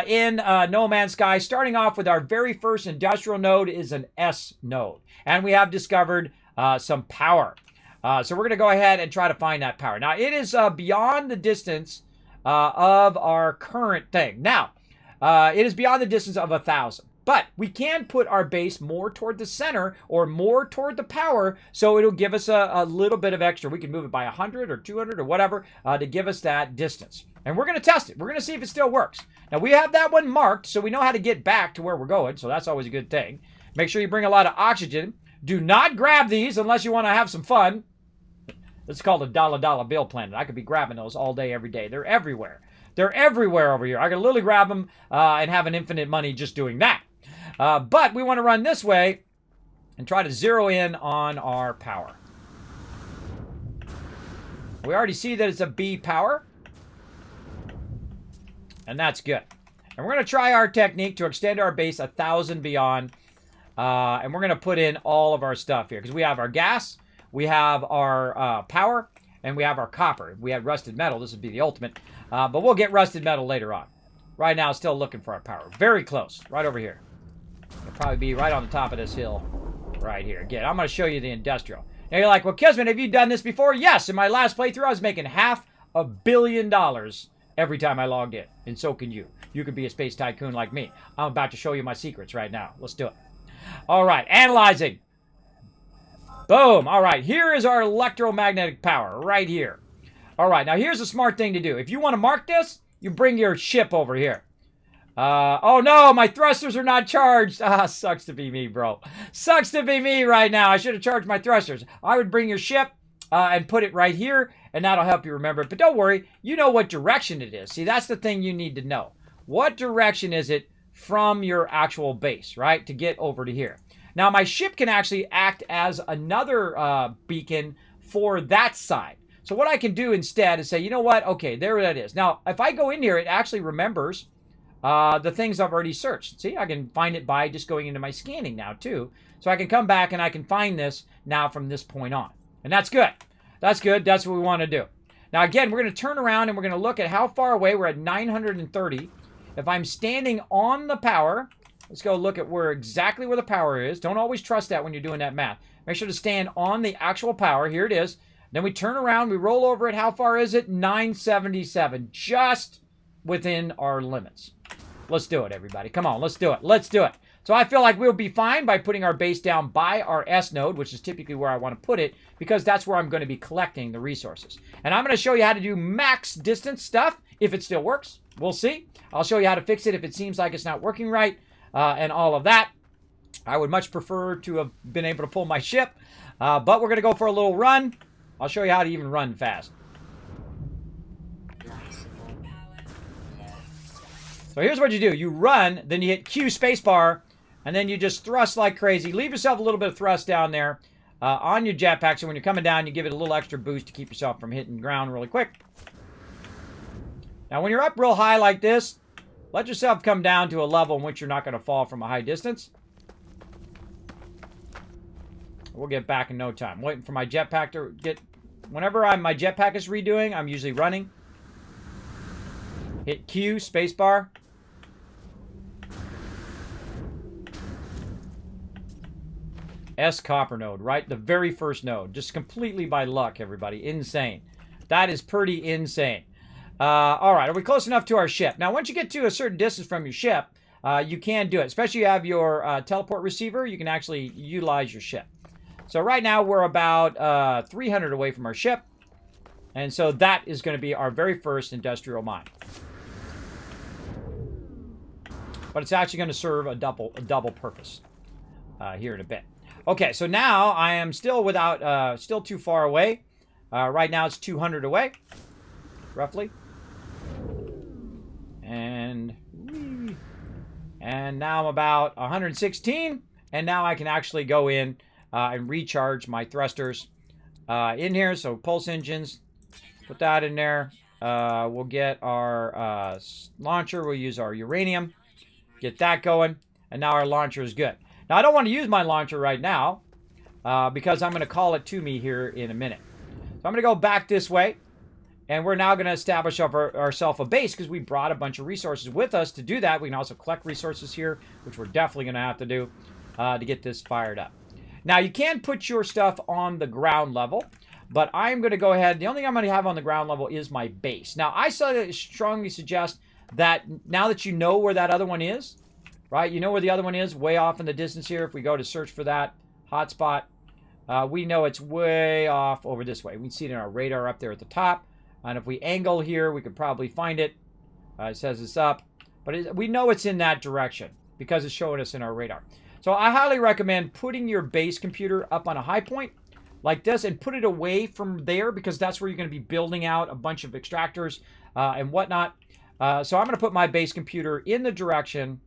in No Man's Sky. Starting off with our very first industrial node is an S node. And we have discovered some power. So we're going to go ahead and try to find that power. Now, it is beyond the distance of our current thing. Now, it is beyond the distance of 1,000. But we can put our base more toward the center or more toward the power, so it'll give us a little bit of extra. We can move it by 100 or 200 or whatever to give us that distance. And we're going to test it. We're going to see if it still works. Now, we have that one marked, so we know how to get back to where we're going, so that's always a good thing. Make sure you bring a lot of oxygen. Do not grab these unless you want to have some fun. It's called a dollar bill planet. I could be grabbing those all day, every day. They're everywhere. They're everywhere over here. I could literally grab them and have an infinite money just doing that. But we want to run this way and try to zero in on our power. We already see that it's a B power. And that's good. And we're going to try our technique to extend our base 1,000 beyond. And we're going to put in all of our stuff here. Because we have our gas, we have our power, and we have our copper. If we had rusted metal, this would be the ultimate. But we'll get rusted metal later on. Right now, still looking for our power. Very close. Right over here. It'll probably be right on the top of this hill. Right here. Again, I'm going to show you the industrial. Now you're like, well, Kismet, have you done this before? Yes. In my last playthrough, I was making $500 million every time I logged in. And so can you. You could be a space tycoon like me. I'm about to show you my secrets right now. Let's do it. All right. Analyzing. Boom. All right. Here is our electromagnetic power. Right here. All right. Now, here's a smart thing to do. If you want to mark this, you bring your ship over here. Oh no, my thrusters are not charged. Sucks to be me, bro. Sucks to be me right now. I should have charged my thrusters. I would bring your ship and put it right here, and that'll help you remember it. But don't worry, you know what direction it is. See, that's the thing you need to know. What direction is it from your actual base, right, to get over to here? Now, my ship can actually act as another beacon for that side. So what I can do instead is say, you know what? Okay, there that is. Now, if I go in here, it actually remembers the things I've already searched. See, I can find it by just going into my scanning now, too. So I can come back and I can find this now from this point on. And that's good. That's good. That's what we want to do. Now, again, we're going to turn around and we're going to look at how far away. We're at 930. If I'm standing on the power, let's go look at exactly where the power is. Don't always trust that when you're doing that math. Make sure to stand on the actual power. Here it is. Then we turn around. We roll over it. How far is it? 977. Just within our limits. Let's do it, everybody. Come on, let's do it. Let's do it. So I feel like we'll be fine by putting our base down by our S node, which is typically where I want to put it, because that's where I'm going to be collecting the resources. And I'm going to show you how to do max distance stuff, if it still works. We'll see. I'll show you how to fix it if it seems like it's not working right, and all of that. I would much prefer to have been able to pull my ship, but we're going to go for a little run. I'll show you how to even run fast. So here's what you do. You run, then you hit Q spacebar, and then you just thrust like crazy. Leave yourself a little bit of thrust down there on your jetpack, so when you're coming down, you give it a little extra boost to keep yourself from hitting the ground really quick. Now, when you're up real high like this, let yourself come down to a level in which you're not going to fall from a high distance. We'll get back in no time. Waiting for my jetpack to get Whenever my jetpack is redoing, I'm usually running. Hit Q, spacebar. S copper node, right? The very first node. Just completely by luck, everybody. Insane. That is pretty insane. All right, are we close enough to our ship? Now, once you get to a certain distance from your ship, you can do it. Especially if you have your teleport receiver, you can actually utilize your ship. So right now, we're about 300 away from our ship. And so that is going to be our very first industrial mine. But it's actually going to serve a double purpose here in a bit. Okay, so now I am still still too far away. Right now it's 200 away, roughly. And now I'm about 116. And now I can actually go in and recharge my thrusters in here. So pulse engines, put that in there. We'll get our launcher. We'll use our uranium. Get that going. And now our launcher is good. Now, I don't want to use my launcher right now because I'm going to call it to me here in a minute. So I'm going to go back this way. And we're now going to establish ourselves a base because we brought a bunch of resources with us to do that. We can also collect resources here, which we're definitely going to have to do to get this fired up. Now, you can put your stuff on the ground level, but I'm going to go ahead. The only thing I'm going to have on the ground level is my base. Now, I strongly suggest that now that you know where that other one is, right? You know where the other one is, way off in the distance here. If we go to search for that hotspot, we know it's way off over this way. We can see it in our radar up there at the top. And if we angle here, we could probably find it. It says it's up. But we know it's in that direction because it's showing us in our radar. So I highly recommend putting your base computer up on a high point like this and put it away from there because that's where you're going to be building out a bunch of extractors and whatnot. So I'm going to put my base computer in the direction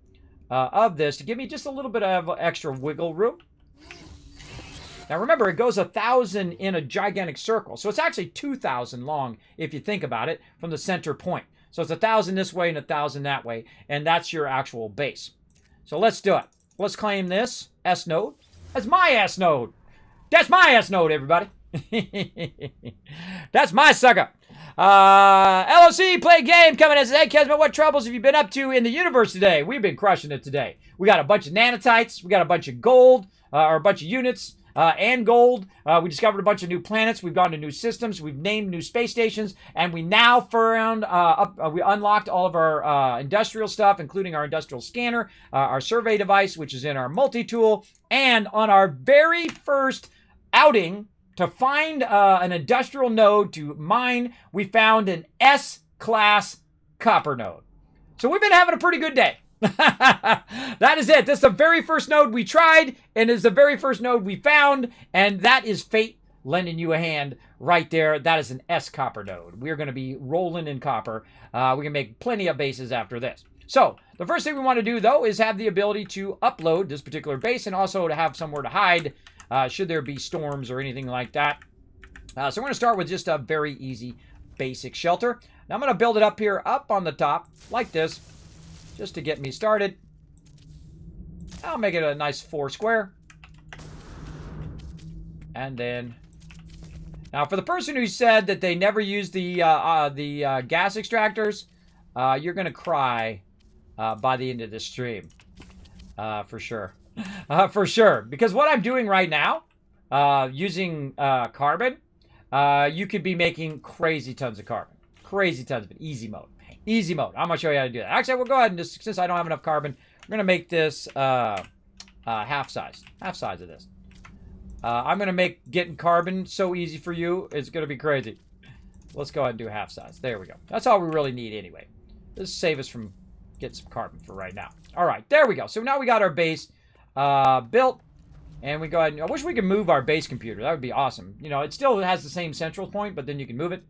of this to give me just a little bit of extra wiggle room. Now remember, it goes 1,000 in a gigantic circle. So it's actually 2,000 long if you think about it from the center point. So it's 1,000 this way and 1,000 that way. And that's your actual base. So let's do it. Let's claim this S node. That's my S node. That's my S node, everybody. That's my sucker. LOC, play game, coming in. Hey, Kismet, what troubles have you been up to in the universe today? We've been crushing it today. We got a bunch of nanotites. We got a bunch of gold, or a bunch of units, and gold. We discovered a bunch of new planets. We've gone to new systems. We've named new space stations. And we now found, we unlocked all of our industrial stuff, including our industrial scanner, our survey device, which is in our multi-tool. And on our very first outing, to find an industrial node to mine, we found an S-class copper node. So we've been having a pretty good day. That is it. This is the very first node we tried, and is the very first node we found, and that is fate lending you a hand right there. That is an S copper node. We're going to be rolling in copper. We can make plenty of bases after this. So the first thing we want to do, though, is have the ability to upload this particular base and also to have somewhere to hide should there be storms or anything like that. So we're going to start with just a very easy basic shelter. Now I'm going to build it up here, up on the top, like this, just to get me started. I'll make it a nice 4 square. And then, now for the person who said that they never used the gas extractors, you're going to cry by the end of this stream, for sure. For sure. Because what I'm doing right now, using carbon, you could be making crazy tons of carbon. Crazy tons of it. Easy mode. Easy mode. I'm going to show you how to do that. Actually, we'll go ahead and just, since I don't have enough carbon, we're going to make this half size. Half size of this. I'm going to make getting carbon so easy for you. It's going to be crazy. Let's go ahead and do half size. There we go. That's all we really need anyway. This will save us from getting some carbon for right now. All right. There we go. So now we got our base built. And we go ahead and, I wish we could move our base computer. That would be awesome. You know, it still has the same central point, but then you can move it.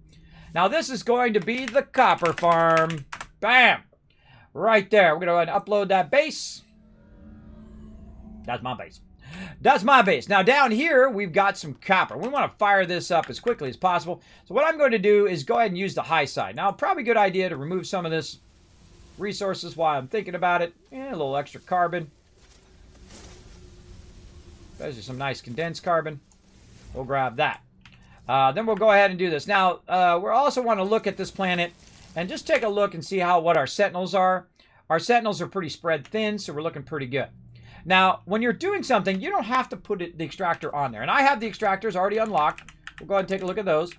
Now this is going to be the copper farm. Bam! Right there. We're going to go ahead and upload that base. That's my base. That's my base. Now down here, we've got some copper. We want to fire this up as quickly as possible. So what I'm going to do is go ahead and use the high side. Now, probably a good idea to remove some of this resources while I'm thinking about it. A little extra carbon. Those are some nice condensed carbon. We'll grab that. Then we'll go ahead and do this. Now, we also want to look at this planet and just take a look and see what our sentinels are. Our sentinels are pretty spread thin, so we're looking pretty good. Now, when you're doing something, you don't have to put the extractor on there. And I have the extractors already unlocked. We'll go ahead and take a look at those.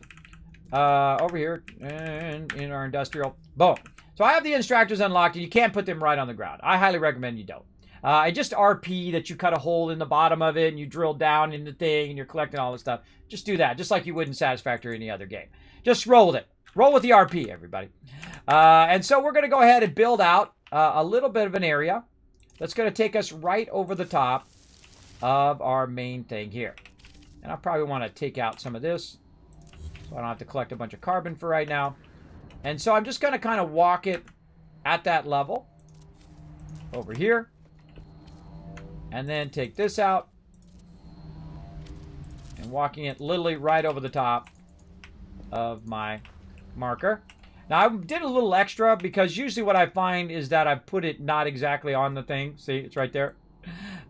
Over here and in our industrial. Boom. So I have the extractors unlocked, and you can't put them right on the ground. I highly recommend you don't. I just RP that you cut a hole in the bottom of it, and you drill down in the thing, and you're collecting all this stuff. Just do that, just like you would in Satisfactory or any other game. Just roll with it. Roll with the RP, everybody. And so we're going to go ahead and build out a little bit of an area that's going to take us right over the top of our main thing here. And I probably want to take out some of this so I don't have to collect a bunch of carbon for right now. And so I'm just going to kind of walk it at that level over here. And then take this out. And walking it literally right over the top of my marker. Now, I did a little extra because usually what I find is that I put it not exactly on the thing. See, it's right there.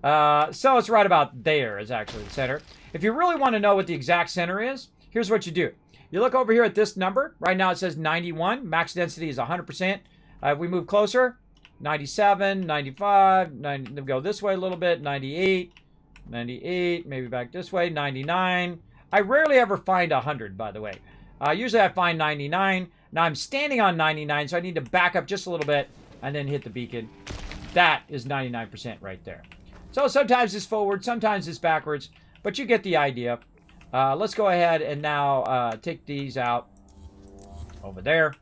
So it's right about there is actually the center. If you really want to know what the exact center is, here's what you do. You look over here at this number. Right now it says 91. Max density is 100%. If we move closer, 97, 95, 90, go this way a little bit, 98, 98, maybe back this way, 99. I rarely ever find 100, by the way. Usually I find 99. Now I'm standing on 99, so I need to back up just a little bit and then hit the beacon. That is 99% right there. So sometimes it's forward, sometimes it's backwards, but you get the idea. Let's go ahead and now take these out over there,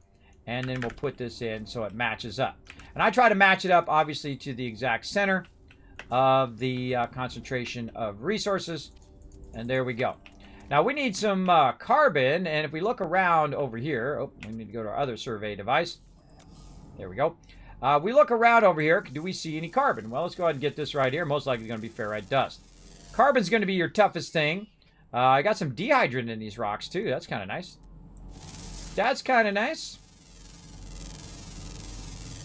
and then we'll put this in so it matches up. And I try to match it up, obviously, to the exact center of the concentration of resources. And there we go. Now, we need some carbon, and if we look around over here... Oh, we need to go to our other survey device. There we go. We look around over here. Do we see any carbon? Well, let's go ahead and get this right here. Most likely going to be ferrite dust. Carbon's going to be your toughest thing. I got some dehydrant in these rocks, too. That's kind of nice. That's kind of nice.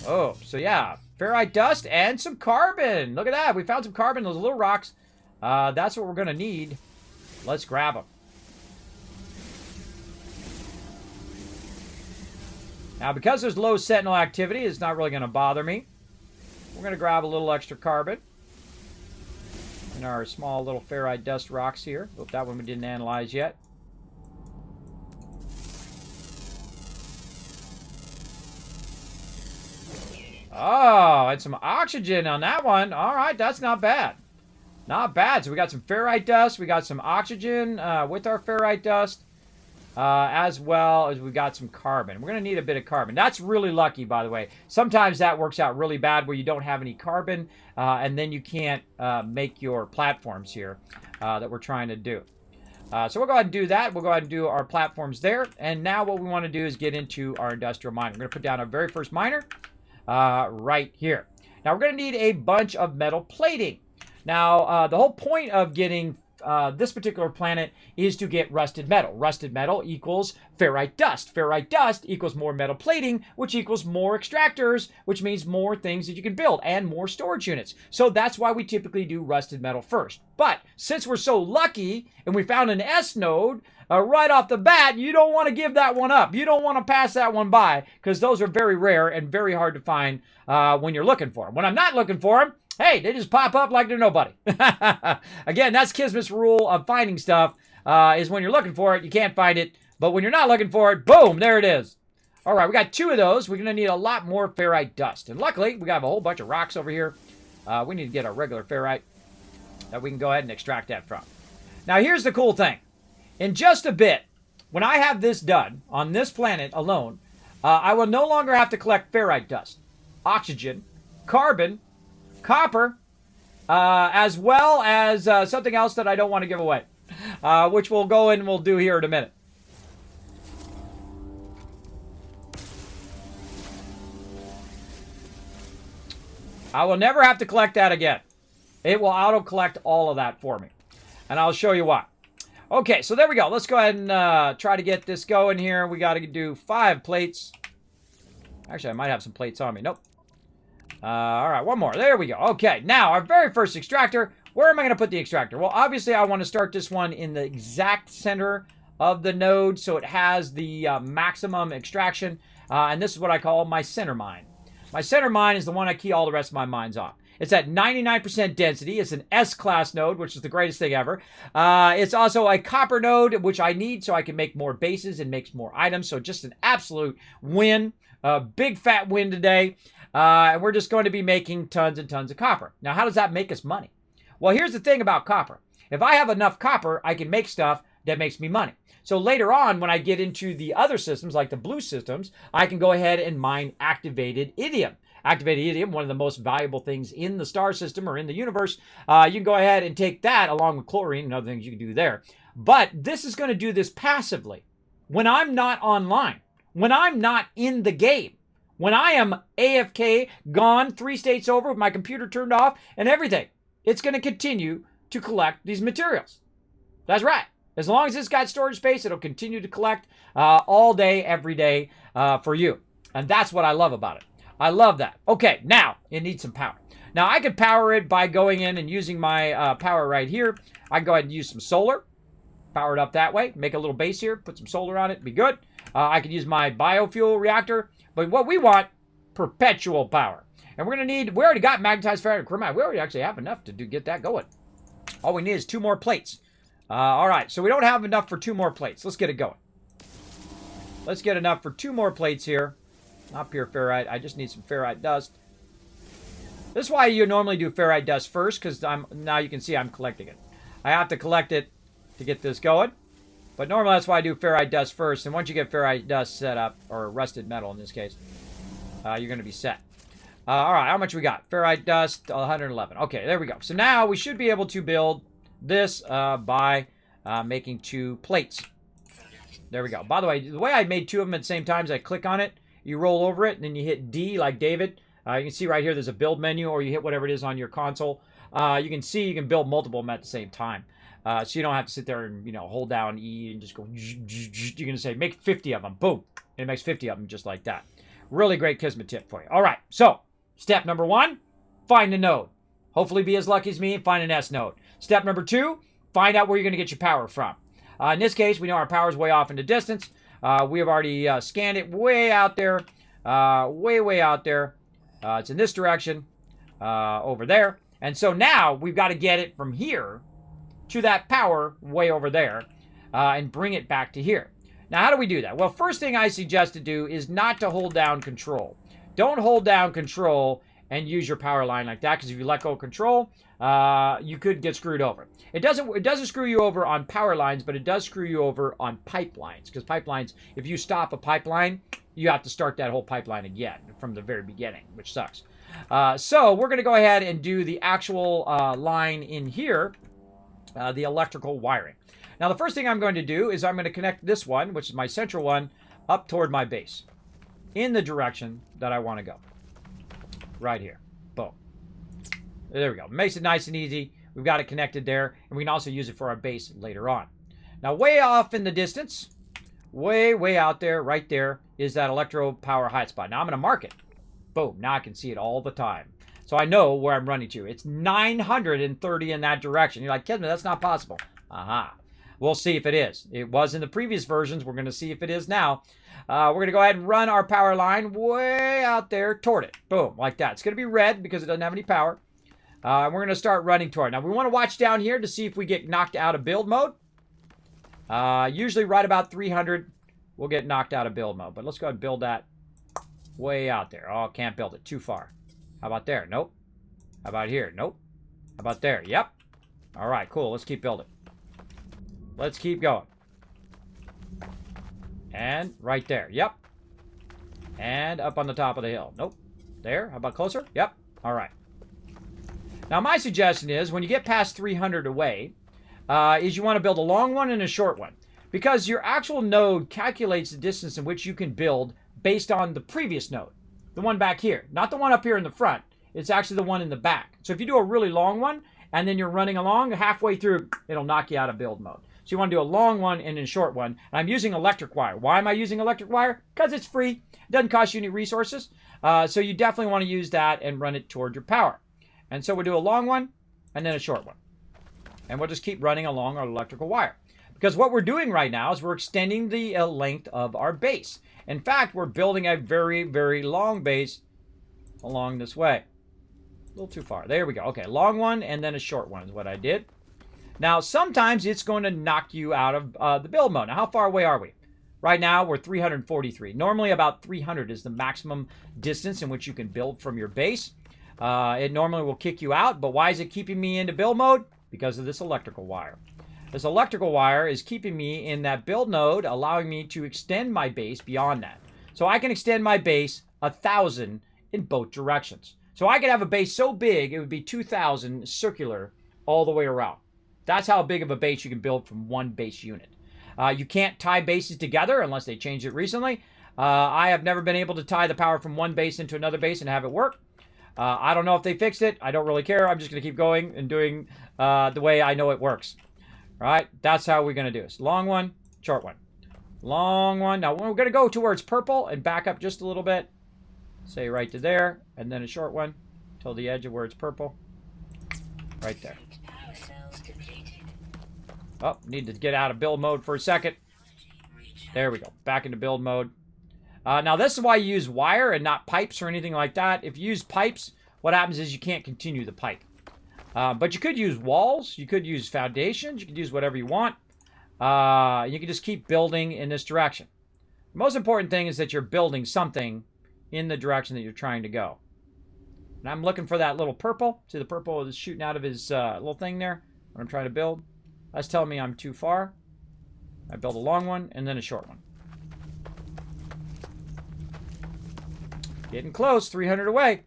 Oh, so yeah. Ferrite dust and some carbon. Look at that. We found some carbon in those little rocks. That's what we're going to need. Let's grab them. Now, because there's low sentinel activity, it's not really going to bother me. We're going to grab a little extra carbon in our small little ferrite dust rocks here. Oh, that one we didn't analyze yet. Oh, and some oxygen on that one. All right, that's not bad. Not bad. So we got some ferrite dust. We got some oxygen with our ferrite dust. As well as we got some carbon. We're going to need a bit of carbon. That's really lucky, by the way. Sometimes that works out really bad where you don't have any carbon, and then you can't make your platforms here that we're trying to do. So we'll go ahead and do that. We'll go ahead and do our platforms there. And now what we want to do is get into our industrial miner. We're going to put down our very first miner right here. Now we're going to need a bunch of metal plating. Now the whole point of getting this particular planet is to get rusted metal. Rusted metal equals ferrite dust. Ferrite dust equals more metal plating, which equals more extractors, which means more things that you can build and more storage units. So that's why we typically do rusted metal first. But since we're so lucky and we found an S node right off the bat, you don't want to give that one up. You don't want to pass that one by because those are very rare and very hard to find when you're looking for them. When I'm not looking for them, hey, they just pop up like they're nobody. Again, that's Kismet's rule of finding stuff, is when you're looking for it, you can't find it. But when you're not looking for it, boom, there it is. All right, we got 2 of those. We're going to need a lot more ferrite dust. And luckily, we got a whole bunch of rocks over here. We need to get our regular ferrite that we can go ahead and extract that from. Now, here's the cool thing. In just a bit, when I have this done on this planet alone, I will no longer have to collect ferrite dust, oxygen, carbon, copper, as well as something else that I don't want to give away, which we'll go and we'll do here in a minute. I will never have to collect that again. It will auto-collect all of that for me. And I'll show you why. Okay, so there we go. Let's go ahead and try to get this going here. We got to do 5 plates. Actually, I might have some plates on me. Nope. All right, one more. There we go. Okay, now our very first extractor. Where am I going to put the extractor? Well, obviously, I want to start this one in the exact center of the node so it has the maximum extraction. And this is what I call my center mine. My center mine is the one I key all the rest of my mines on. It's at 99% density. It's an S-class node, which is the greatest thing ever. It's also a copper node, which I need so I can make more bases and makes more items. So just an absolute win. A big fat win today. And we're just going to be making tons and tons of copper. Now, how does that make us money? Well, here's the thing about copper. If I have enough copper, I can make stuff that makes me money. So later on, when I get into the other systems, like the blue systems, I can go ahead and mine activated idiom. Activated idiom, one of the most valuable things in the star system or in the universe. You can go ahead and take that along with chlorine and other things you can do there. But this is going to do this passively. When I'm not online, when I'm not in the game, when I am AFK, gone, 3 states over, with my computer turned off and everything, it's going to continue to collect these materials. That's right. As long as it's got storage space, it'll continue to collect all day, every day for you. And that's what I love about it. I love that. Okay, now it needs some power. Now I could power it by going in and using my power right here. I can go ahead and use some solar. Power it up that way. Make a little base here. Put some solar on it. Be good. I could use my biofuel reactor. But what we want, perpetual power. And we're going to need, we already got magnetized ferrite chromite. We already actually have enough to get that going. All we need is 2 more plates. All right, so we don't have enough for 2 more plates. Let's get it going. Let's get enough for 2 more plates here. Not pure ferrite. I just need some ferrite dust. This is why you normally do ferrite dust first, because now you can see I'm collecting it. I have to collect it to get this going. But normally that's why I do ferrite dust first. And once you get ferrite dust set up, or rusted metal in this case, you're going to be set. All right, how much we got? Ferrite dust, 111. Okay, there we go. So now we should be able to build this by making 2 plates. There we go. By the way I made 2 of them at the same time is I click on it, you roll over it, and then you hit D like David. You can see right here there's a build menu, or you hit whatever it is on your console. You can see you can build multiple of them at the same time. So you don't have to sit there and hold down E and just go. You're going to say make 50 of them. Boom. And it makes 50 of them just like that. Really great Kismet tip for you. All right. So step number 1, find a node. Hopefully be as lucky as me and find an S node. Step number 2, find out where you're going to get your power from. In this case, we know our power is way off in the distance. We have already scanned it way out there. Way out there. It's in this direction. Over there. And so now we've got to get it from here to that power way over there and bring it back to here. Now, how do we do that? Well, first thing I suggest to do is not to hold down control. Don't hold down control and use your power line like that, because if you let go of control, you could get screwed over. It doesn't screw you over on power lines, but it does screw you over on pipelines, because pipelines, if you stop a pipeline, you have to start that whole pipeline again from the very beginning, which sucks. So we're going to go ahead and do the actual line in here, the electrical wiring. Now, the first thing I'm going to do is I'm going to connect this one, which is my central one, up toward my base in the direction that I want to go. Right here. Boom. There we go. Makes it nice and easy. We've got it connected there, and we can also use it for our base later on. Now, way off in the distance, way out there, right there, is that electro power hotspot. Now, I'm going to mark it. Boom. Now I can see it all the time. So I know where I'm running to. It's 930 in that direction. You're like, Kismet, that's not possible. Aha. We'll see if it is. It was in the previous versions. We're going to see if it is now. We're going to go ahead and run our power line way out there toward it. Boom, like that. It's going to be red because it doesn't have any power. We're going to start running toward it. Now, we want to watch down here to see if we get knocked out of build mode. Usually right about 300, we'll get knocked out of build mode. But let's go ahead and build that way out there. Oh, can't build it. Too far. How about there? Nope. How about here? Nope. How about there? Yep. All right, cool. Let's keep building. Let's keep going. And right there. Yep. And up on the top of the hill. Nope. There. How about closer? Yep. All right. Now, my suggestion is when you get past 300 away, is you want to build a long one and a short one. Because your actual node calculates the distance in which you can build based on the previous node. The one back here. Not the one up here in the front. It's actually the one in the back. So if you do a really long one, and then you're running along, halfway through, it'll knock you out of build mode. So you want to do a long one and a short one. And I'm using electric wire. Why am I using electric wire? Because it's free. It doesn't cost you any resources. So you definitely want to use that and run it toward your power. And so we'll do a long one and then a short one. And we'll just keep running along our electrical wire. Because what we're doing right now is we're extending the length of our base. In fact, we're building a very, very long base along this way. A little too far. There we go. Okay, long one and then a short one is what I did. Now, sometimes it's going to knock you out of the build mode. Now, how far away are we? Right now, we're 343. Normally, about 300 is the maximum distance in which you can build from your base. It normally will kick you out, but why is it keeping me into build mode? Because of this electrical wire. This electrical wire is keeping me in that build node, allowing me to extend my base beyond that. So I can extend my base 1,000 in both directions. So I could have a base so big, it would be 2,000 circular all the way around. That's how big of a base you can build from one base unit. You can't tie bases together unless they changed it recently. I have never been able to tie the power from one base into another base and have it work. I don't know if they fixed it. I don't really care. I'm just going to keep going and doing the way I know it works. All right, that's how we're going to do this. Long one, short one. Long one. Now, we're going to go towards purple and back up just a little bit. Say right to there, and then a short one till the edge of where it's purple. Right there. Oh, need to get out of build mode for a second. There we go. Back into build mode. Now, this is why you use wire and not pipes or anything like that. If you use pipes, what happens is you can't continue the pipe. But you could use walls. You could use foundations. You could use whatever you want. You can just keep building in this direction. The most important thing is that you're building something in the direction that you're trying to go. And I'm looking for that little purple. See the purple is shooting out of his little thing there when I'm trying to build. That's telling me I'm too far. I build a long one and then a short one. Getting close, 300 away.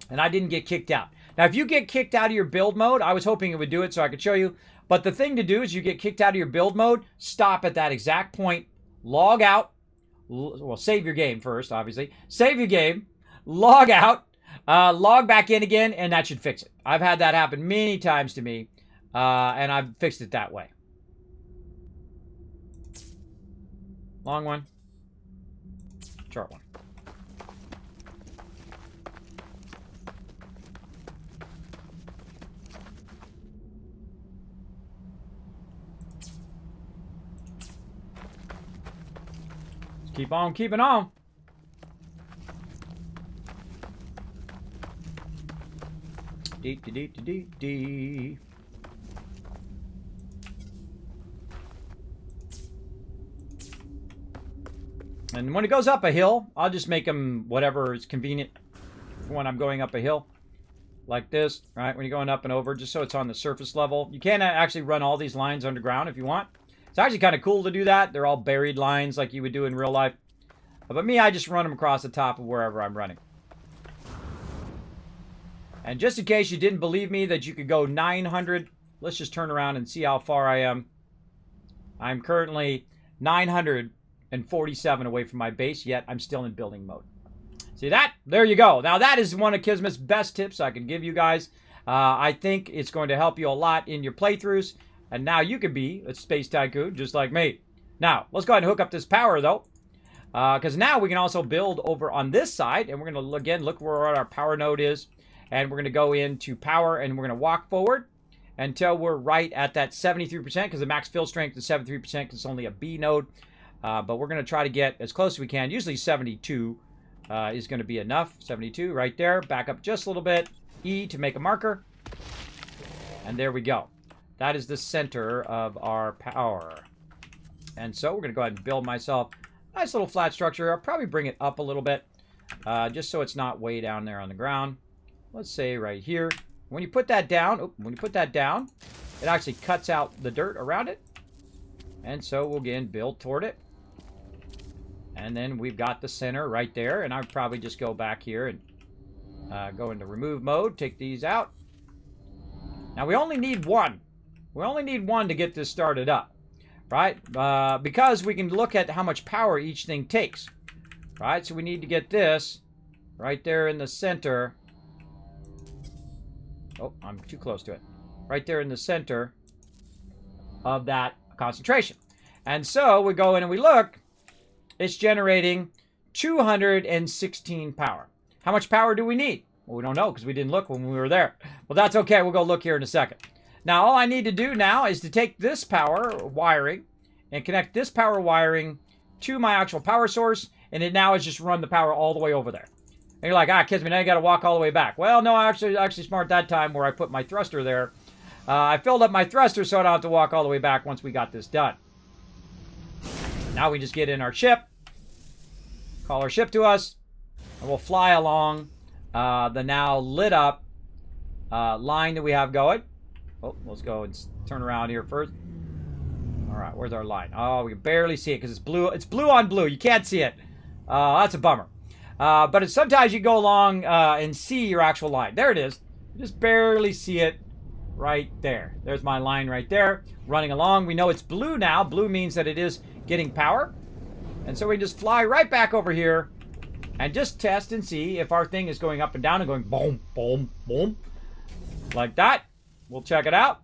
And I didn't get kicked out. Now, if you get kicked out of your build mode, I was hoping it would do it so I could show you. But the thing to do is you get kicked out of your build mode, stop at that exact point, log out. Well, save your game first, obviously. Save your game, log out, log back in again, and that should fix it. I've had that happen many times to me, and I've fixed it that way. Long one, short one. Keep on keeping on. Deep, deep, deep, deep, deep. And when it goes up a hill, I'll just make them whatever is convenient for when I'm going up a hill. Like this, right? When you're going up and over, just so it's on the surface level. You can actually run all these lines underground if you want. It's actually kind of cool to do that. They're all buried lines like you would do in real life. But me, I just run them across the top of wherever I'm running. And just in case you didn't believe me that you could go 900, let's just turn around and see how far I am. I'm currently 947 away from my base, yet I'm still in building mode. See that? There you go. Now, that is one of Kismet's best tips I can give you guys. I think it's going to help you a lot in your playthroughs. And now you can be a space tycoon just like me. Now, let's go ahead and hook up this power, though. Because now we can also build over on this side. And we're going to, again, look where our power node is. And we're going to go into power and we're going to walk forward until we're right at that 73%. Because the max fill strength is 73% because it's only a B node. But we're going to try to get as close as we can. Usually 72 is going to be enough. 72 right there. Back up just a little bit. E to make a marker. And there we go. That is the center of our power. And so we're going to go ahead and build myself a nice little flat structure. I'll probably bring it up a little bit just so it's not way down there on the ground. Let's say right here. When you put that down, it actually cuts out the dirt around it. And so we'll again build toward it. And then we've got the center right there. And I'd probably just go back here and go into remove mode. Take these out. Now we only need one. We only need one to get this started up, right? Because we can look at how much power each thing takes, right? So we need to get this right there in the center. Oh, I'm too close to it. Right there in the center of that concentration. And so we go in and we look. It's generating 216 power. How much power do we need? Well, we don't know because we didn't look when we were there. Well, that's okay. We'll go look here in a second. Now, all I need to do now is to take this power wiring and connect this power wiring to my actual power source, and it now is just run the power all the way over there. And you're like, Kismet, now you got to walk all the way back. Well, no, I actually smart that time where I put my thruster there. I filled up my thruster so I don't have to walk all the way back once we got this done. Now we just get in our ship, call our ship to us, and we'll fly along the now lit up line that we have going. Oh, let's go and turn around here first. All right, where's our line? Oh, we can barely see it because it's blue. It's blue on blue. You can't see it. That's a bummer. But sometimes you go along and see your actual line. There it is. You just barely see it right there. There's my line right there, running along. We know it's blue now. Blue means that it is getting power. And so we just fly right back over here and just test and see if our thing is going up and down and going boom, boom, boom. Like that. We'll check it out.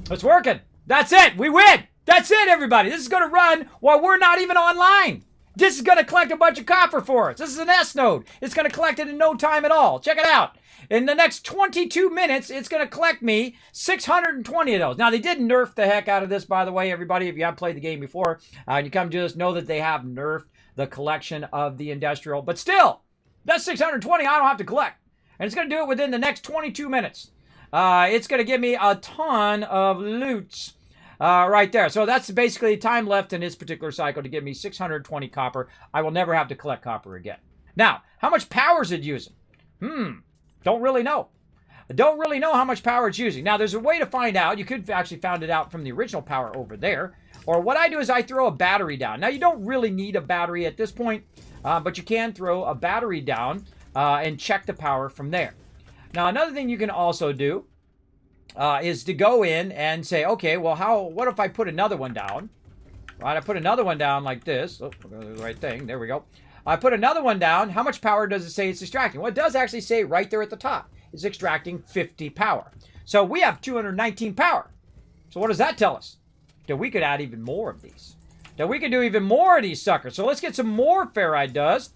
It's working. That's it. We win. That's it, everybody. This is going to run while we're not even online. This is going to collect a bunch of copper for us. This is an S node. It's going to collect it in no time at all. Check it out. In the next 22 minutes, it's going to collect me 620 of those. Now, they did nerf the heck out of this, by the way, everybody. If you have played the game before and you come to this, know that they have nerfed the collection of the industrial. But still, that's 620 I don't have to collect. And it's going to do it within the next 22 minutes. It's going to give me a ton of loots right there. So that's basically time left in this particular cycle to give me 620 copper. I will never have to collect copper again. Now, how much power is it using? Don't really know. I don't really know how much power it's using. Now, there's a way to find out. You could actually found it out from the original power over there. Or what I do is I throw a battery down. Now, you don't really need a battery at this point, but you can throw a battery down and check the power from there. Now, another thing you can also do is to go in and say, okay, well, what if I put another one down? Right, I put another one down like this. Oh, the right thing. There we go. I put another one down. How much power does it say it's extracting? Well, it does actually say right there at the top. It's extracting 50 power. So we have 219 power. So what does that tell us? That we could add even more of these. That we could do even more of these suckers. So let's get some more ferrite dust.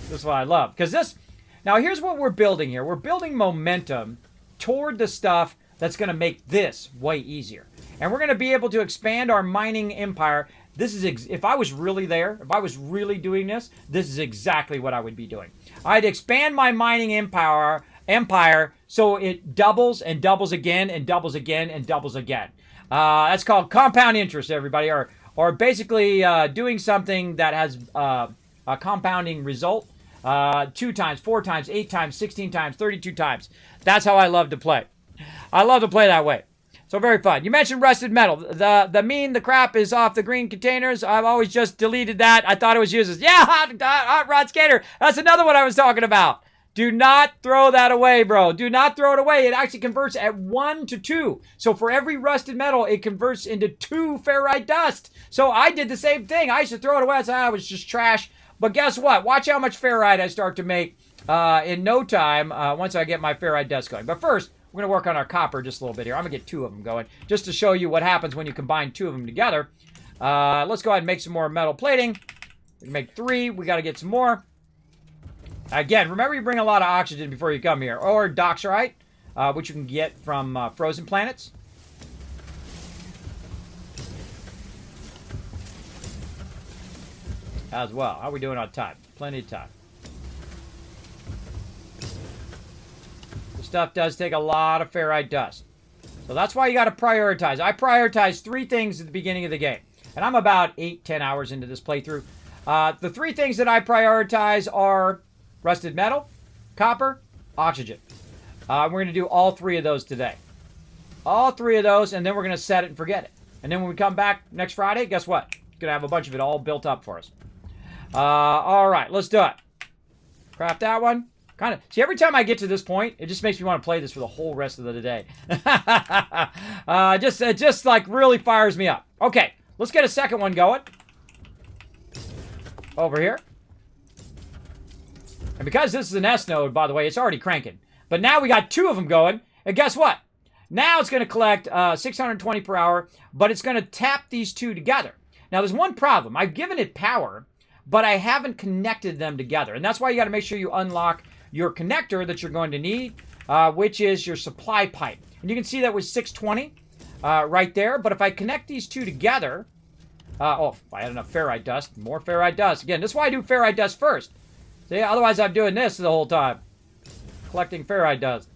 This is what I love. Because this... Now, here's what we're building here. We're building momentum toward the stuff that's going to make this way easier. And we're going to be able to expand our mining empire. This is, if I was really there, if I was really doing this, this is exactly what I would be doing. I'd expand my mining empire so it doubles and doubles again and doubles again and doubles again. That's called compound interest, everybody, or basically doing something that has a compounding result 2 times, 4 times, 8 times, 16 times, 32 times. That's how I love to play. I love to play that way. So very fun. You mentioned rusted metal. The crap is off the green containers. I've always just deleted that. I thought it was useless. Yeah, hot rod skater. That's another one I was talking about. Do not throw that away, bro. Do not throw it away. It actually converts at 1 to 2. So for every rusted metal, it converts into 2 ferrite dust. So I did the same thing. I used to throw it away. I said, it was just trash. But guess what? Watch how much ferrite I start to make in no time once I get my ferrite dust going. But first, we're going to work on our copper just a little bit here. I'm going to get 2 of them going just to show you what happens when you combine 2 of them together. Let's go ahead and make some more metal plating. We can make 3. We got to get some more. Again, remember you bring a lot of oxygen before you come here. Or doxorite, which you can get from frozen planets. As well. How are we doing on time? Plenty of time. This stuff does take a lot of ferrite dust. So that's why you got to prioritize. I prioritize 3 things at the beginning of the game. And I'm about 8-10 hours into this playthrough. The 3 things that I prioritize are rusted metal, copper, oxygen. We're going to do all 3 of those today. All 3 of those, and then we're going to set it and forget it. And then when we come back next Friday, guess what? It's going to have a bunch of it all built up for us. All right, let's do it. Craft that one. Kind of. See, every time I get to this point, it just makes me want to play this for the whole rest of the day. It just like really fires me up. Okay, let's get a second one going. Over here. And because this is an S node, by the way, it's already cranking. But now we got 2 of them going. And guess what? Now it's going to collect 620 per hour, but it's going to tap these 2 together. Now, there's one problem. I've given it power, but I haven't connected them together. And that's why you got to make sure you unlock your connector that you're going to need, which is your supply pipe. And you can see that was 620 right there. But if I connect these two together, if I had enough ferrite dust, more ferrite dust. Again, this is why I do ferrite dust first. See, otherwise I'm doing this the whole time, collecting ferrite dust.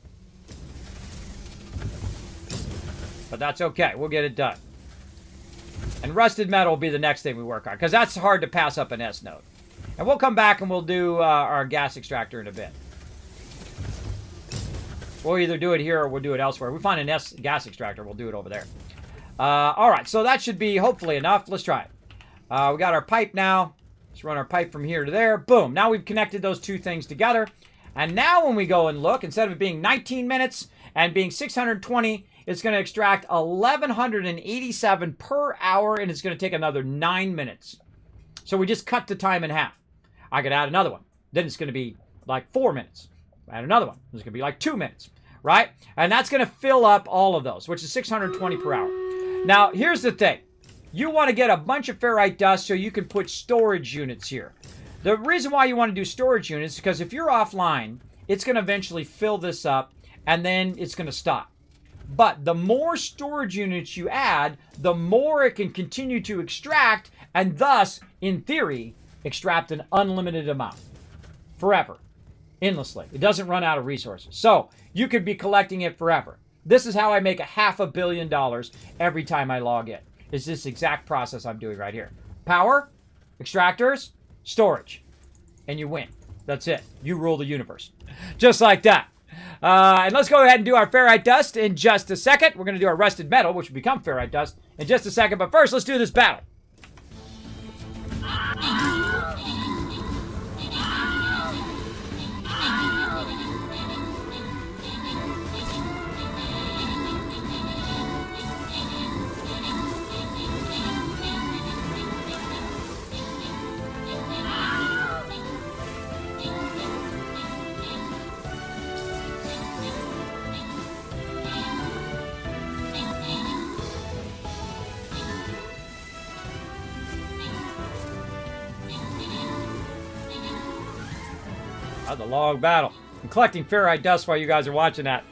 But that's okay. We'll get it done. And rusted metal will be the next thing we work on, because that's hard to pass up an S node. And we'll come back and we'll do our gas extractor in a bit. We'll either do it here or we'll do it elsewhere. If we find an S gas extractor, we'll do it over there. All right, so that should be hopefully enough. Let's try it. We got our pipe now. Let's run our pipe from here to there. Boom. Now we've connected those two things together. And now when we go and look, instead of it being 19 minutes and being 620, it's going to extract 1,187 per hour, and it's going to take another 9 minutes. So we just cut the time in half. I could add another one. Then it's going to be like 4 minutes. Add another one. It's going to be like 2 minutes, right? And that's going to fill up all of those, which is 620 per hour. Now, here's the thing. You want to get a bunch of ferrite dust so you can put storage units here. The reason why you want to do storage units is because if you're offline, it's going to eventually fill this up, and then it's going to stop. But the more storage units you add, the more it can continue to extract, and thus, in theory, extract an unlimited amount. Forever. Endlessly. It doesn't run out of resources. So, you could be collecting it forever. This is how I make $500 million every time I log in. It's this exact process I'm doing right here. Power, extractors, storage. And you win. That's it. You rule the universe. Just like that. And let's go ahead and do our ferrite dust in just a second. We're going to do our rusted metal, which will become ferrite dust, in just a second. But first, let's do this battle. That was a long battle. I'm collecting ferrite dust while you guys are watching that.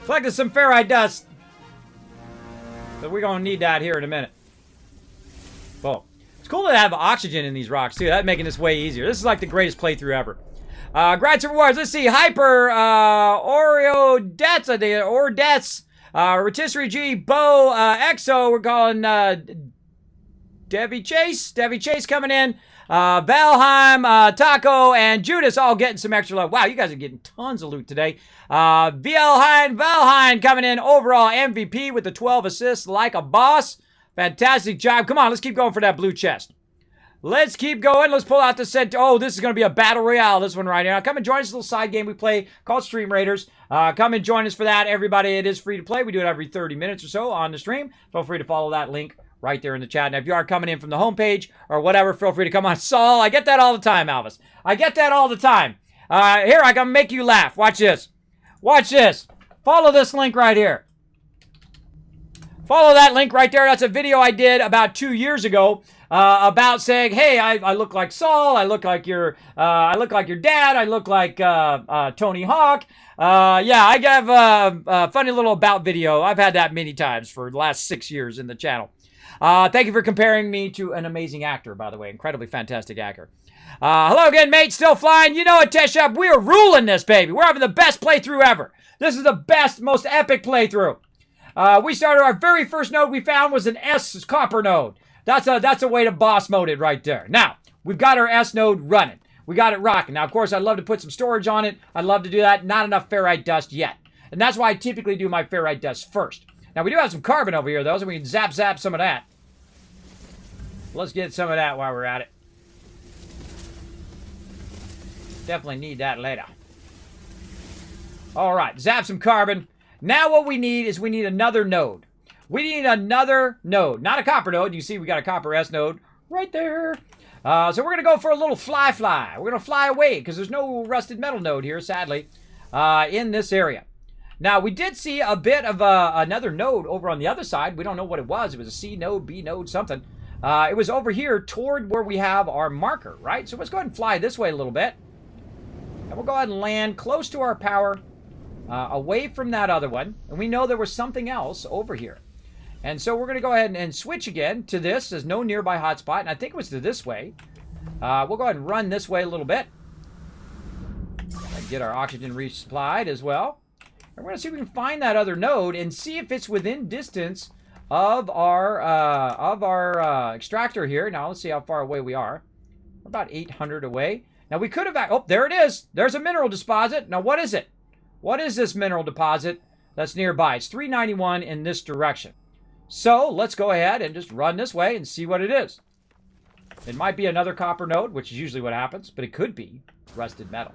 Collecting some ferrite dust. But we're going to need that here in a minute. Boom. It's cool to have oxygen in these rocks, too. That's making this way easier. This is like the greatest playthrough ever. Grants and rewards. Let's see. Hyper, Oreo Dets, or Dets, Rotisserie G, Bo, Exo. We're calling Debbie Chase. Debbie Chase coming in. Valheim, Taco, and Judas all getting some extra love. Wow, you guys are getting tons of loot today. Valheim coming in overall MVP with the 12 assists like a boss. Fantastic job. Come on, let's keep going for that blue chest. Let's keep going. Let's pull out the center. Oh, this is going to be a battle royale, this one right here. Now, come and join us. A little side game we play called Stream Raiders. Come and join us for that, everybody. It is free to play. We do it every 30 minutes or so on the stream. Feel free to follow that link right there in the chat. Now, if you are coming in from the homepage or whatever, feel free to come on. Saul, I get that all the time, Alvis. I get that all the time. Here, I can make you laugh. Watch this. Watch this. Follow this link right here. Follow that link right there. That's a video I did about 2 years ago about saying, hey, I look like Saul. I look like your dad. I look like Tony Hawk. Yeah, I have a funny little about video. I've had that many times for the last 6 years in the channel. Thank you for comparing me to an amazing actor, by the way. Incredibly fantastic actor. Hello again, mate. Still flying. You know it, Teshub. We are ruling this, baby. We're having the best playthrough ever. This is the best, most epic playthrough. We started our very first node we found was an S copper node. That's a way to boss mode it right there. Now, we've got our S node running. We got it rocking. Now, of course, I'd love to put some storage on it. I'd love to do that. Not enough ferrite dust yet. And that's why I typically do my ferrite dust first. Now, we do have some carbon over here, though, so we can zap some of that. Let's get some of that while we're at it. Definitely need that later. All right, zap some carbon. Now what we need is we need another node. We need another node, not a copper node. You see we got a copper S node right there. So we're going to go for a little fly. We're going to fly away because there's no rusted metal node here, sadly, in this area. Now, we did see a bit of another node over on the other side. We don't know what it was. It was a C node, B node, something. It was over here toward where we have our marker, right? So let's go ahead and fly this way a little bit. And we'll go ahead and land close to our power, away from that other one. And we know there was something else over here. And so we're going to go ahead and switch again to this. There's no nearby hotspot, and I think it was to this way. We'll go ahead and run this way a little bit. And get our oxygen resupplied as well. And we're going to see if we can find that other node and see if it's within distance of our extractor here. Now, let's see how far away we are. We're about 800 away. Now, we could have... Oh, there it is. There's a mineral deposit. Now, what is it? What is this mineral deposit that's nearby? It's 391 in this direction. So, let's go ahead and just run this way and see what it is. It might be another copper node, which is usually what happens, but it could be rusted metal.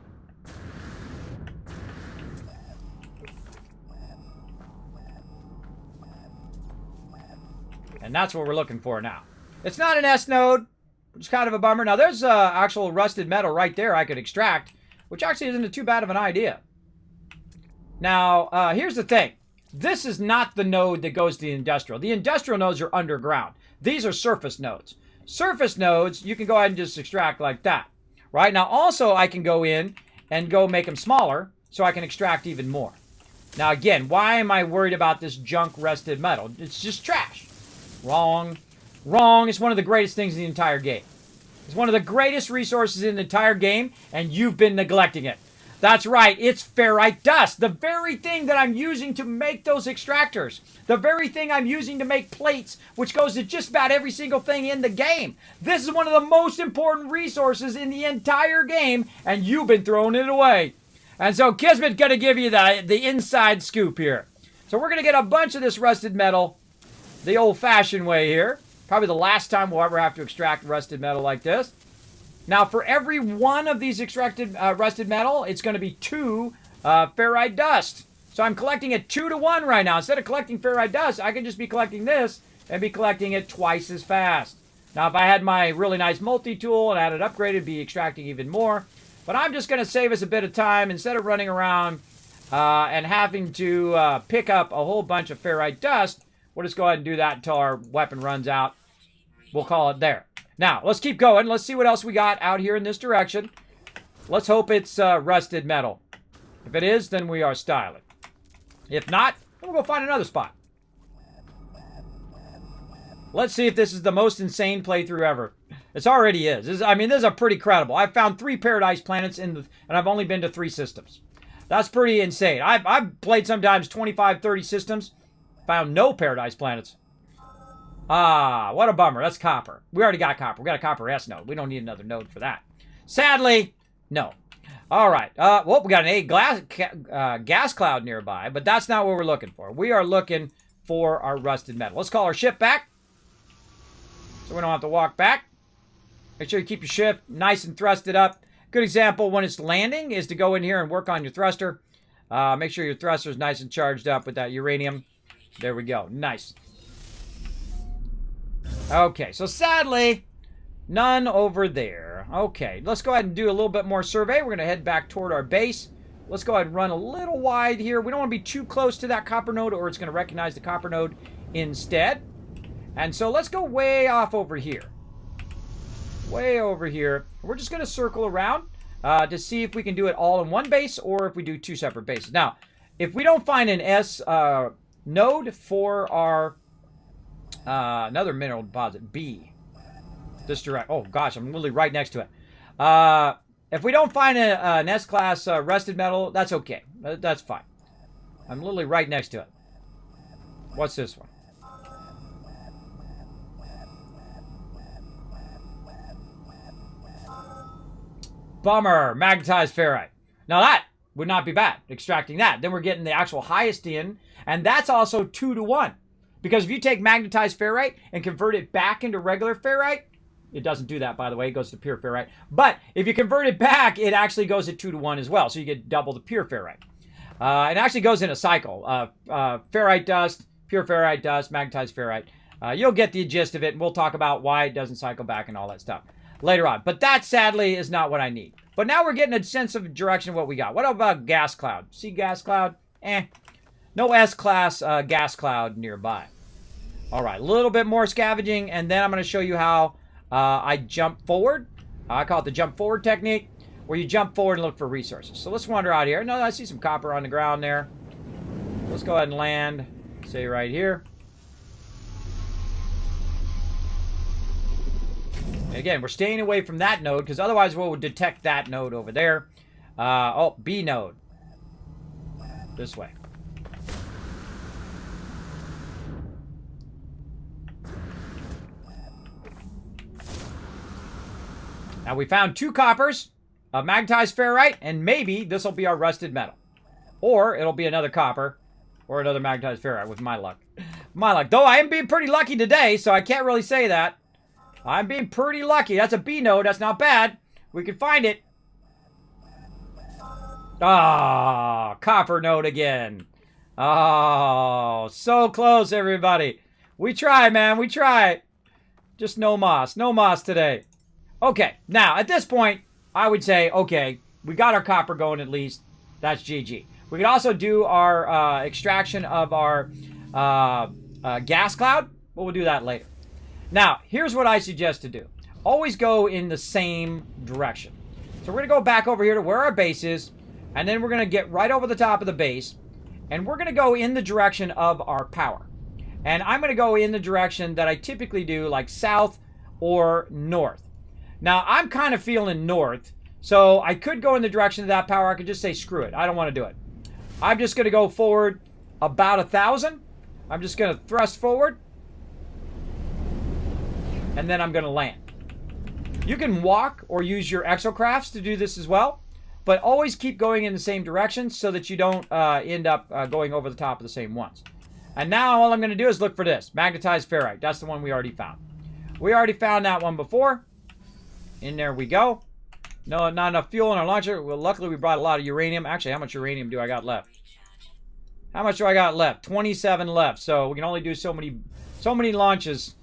And that's what we're looking for now. It's not an S node, which is kind of a bummer. Now, there's actual rusted metal right there I could extract, which actually isn't too bad of an idea. Now, here's the thing. This is not the node that goes to the industrial. The industrial nodes are underground. These are surface nodes. Surface nodes, you can go ahead and just extract like that. Right? Now, also, I can go in and go make them smaller so I can extract even more. Now, again, why am I worried about this junk rusted metal? It's just trash. Wrong. Wrong. It's one of the greatest things in the entire game. It's one of the greatest resources in the entire game, and you've been neglecting it. That's right. It's ferrite dust. The very thing that I'm using to make those extractors. The very thing I'm using to make plates, which goes to just about every single thing in the game. This is one of the most important resources in the entire game, and you've been throwing it away. And so Kismet's going to give you the inside scoop here. So we're going to get a bunch of this rusted metal the old-fashioned way here. Probably the last time we'll ever have to extract rusted metal like this. Now, for every one of these extracted rusted metal, it's going to be 2 ferrite dust. So I'm collecting it 2 to 1 right now. Instead of collecting ferrite dust, I can just be collecting this and be collecting it twice as fast. Now, if I had my really nice multi-tool and I had it upgraded, it'd be extracting even more. But I'm just going to save us a bit of time. Instead of running around and having to pick up a whole bunch of ferrite dust, we'll just go ahead and do that until our weapon runs out. We'll call it there. Now, let's keep going. Let's see what else we got out here in this direction. Let's hope it's rusted metal. If it is, then we are styling. If not, then we'll go find another spot. Let's see if this is the most insane playthrough ever. It already is. This is a pretty credible. I've found 3 paradise planets, and I've only been to 3 systems. That's pretty insane. I've played sometimes 25, 30 systems. Found no paradise planets. Ah, what a bummer. That's copper. We already got copper. We got a copper S node. We don't need another node for that. Sadly, no. All right. Well, we got an gas cloud nearby, but that's not what we're looking for. We are looking for our rusted metal. Let's call our ship back so we don't have to walk back. Make sure you keep your ship nice and thrusted up. Good example when it's landing is to go in here and work on your thruster. Make sure your thruster is nice and charged up with that uranium. There we go. Nice. Okay, so sadly, none over there. Okay, let's go ahead and do a little bit more survey. We're going to head back toward our base. Let's go ahead and run a little wide here. We don't want to be too close to that copper node or it's going to recognize the copper node instead. And so let's go way off over here. Way over here. We're just going to circle around to see if we can do it all in one base or if we do 2 separate bases. Now, if we don't find an S node for our another mineral deposit, B. This direct. Oh, gosh, I'm literally right next to it. If we don't find an S-class rusted metal, that's okay. That's fine. I'm literally right next to it. What's this one? Bummer. Magnetized ferrite. Now that would not be bad, extracting that. Then we're getting the actual highest in, and that's also 2 to 1. Because if you take magnetized ferrite and convert it back into regular ferrite, it doesn't do that, by the way. It goes to pure ferrite. But if you convert it back, it actually goes at 2 to 1 as well. So you get double the pure ferrite. It actually goes in a cycle. Ferrite dust, pure ferrite dust, magnetized ferrite. You'll get the gist of it, and we'll talk about why it doesn't cycle back and all that stuff later on. But that, sadly, is not what I need. But now we're getting a sense of direction of what we got. What about gas cloud? See gas cloud? No S-class gas cloud nearby. All right, a little bit more scavenging, and then I'm going to show you how I jump forward. I call it the jump forward technique, where you jump forward and look for resources. So let's wander out here. No, I see some copper on the ground there. Let's go ahead and land, say right here. And again, we're staying away from that node, because otherwise we'll detect that node over there. Oh, B node. This way. Now we found 2 coppers, a magnetized ferrite, and maybe this will be our rusted metal. Or it'll be another copper, or another magnetized ferrite with my luck. My luck. Though I am being pretty lucky today, so I can't really say that. I'm being pretty lucky. That's a B node. That's not bad. We can find it. Ah, copper node again. Oh, so close, everybody. We try, man. We try. Just no moss. No moss today. Okay, now, at this point, I would say, okay, we got our copper going at least. That's GG. We could also do our extraction of our gas cloud, but we'll do that later. Now, here's what I suggest to do. Always go in the same direction. So we're going to go back over here to where our base is, and then we're going to get right over the top of the base, and we're going to go in the direction of our power. And I'm going to go in the direction that I typically do, like south or north. Now, I'm kind of feeling north, so I could go in the direction of that power. I could just say, screw it. I don't want to do it. I'm just going to go forward about 1,000. I'm just going to thrust forward. And then I'm going to land. You can walk or use your exocrafts to do this as well. But always keep going in the same direction so that you don't end up going over the top of the same ones. And now all I'm going to do is look for this. Magnetized ferrite. That's the one we already found. We already found that one before. In there we go. No, not enough fuel in our launcher. Well, luckily we brought a lot of uranium. Actually, how much uranium do I got left? How much do I got left? 27 left. So we can only do so many launches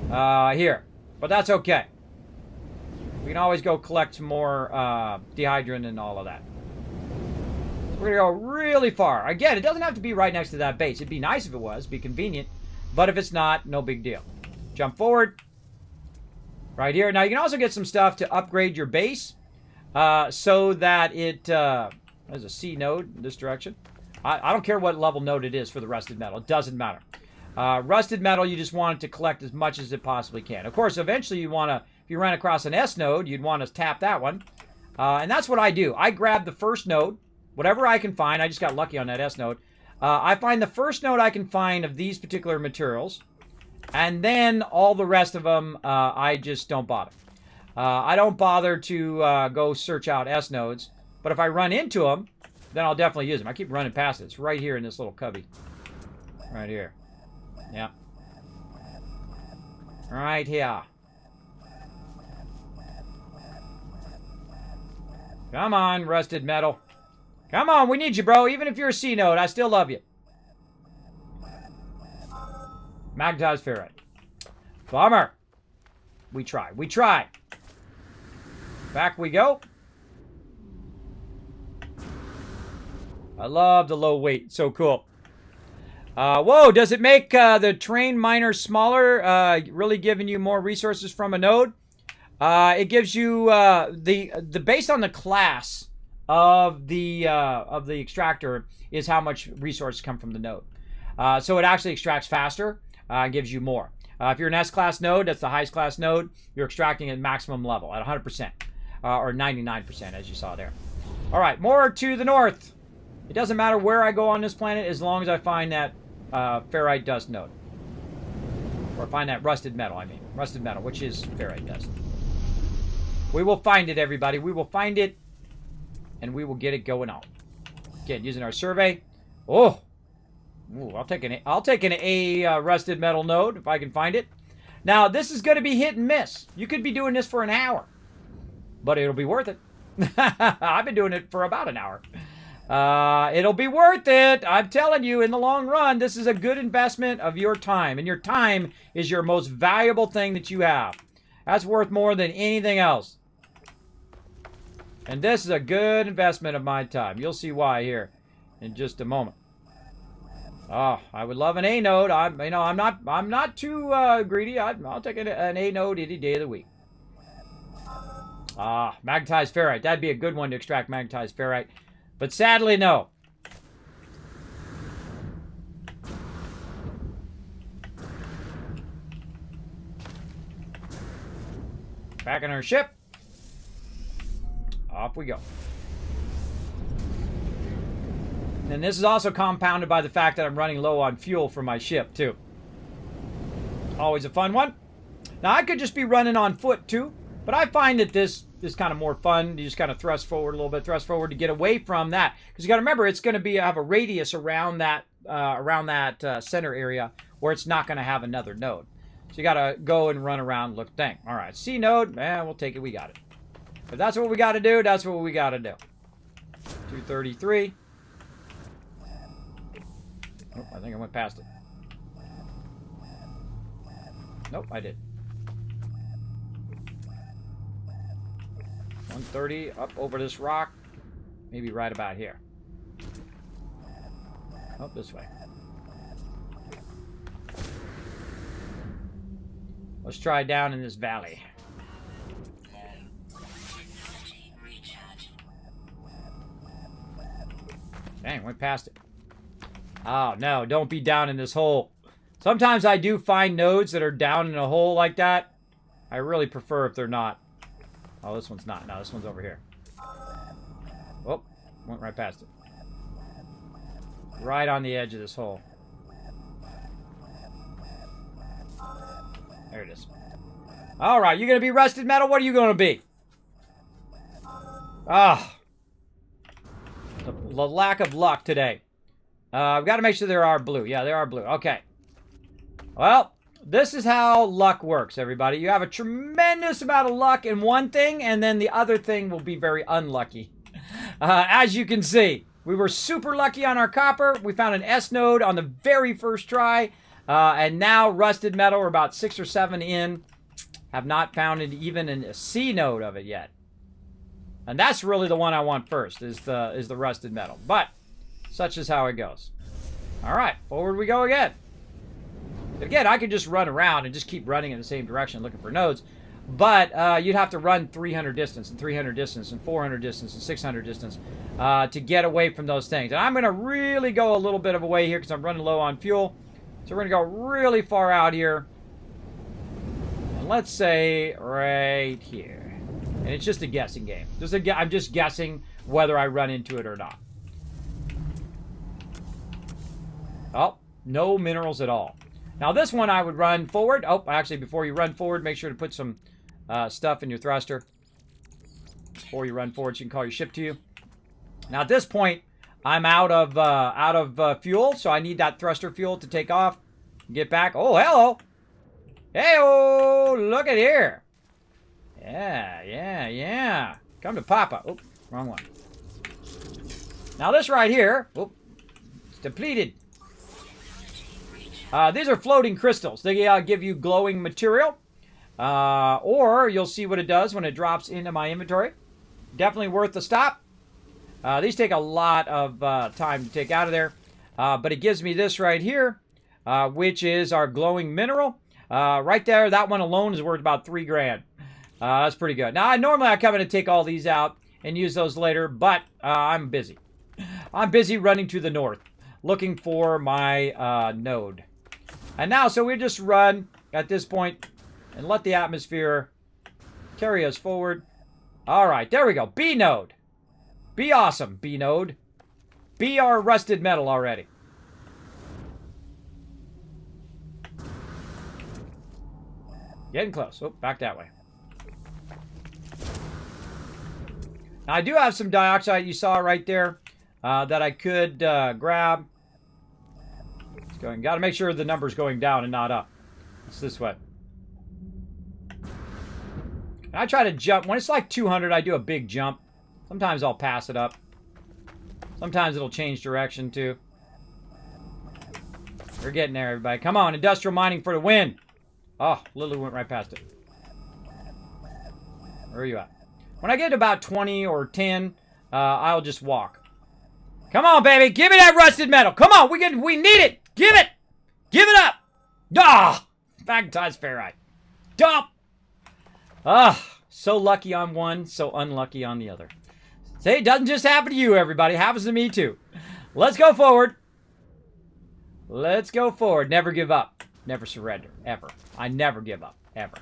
here. But that's okay. We can always go collect some more dehydrant and all of that. So we're going to go really far. Again, it doesn't have to be right next to that base. It'd be nice if it was. Be convenient. But if it's not, no big deal. Jump forward. Right here. Now, you can also get some stuff to upgrade your base so that it... there's a C node in this direction. I don't care what level node it is for the rusted metal. It doesn't matter. Rusted metal, you just want it to collect as much as it possibly can. Of course, eventually you want to... If you run across an S node, you'd want to tap that one. And that's what I do. I grab the first node, whatever I can find. I just got lucky on that S node. I find the first node I can find of these particular materials. And then all the rest of them, I just don't bother. I don't bother to go search out S nodes. But if I run into them, then I'll definitely use them. I keep running past it. It's right here in this little cubby. Right here. Yeah. Right here. Come on, rusted metal. Come on, we need you, bro. Even if you're a C node, I still love you. Magnetized ferrite. Bummer. We try. We try. Back we go. I love the low weight. So cool. Whoa, does it make the train miners smaller? Really giving you more resources from a node? It gives you the based on the class of the extractor is how much resources come from the node. So it actually extracts faster. Gives you more. If you're an S-class node, that's the highest class node, you're extracting at maximum level, at 100%. Or 99%, as you saw there. All right, more to the north. It doesn't matter where I go on this planet, as long as I find that ferrite dust node. Or find that rusted metal, I mean. Rusted metal, which is ferrite dust. We will find it, everybody. We will find it, and we will get it going on. Again, using our survey. Oh! Ooh, I'll take an A rusted metal node if I can find it. Now, this is going to be hit and miss. You could be doing this for an hour, but it'll be worth it. I've been doing it for about an hour. It'll be worth it. I'm telling you, in the long run, this is a good investment of your time, and your time is your most valuable thing that you have. That's worth more than anything else. And this is a good investment of my time. You'll see why here in just a moment. Oh, I would love an A node. I'm not too greedy. I'll take an A node any day of the week. Ah, magnetized ferrite. That'd be a good one to extract magnetized ferrite, but sadly, no. Back in our ship. Off we go. And this is also compounded by the fact that I'm running low on fuel for my ship, too. Always a fun one. Now, I could just be running on foot, too. But I find that this is kind of more fun. You just kind of thrust forward a little bit, thrust forward to get away from that. Because you got to remember, it's going to have a radius around that center area where it's not going to have another node. So you got to go and run around, look, dang. All right, C node, we'll take it. We got it. If that's what we got to do, that's what we got to do. 233. Oh, I think I went past it. Nope, I did. 130 up over this rock. Maybe right about here. Oh, this way. Let's try down in this valley. Dang, went past it. Oh, no, don't be down in this hole. Sometimes I do find nodes that are down in a hole like that. I really prefer if they're not. Oh, this one's not. No, this one's over here. Oh, went right past it. Right on the edge of this hole. There it is. All right, you going to be rusted metal? What are you going to be? Ah. The lack of luck today. I've got to make sure there are blue. Yeah, there are blue. Okay. Well, this is how luck works, everybody. You have a tremendous amount of luck in one thing, and then the other thing will be very unlucky. As you can see, we were super lucky on our copper. We found an S node on the very first try. And now rusted metal, we're about 6 or 7 in. Have not found even a C node of it yet. And that's really the one I want first, is the rusted metal. But such is how it goes. All right, forward we go again. Again, I could just run around and just keep running in the same direction looking for nodes. But you'd have to run 300 distance and 300 distance and 400 distance and 600 distance to get away from those things. And I'm going to really go a little bit of a way here because I'm running low on fuel. So we're going to go really far out here. And let's say right here. And it's just a guessing game. I'm just guessing whether I run into it or not. Oh, no minerals at all. Now this one I would run forward. Oh, actually before you run forward, make sure to put some stuff in your thruster. Before you run forward, so you can call your ship to you. Now at this point, I'm out of fuel, so I need that thruster fuel to take off. Get back. Oh, hello. Hey-oh, look at here. Yeah. Come to Papa. Oh, wrong one. Now this right here, oh, it's depleted. These are floating crystals. They give you glowing material. Or you'll see what it does when it drops into my inventory. Definitely worth the stop. These take a lot of time to take out of there. But it gives me this right here, which is our glowing mineral. Right there, that one alone is worth about 3 grand. That's pretty good. Now, normally I come in and take all these out and use those later, but I'm busy. I'm busy running to the north, looking for my node. And now, so we just run at this point and let the atmosphere carry us forward. All right, there we go. B node. Be awesome, B node. Be our rusted metal already. Getting close. Oh, back that way. Now, I do have some dioxide you saw right there that I could grab. It's going. Got to make sure the number's going down and not up. It's this way. And I try to jump. When it's like 200, I do a big jump. Sometimes I'll pass it up. Sometimes it'll change direction too. We're getting there, everybody. Come on, industrial mining for the win. Oh, literally went right past it. Where are you at? When I get to about 20 or 10, I'll just walk. Come on, baby. Give me that rusted metal. Come on. We need it. Give it! Give it up! Ah! Magnetized ferrite. Dump! Ah, so lucky on one, so unlucky on the other. See, it doesn't just happen to you, everybody. It happens to me, too. Let's go forward. Let's go forward. Never give up. Never surrender. Ever. I never give up. Ever.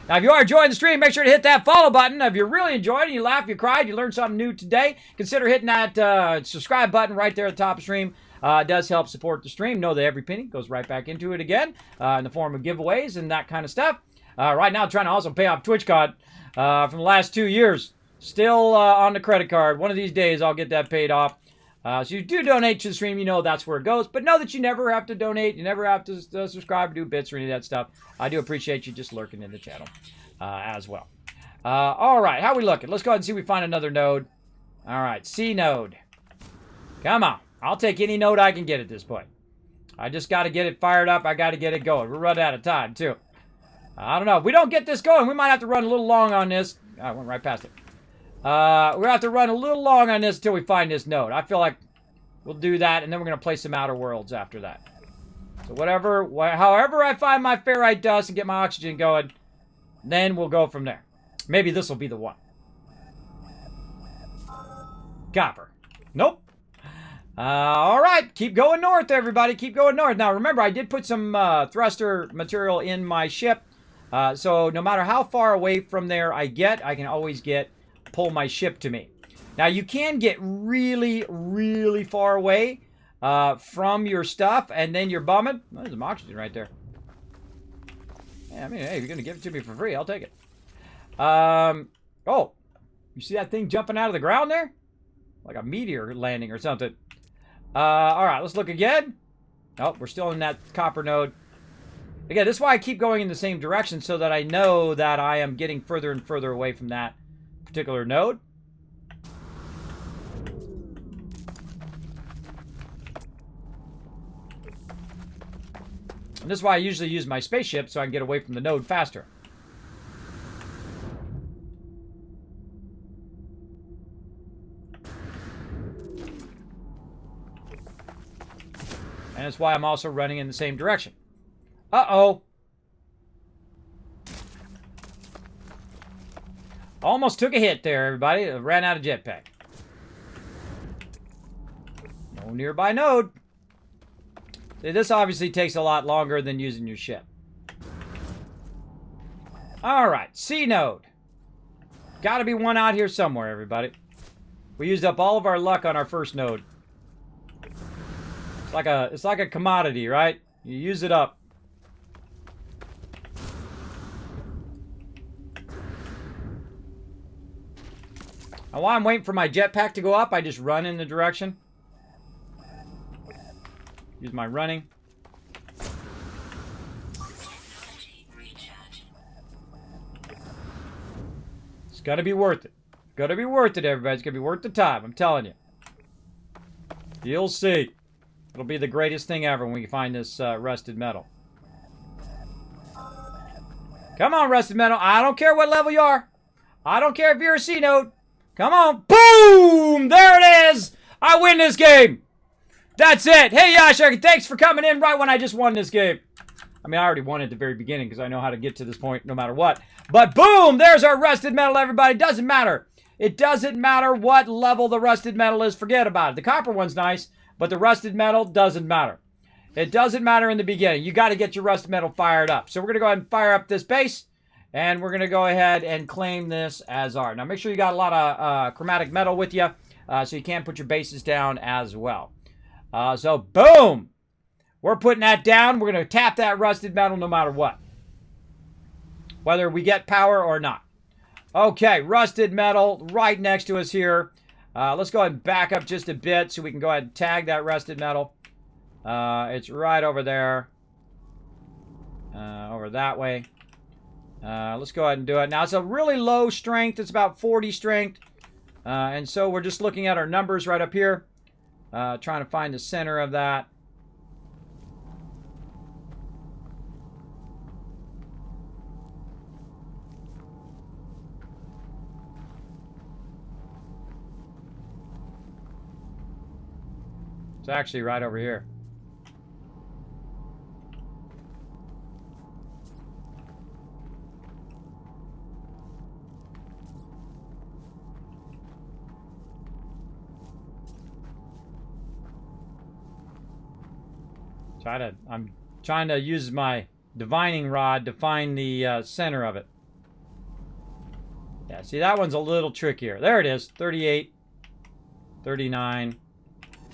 Now, if you are enjoying the stream, make sure to hit that follow button. If you're really enjoying it, you laugh, you cried, you learned something new today, consider hitting that subscribe button right there at the top of the stream. It does help support the stream. Know that every penny goes right back into it again in the form of giveaways and that kind of stuff. Right now, I'm trying to also pay off Twitch card from the last 2 years. Still on the credit card. One of these days, I'll get that paid off. So you do donate to the stream, you know that's where it goes. But know that you never have to donate. You never have to subscribe, do bits, or any of that stuff. I do appreciate you just lurking in the channel as well. All right, how we looking? Let's go ahead and see if we find another node. All right, C node. Come on. I'll take any node I can get at this point. I just got to get it fired up. I got to get it going. We're running out of time, too. I don't know. If we don't get this going, we might have to run a little long on this. I went right past it. We're going to have to run a little long on this until we find this node. I feel like we'll do that, and then we're going to play some Outer Worlds after that. So however I find my ferrite dust and get my oxygen going, then we'll go from there. Maybe this will be the one. Copper. Nope. All right. Keep going north, everybody. Keep going north. Now, remember, I did put some thruster material in my ship. So no matter how far away from there I can always pull my ship to me. Now, you can get really, really far away from your stuff, and then you're bumming. Oh, there's some oxygen right there. Yeah, I mean, hey, if you're going to give it to me for free, I'll take it. Oh, you see that thing jumping out of the ground there? Like a meteor landing or something. All right, let's look again. Oh, we're still in that copper node. Again, this is why I keep going in the same direction, so that I know that I am getting further and further away from that particular node. And this is why I usually use my spaceship, so I can get away from the node faster. And that's why I'm also running in the same direction. Uh-oh. Almost took a hit there, everybody. Ran out of jetpack. No nearby node. See, this obviously takes a lot longer than using your ship. All right, C node. Got to be one out here somewhere, everybody. We used up all of our luck on our first node. It's like a commodity, right? You use it up. And while I'm waiting for my jetpack to go up, I just run in the direction. Use my running. It's gonna be worth it. Gonna be worth it, everybody. It's gonna be worth the time. I'm telling you. You'll see. It'll be the greatest thing ever when we find this rusted metal. Come on, rusted metal. I don't care what level you are. I don't care if you're a C node. Come on. Boom! There it is! I win this game! That's it! Hey, Yashak, thanks for coming in right when I just won this game. I mean, I already won at the very beginning because I know how to get to this point no matter what. But boom! There's our rusted metal, everybody. Doesn't matter. It doesn't matter what level the rusted metal is. Forget about it. The copper one's nice, but the rusted metal doesn't matter. It doesn't matter in the beginning. You got to get your rusted metal fired up. So we're going to go ahead and fire up this base. And we're going to go ahead and claim this as our. Now, make sure you got a lot of chromatic metal with you so you can put your bases down as well. So, boom! We're putting that down. We're going to tap that rusted metal no matter what. Whether we get power or not. Okay, rusted metal right next to us here. Let's go ahead and back up just a bit so we can go ahead and tag that rusted metal. It's right over there. Over that way. Let's go ahead and do it. Now, it's a really low strength. It's about 40 strength. And so we're just looking at our numbers right up here. Trying to find the center of that. It's actually right over here. I'm trying to use my divining rod to find the center of it. Yeah, see, that one's a little trickier. There it is, 38, 39,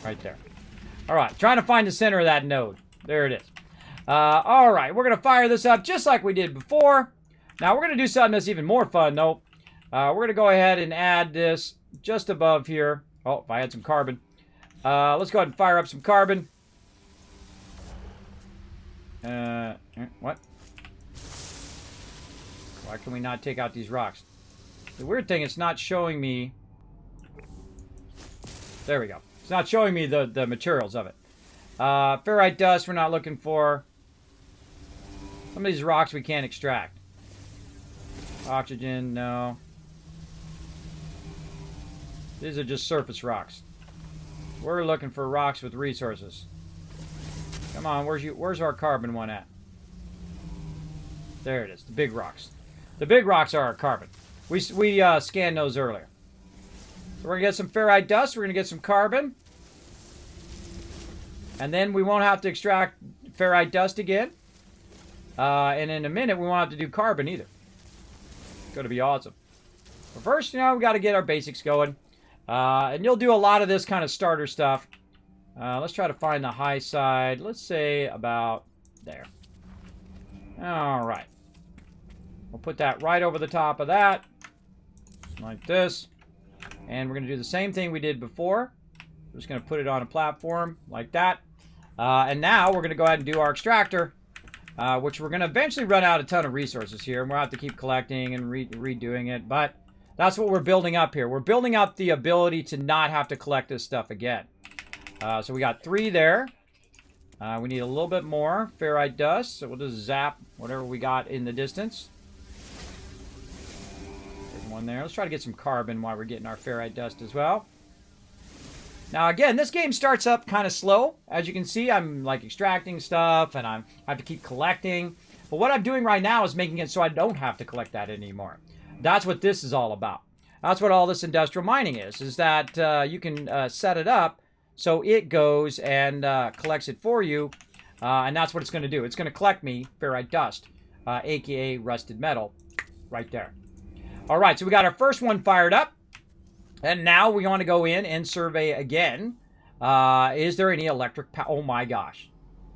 right there. All right, trying to find the center of that node. There it is. All right, we're going to fire this up just like we did before. Now, we're going to do something that's even more fun, though. We're going to go ahead and add this just above here. Oh, if I had some carbon. Let's go ahead and fire up some carbon. What? Why can we not take out these rocks? The weird thing, it's not showing me... There we go. It's not showing me the materials of it. Ferrite dust we're not looking for. Some of these rocks we can't extract. Oxygen, no. These are just surface rocks. We're looking for rocks with resources. Come on, where's our carbon one at? There it is, the big rocks. The big rocks are our carbon. We scanned those earlier. So we're going to get some ferrite dust. We're going to get some carbon. And then we won't have to extract ferrite dust again. And in a minute, we won't have to do carbon either. It's going to be awesome. But first, we got to get our basics going. And you'll do a lot of this kind of starter stuff. Let's try to find the high side. Let's say about there. All right. We'll put that right over the top of that. Like this. And we're going to do the same thing we did before. We're just going to put it on a platform like that. And now we're going to go ahead and do our extractor, which we're going to eventually run out a ton of resources here. And we'll have to keep collecting and redoing it. But that's what we're building up here. We're building up the ability to not have to collect this stuff again. So we got 3 there. We need a little bit more ferrite dust. So we'll just zap whatever we got in the distance. There's one there. Let's try to get some carbon while we're getting our ferrite dust as well. Now again, this game starts up kind of slow. As you can see, I'm like extracting stuff and I have to keep collecting. But what I'm doing right now is making it so I don't have to collect that anymore. That's what this is all about. That's what all this industrial mining is that you can set it up so it goes and collects it for you. And that's what it's going to do. It's going to collect me ferrite dust, aka rusted metal, right there. All right, so we got our first one fired up. And now we want to go in and survey again. Is there any electric power? Oh my gosh.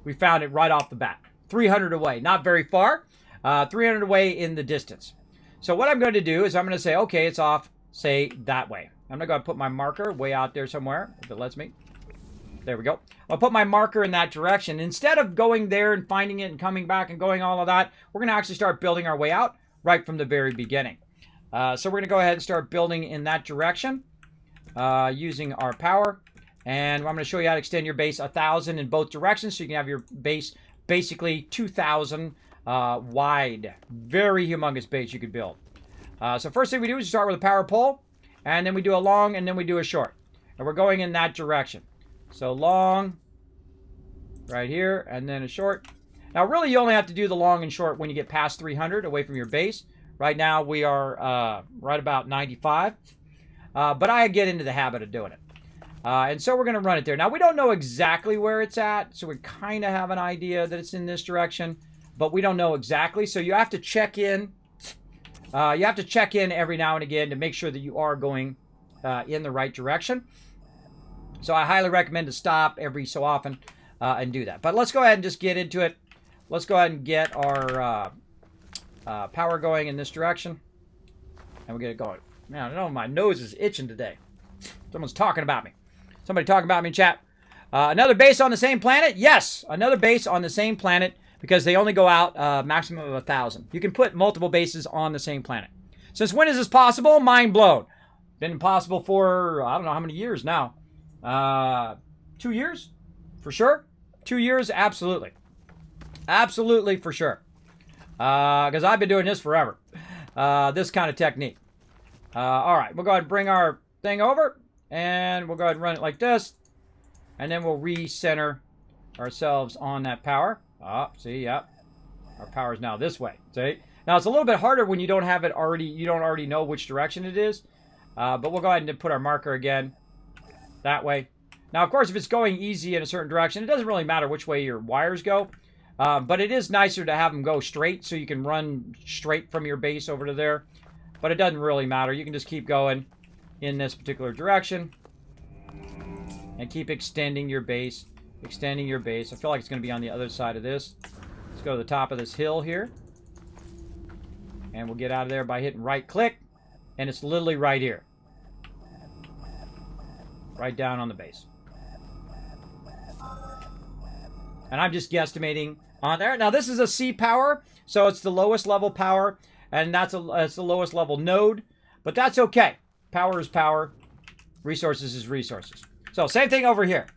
We found it right off the bat. 300 away. Not very far. 300 away in the distance. So what I'm going to do is I'm going to say, okay, it's off, say, that way. I'm going to go put my marker way out there somewhere, if it lets me. There we go. I'll put my marker in that direction. Instead of going there and finding it and coming back and going all of that, we're going to actually start building our way out right from the very beginning. So we're going to go ahead and start building in that direction using our power. And I'm going to show you how to extend your base 1,000 in both directions. So you can have your base basically 2,000 wide. Very humongous base you could build. So first thing we do is start with a power pole. And then we do a long and then we do a short. And we're going in that direction. So long right here and then a short. Now really you only have to do the long and short when you get past 300 away from your base. Right now we are right about 95, but I get into the habit of doing it. And so we're going to run it there. Now we don't know exactly where it's at, so we kind of have an idea that it's in this direction, but we don't know exactly. So you have to check in. You have to check in every now and again to make sure that you are going in the right direction. So I highly recommend to stop every so often and do that. But let's go ahead and just get into it. Let's go ahead and get our... power going in this direction. And we'll get it going. Man, I know my nose is itching today. Someone's talking about me. Somebody talking about me in chat. Another base on the same planet? Yes, another base on the same planet because they only go out maximum of 1,000. You can put multiple bases on the same planet. Since when is this possible? Mind blown. Been impossible for, I don't know how many years now. 2 years? For sure. 2 years? Absolutely. Absolutely for sure. Because I've been doing this forever. This kind of technique. All right, we'll go ahead and bring our thing over. And we'll go ahead and run it like this. And then we'll recenter ourselves on that power. See, yeah. Our power is now this way. See? Now, it's a little bit harder when you don't have it already. You don't already know which direction it is. But we'll go ahead and put our marker again. That way. Now, of course, if it's going easy in a certain direction, it doesn't really matter which way your wires go. But it is nicer to have them go straight so you can run straight from your base over to there. But it doesn't really matter. You can just keep going in this particular direction. And keep extending your base. Extending your base. I feel like it's going to be on the other side of this. Let's go to the top of this hill here. And we'll get out of there by hitting right click. And it's literally right here. Right down on the base. And I'm just guesstimating on there. Now, this is a C power, so it's the lowest level power, and it's the lowest level node, but that's okay. Power is power. Resources is resources. So, same thing over here.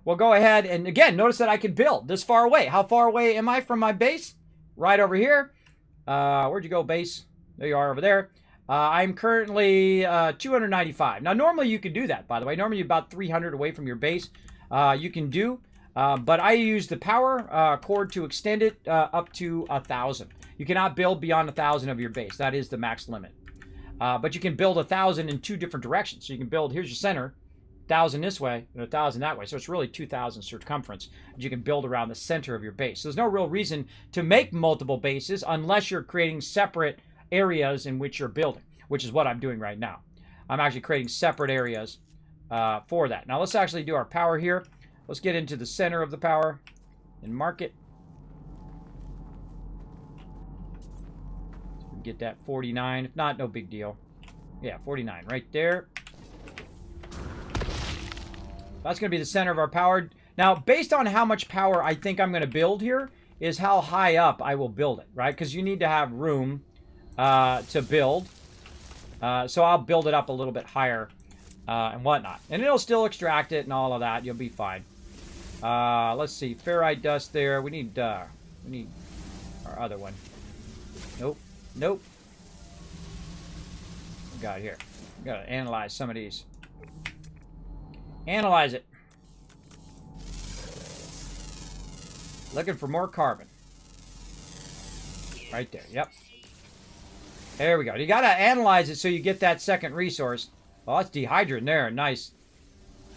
We'll go ahead, and again, notice that I can build this far away. How far away am I from my base? Right over here. Where'd you go, base? There you are over there. I'm currently 295. Now, normally you could do that, by the way. Normally you're about 300 away from your base. You can do... but I use the power cord to extend it up to 1,000. You cannot build beyond 1,000 of your base. That is the max limit. But you can build 1,000 in two different directions. So you can build, here's your center, 1,000 this way and 1,000 that way. So it's really 2,000 circumference that you can build around the center of your base. So there's no real reason to make multiple bases unless you're creating separate areas in which you're building, which is what I'm doing right now. I'm actually creating separate areas for that. Now let's actually do our power here. Let's get into the center of the power and mark it. So we get that 49. If not, no big deal. Yeah, 49 right there. That's going to be the center of our power. Now, based on how much power I think I'm going to build here is how high up I will build it, right? Because you need to have room to build. So I'll build it up a little bit higher and whatnot. And it'll still extract it and all of that. You'll be fine. Let's see, ferrite dust there. We need our other one. Nope. What we got here? We gotta analyze some of these. Analyze it. Looking for more carbon. Right there, yep. There we go. You gotta analyze it so you get that second resource. Well, that's dehydrin there, nice.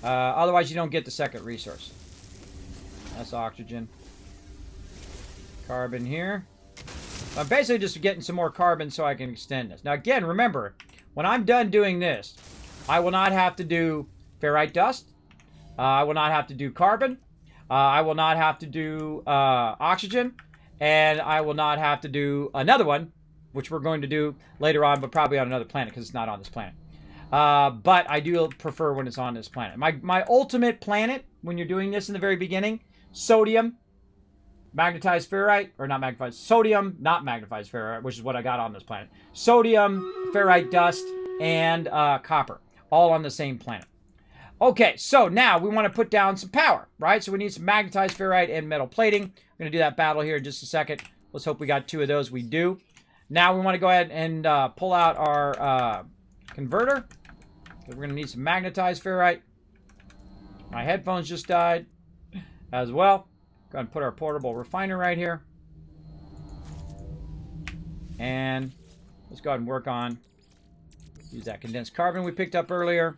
Otherwise you don't get the second resource. That's oxygen. Carbon here. I'm basically just getting some more carbon so I can extend this. Now again, remember, when I'm done doing this, I will not have to do ferrite dust. I will not have to do carbon. I will not have to do oxygen. And I will not have to do another one, which we're going to do later on, but probably on another planet because it's not on this planet. But I do prefer when it's on this planet. My ultimate planet, when you're doing this in the very beginning, sodium, magnetized ferrite, or not magnetized, sodium, not magnetized ferrite, which is what I got on this planet. Sodium, ferrite dust, and copper, all on the same planet. Okay, so now we want to put down some power, right? So we need some magnetized ferrite and metal plating. We're going to do that battle here in just a second. Let's hope we got two of those. We do. Now we want to go ahead and pull out our converter. We're going to need some magnetized ferrite. My headphones just died as well. Go ahead and put our portable refiner right here. And let's go ahead and work on, use that condensed carbon we picked up earlier.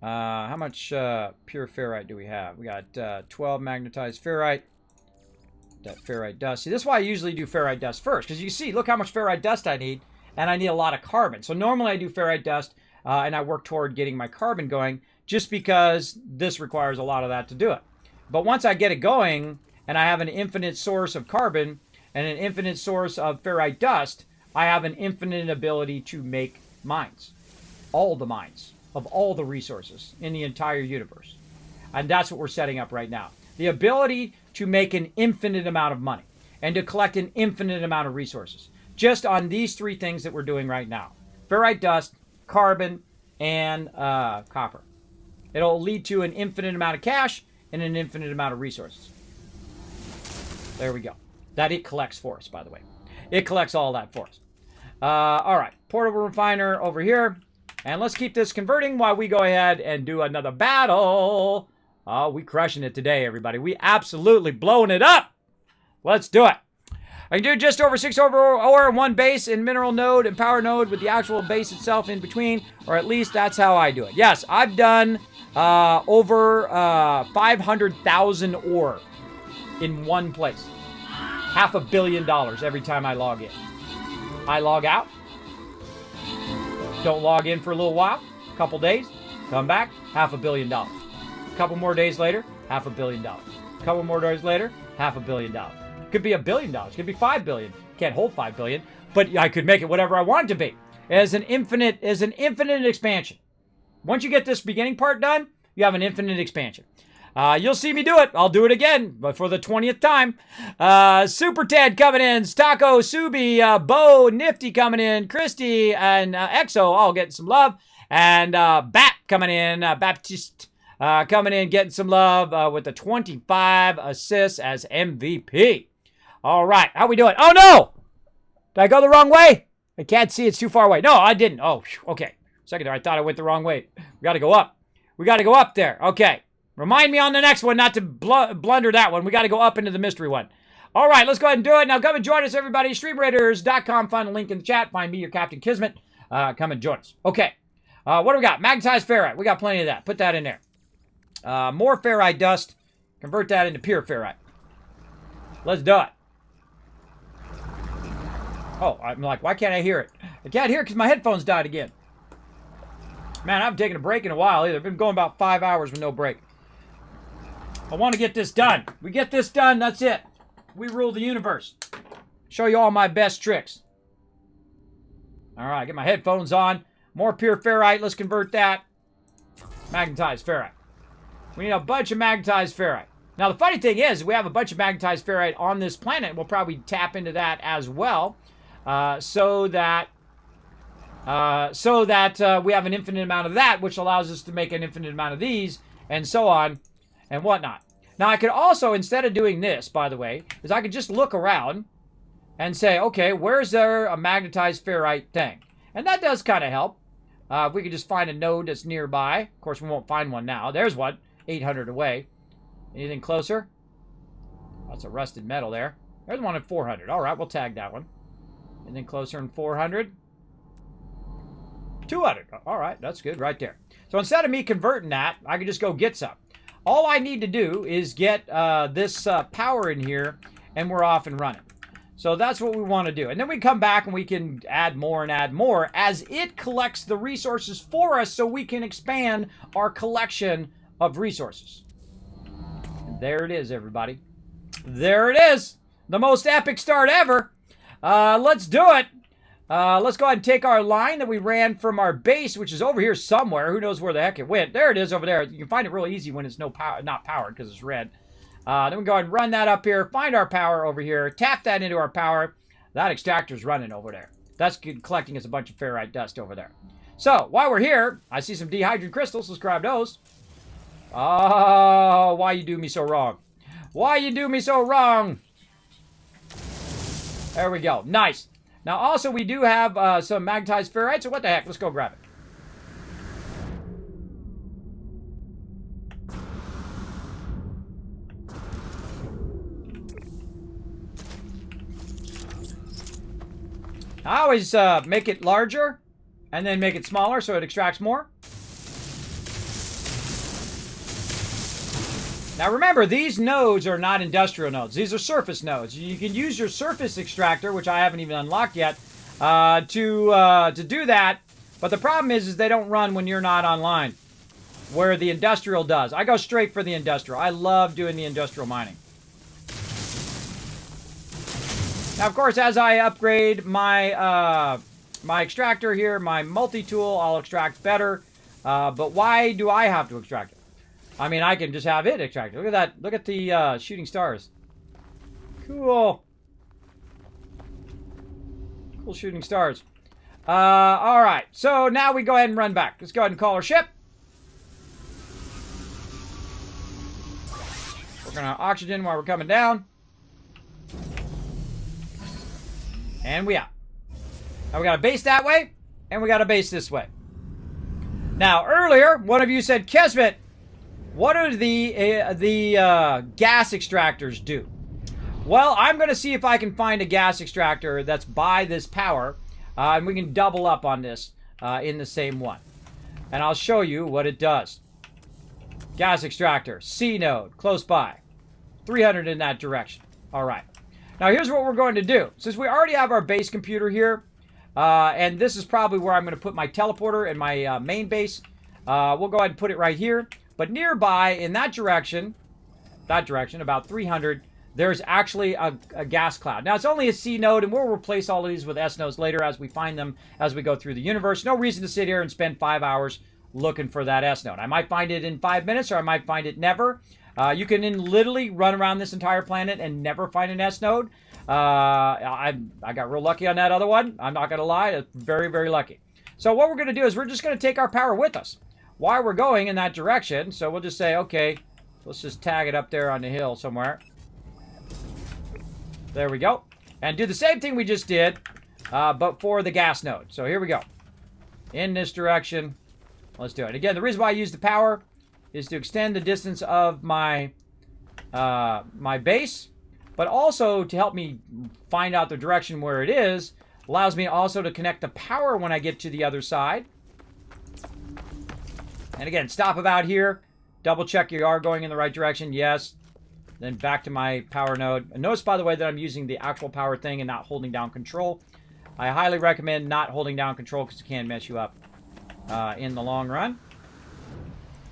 How much pure ferrite do we have? We got 12 magnetized ferrite. That ferrite dust. See, this is why I usually do ferrite dust first. Because you see, look how much ferrite dust I need. And I need a lot of carbon. So normally I do ferrite dust and I work toward getting my carbon going just because this requires a lot of that to do it. But once I get it going and I have an infinite source of carbon and an infinite source of ferrite dust, I have an infinite ability to make mines. All the mines of all the resources in the entire universe. And that's what we're setting up right now. The ability to make an infinite amount of money and to collect an infinite amount of resources. Just on these three things that we're doing right now. Ferrite dust, carbon, and copper. It'll lead to an infinite amount of cash and an infinite amount of resources. There we go. That it collects for us, by the way. It collects all that for us. All right. Portable refiner over here. And let's keep this converting while we go ahead and do another battle. Oh, we crushing it today, everybody. We absolutely blowing it up. Let's do it. I can do just over 6 over ore and 1 base in mineral node and power node with the actual base itself in between, or at least that's how I do it. Yes, I've done over 500,000 ore in one place. $500 million every time I log in. I log out. Don't log in for a little while, a couple days, come back, $500 million. A couple more days later, $500 million. A couple more days later, $500 million. Could be $1 billion. Could be $5 billion. Can't hold $5 billion, but I could make it whatever I want it to be. As an infinite expansion. Once you get this beginning part done, you have an infinite expansion. You'll see me do it. I'll do it again, but for the 20th time. Super Ted coming in. Stacco, Subi, Bo, Nifty coming in. Christy and Exo all getting some love. And Bat coming in. Baptiste coming in, getting some love with the 25 assists as MVP. All right, how we doing? Oh, no! Did I go the wrong way? I can't see. It's too far away. No, I didn't. Oh, okay. Second there, I thought I went the wrong way. We got to go up. We got to go up there. Okay. Remind me on the next one not to blunder that one. We got to go up into the mystery one. All right, let's go ahead and do it. Now come and join us, everybody. StreamRaiders.com. Find a link in the chat. Find me, your Captain Kismet. Come and join us. Okay. What do we got? Magnetized ferrite. We got plenty of that. Put that in there. More ferrite dust. Convert that into pure ferrite. Let's do it. Oh, I'm like, why can't I hear it? I can't hear it because my headphones died again. Man, I haven't taken a break in a while either. I've been going about 5 hours with no break. I want to get this done. We get this done, that's it. We rule the universe. Show you all my best tricks. All right, get my headphones on. More pure ferrite. Let's convert that. Magnetized ferrite. We need a bunch of magnetized ferrite. Now, the funny thing is, we have a bunch of magnetized ferrite on this planet. We'll probably tap into that as well, so that we have an infinite amount of that, which allows us to make an infinite amount of these, and so on and whatnot. Now, I could also, instead of doing this, by the way, is I could just look around and say, okay, where's there a magnetized ferrite thing? And that does kind of help. If we could just find a node that's nearby. Of course, we won't find one now. There's one, 800 away. Anything closer? That's a rusted metal there. There's one at 400. All right, we'll tag that one. Anything closer than 400? 200. All right, that's good right there. So instead of me converting that, I can just go get some. All I need to do is get this power in here, and we're off and running. So that's what we want to do. And then we come back and we can add more as it collects the resources for us so we can expand our collection of resources. And there it is, everybody. There it is. The most epic start ever. Let's do it. Let's go ahead and take our line that we ran from our base, which is over here somewhere. Who knows where the heck it went? There it is over there. You can find it real easy when it's not powered because it's red. Then we go ahead and run that up here. Find our power over here. Tap that into our power. That extractor's running over there. That's collecting us a bunch of ferrite dust over there. So, while we're here, I see some dihydrogen crystals. Let's grab those. Oh, why you do me so wrong? Why you do me so wrong? There we go. Nice. Now, also, we do have some magnetized ferrite, so what the heck? Let's go grab it. I always make it larger and then make it smaller so it extracts more. Now remember, these nodes are not industrial nodes. These are surface nodes. You can use your surface extractor, which I haven't even unlocked yet, to do that. But the problem is they don't run when you're not online, where the industrial does. I go straight for the industrial. I love doing the industrial mining. Now, of course, as I upgrade my my extractor here, my multi-tool, I'll extract better. But why do I have to extract it? I mean, I can just have it extracted. Look at that. Look at the shooting stars. Cool. Cool shooting stars. All right. So now we go ahead and run back. Let's go ahead and call our ship. We're going to oxygen while we're coming down. And we out. Now we got a base that way, and we got a base this way. Now, earlier, one of you said, Kismet, what do the gas extractors do? Well, I'm going to see if I can find a gas extractor that's by this power, and we can double up on this in the same one. And I'll show you what it does. Gas extractor, C node, close by. 300 in that direction. All right. Now here's what we're going to do. Since we already have our base computer here, and this is probably where I'm going to put my teleporter and my main base, we'll go ahead and put it right here. But nearby, in that direction, about 300, there's actually a gas cloud. Now, it's only a C node, and we'll replace all of these with S nodes later as we find them as we go through the universe. No reason to sit here and spend 5 hours looking for that S node. I might find it in 5 minutes, or I might find it never. You can literally run around this entire planet and never find an S node. I got real lucky on that other one. I'm not going to lie. It's very, very lucky. So what we're going to do is we're just going to take our power with us while we're going in that direction. So we'll just say, okay, let's just tag it up there on the hill somewhere. There we go. And do the same thing we just did, but for the gas node. So here we go. In this direction. Let's do it. Again, the reason why I use the power is to extend the distance of my my base, but also to help me find out the direction where it is. Allows me also to connect the power when I get to the other side. And again, stop about here. Double check you are going in the right direction. Yes. Then back to my power node. And notice, by the way, that I'm using the actual power thing and not holding down control. I highly recommend not holding down control because it can mess you up in the long run.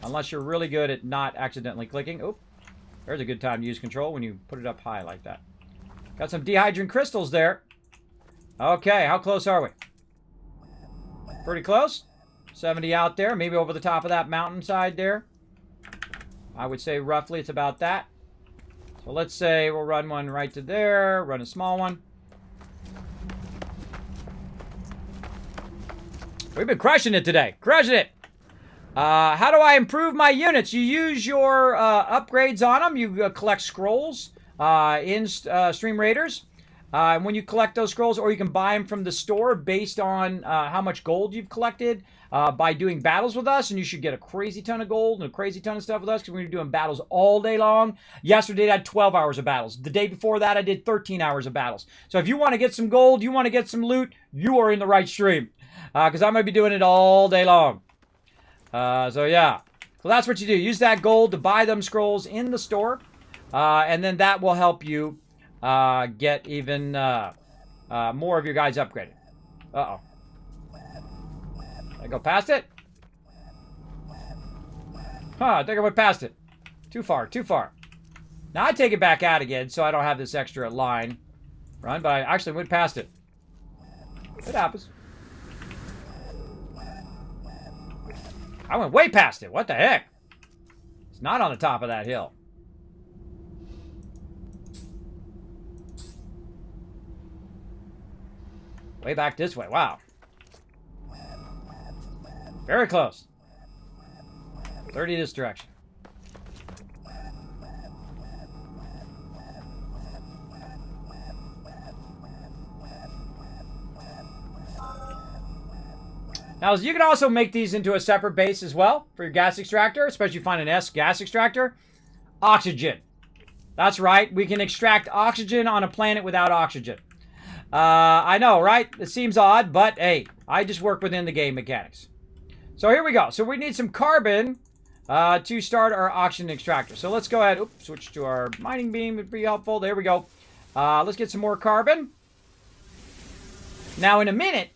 Unless you're really good at not accidentally clicking. Oh, there's a good time to use control when you put it up high like that. Got some dehydrogen crystals there. Okay, how close are we? Pretty close. 70 out there, maybe over the top of that mountainside there. I would say roughly it's about that. So let's say we'll run one right to there, run a small one. We've been crushing it today. Crushing it. How do I improve my units? You use your upgrades on them. You collect scrolls in Stream Raiders. And when you collect those scrolls, or you can buy them from the store based on how much gold you've collected by doing battles with us. And you should get a crazy ton of gold and a crazy ton of stuff with us because we're going to be doing battles all day long. Yesterday, I had 12 hours of battles. The day before that, I did 13 hours of battles. So if you want to get some gold, you want to get some loot, you are in the right stream. Because I'm going to be doing it all day long. So yeah. So that's what you do. Use that gold to buy them scrolls in the store. And then that will help you get even more of your guys upgraded. Uh-oh. Did I go past it? Huh, I think I went past it. Too far, too far. Now I take it back out again so I don't have this extra line run, but I actually went past it. It happens. I went way past it. What the heck? It's not on the top of that hill. Way back this way. Wow. Very close. 30 this direction. Now, you can also make these into a separate base as well for your gas extractor, especially if you find an S gas extractor. Oxygen. That's right. We can extract oxygen on a planet without oxygen. I know, right? It seems odd, but hey, I just work within the game mechanics. So here we go. So we need some carbon to start our oxygen extractor. So let's go ahead. Oops, switch to our mining beam. Would be helpful. There we go. Let's get some more carbon. Now, in a minute,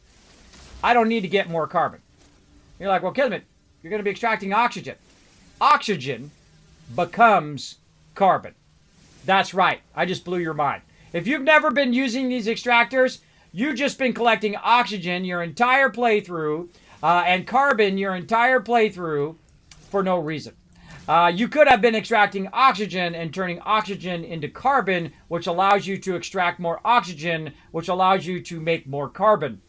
I don't need to get more carbon. You're like, well, Kismet, you're going to be extracting oxygen. Oxygen becomes carbon. That's right. I just blew your mind. If you've never been using these extractors, you've just been collecting oxygen your entire playthrough and carbon your entire playthrough for no reason. You could have been extracting oxygen and turning oxygen into carbon, which allows you to extract more oxygen, which allows you to make more carbon.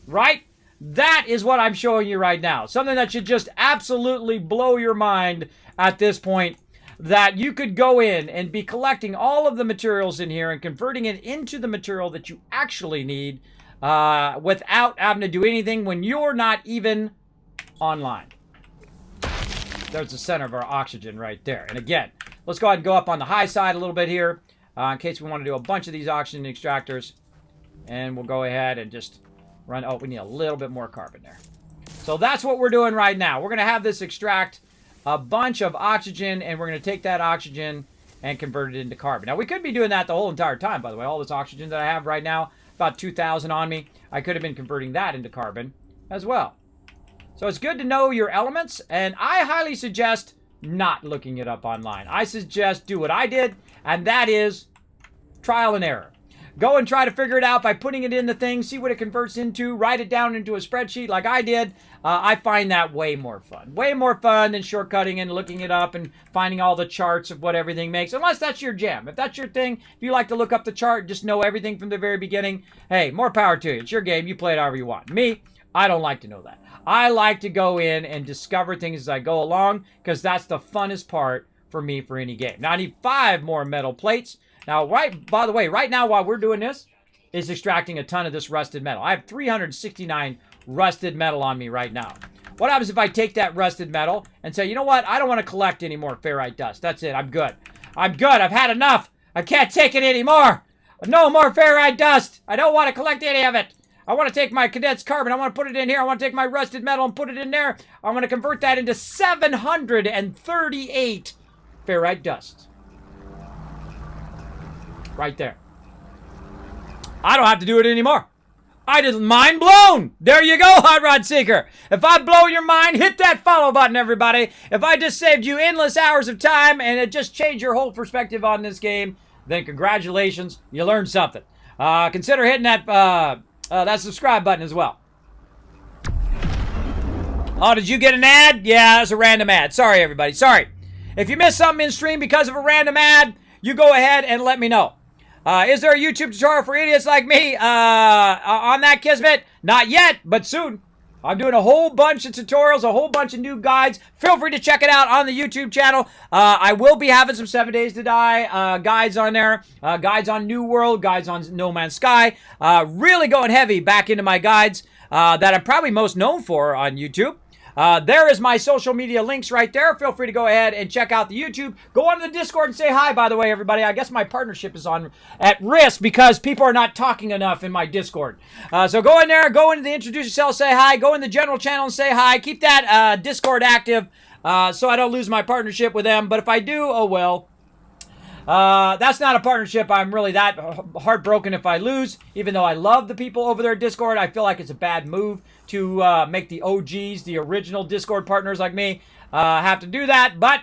Right? That is what I'm showing you right now. Something that should just absolutely blow your mind at this point. That you could go in and be collecting all of the materials in here and converting it into the material that you actually need without having to do anything when you're not even online. There's the center of our oxygen right there. And again, let's go ahead and go up on the high side a little bit here. in case we want to do a bunch of these oxygen extractors. And we'll go ahead and just run. Oh, we need a little bit more carbon there. So that's what we're doing right now. We're going to have this extract a bunch of oxygen, and we're going to take that oxygen and convert it into carbon. Now, we could be doing that the whole entire time, by the way. All this oxygen that I have right now, about 2,000 on me, I could have been converting that into carbon as well. So it's good to know your elements, and I highly suggest not looking it up online. I suggest do what I did, and that is trial and error. Go and try to figure it out by putting it in the thing, see what it converts into, write it down into a spreadsheet like I did. I find that way more fun. Way more fun than shortcutting and looking it up and finding all the charts of what everything makes. Unless that's your jam. If that's your thing, if you like to look up the chart, just know everything from the very beginning, hey, more power to you. It's your game. You play it however you want. Me, I don't like to know that. I like to go in and discover things as I go along because that's the funnest part for me for any game. Now, I need 5 more metal plates. Now, by the way, right now while we're doing this, is extracting a ton of this rusted metal. I have 369 rusted metal on me right now. What happens if I take that rusted metal and say, you know what? I don't want to collect any more ferrite dust. That's it. I'm good. I'm good. I've had enough. I can't take it anymore. No more ferrite dust. I don't want to collect any of it. I want to take my condensed carbon. I want to put it in here. I want to take my rusted metal and put it in there. I'm going to convert that into 738 ferrite dust. Right there. I don't have to do it anymore. I just mind blown. There you go, Hot Rod Seeker. If I blow your mind, hit that follow button, everybody. If I just saved you endless hours of time and it just changed your whole perspective on this game, then congratulations, you learned something. Consider hitting that subscribe button as well. Oh, did you get an ad? Yeah, that's a random ad. Sorry, everybody. Sorry. If you missed something in stream because of a random ad, you go ahead and let me know. Is there a YouTube tutorial for idiots like me on that, Kismet? Not yet, but soon. I'm doing a whole bunch of tutorials, a whole bunch of new guides. Feel free to check it out on the YouTube channel. I will be having some 7 Days to Die guides on there, guides on New World, guides on No Man's Sky. Really going heavy back into my guides that I'm probably most known for on YouTube. There is my social media links right there. Feel free to go ahead and check out the YouTube. Go onto the Discord and say hi, by the way, everybody. I guess my partnership is at risk because people are not talking enough in my Discord. So go in there, go into the introduce yourself, say hi. Go in the general channel and say hi. Keep that Discord active so I don't lose my partnership with them. But if I do, oh well. That's not a partnership. I'm really that heartbroken if I lose. Even though I love the people over there at Discord, I feel like it's a bad move to make the OGs, the original Discord partners like me, have to do that. But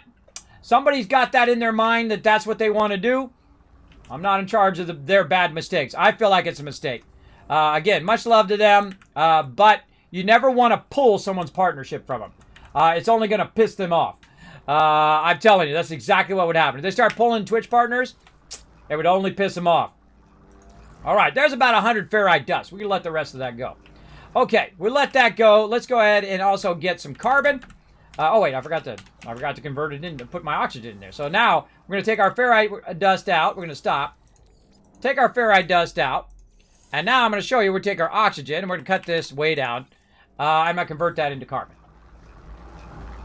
somebody's got that in their mind that that's what they want to do. I'm not in charge of their bad mistakes. I feel like it's a mistake. Again, much love to them, but you never want to pull someone's partnership from them. It's only going to piss them off. I'm telling you, that's exactly what would happen. If they start pulling Twitch partners, it would only piss them off. All right, there's about 100 ferrite dust. We can let the rest of that go. Okay, we let that go. Let's go ahead and also get some carbon. Oh wait, I forgot to convert it in to put my oxygen in there. So now we're going to take our ferrite dust out. We're going to stop. Take our ferrite dust out. And now I'm going to show you we're going to take our oxygen and we're going to cut this way down. I'm going to convert that into carbon.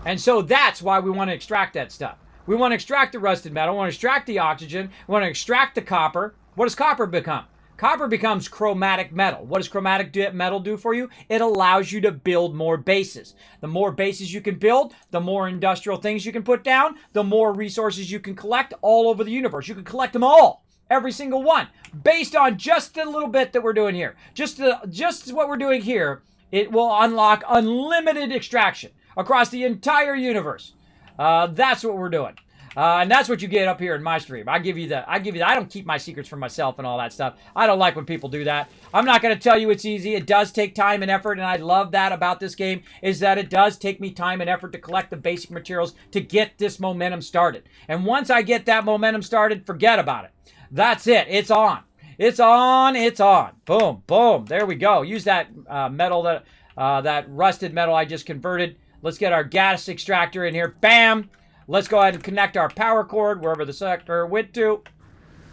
And so that's why we want to extract that stuff. We want to extract the rusted metal. We want to extract the oxygen. We want to extract the copper. What does copper become? Copper becomes chromatic metal. What does chromatic metal do for you? It allows you to build more bases. The more bases you can build, the more industrial things you can put down, the more resources you can collect all over the universe. You can collect them all, every single one, based on just the little bit that we're doing here. Just what we're doing here, it will unlock unlimited extraction across the entire universe. That's what we're doing. And that's what you get up here in my stream. I don't keep my secrets for myself and all that stuff. I don't like when people do that. I'm not going to tell you it's easy. It does take time and effort, and I love that about this game, is that it does take me time and effort to collect the basic materials to get this momentum started. And once I get that momentum started, forget about it. That's it. It's on. It's on. It's on. Boom, boom. There we go. Use that metal, that rusted metal I just converted. Let's get our gas extractor in here. Bam! Let's go ahead and connect our power cord wherever the sector went to.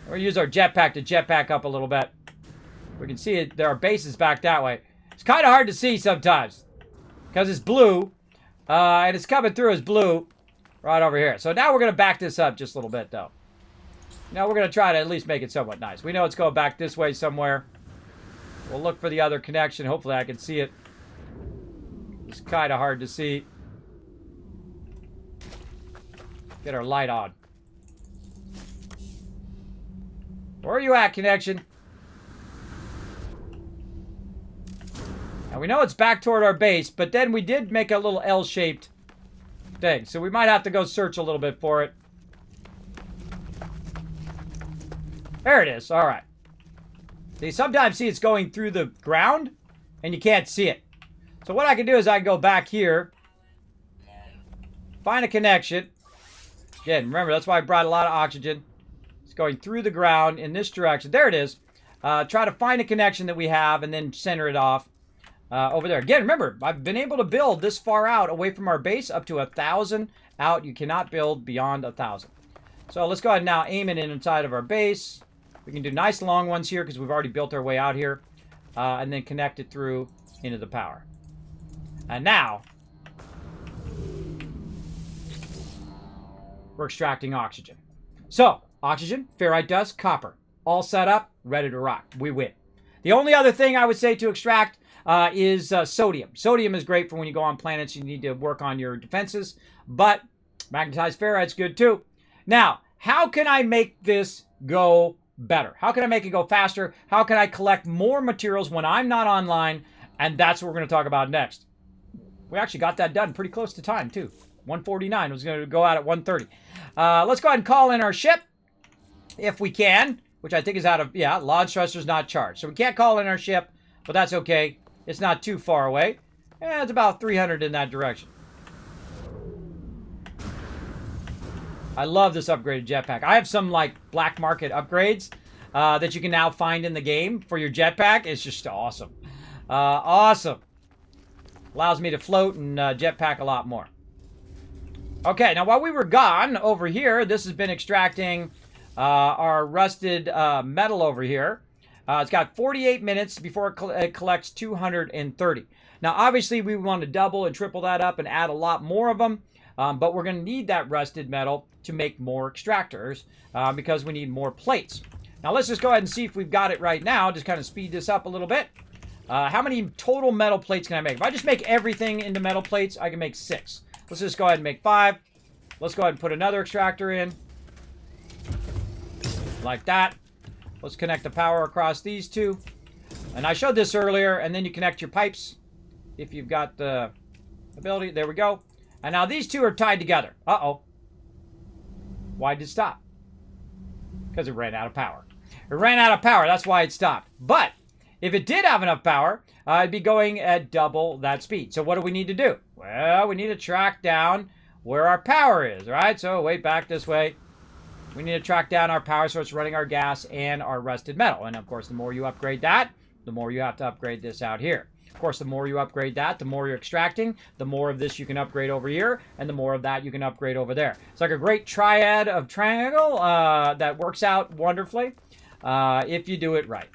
We'll use our jetpack to jetpack up a little bit. We can see it. There are bases back that way. It's kind of hard to see sometimes because it's blue. And it's coming through as blue right over here. So now we're going to back this up just a little bit, though. Now we're going to try to at least make it somewhat nice. We know it's going back this way somewhere. We'll look for the other connection. Hopefully I can see it. It's kind of hard to see. Get our light on. Where are you at, connection? Now we know it's back toward our base, but then we did make a little L-shaped thing. So we might have to go search a little bit for it. There it is. All right. See, sometimes it's going through the ground and you can't see it. So what I can do is I can go back here, find a connection. Again, remember, that's why I brought a lot of oxygen. It's going through the ground in this direction. There it is. Try to find a connection that we have and then center it off over there. Again, remember, I've been able to build this far out away from our base up to 1,000 out. You cannot build beyond 1,000. So let's go ahead and now aim it inside of our base. We can do nice long ones here because we've already built our way out here. And then connect it through into the power. And now, we're extracting oxygen. So, oxygen, ferrite dust, copper. All set up, ready to rock. We win. The only other thing I would say to extract is sodium. Sodium is great for when you go on planets. You need to work on your defenses. But magnetized ferrite's good too. Now, how can I make this go better? How can I make it go faster? How can I collect more materials when I'm not online? And that's what we're going to talk about next. We actually got that done pretty close to time, too. 1:49. It was going to go out at 1:30. Let's go ahead and call in our ship, if we can, which I think is out of, yeah, launch thruster's not charged. So we can't call in our ship, but that's okay. It's not too far away. It's about 300 in that direction. I love this upgraded jetpack. I have some, like, black market upgrades that you can now find in the game for your jetpack. It's just awesome. Awesome. Allows me to float and jetpack a lot more. Okay, now while we were gone over here, this has been extracting our rusted metal over here. It's got 48 minutes before it collects 230. Now, obviously, we want to double and triple that up and add a lot more of them. But we're going to need that rusted metal to make more extractors because we need more plates. Now, let's just go ahead and see if we've got it right now. Just kind of speed this up a little bit. How many total metal plates can I make? If I just make everything into metal plates, I can make 6. Let's just go ahead and make 5. Let's go ahead and put another extractor in. Like that. Let's connect the power across these two. And I showed this earlier, and then you connect your pipes if you've got the ability. There we go. And now these two are tied together. Uh-oh. Why did it stop? Because it ran out of power. It ran out of power. That's why it stopped. But if it did have enough power, it'd be going at double that speed. So what do we need to do? Well, we need to track down where our power is, right? So way back this way. We need to track down our power so it's running our gas and our rusted metal. And of course, the more you upgrade that, the more you have to upgrade this out here. Of course, the more you upgrade that, the more you're extracting, the more of this you can upgrade over here, and the more of that you can upgrade over there. It's like a great triad of triangle that works out wonderfully if you do it right.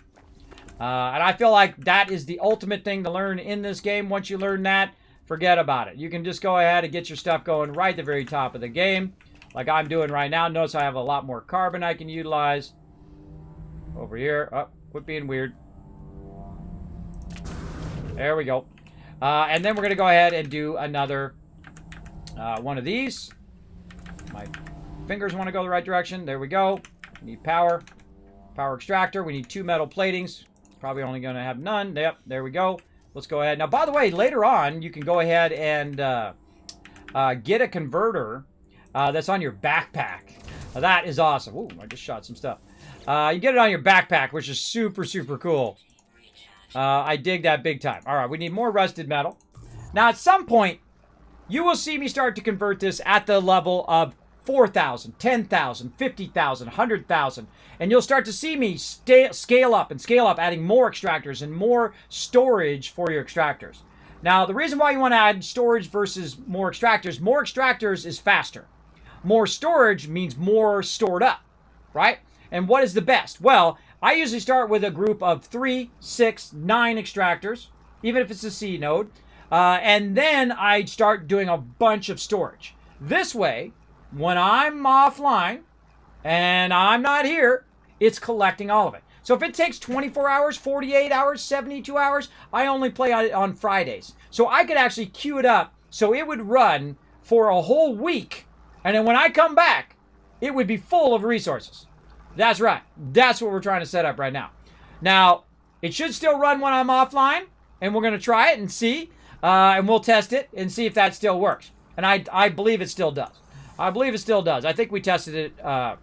And I feel like that is the ultimate thing to learn in this game. Once you learn that, forget about it. You can just go ahead and get your stuff going right at the very top of the game, like I'm doing right now. Notice I have a lot more carbon I can utilize over here. Oh, quit being weird. There we go. And then we're going to go ahead and do another one of these. My fingers want to go the right direction. There we go. We need power. Power extractor. We need 2 metal platings. Probably only going to have none. Yep, there we go. Let's go ahead. Now, by the way, later on, you can go ahead and get a converter that's on your backpack. Now, that is awesome. Ooh, I just shot some stuff. You get it on your backpack, which is super, super cool. I dig that big time. All right, we need more rusted metal. Now, at some point, you will see me start to convert this at the level of 4,000, 10,000, 50,000, 100,000. And you'll start to see me scale up, adding more extractors and more storage for your extractors. Now, the reason why you want to add storage versus more extractors is faster. More storage means more stored up, right? And what is the best? Well, I usually start with a group of 3, 6, 9 extractors, even if it's a C node. And then I start doing a bunch of storage. This way, when I'm offline, and I'm not here, it's collecting all of it. So if it takes 24 hours, 48 hours, 72 hours, I only play on Fridays. So I could actually queue it up so it would run for a whole week. And then when I come back, it would be full of resources. That's right. That's what we're trying to set up right now. Now, it should still run when I'm offline. And we're going to try it and see. And we'll test it and see if that still works. And I believe it still does. I believe it still does. I think we tested it on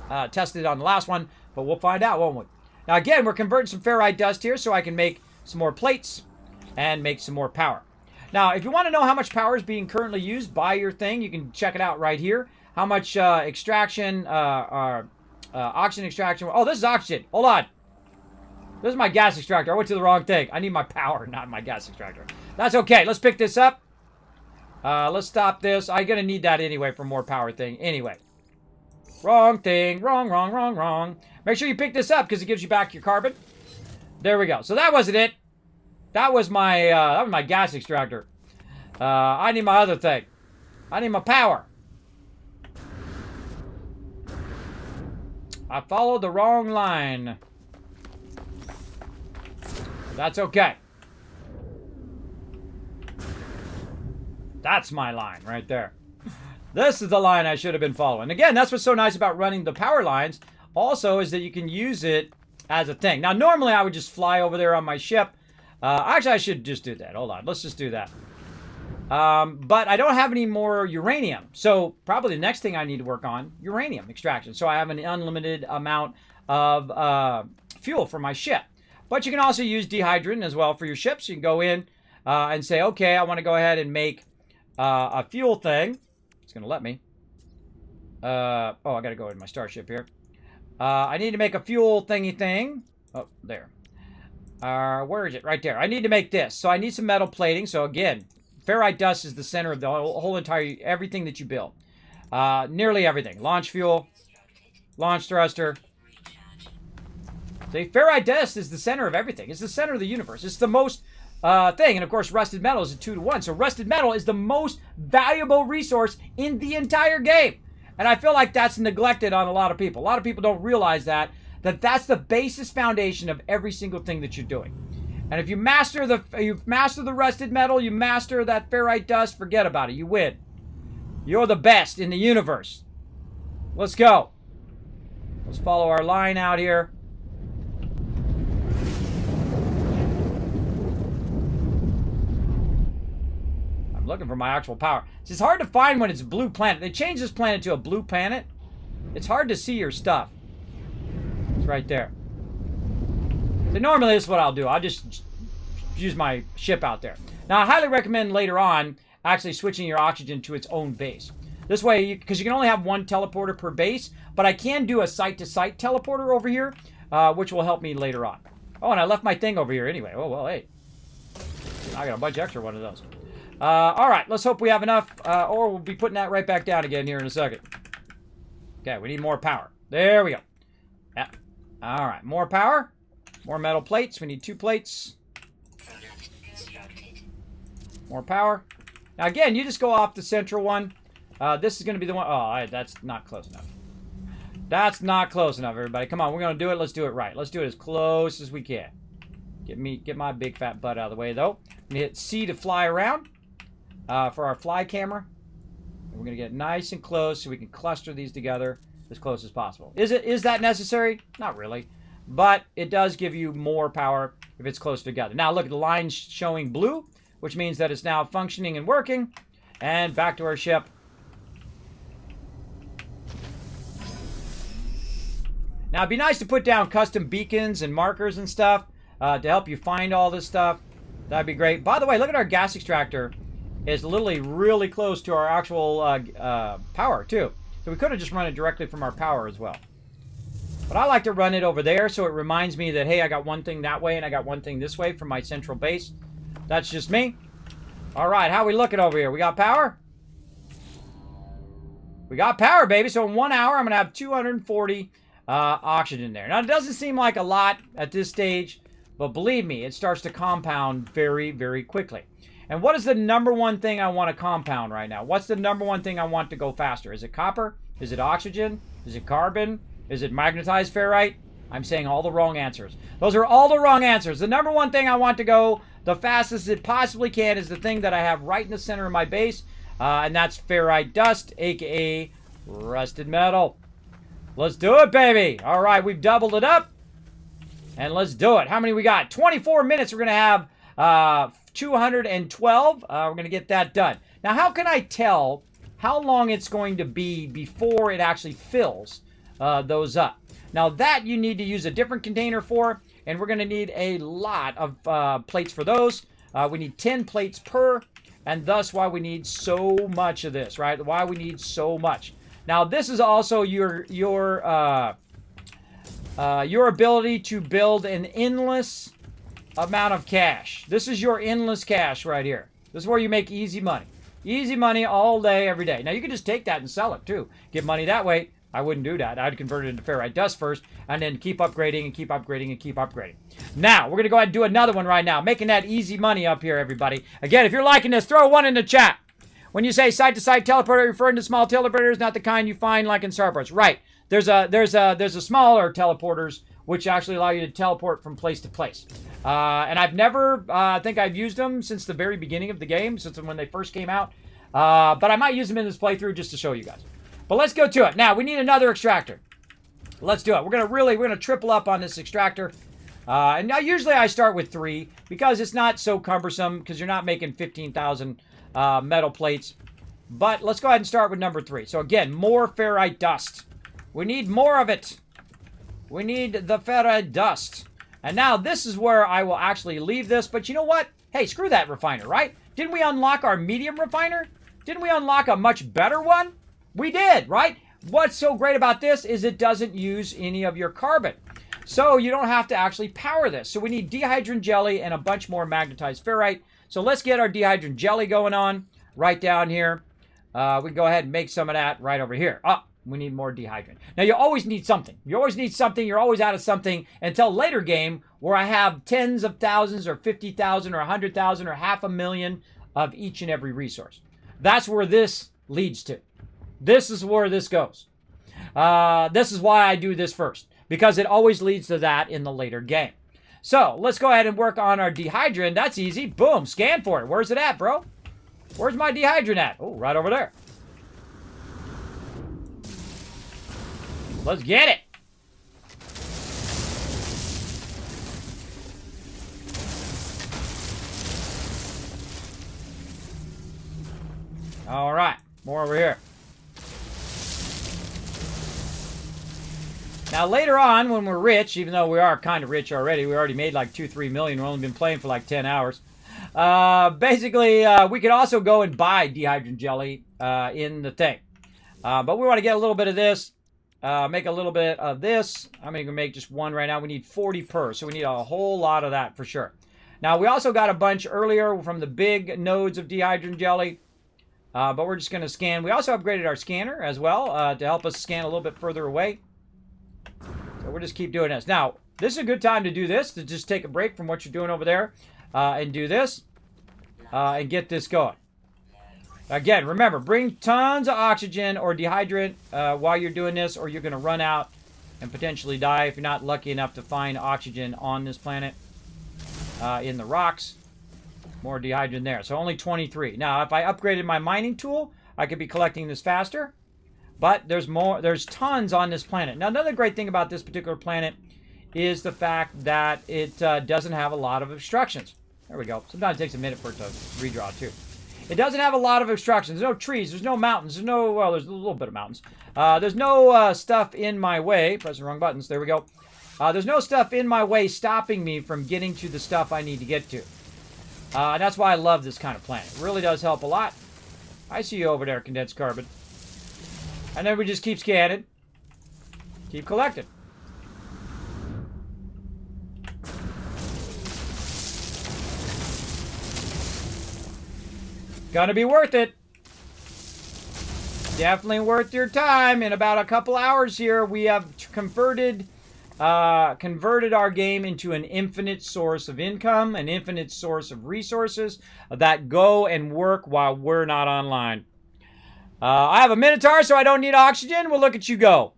the last one. But we'll find out, won't we? Now, again, we're converting some ferrite dust here so I can make some more plates and make some more power. Now, if you want to know how much power is being currently used by your thing, you can check it out right here. How much extraction, oxygen extraction. Oh, this is oxygen. Hold on. This is my gas extractor. I went to the wrong thing. I need my power, not my gas extractor. That's okay. Let's pick this up. Let's stop this. I'm going to need that anyway for more power thing. Anyway. Wrong thing. Wrong, wrong, wrong, wrong. Make sure you pick this up because it gives you back your carbon. There we go. So that wasn't it. That was my gas extractor. I need my other thing. I need my power. I followed the wrong line. That's okay. That's my line right there. This is the line I should have been following. Again, that's what's so nice about running the power lines. Also, is that you can use it as a thing. Now, normally I would just fly over there on my ship. Actually, I should just do that. Hold on. Let's just do that. But I don't have any more uranium. So probably the next thing I need to work on, uranium extraction. So I have an unlimited amount of fuel for my ship. But you can also use dehydrant as well for your ships. You can go in and say, okay, I want to go ahead and make a fuel thing. It's going to let me. I got to go in my starship here. I need to make a fuel thingy thing. Oh, there. Where is it? Right there. I need to make this. So I need some metal plating. So again, ferrite dust is the center of the whole entire, everything that you build. Nearly everything. Launch fuel, launch thruster. See, ferrite dust is the center of everything. It's the center of the universe. It's the most thing. And of course, rusted metal is a 2-to-1. So rusted metal is the most valuable resource in the entire game. And I feel like that's neglected on a lot of people. A lot of people don't realize that that's the basis foundation of every single thing that you're doing. And if you master the rusted metal, you master that ferrite dust, forget about it. You win. You're the best in the universe. Let's go. Let's follow our line out here. I'm looking for my actual power. It's hard to find when it's a blue planet. They changed this planet to a blue planet. It's hard to see your stuff. It's right there. So normally this is what I'll do. I'll just use my ship out there. Now I highly recommend later on actually switching your oxygen to its own base. This way, because you can only have one teleporter per base, but I can do a site-to-site teleporter over here, which will help me later on. Oh, and I left my thing over here anyway. Oh, well, hey. I got a bunch extra one of those. All right, let's hope we have enough, or we'll be putting that right back down again here in a second. Okay, we need more power. There we go. Yeah. All right, more power. More metal plates. We need 2 plates. More power. Now, again, you just go off the central one. This is going to be the one. Oh, that's not close enough. That's not close enough, everybody. Come on, we're going to do it. Let's do it right. Let's do it as close as we can. Get my big fat butt out of the way, though. I'm going to hit C to fly around for our fly camera. And we're going to get nice and close so we can cluster these together as close as possible. Is that necessary? Not really. But it does give you more power if it's close together. Now, look at the line showing blue, which means that it's now functioning and working. And back to our ship. Now, it'd be nice to put down custom beacons and markers and stuff to help you find all this stuff. That'd be great. By the way, look at our gas extractor. It's literally really close to our actual power, too. So we could have just run it directly from our power as well. But I like to run it over there so it reminds me that, hey, I got one thing that way and I got one thing this way from my central base. That's just me. All right, how are we looking over here? We got power? We got power, baby. So in 1 hour, I'm going to have 240 oxygen there. Now, it doesn't seem like a lot at this stage, but believe me, it starts to compound very, very quickly. And what is the #1 thing I want to compound right now? What's the #1 thing I want to go faster? Is it copper? Is it oxygen? Is it carbon? Is it magnetized ferrite? I'm saying all the wrong answers. Those are all the wrong answers. The number one thing I want to go the fastest it possibly can is the thing that I have right in the center of my base, and that's ferrite dust, aka rusted metal. Let's do it, baby. All right, we've doubled it up, and let's do it. How many we got? 24 minutes. We're going to have 212. We're going to get that done. Now, how can I tell how long it's going to be before it actually fills those up? Now, that you need to use a different container for, and we're going to need a lot of plates for those. We need 10 plates per, and thus why we need so much of this, right? Why we need so much. Now, this is also your ability to build an endless amount of cash. This is your endless cash right here. This is where you make easy money. Easy money all day, every day. Now, you can just take that and sell it, too. Get money that way. I wouldn't do that. I'd convert it into ferrite dust first, and then keep upgrading and keep upgrading and keep upgrading. Now, we're going to go ahead and do another one right now. Making that easy money up here, everybody. Again, if you're liking this, throw one in the chat. When you say site-to-site teleporter, referring to small teleporters, not the kind you find like in Starports. Right. There's a smaller teleporters, which actually allow you to teleport from place to place. And I've never, I think I've used them since the very beginning of the game, since when they first came out. But I might use them in this playthrough just to show you guys. But let's go to it. Now, we need another extractor. Let's do it. We're going to triple up on this extractor. And now usually I start with 3 because it's not so cumbersome because you're not making 15,000 metal plates. But let's go ahead and start with number 3. So again, more ferrite dust. We need more of it. We need the ferrite dust. And now this is where I will actually leave this. But you know what? Hey, screw that refiner, right? Didn't we unlock our medium refiner? Didn't we unlock a much better one? We did, right? What's so great about this is it doesn't use any of your carbon. So you don't have to actually power this. So we need dihydrogen jelly and a bunch more magnetized ferrite. So let's get our dihydrogen jelly going on right down here. We can go ahead and make some of that right over here. Oh, we need more dihydrogen. Now, you always need something. You always need something. You're always out of something until later game where I have tens of thousands or 50,000 or 100,000 or 500,000 of each and every resource. That's where this leads to. This is where this goes. This is why I do this first, because it always leads to that in the later game. So let's go ahead and work on our dihydrogen. That's easy. Boom. Scan for it. Where's it at, bro? Where's my dihydrogen at? Oh, right over there. Let's get it. All right. More over here. Now, later on, when we're rich, even though we are kind of rich already, we already made like 2-3 million. We've only been playing for like 10 hours. Basically, we could also go and buy dihydrogen jelly in the thing. But we want to get a little bit of this, make a little bit of this. I'm going to make just one right now. We need 40 per, so we need a whole lot of that for sure. Now, we also got a bunch earlier from the big nodes of dihydrogen jelly. But we're just going to scan. We also upgraded our scanner as well to help us scan a little bit further away. So we'll just keep doing this. Now, this is a good time to do this, to just take a break from what you're doing over there and do this and get this going. Again, remember, bring tons of oxygen or dehydrant while you're doing this, or you're going to run out and potentially die if you're not lucky enough to find oxygen on this planet in the rocks. More dehydrogen there. So only 23. Now, if I upgraded my mining tool, I could be collecting this faster. But there's more. There's tons on this planet. Now, another great thing about this particular planet is the fact that it doesn't have a lot of obstructions. There we go. Sometimes it takes a minute for it to redraw, too. It doesn't have a lot of obstructions. There's no trees. There's no mountains. There's no, well, there's a little bit of mountains. There's no stuff in my way. Press the wrong buttons. There we go. There's no stuff in my way stopping me from getting to the stuff I need to get to. And that's why I love this kind of planet. It really does help a lot. I see you over there, condensed carbon. And then we just keep scanning. Keep collecting. Gonna be worth it. Definitely worth your time. In about a couple hours here, we have converted our game into an infinite source of income, an infinite source of resources that go and work while we're not online. I have a Minotaur, so I don't need oxygen. Well, look at you go.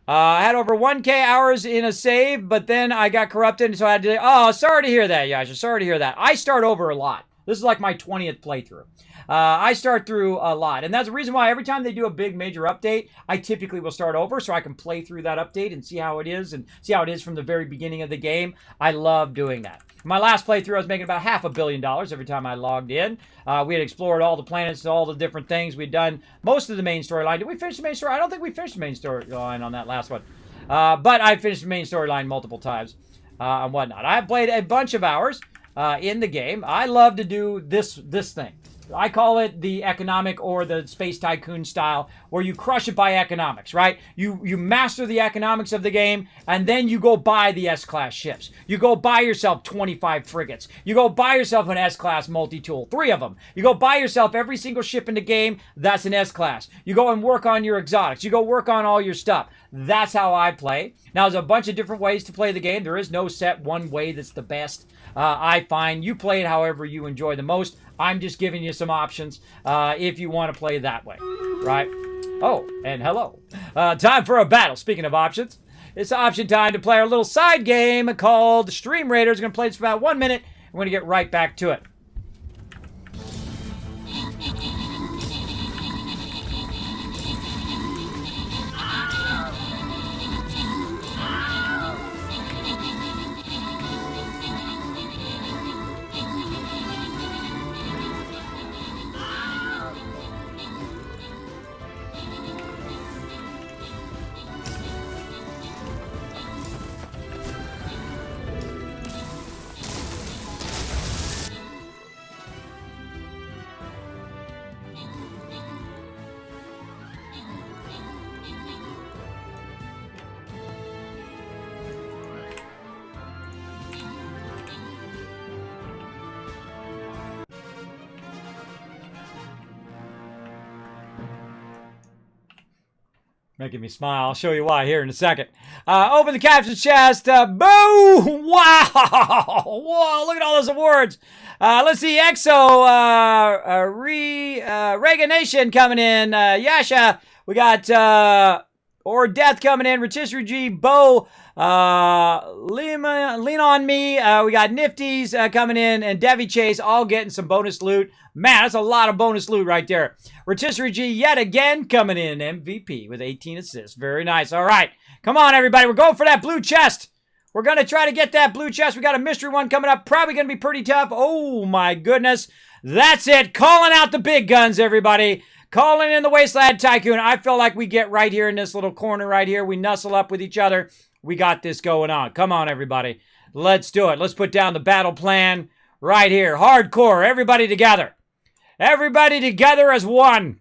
I had over 1K hours in a save, but then I got corrupted, so I had to... Oh, sorry to hear that, Yasha. Sorry to hear that. I start over a lot. This is like my 20th playthrough. I start through a lot. And that's the reason why every time they do a big major update, I typically will start over so I can play through that update and see how it is and see how it is from the very beginning of the game. I love doing that. My last playthrough, I was making about $500 million every time I logged in. We had explored all the planets, all the different things. We'd done most of the main storyline. Did we finish the main story? I don't think we finished the main storyline on that last one. But I finished the main storyline multiple times and whatnot. I have played a bunch of hours in the game. I love to do this thing. I call it the economic or the space tycoon style, where you crush it by economics, right? You master the economics of the game, and then you go buy the S-class ships. You go buy yourself 25 frigates. You go buy yourself an S-class multi-tool, 3 of them. You go buy yourself every single ship in the game that's an S-class. You go and work on your exotics. You go work on all your stuff. That's how I play. Now, there's a bunch of different ways to play the game. There is no set one way that's the best. I find you play it however you enjoy the most. I'm just giving you some options if you want to play that way, right? Oh, and hello. Time for a battle. Speaking of options, it's option time to play our little side game called Stream Raiders. We're going to play this for about 1 minute. We're going to get right back to it. Making me smile. I'll show you why here in a second. Open the capture chest. Boom! Wow! Whoa, look at all those awards. Let's see. EXO, Reagan Nation coming in. Yasha. We got Or Death coming in. Rotisserie G, Bo, Lean On Me. We got Nifties coming in. And Devi Chase all getting some bonus loot. Man, that's a lot of bonus loot right there. Rotisserie G yet again coming in. MVP with 18 assists. Very nice. All right. Come on, everybody. We're going for that blue chest. We're going to try to get that blue chest. We got a mystery one coming up. Probably going to be pretty tough. Oh, my goodness. That's it. Calling out the big guns, everybody. Calling in the Wasteland Tycoon. I feel like we get right here in this little corner right here. We nuzzle up with each other. We got this going on. Come on, everybody. Let's do it. Let's put down the battle plan right here. Hardcore. Everybody together. Everybody together as one.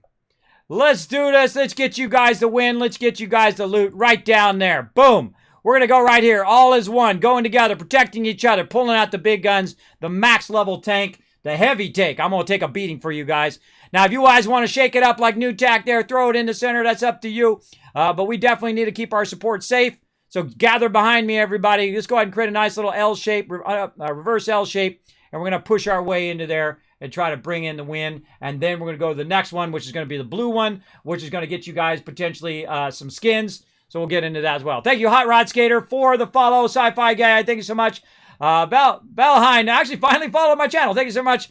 Let's do this. Let's get you guys the win. Let's get you guys the loot right down there. Boom. We're going to go right here. All as one. Going together. Protecting each other. Pulling out the big guns. The max level tank. The heavy tank. I'm going to take a beating for you guys. Now, if you guys want to shake it up like New Tack there, throw it in the center. That's up to you. But we definitely need to keep our support safe. So gather behind me, everybody. Just go ahead and create a nice little L shape, reverse L shape. And we're going to push our way into there and try to bring in the win. And then we're going to go to the next one, which is going to be the blue one, which is going to get you guys potentially some skins. So we'll get into that as well. Thank you, Hot Rod Skater, for the follow. Sci-Fi Guy, thank you so much. Valheim actually finally followed my channel. Thank you so much.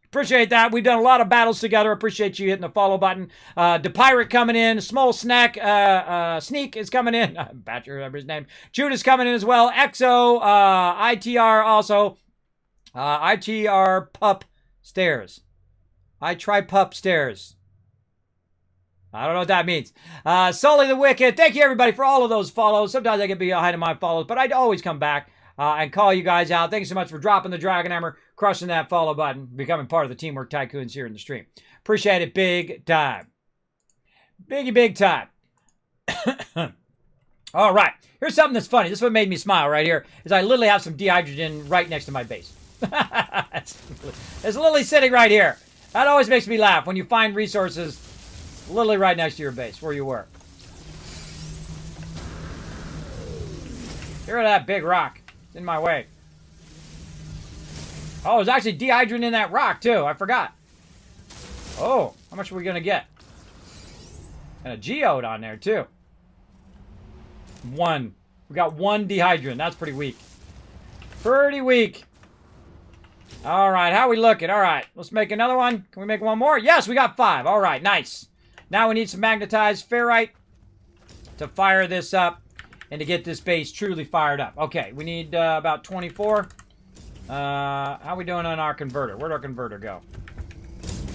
Appreciate that. We've done a lot of battles together. Appreciate you hitting the follow button. The Pirate coming in. Small Snack. Sneak is coming in. I'm about to remember his name. Judas coming in as well. EXO. ITR also. ITR Pup Stairs. I try Pup Stairs. I don't know what that means. Sully the Wicked. Thank you, everybody, for all of those follows. Sometimes I get behind in my follows, but I always come back and call you guys out. Thank you so much for dropping the Dragon Hammer, crushing that follow button, becoming part of the Teamwork Tycoons here in the stream. Appreciate it big time. Big time. All right. Here's something that's funny. This is what made me smile right here, is I literally have some dehydrogen right next to my base. It's literally sitting right here. That always makes me laugh when you find resources literally right next to your base where you were. Get rid of that big rock. It's in my way. Oh, there's actually dehydrogen in that rock too. I forgot. Oh, how much are we going to get? And a geode on there too. One. We got one dehydrant. That's pretty weak. Pretty weak. All right, how we looking? All right, let's make another one. Can we make one more? Yes, we got 5. All right, nice. Now we need some magnetized ferrite to fire this up and to get this base truly fired up. Okay, we need about 24. How are we doing on our converter? Where'd our converter go?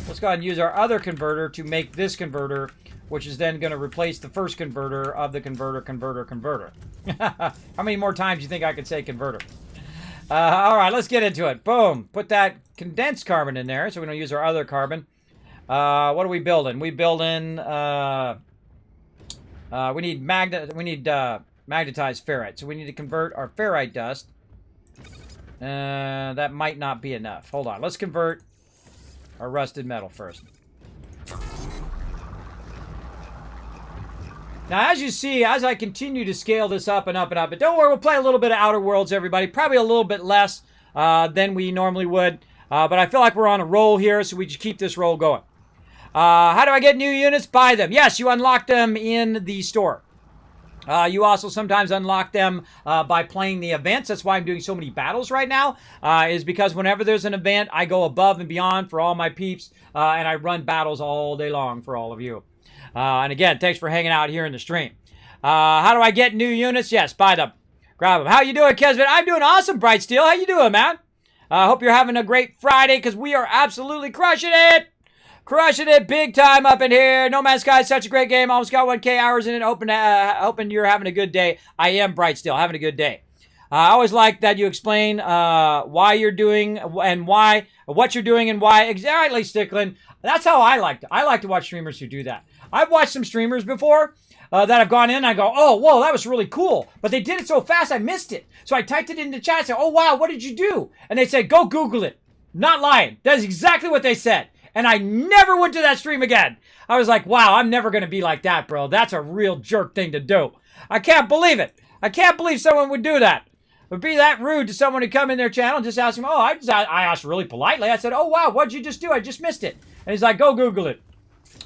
Let's go ahead and use our other converter to make this converter, which is then going to replace the first converter of the converter. How many more times do you think I could say converter? All right, let's get into it. Boom. Put that condensed carbon in there, so we don't use our other carbon. What are we building? We building. We need magnetized ferrite, so we need to convert our ferrite dust. That might not be enough. Hold on. Let's convert our rusted metal first. Now, as you see, as I continue to scale this up and up and up, but don't worry, we'll play a little bit of Outer Worlds, everybody. Probably a little bit less than we normally would. But I feel like we're on a roll here, so we just keep this roll going. How do I get new units? Buy them. Yes, you unlock them in the store. You also sometimes unlock them by playing the events. That's why I'm doing so many battles right now, is because whenever there's an event, I go above and beyond for all my peeps, and I run battles all day long for all of you. And again, thanks for hanging out here in the stream. How do I get new units? Yes, buy them. Grab them. How you doing, Kismet? I'm doing awesome, Bright Steel. How you doing, man? I hope you're having a great Friday, because we are absolutely crushing it. Crushing it big time up in here. No Man's Sky is such a great game. Almost got 1K hours in it. Hoping you're having a good day. I am, Bright Steel, having a good day. I always like that you explain why you're doing and what you're doing and why. Exactly, Stickland. That's how I like to. I like to watch streamers who do that. I've watched some streamers before that I've gone in and I go, oh, whoa, that was really cool. But they did it so fast, I missed it. So I typed it into chat and said, oh, wow, what did you do? And they said, go Google it. Not lying. That is exactly what they said. And I never went to that stream again. I was like, wow, I'm never going to be like that, bro. That's a real jerk thing to do. I can't believe it. I can't believe someone would do that. It would be that rude to someone to come in their channel and just ask him, oh, I asked really politely. I said, oh, wow, what'd you just do? I just missed it. And he's like, go Google it.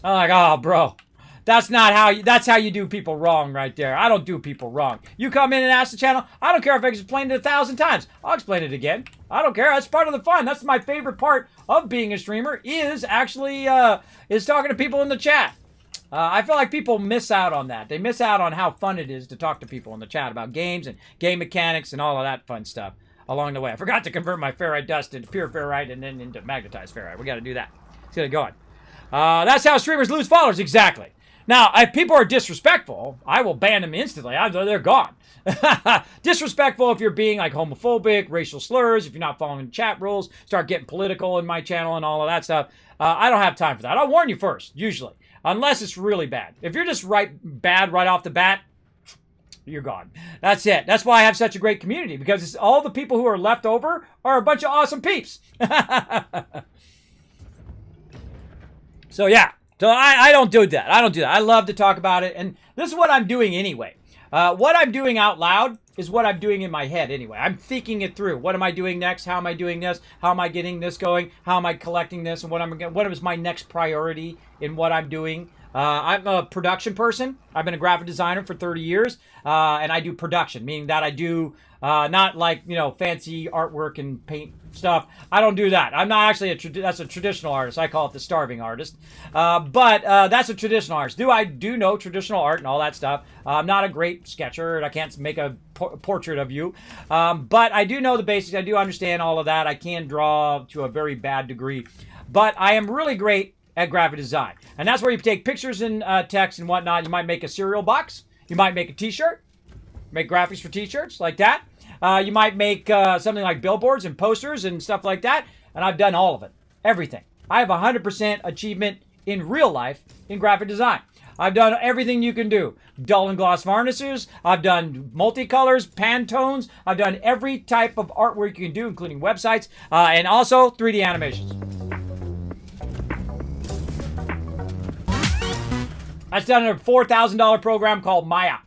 I'm like, oh, bro. That's how you do people wrong right there. I don't do people wrong. You come in and ask the channel, I don't care if I explained it 1,000 times. I'll explain it again. I don't care. That's part of the fun. That's my favorite part of being a streamer is actually is talking to people in the chat. I feel like people miss out on that. They miss out on how fun it is to talk to people in the chat about games and game mechanics and all of that fun stuff along the way. I forgot to convert my ferrite dust into pure ferrite and then into magnetized ferrite. We got to do that. Let's get it going. That's how streamers lose followers. Exactly. Now, if people are disrespectful, I will ban them instantly. They're gone. Disrespectful if you're being like homophobic, racial slurs, if you're not following chat rules, start getting political in my channel and all of that stuff. I don't have time for that. I'll warn you first, usually, unless it's really bad. If you're just bad right off the bat, you're gone. That's it. That's why I have such a great community, because it's all the people who are left over are a bunch of awesome peeps. So, yeah. So I don't do that. I don't do that. I love to talk about it. And this is what I'm doing anyway. What I'm doing out loud is what I'm doing in my head anyway. I'm thinking it through. What am I doing next? How am I doing this? How am I getting this going? How am I collecting this? And what is my next priority in what I'm doing? I'm a production person. I've been a graphic designer for 30 years. And I do production, meaning that I do not like, fancy artwork and paint stuff. I don't do that. I'm not actually that's a traditional artist. I call it the starving artist. But that's a traditional artist. I do know traditional art and all that stuff. I'm not a great sketcher, and I can't make a portrait of you. But I do know the basics. I do understand all of that. I can draw to a very bad degree. But I am really great at graphic design. And that's where you take pictures and text and whatnot. You might make a cereal box. You might make a t-shirt. Make graphics for t-shirts like that. You might make something like billboards and posters and stuff like that. And I've done all of it. Everything. I have 100% achievement in real life in graphic design. I've done everything you can do. Dull and gloss varnishes. I've done multicolors, Pantones. I've done every type of artwork you can do, including websites. And also 3D animations. That's done in a $4,000 program called Maya.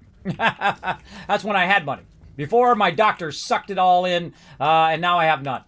That's when I had money. Before, my doctor sucked it all in, and now I have none.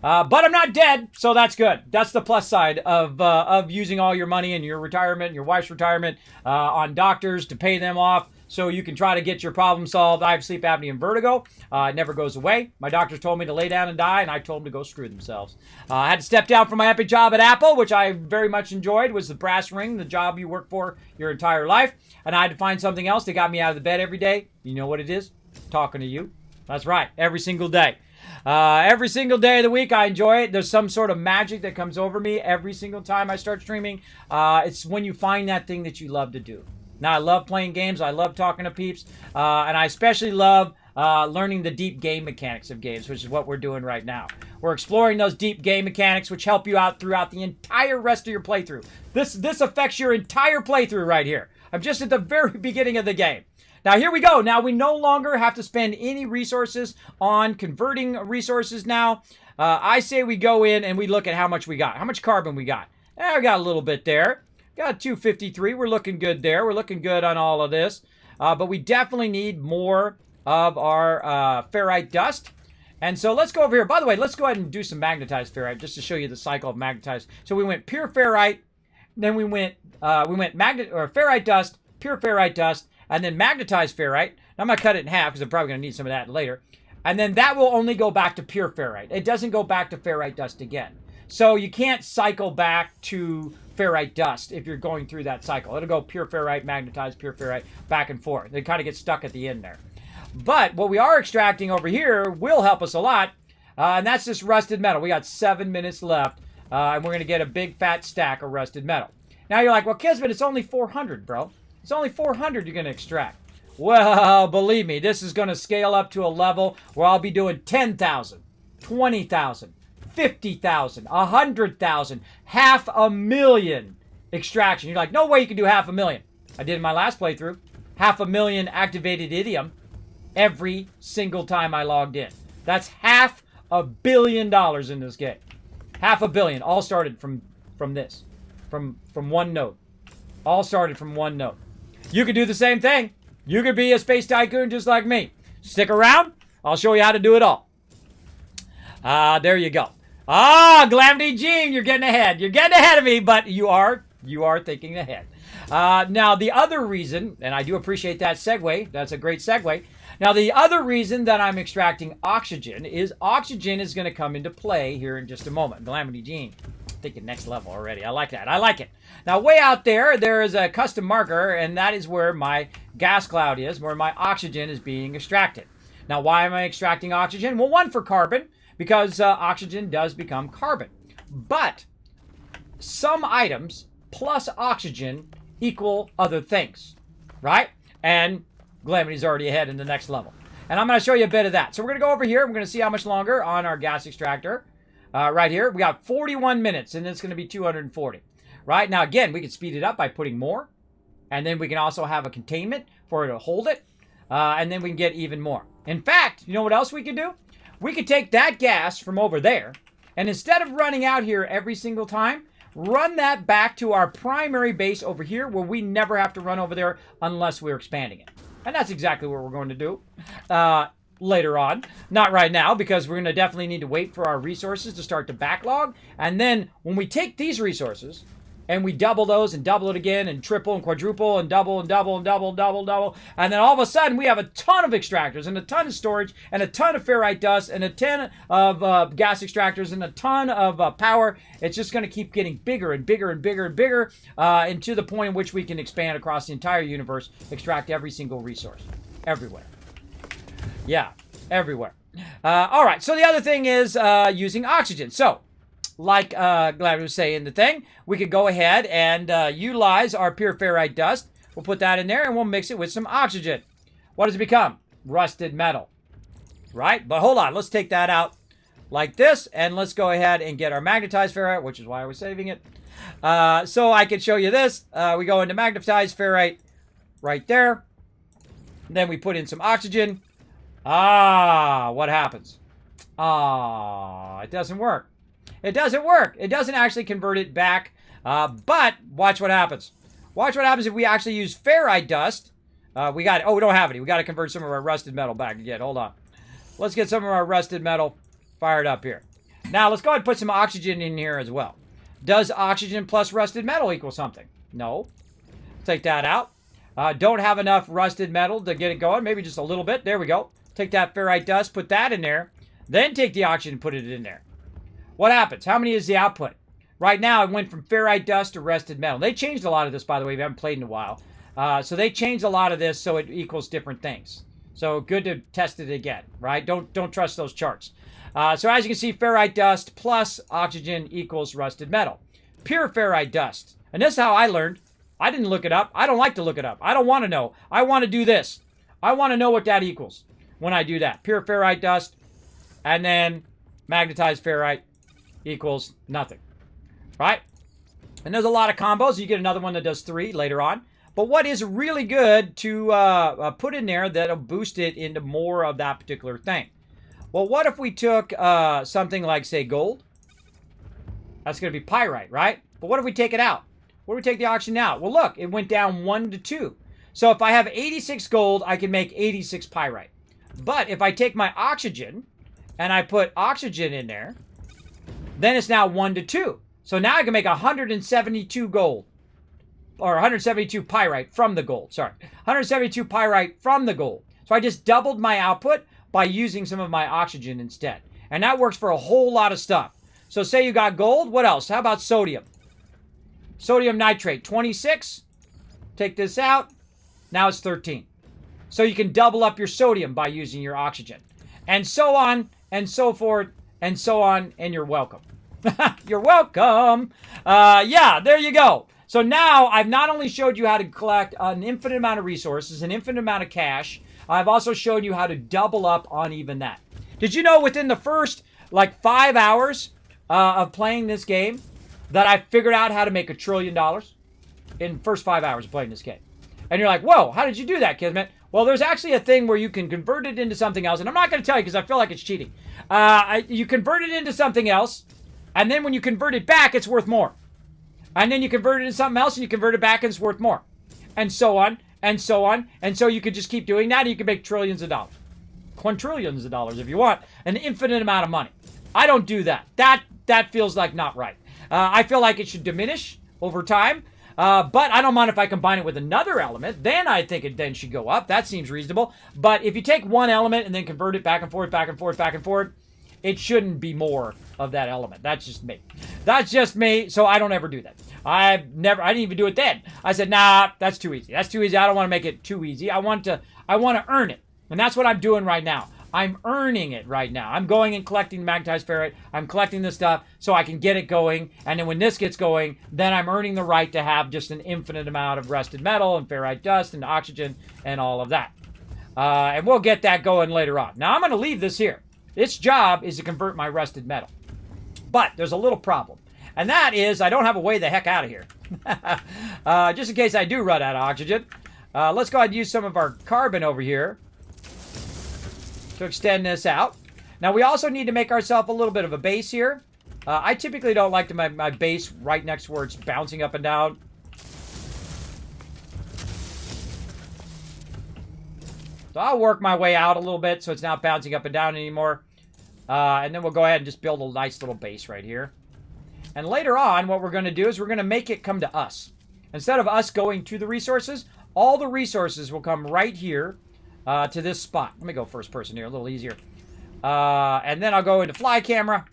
But I'm not dead, so that's good. That's the plus side of using all your money and your retirement, your wife's retirement, on doctors to pay them off so you can try to get your problem solved. I have sleep apnea and vertigo. It never goes away. My doctors told me to lay down and die, and I told them to go screw themselves. I had to step down from my epic job at Apple, which I very much enjoyed. Was the brass ring, the job you work for your entire life. And I had to find something else that got me out of the bed every day. You know what it is? Talking to you. That's right. Every single day. Every single day of the week, I enjoy it. There's some sort of magic that comes over me every single time I start streaming. It's when you find that thing that you love to do. Now, I love playing games. I love talking to peeps. And I especially love learning the deep game mechanics of games, which is what we're doing right now. We're exploring those deep game mechanics, which help you out throughout the entire rest of your playthrough. This affects your entire playthrough right here. I'm just at the very beginning of the game. Now, here we go. Now, we no longer have to spend any resources on converting resources now. I say we go in and we look at how much we got, how much carbon we got. We got a little bit there. Got 253. We're looking good there. We're looking good on all of this. But we definitely need more of our ferrite dust. And so let's go over here. By the way, let's go ahead and do some magnetized ferrite just to show you the cycle of magnetized. So we went pure ferrite, then we went ferrite dust, pure ferrite dust, and then magnetized ferrite. I'm going to cut it in half because I'm probably going to need some of that later. And then that will only go back to pure ferrite. It doesn't go back to ferrite dust again. So you can't cycle back to ferrite dust if you're going through that cycle. It'll go pure ferrite, magnetized, pure ferrite, back and forth. They kind of get stuck at the end there. But what we are extracting over here will help us a lot, and that's this rusted metal. We got 7 minutes left, and we're going to get a big fat stack of rusted metal. Now you're like, well, Kismet, it's only 400, bro. It's only 400 you're going to extract. Well, believe me, this is going to scale up to a level where I'll be doing 10,000, 20,000, 50,000, 100,000, 500,000 extraction. You're like, no way you can do 500,000. I did in my last playthrough. 500,000 activated idiom every single time I logged in. That's $500 million in this game. 500 million. All started from this. From one node. All started from one node. You could do the same thing. You could be a space tycoon just like me. Stick around. I'll show you how to do it all. There you go. Glamdy Gene, you're getting ahead. You're getting ahead of me, but you are thinking ahead. Now, the other reason, and I do appreciate that segue. That's a great segue. Now, the other reason that I'm extracting oxygen is going to come into play here in just a moment. Glamdy Gene. Thinking next level already. I like that. I like it. Now, way out there is a custom marker, and that is where my gas cloud is, where my oxygen is being extracted. Now, why am I extracting oxygen? Well, one, for carbon, because oxygen does become carbon. But some items plus oxygen equal other things, right? And Glamity's already ahead in the next level. And I'm going to show you a bit of that. So we're going to go over here. We're going to see how much longer on our gas extractor. Right here, we got 41 minutes, and it's going to be 240. Right? Now, again, we can speed it up by putting more. And then we can also have a containment for it to hold it. And then we can get even more. In fact, you know what else we could do? We could take that gas from over there, and instead of running out here every single time, run that back to our primary base over here, where we never have to run over there unless we're expanding it. And that's exactly what we're going to do. Later on. Not right now, because we're going to definitely need to wait for our resources to start to backlog. And then when we take these resources and we double those and double it again and triple and quadruple and double and double and double, double, and then all of a sudden we have a ton of extractors and a ton of storage and a ton of ferrite dust and a ton of gas extractors and a ton of power. It's just going to keep getting bigger and bigger and bigger and bigger and to the point in which we can expand across the entire universe, extract every single resource, everywhere. Yeah, everywhere. All right, so the other thing is using oxygen. So, like Glad was saying the thing, we could go ahead and utilize our pure ferrite dust. We'll put that in there and we'll mix it with some oxygen. What does it become? Rusted metal. Right? But hold on, let's take that out like this, and let's go ahead and get our magnetized ferrite, which is why I was saving it. So I can show you this. We go into magnetized ferrite right there. Then we put in some oxygen. What happens? It doesn't work. It doesn't work. It doesn't actually convert it back. But watch what happens. Watch what happens if we actually use ferrite dust. We don't have any. We got to convert some of our rusted metal back again. Hold on. Let's get some of our rusted metal fired up here. Now, let's go ahead and put some oxygen in here as well. Does oxygen plus rusted metal equal something? No. Take that out. Don't have enough rusted metal to get it going. Maybe just a little bit. There we go. Take that ferrite dust, put that in there. Then take the oxygen and put it in there. What happens? How many is the output? Right now, it went from ferrite dust to rusted metal. They changed a lot of this, by the way. We haven't played in a while. So they changed a lot of this so it equals different things. So good to test it again, right? Don't trust those charts. So as you can see, ferrite dust plus oxygen equals rusted metal. Pure ferrite dust. And this is how I learned. I didn't look it up. I don't like to look it up. I don't want to know. I want to do this. I want to know what that equals when I do that. Pure ferrite dust and then magnetized ferrite equals nothing, right? And there's a lot of combos. You get another one that does 3 later on. But what is really good to put in there that'll boost it into more of that particular thing? Well, what if we took something like, say, gold? That's going to be pyrite, right? But what if we take it out? What if we take the oxygen out? Well, look, it went down 1 to 2. So if I have 86 gold, I can make 86 pyrite. But if I take my oxygen and I put oxygen in there, then it's now 1 to 2. So now I can make 172 gold. Or 172 pyrite from the gold. Sorry. 172 pyrite from the gold. So I just doubled my output by using some of my oxygen instead. And that works for a whole lot of stuff. So say you got gold. What else? How about sodium? Sodium nitrate, 26. Take this out. Now it's 13. So you can double up your sodium by using your oxygen. And so on and so forth and so on. And you're welcome. You're welcome. Yeah, there you go. So now I've not only showed you how to collect an infinite amount of resources, an infinite amount of cash, I've also shown you how to double up on even that. Did you know within the first like 5 hours of playing this game that I figured out how to make $1 trillion in the first 5 hours of playing this game? And you're like, whoa, how did you do that, Kismet? Well, there's actually a thing where you can convert it into something else. And I'm not going to tell you because I feel like it's cheating. You convert it into something else. And then when you convert it back, it's worth more. And then you convert it into something else and you convert it back and it's worth more. And so on, and so on. And so you could just keep doing that and you can make trillions of dollars. Quintillions of dollars if you want. An infinite amount of money. I don't do that. That feels like not right. I feel like it should diminish over time. But I don't mind if I combine it with another element. Then I think it then should go up. That seems reasonable. But if you take one element and then convert it back and forth, back and forth, back and forth, it shouldn't be more of that element. That's just me. That's just me, so I don't ever do that. I didn't even do it then. I said, nah, that's too easy. That's too easy. I don't want to make it too easy. I want to earn it. And that's what I'm doing right now. I'm earning it right now. I'm going and collecting magnetized ferrite. I'm collecting this stuff so I can get it going. And then when this gets going, then I'm earning the right to have just an infinite amount of rusted metal and ferrite dust and oxygen and all of that. And we'll get that going later on. Now, I'm going to leave this here. Its job is to convert my rusted metal. But there's a little problem. And that is I don't have a way the heck out of here. Just in case I do run out of oxygen. Let's go ahead and use some of our carbon over here to extend this out. Now we also need to make ourselves a little bit of a base here. I typically don't like to make my base right next to where it's bouncing up and down. So I'll work my way out a little bit so it's not bouncing up and down anymore. And then we'll go ahead and just build a nice little base right here. And later on, what we're going to do is we're going to make it come to us. Instead of us going to the resources, all the resources will come right here to this spot. Let me go first person here, a little easier. And then I'll go into fly camera.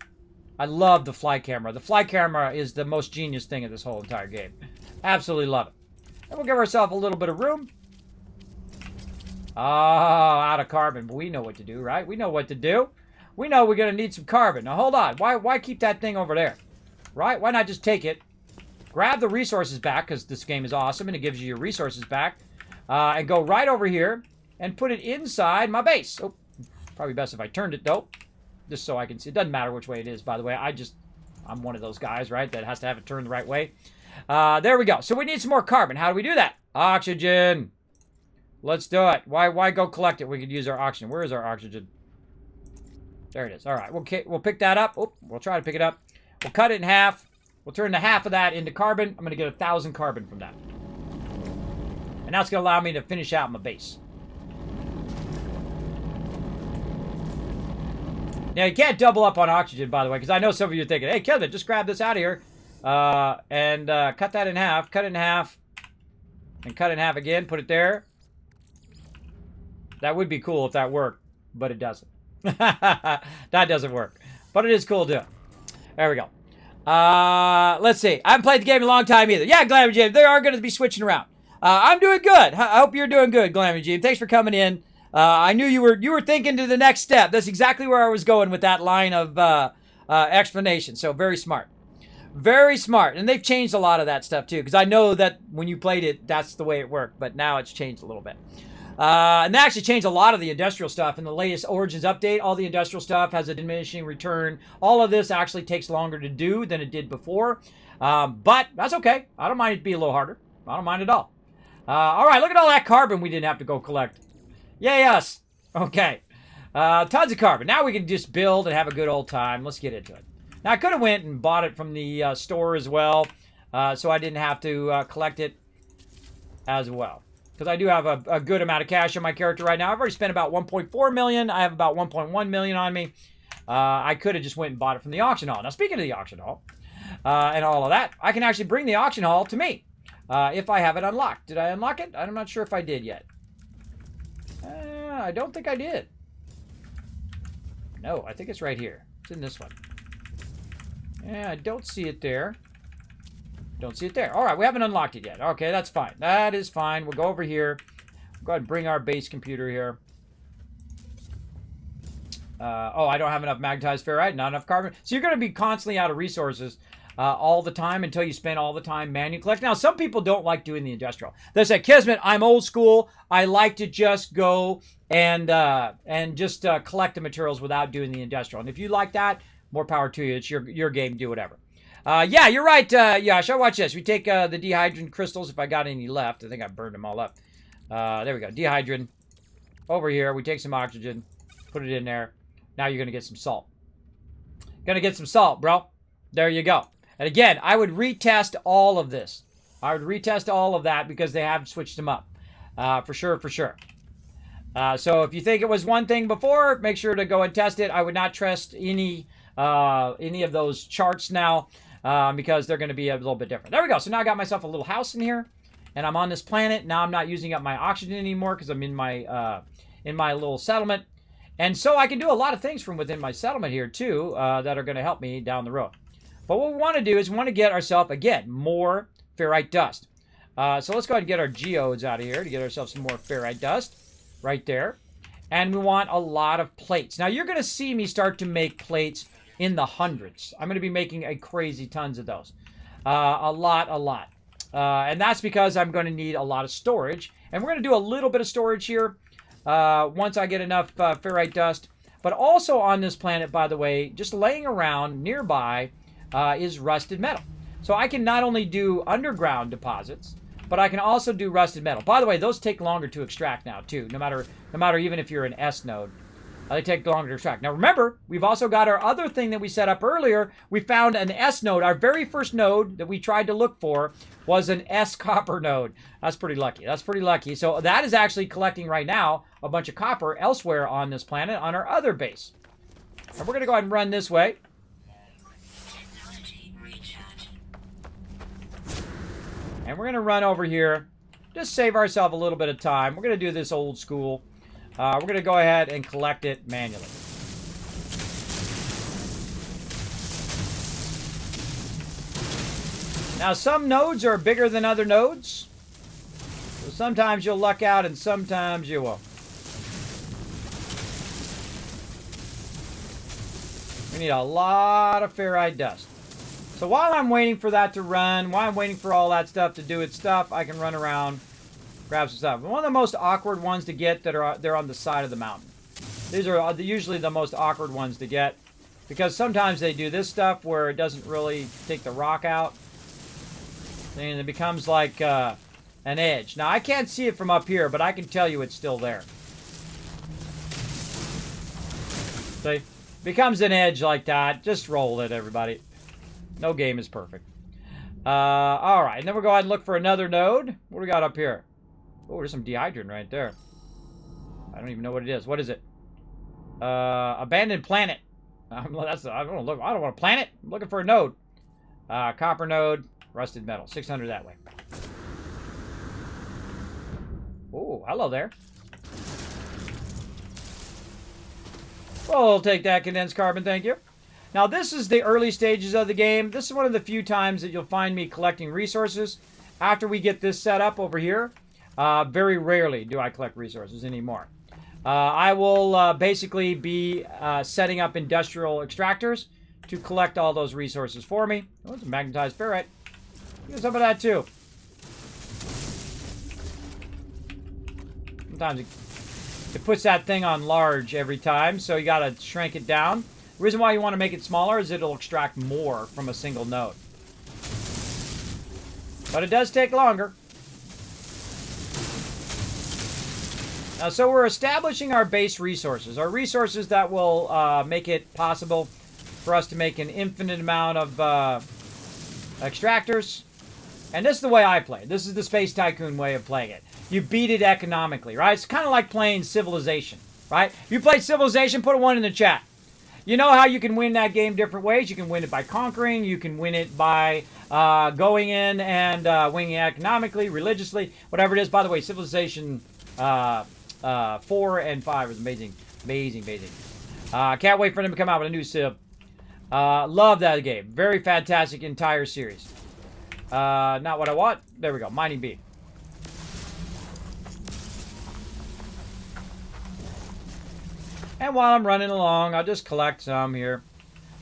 I love the fly camera. The fly camera is the most genius thing in this whole entire game. Absolutely love it. And we'll give ourselves a little bit of room. Oh, out of carbon. But we know what to do, right? We know what to do. We know we're going to need some carbon. Now, hold on. Why keep that thing over there? Right? Why not just take it, grab the resources back, because this game is awesome, and it gives you your resources back, and go right over here and put it inside my base. Oh, probably best if I turned it, though, just so I can see. It doesn't matter which way it is, by the way. I'm one of those guys, right, that has to have it turned the right way. There we go. So we need some more carbon. How do we do that? Oxygen. Let's do it. Why go collect it? We could use our oxygen. Where is our oxygen? There it is. All right. We'll pick that up. Oh, we'll try to pick it up. We'll cut it in half. We'll turn the half of that into carbon. I'm going to get 1,000 carbon from that. And that's going to allow me to finish out my base. Now, you can't double up on oxygen, by the way, because I know some of you are thinking, hey, Kevin, just grab this out of here and cut that in half. Cut it in half. And cut it in half again. Put it there. That would be cool if that worked, but it doesn't. That doesn't work. But it is cool to do. There we go. Let's see. I haven't played the game in a long time either. Yeah, Glammy James, they are going to be switching around. I'm doing good. I hope you're doing good, Glammy James. Thanks for coming in. I knew you were thinking to the next step. That's exactly where I was going with that line of explanation. So very smart. Very smart. And they've changed a lot of that stuff too, because I know that when you played it, that's the way it worked. But now it's changed a little bit. And they actually changed a lot of the industrial stuff in the latest Origins update. All the industrial stuff has a diminishing return. All of this actually takes longer to do than it did before. But that's okay. I don't mind it being a little harder. I don't mind at all. All right, look at all that carbon we didn't have to go collect. Yay us. Okay. Tons of carbon. Now we can just build and have a good old time. Let's get into it. Now, I could have went and bought it from the store as well, so I didn't have to collect it as well. Because I do have a good amount of cash on my character right now. I've already spent about 1.4 million. I have about 1.1 million on me. I could have just went and bought it from the auction hall. Now, speaking of the auction hall and all of that, I can actually bring the auction hall to me if I have it unlocked. Did I unlock it? I'm not sure if I did yet. I don't think I did. No, I think it's right here. It's in this one. Yeah, I don't see it there. Don't see it there. All right, we haven't unlocked it yet. Okay, that's fine. That is fine. We'll go over here. Go ahead and bring our base computer here. Oh, I don't have enough magnetized ferrite, not enough carbon. So you're going to be constantly out of resources all the time until you spend all the time manually collecting. Now, some people don't like doing the industrial. They say, Kismet, I'm old school. I like to just go and just collect the materials without doing the industrial. And if you like that, more power to you. It's your game. Do whatever. Yeah, you're right, Yash. Watch this. We take the dehydrin crystals, if I got any left. I think I burned them all up. There we go. Dehydrin. Over here, we take some oxygen, put it in there. Now you're going to get some salt. Going to get some salt, bro. There you go. And again, I would retest all of this. I would retest all of that because they have switched them up. For sure, for sure. So if you think it was one thing before, make sure to go and test it. I would not trust any of those charts now because they're going to be a little bit different. There we go. So now I got myself a little house in here, and I'm on this planet. Now I'm not using up my oxygen anymore because I'm in my little settlement. And so I can do a lot of things from within my settlement here too that are going to help me down the road. But what we want to do is we want to get ourselves, again, more ferrite dust. So let's go ahead and get our geodes out of here to get ourselves some more ferrite dust right there. And we want a lot of plates. Now you're going to see me start to make plates in the hundreds. I'm going to be making a crazy tons of those. A lot. And that's because I'm going to need a lot of storage. And we're going to do a little bit of storage here once I get enough ferrite dust. But also on this planet, by the way, just laying around nearby is rusted metal. So I can not only do underground deposits, but I can also do rusted metal. By the way, those take longer to extract now too, no matter even if you're an S node. They take longer to extract. Now remember, we've also got our other thing that we set up earlier. We found an S node. Our very first node that we tried to look for was an S copper node. That's pretty lucky. That's pretty lucky. So that is actually collecting right now a bunch of copper elsewhere on this planet on our other base. And we're going to go ahead and run this way. And we're going to run over here. Just save ourselves a little bit of time. We're going to do this old school. We're going to go ahead and collect it manually. Now, some nodes are bigger than other nodes. So sometimes you'll luck out and sometimes you won't. We need a lot of ferrite dust. So while I'm waiting for that to run, while I'm waiting for all that stuff to do its stuff, I can run around, grab some stuff. One of the most awkward ones to get they're on the side of the mountain. These are usually the most awkward ones to get because sometimes they do this stuff where it doesn't really take the rock out. And it becomes like an edge. Now, I can't see it from up here, but I can tell you it's still there. See? Becomes an edge like that. Just roll it, everybody. No game is perfect. All right, and then we'll go ahead and look for another node. What do we got up here? Oh, there's some dehydrin right there. I don't even know what it is. What is it? Abandoned planet. I don't want a planet. I'm looking for a node. Copper node, rusted metal. 600 that way. Oh, hello there. We'll take that condensed carbon, thank you. Now, this is the early stages of the game. This is one of the few times that you'll find me collecting resources. After we get this set up over here, very rarely do I collect resources anymore. I will basically be setting up industrial extractors to collect all those resources for me. Oh, it's a magnetized ferrite. Get some of that too. Sometimes it puts that thing on large every time, so you gotta shrink it down. The reason why you want to make it smaller is it'll extract more from a single node. But it does take longer. So we're establishing our base resources. Our resources that will make it possible for us to make an infinite amount of extractors. And this is the way I play. This is the Space Tycoon way of playing it. You beat it economically, right? It's kind of like playing Civilization, right? If you play Civilization, put a 1 in the chat. You know how you can win that game different ways. You can win it by conquering. You can win it by going in and winning it economically, religiously, whatever it is. By the way, Civilization 4 and 5 is amazing. Amazing, amazing. Can't wait for them to come out with a new Civ. Love that game. Very fantastic entire series. Not what I want. There we go. Mining B. And while I'm running along, I'll just collect some here.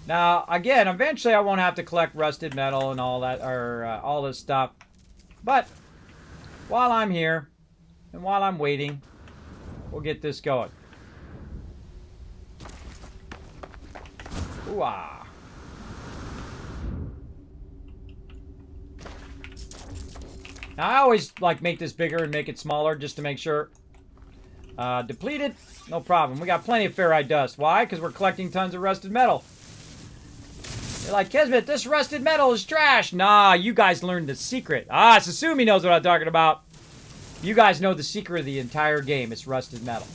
Now, again, eventually I won't have to collect rusted metal and all that, or all this stuff. But while I'm here, and while I'm waiting, we'll get this going. Ooh-ah. Now, I always like make this bigger and make it smaller just to make sure. Depleted? No problem. We got plenty of ferrite dust. Why? Because we're collecting tons of rusted metal. You're like, Kismet, this rusted metal is trash. Nah, you guys learned the secret. Ah, Sasumi knows what I'm talking about. You guys know the secret of the entire game. It's rusted metal.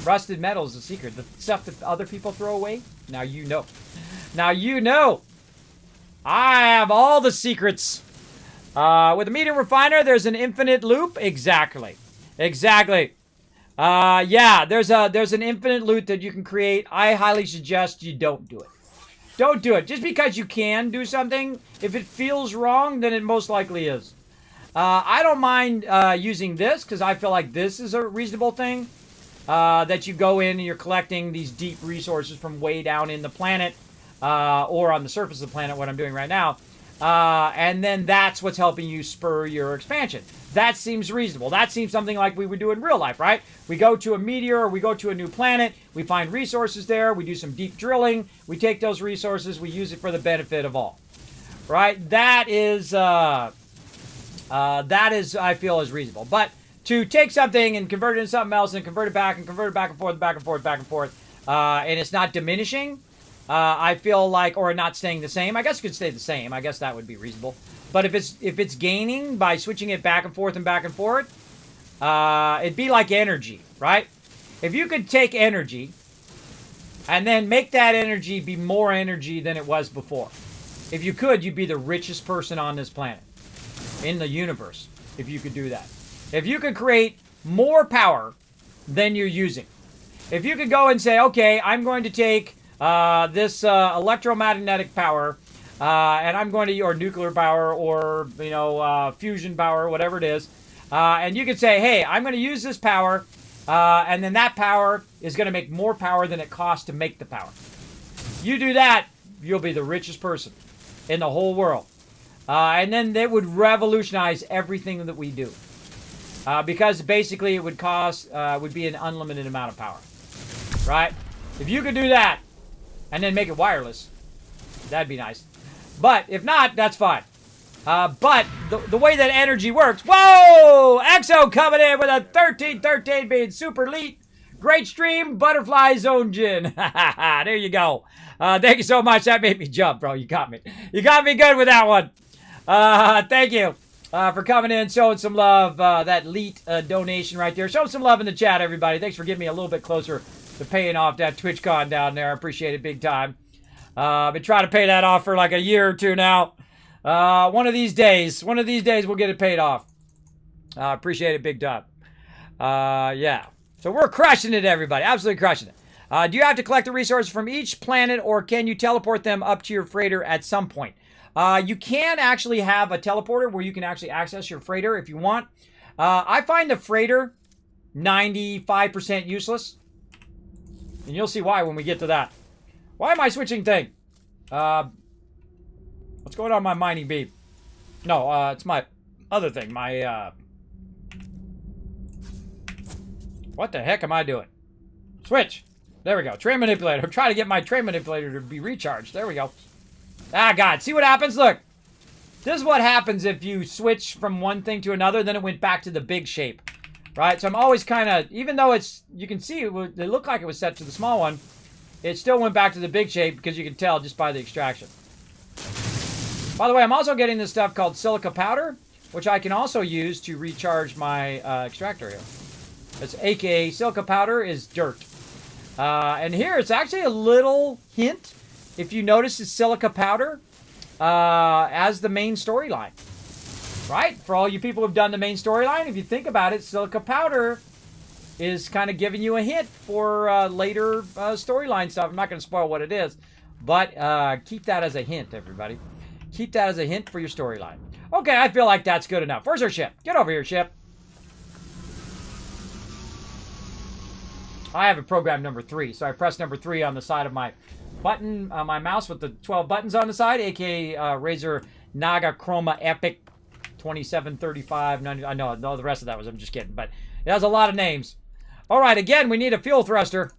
Rusted metal is the secret. The stuff that other people throw away, now you know. Now you know. I have all the secrets. With a medium refiner, there's an infinite loop. Exactly. Exactly. Yeah, there's an infinite loop that you can create. I highly suggest you don't do it. Don't do it. Just because you can do something, if it feels wrong, then it most likely is. I don't mind using this because I feel like this is a reasonable thing. That you go in and you're collecting these deep resources from way down in the planet or on the surface of the planet, what I'm doing right now. And then that's what's helping you spur your expansion. That seems reasonable. That seems something like we would do in real life, right? We go to a meteor or we go to a new planet. We find resources there. We do some deep drilling. We take those resources. We use it for the benefit of all, right? That is, I feel, is reasonable. But to take something and convert it into something else and convert it back and convert it back and forth, back and forth, back and forth, and it's not diminishing, I feel like, or not staying the same. I guess it could stay the same. I guess that would be reasonable. But if it's gaining by switching it back and forth and back and forth, it'd be like energy, right? If you could take energy and then make that energy be more energy than it was before. If you could, you'd be the richest person on this planet, in the universe, if you could do that. If you could create more power than you're using. If you could go and say, okay, I'm going to take this electromagnetic power, and I'm going to, or nuclear power, or, you know, fusion power, whatever it is. And you could say, hey, I'm going to use this power, and then that power is going to make more power than it costs to make the power. You do that, you'll be the richest person in the whole world. And then that would revolutionize everything that we do. Because basically it would cost, would be an unlimited amount of power. Right? If you could do that, and then make it wireless, that'd be nice. But if not, that's fine. But the way that energy works... Whoa! Exo coming in with a 1313 being super elite. Great stream, Butterfly Zone Gin. There you go. Thank you so much. That made me jump, bro. You got me. You got me good with that one. Thank you for coming in, showing some love. That elite donation right there. Show some love in the chat, everybody. Thanks for getting me a little bit closer to paying off that TwitchCon down there. I appreciate it big time. I've been trying to pay that off for like a year or two now. One of these days we'll get it paid off. Appreciate it big time. Yeah. So we're crushing it, everybody. Absolutely crushing it. Do you have to collect the resources from each planet, or can you teleport them up to your freighter at some point? You can actually have a teleporter where you can actually access your freighter if you want. I find the freighter 95% useless. And you'll see why when we get to that. Why am I switching thing? What's going on with my mining beam? No, it's my other thing. My, what the heck am I doing? Switch. There we go. Train manipulator. I'm trying to get my train manipulator to be recharged. There we go. Ah, God. See what happens? Look. This is what happens if you switch from one thing to another. Then it went back to the big shape. Right? So I'm always kind of, even though it's, you can see, it looked like it was set to the small one. It still went back to the big shape because you can tell just by the extraction. By the way, I'm also getting this stuff called silica powder, which I can also use to recharge my extractor here. It's aka silica powder is dirt. And here it's actually a little hint. If you notice, it's silica powder as the main storyline. Right? For all you people who've done the main storyline, if you think about it, silica powder is kind of giving you a hint for later storyline stuff. I'm not going to spoil what it is, but keep that as a hint, everybody. Keep that as a hint for your storyline. Okay, I feel like that's good enough. Where's our ship? Get over here, ship. I have a program number 3, so I press number 3 on the side of my button, my mouse with the 12 buttons on the side, aka Razer Naga Chroma Epic 2735. I know the rest of that was, I'm just kidding, but it has a lot of names. All right, again, we need a fuel thruster.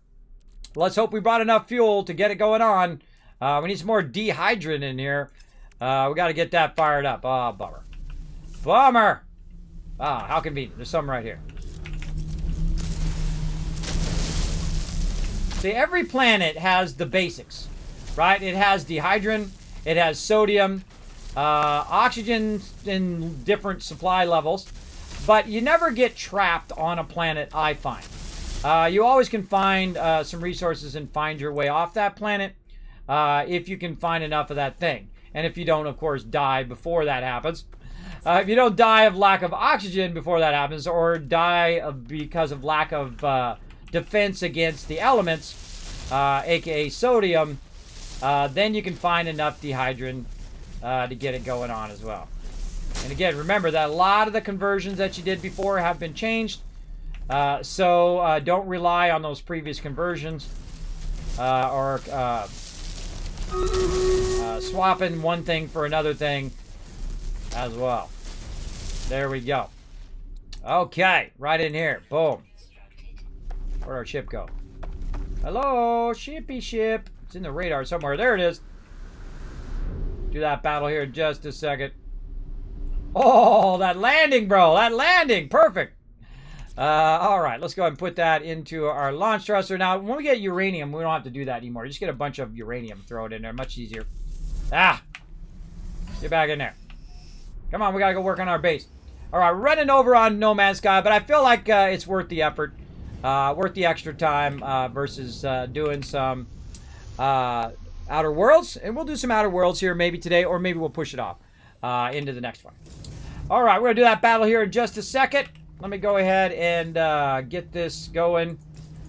Let's hope we brought enough fuel to get it going on. We need some more dehydrant in here. We got to get that fired up. Oh, bummer. Bummer. Ah, how convenient. There's some right here. See, every planet has the basics, right? It has dehydrant. It has sodium. Oxygen in different supply levels. But you never get trapped on a planet, I find. You always can find some resources and find your way off that planet if you can find enough of that thing. And if you don't, of course, die before that happens. If you don't die of lack of oxygen before that happens, or die because of lack of defense against the elements, aka sodium, then you can find enough dehydrant to get it going on as well. And again, remember that a lot of the conversions that you did before have been changed. So don't rely on those previous conversions or swapping one thing for another thing as well. There we go. Okay, right in here. Boom. Where'd our ship go? Hello, shippy ship. It's in the radar somewhere. There it is. Do that battle here in just a second. Oh, that landing, bro. That landing. Perfect. All right, let's go ahead and put that into our launch thruster. Now, when we get uranium, we don't have to do that anymore. Just get a bunch of uranium, throw it in there. Much easier. Ah! Get back in there. Come on, we got to go work on our base. All right, we're running over on No Man's Sky, but I feel like it's worth the effort. Worth the extra time versus doing some Outer Worlds. And we'll do some Outer Worlds here maybe today, or maybe we'll push it off into the next one. All right, we're going to do that battle here in just a second. Let me go ahead and get this going.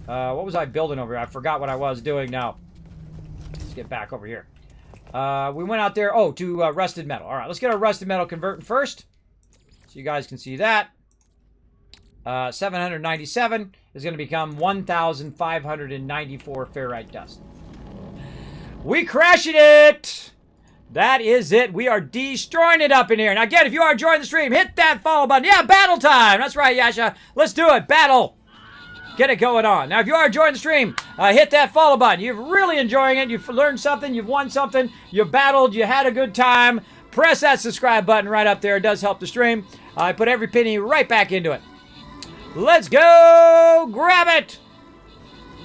What was I building over here? I forgot what I was doing now. Let's get back over here. We went out there, to rusted metal. All right, let's get our rusted metal converting first. So you guys can see that. 797 is going to become 1,594 ferrite dust. We crashing it! That is it. We are destroying it up in here. Now, again, if you are enjoying the stream, hit that follow button. Yeah, battle time. That's right, Yasha. Let's do it. Battle. Get it going on. Now, if you are enjoying the stream, hit that follow button. You're really enjoying it. You've learned something. You've won something. You battled. You had a good time. Press that subscribe button right up there. It does help the stream. I put every penny right back into it. Let's go. Grab it.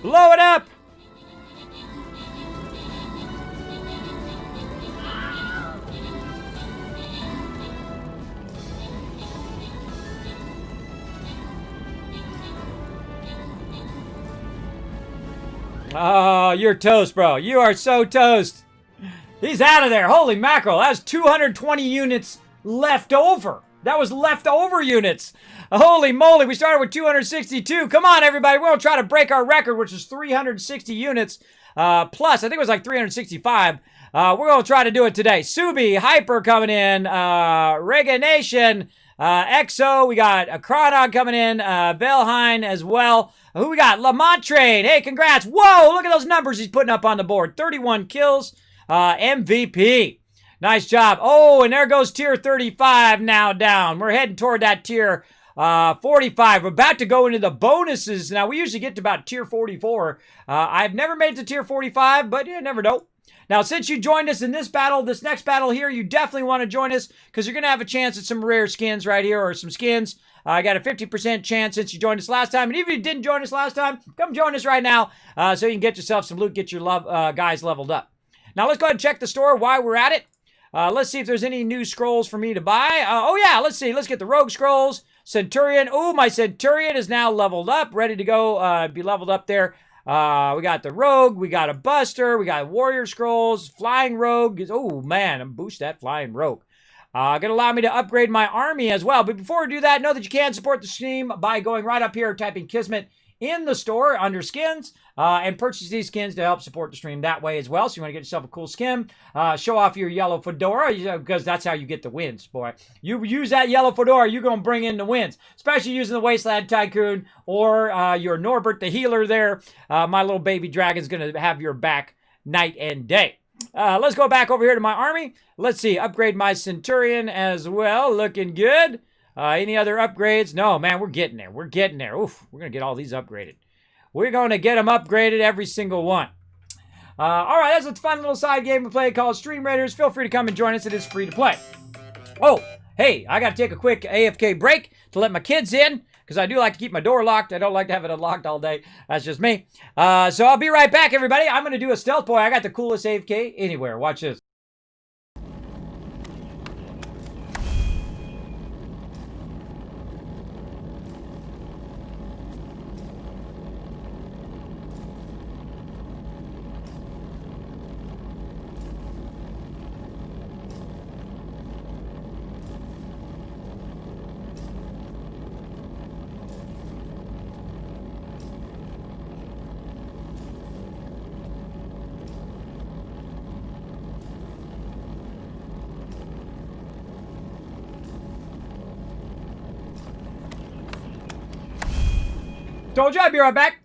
Blow it up. Oh, you're toast, bro. You are so toast. He's out of there. Holy mackerel. That's 220 units left over. That was leftover units. Holy moly, we started with 262. Come on, everybody. We're going to try to break our record, which is 360 units. Plus, I think it was like 365. We're going to try to do it today. Subi, Hyper coming in. Rega Nation. Exo, we got Akronog coming in, Belheim as well. Who we got? Lamont Trade. Hey, congrats. Whoa, look at those numbers he's putting up on the board. 31 kills, MVP. Nice job. Oh, and there goes tier 35 now down. We're heading toward that tier 45. We're about to go into the bonuses. Now, we usually get to about tier 44. I've never made it to tier 45, but you never know. Now, since you joined us in this battle, this next battle here, you definitely want to join us because you're going to have a chance at some rare skins right here or some skins. I got a 50% chance since you joined us last time. And even if you didn't join us last time, come join us right now so you can get yourself some loot, get your guys leveled up. Now, let's go ahead and check the store while we're at it. Let's see if there's any new scrolls for me to buy. Oh, yeah, let's see. Let's get the Rogue Scrolls. Centurion. Oh, my Centurion is now leveled up, ready to go be leveled up there. We got the Rogue, we got a Buster, we got Warrior Scrolls, Flying Rogue. Oh, man, boost that Flying Rogue. Gonna allow me to upgrade my army as well. But before we do that, know that you can support the stream by going right up here, typing Kismet in the store under skins, and purchase these skins to help support the stream that way as well. So you want to get yourself a cool skin, show off your yellow fedora, because that's how you get the wins, boy. You use that yellow fedora, you're going to bring in the wins, especially using the Wasteland Tycoon or your Norbert the healer there. My little baby dragon's going to have your back night and day. Let's go back over here to my army. Let's see, upgrade my Centurion as well, looking good. Any other upgrades? No, man, we're getting there. We're getting there. Oof, we're going to get all these upgraded. We're going to get them upgraded, every single one. All right, that's a fun little side game we play called Stream Raiders. Feel free to come and join us. It is free to play. Oh, hey, I got to take a quick AFK break to let my kids in because I do like to keep my door locked. I don't like to have it unlocked all day. That's just me. So I'll be right back, everybody. I'm going to do a stealth boy. I got the coolest AFK anywhere. Watch this. Told you I'd be right back.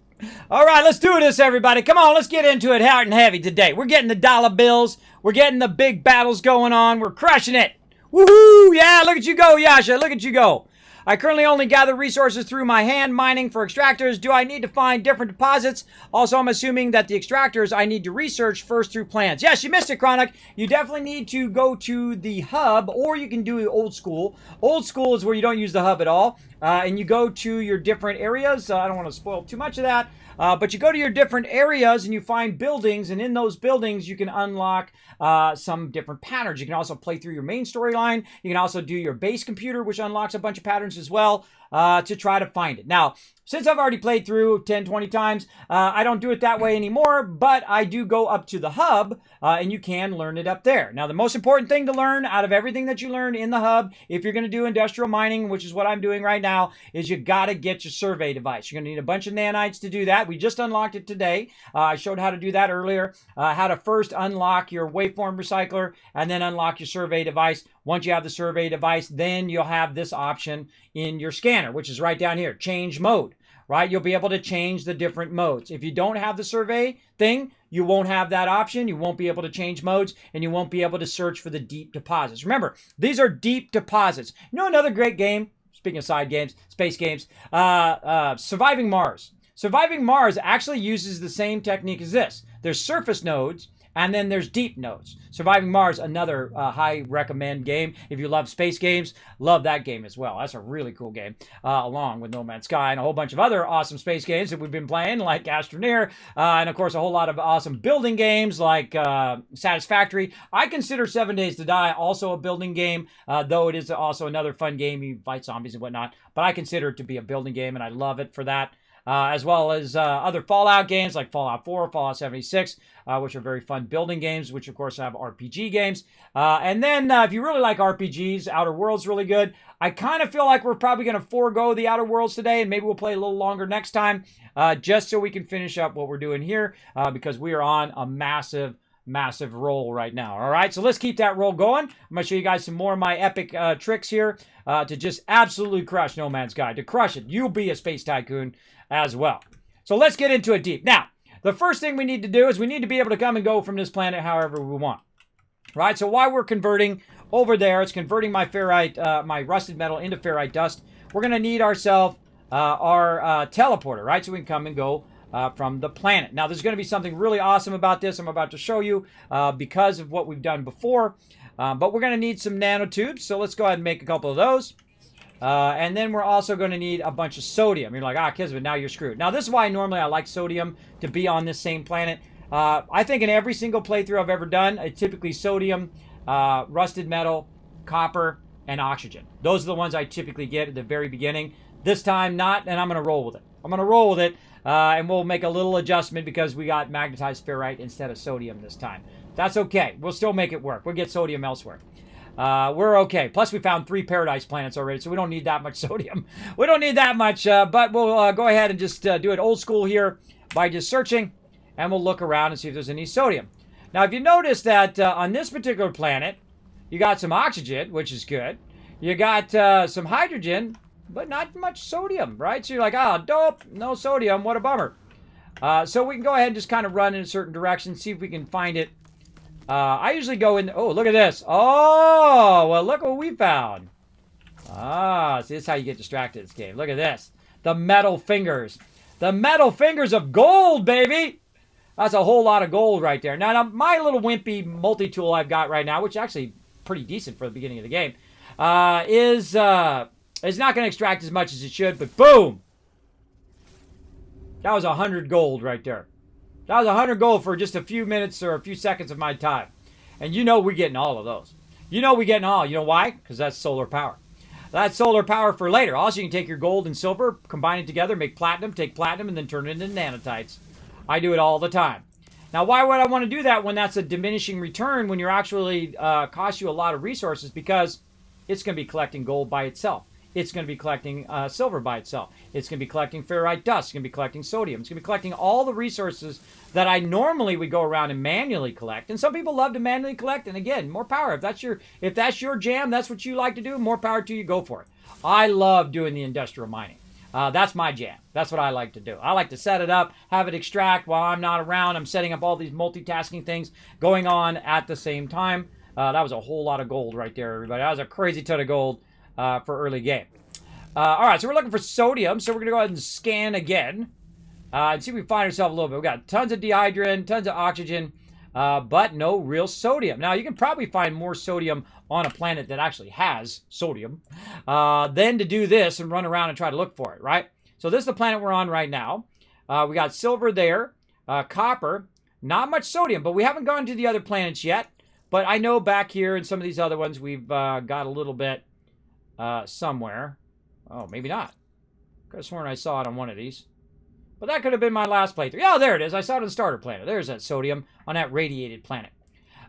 All right, let's do this, everybody. Come on, let's get into it hard and heavy today. We're getting the dollar bills. We're getting the big battles going on. We're crushing it. Woohoo! Yeah, look at you go, Yasha. Look at you go. I currently only gather resources through my hand mining for extractors. Do I need to find different deposits? Also, I'm assuming that the extractors I need to research first through plans. Yes, you missed it, Chronic. You definitely need to go to the hub, or you can do old school. Old school is where you don't use the hub at all, and you go to your different areas. I don't want to spoil too much of that. But you go to your different areas and you find buildings, and in those buildings you can unlock some different patterns. You can also play through your main storyline. You can also do your base computer, which unlocks a bunch of patterns as well, to try to find it. Now, since I've already played through 10, 20 times, I don't do it that way anymore, but I do go up to the hub, and you can learn it up there. Now, the most important thing to learn out of everything that you learn in the hub, if you're going to do industrial mining, which is what I'm doing right now, is you got to get your survey device. You're going to need a bunch of nanites to do that. We just unlocked it today. I showed how to do that earlier, how to first unlock your waveform recycler and then unlock your survey device. Once you have the survey device, then you'll have this option in your scanner, which is right down here, change mode. Right? You'll be able to change the different modes. If you don't have the survey thing, you won't have that option. You won't be able to change modes, and you won't be able to search for the deep deposits. Remember, these are deep deposits. You know another great game, speaking of side games, space games, Surviving Mars. Surviving Mars actually uses the same technique as this. There's surface nodes, and then there's deep nodes. Surviving Mars, another high recommend game. If you love space games, love that game as well. That's a really cool game, along with No Man's Sky and a whole bunch of other awesome space games that we've been playing, like Astroneer, and of course a whole lot of awesome building games like Satisfactory. I consider 7 Days to Die also a building game, though it is also another fun game. You fight zombies and whatnot, but I consider it to be a building game, and I love it for that. as well as other Fallout games like Fallout 4, Fallout 76, which are very fun building games, which of course have RPG games. And then if you really like RPGs, Outer Worlds really good. I kind of feel like we're probably going to forego the Outer Worlds today, and maybe we'll play a little longer next time, just so we can finish up what we're doing here, because we are on a massive roll right now. All right, so let's keep that roll going. I'm going to show you guys some more of my epic tricks here to just absolutely crush No Man's Sky. To crush it, you'll be a space tycoon as well. So let's get into it deep. Now, the first thing we need to do is we need to be able to come and go from this planet however we want. Right, so while we're converting over there, it's converting my ferrite, my rusted metal into ferrite dust. We're going to need ourselves our teleporter, right? So we can come and go from the planet. Now, there's going to be something really awesome about this I'm about to show you because of what we've done before. But we're going to need some nanotubes, so let's go ahead and make a couple of those. And then we're also going to need a bunch of sodium. You're like, Kismet, now you're screwed. Now, this is why normally I like sodium to be on this same planet. I think in every single playthrough I've ever done, typically sodium, rusted metal, copper, and oxygen. Those are the ones I typically get at the very beginning. This time, not, and I'm going to roll with it. I'm going to roll with it, and we'll make a little adjustment because we got magnetized ferrite instead of sodium this time. That's okay. We'll still make it work. We'll get sodium elsewhere. We're okay. Plus, we found 3 paradise planets already, so we don't need that much sodium. We don't need that much, but we'll go ahead and just do it old school here by just searching, and we'll look around and see if there's any sodium. Now, if you notice that on this particular planet, you got some oxygen, which is good. You got some hydrogen, but not much sodium, right? So you're like, dope, no sodium, what a bummer. So we can go ahead and just kind of run in a certain direction, see if we can find it. I usually go in, oh, look at this. Oh, well, look what we found. See, this is how you get distracted in this game. Look at this. The metal fingers. The metal fingers of gold, baby. That's a whole lot of gold right there. Now my little wimpy multi-tool I've got right now, which is actually pretty decent for the beginning of the game, is not going to extract as much as it should, but boom! That was 100 gold right there. That was 100 gold for just a few minutes or a few seconds of my time. And you know we're getting all of those. You know we're getting all. You know why? Because that's solar power. That's solar power for later. Also, you can take your gold and silver, combine it together, make platinum, take platinum, and then turn it into nanotites. I do it all the time. Now, why would I want to do that when that's a diminishing return when you're actually cost you a lot of resources? Because it's going to be collecting gold by itself. It's going to be collecting silver by itself. It's going to be collecting ferrite dust. It's going to be collecting sodium. It's going to be collecting all the resources that I normally would go around and manually collect. And some people love to manually collect. And again, more power. If that's your jam, that's what you like to do, more power to you, go for it. I love doing the industrial mining. That's my jam. That's what I like to do. I like to set it up, have it extract while I'm not around. I'm setting up all these multitasking things going on at the same time. That was a whole lot of gold right there, everybody. That was a crazy ton of gold for early game. All right, so we're looking for sodium. So we're going to go ahead and scan again and see if we find ourselves a little bit. We've got tons of dehydrin, tons of oxygen, but no real sodium. Now, you can probably find more sodium on a planet that actually has sodium than to do this and run around and try to look for it, right? So this is the planet we're on right now. We got silver there, copper, not much sodium, but we haven't gone to the other planets yet. But I know back here in some of these other ones, we've got a little bit somewhere. Oh, maybe not. Could have sworn I saw it on one of these. But that could have been my last playthrough. Yeah, there it is. I saw it on the starter planet. There's that sodium on that radiated planet.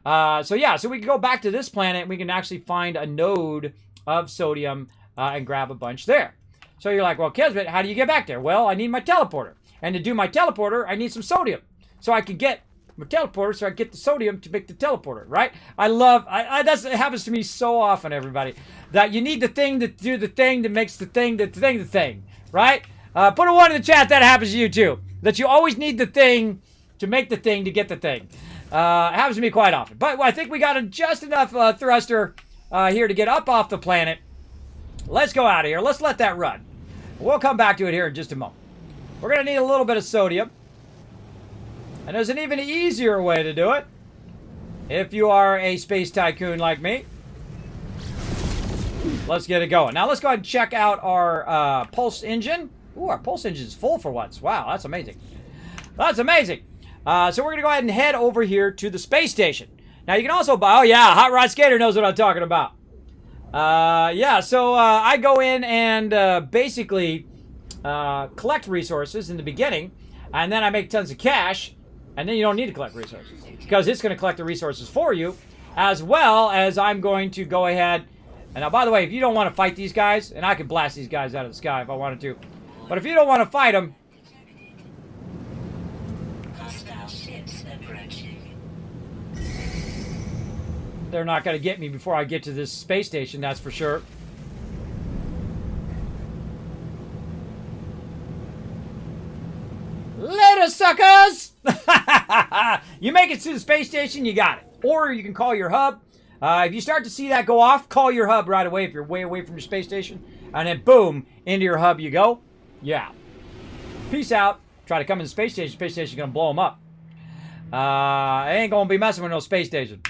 So we can go back to this planet and we can actually find a node of sodium and grab a bunch there. So you're like, well, Kismet, how do you get back there? Well, I need my teleporter. And to do my teleporter, I need some sodium. So I can get my teleporter, so I get the sodium to make the teleporter, right? It happens to me so often, everybody, that you need the thing to do the thing that makes the thing, right? Put a 1 in the chat that happens to you too. That you always need the thing to make the thing to get the thing. It happens to me quite often. But I think we got just enough thruster here to get up off the planet. Let's go out of here. Let's let that run. We'll come back to it here in just a moment. We're going to need a little bit of sodium. And there's an even easier way to do it. If you are a space tycoon like me. Let's get it going. Now let's go ahead and check out our pulse engine. Ooh, our pulse engine is full for once. Wow, that's amazing. That's amazing. So we're going to go ahead and head over here to the space station. Now you can also buy, oh yeah, Hot Rod Skater knows what I'm talking about. So I go in and basically collect resources in the beginning, and then I make tons of cash, and then you don't need to collect resources because it's going to collect the resources for you, as well as I'm going to go ahead. And now, by the way, if you don't want to fight these guys, and I could blast these guys out of the sky if I wanted to, but if you don't want to fight them, they're not going to get me before I get to this space station, that's for sure. Later, suckers! You make it to the space station, you got it. Or you can call your hub. If you start to see that go off, call your hub right away if you're way away from your space station. And then, boom, into your hub you go. Yeah. Peace out. Try to come in the space station. Space station's going to blow them up. I ain't going to be messing with no space station.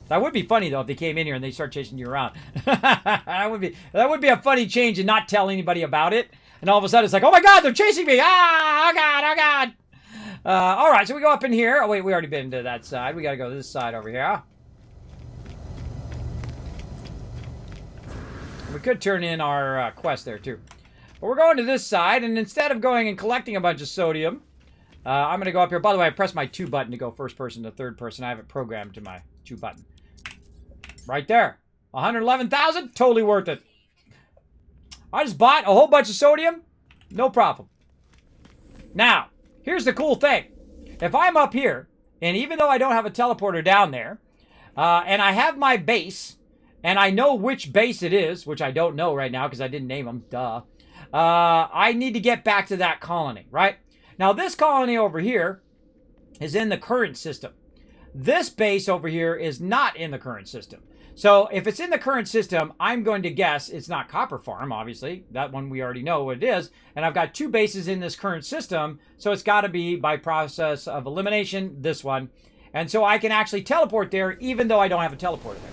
That would be funny, though, if they came in here and they start chasing you around. That would be a funny change and not tell anybody about it. And all of a sudden, it's like, oh, my God, they're chasing me. Ah, oh, God, oh, God. All right, so we go up in here. Oh, wait, we already been to that side. We got to go to this side over here. We could turn in our quest there, too. But we're going to this side, and instead of going and collecting a bunch of sodium, I'm going to go up here. By the way, I pressed my 2 button to go first person to third person. I have it programmed to my 2 button. Right there. 111,000? Totally worth it. I just bought a whole bunch of sodium. No problem. Now, here's the cool thing. If I'm up here, and even though I don't have a teleporter down there, and I have my base, and I know which base it is, which I don't know right now because I didn't name them, duh. I need to get back to that colony, right? Now, this colony over here is in the current system. This base over here is not in the current system. So if it's in the current system, I'm going to guess it's not Copper Farm, obviously. That one we already know what it is. And I've got 2 bases in this current system, so it's got to be, by process of elimination, this one. And so I can actually teleport there even though I don't have a teleporter there.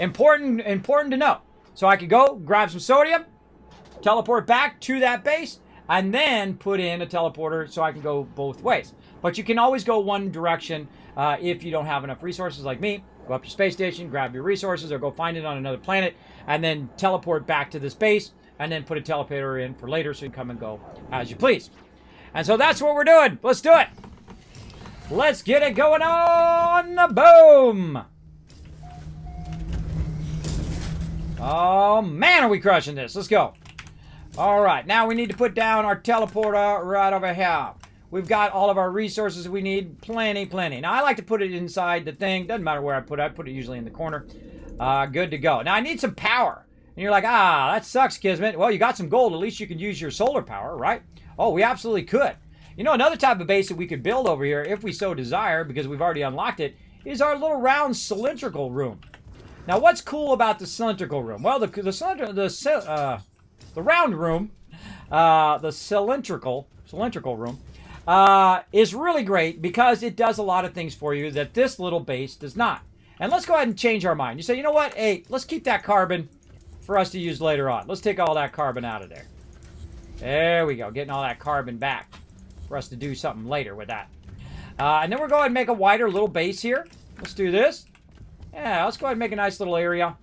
Important to know. So I could go grab some sodium, teleport back to that base, and then put in a teleporter so I can go both ways. But you can always go one direction if you don't have enough resources like me. Go up to space station, grab your resources, or go find it on another planet, and then teleport back to this base, and then put a teleporter in for later so you can come and go as you please. And so that's what we're doing. Let's do it. Let's get it going on. Boom. Oh, man, are we crushing this. Let's go. All right, now we need to put down our teleporter right over here. We've got all of our resources we need. Plenty. Now, I like to put it inside the thing. Doesn't matter where I put it usually in the corner. Good to go. Now, I need some power. And you're like, that sucks, Kismet. Well, you got some gold. At least you can use your solar power, right? Oh, we absolutely could. You know, another type of base that we could build over here, if we so desire, because we've already unlocked it, is our little round cylindrical room. Now, what's cool about the cylindrical room? Well, the round room, the cylindrical room, is really great because it does a lot of things for you that this little base does not. And let's go ahead and change our mind. You say, you know what? Hey, let's keep that carbon for us to use later on. Let's take all that carbon out of there. There we go. Getting all that carbon back for us to do something later with that. And then we're going to make a wider little base here. Let's do this. Yeah, let's go ahead and make a nice little area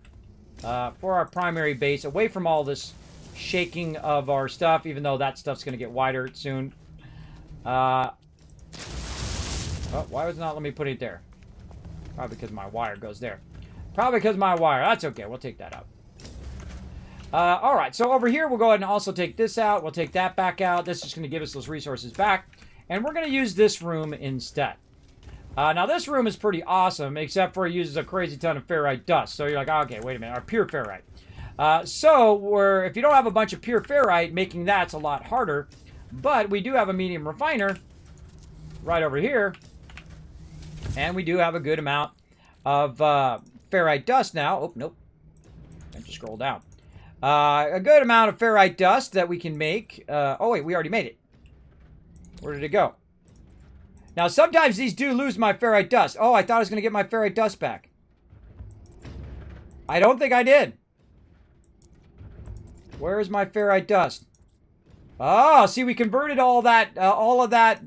for our primary base, away from all this shaking of our stuff, even though that stuff's going to get wider soon. Oh, why was it not let me put it there? Probably because my wire goes there. Probably because my wire. That's okay. We'll take that out. All right. So over here, we'll go ahead and also take this out. We'll take that back out. This is just going to give us those resources back. And we're going to use this room instead. Now, this room is pretty awesome, except for it uses a crazy ton of ferrite dust. So you're like, okay, wait a minute. Our pure ferrite. If you don't have a bunch of pure ferrite, making that's a lot harder. But we do have a medium refiner right over here. And we do have a good amount of ferrite dust now. Oh, nope. I have to scroll down. A good amount of ferrite dust that we can make. Oh, wait, we already made it. Where did it go? Now, sometimes these do lose my ferrite dust. Oh, I thought I was going to get my ferrite dust back. I don't think I did. Where is my ferrite dust? Oh, see, we converted all of that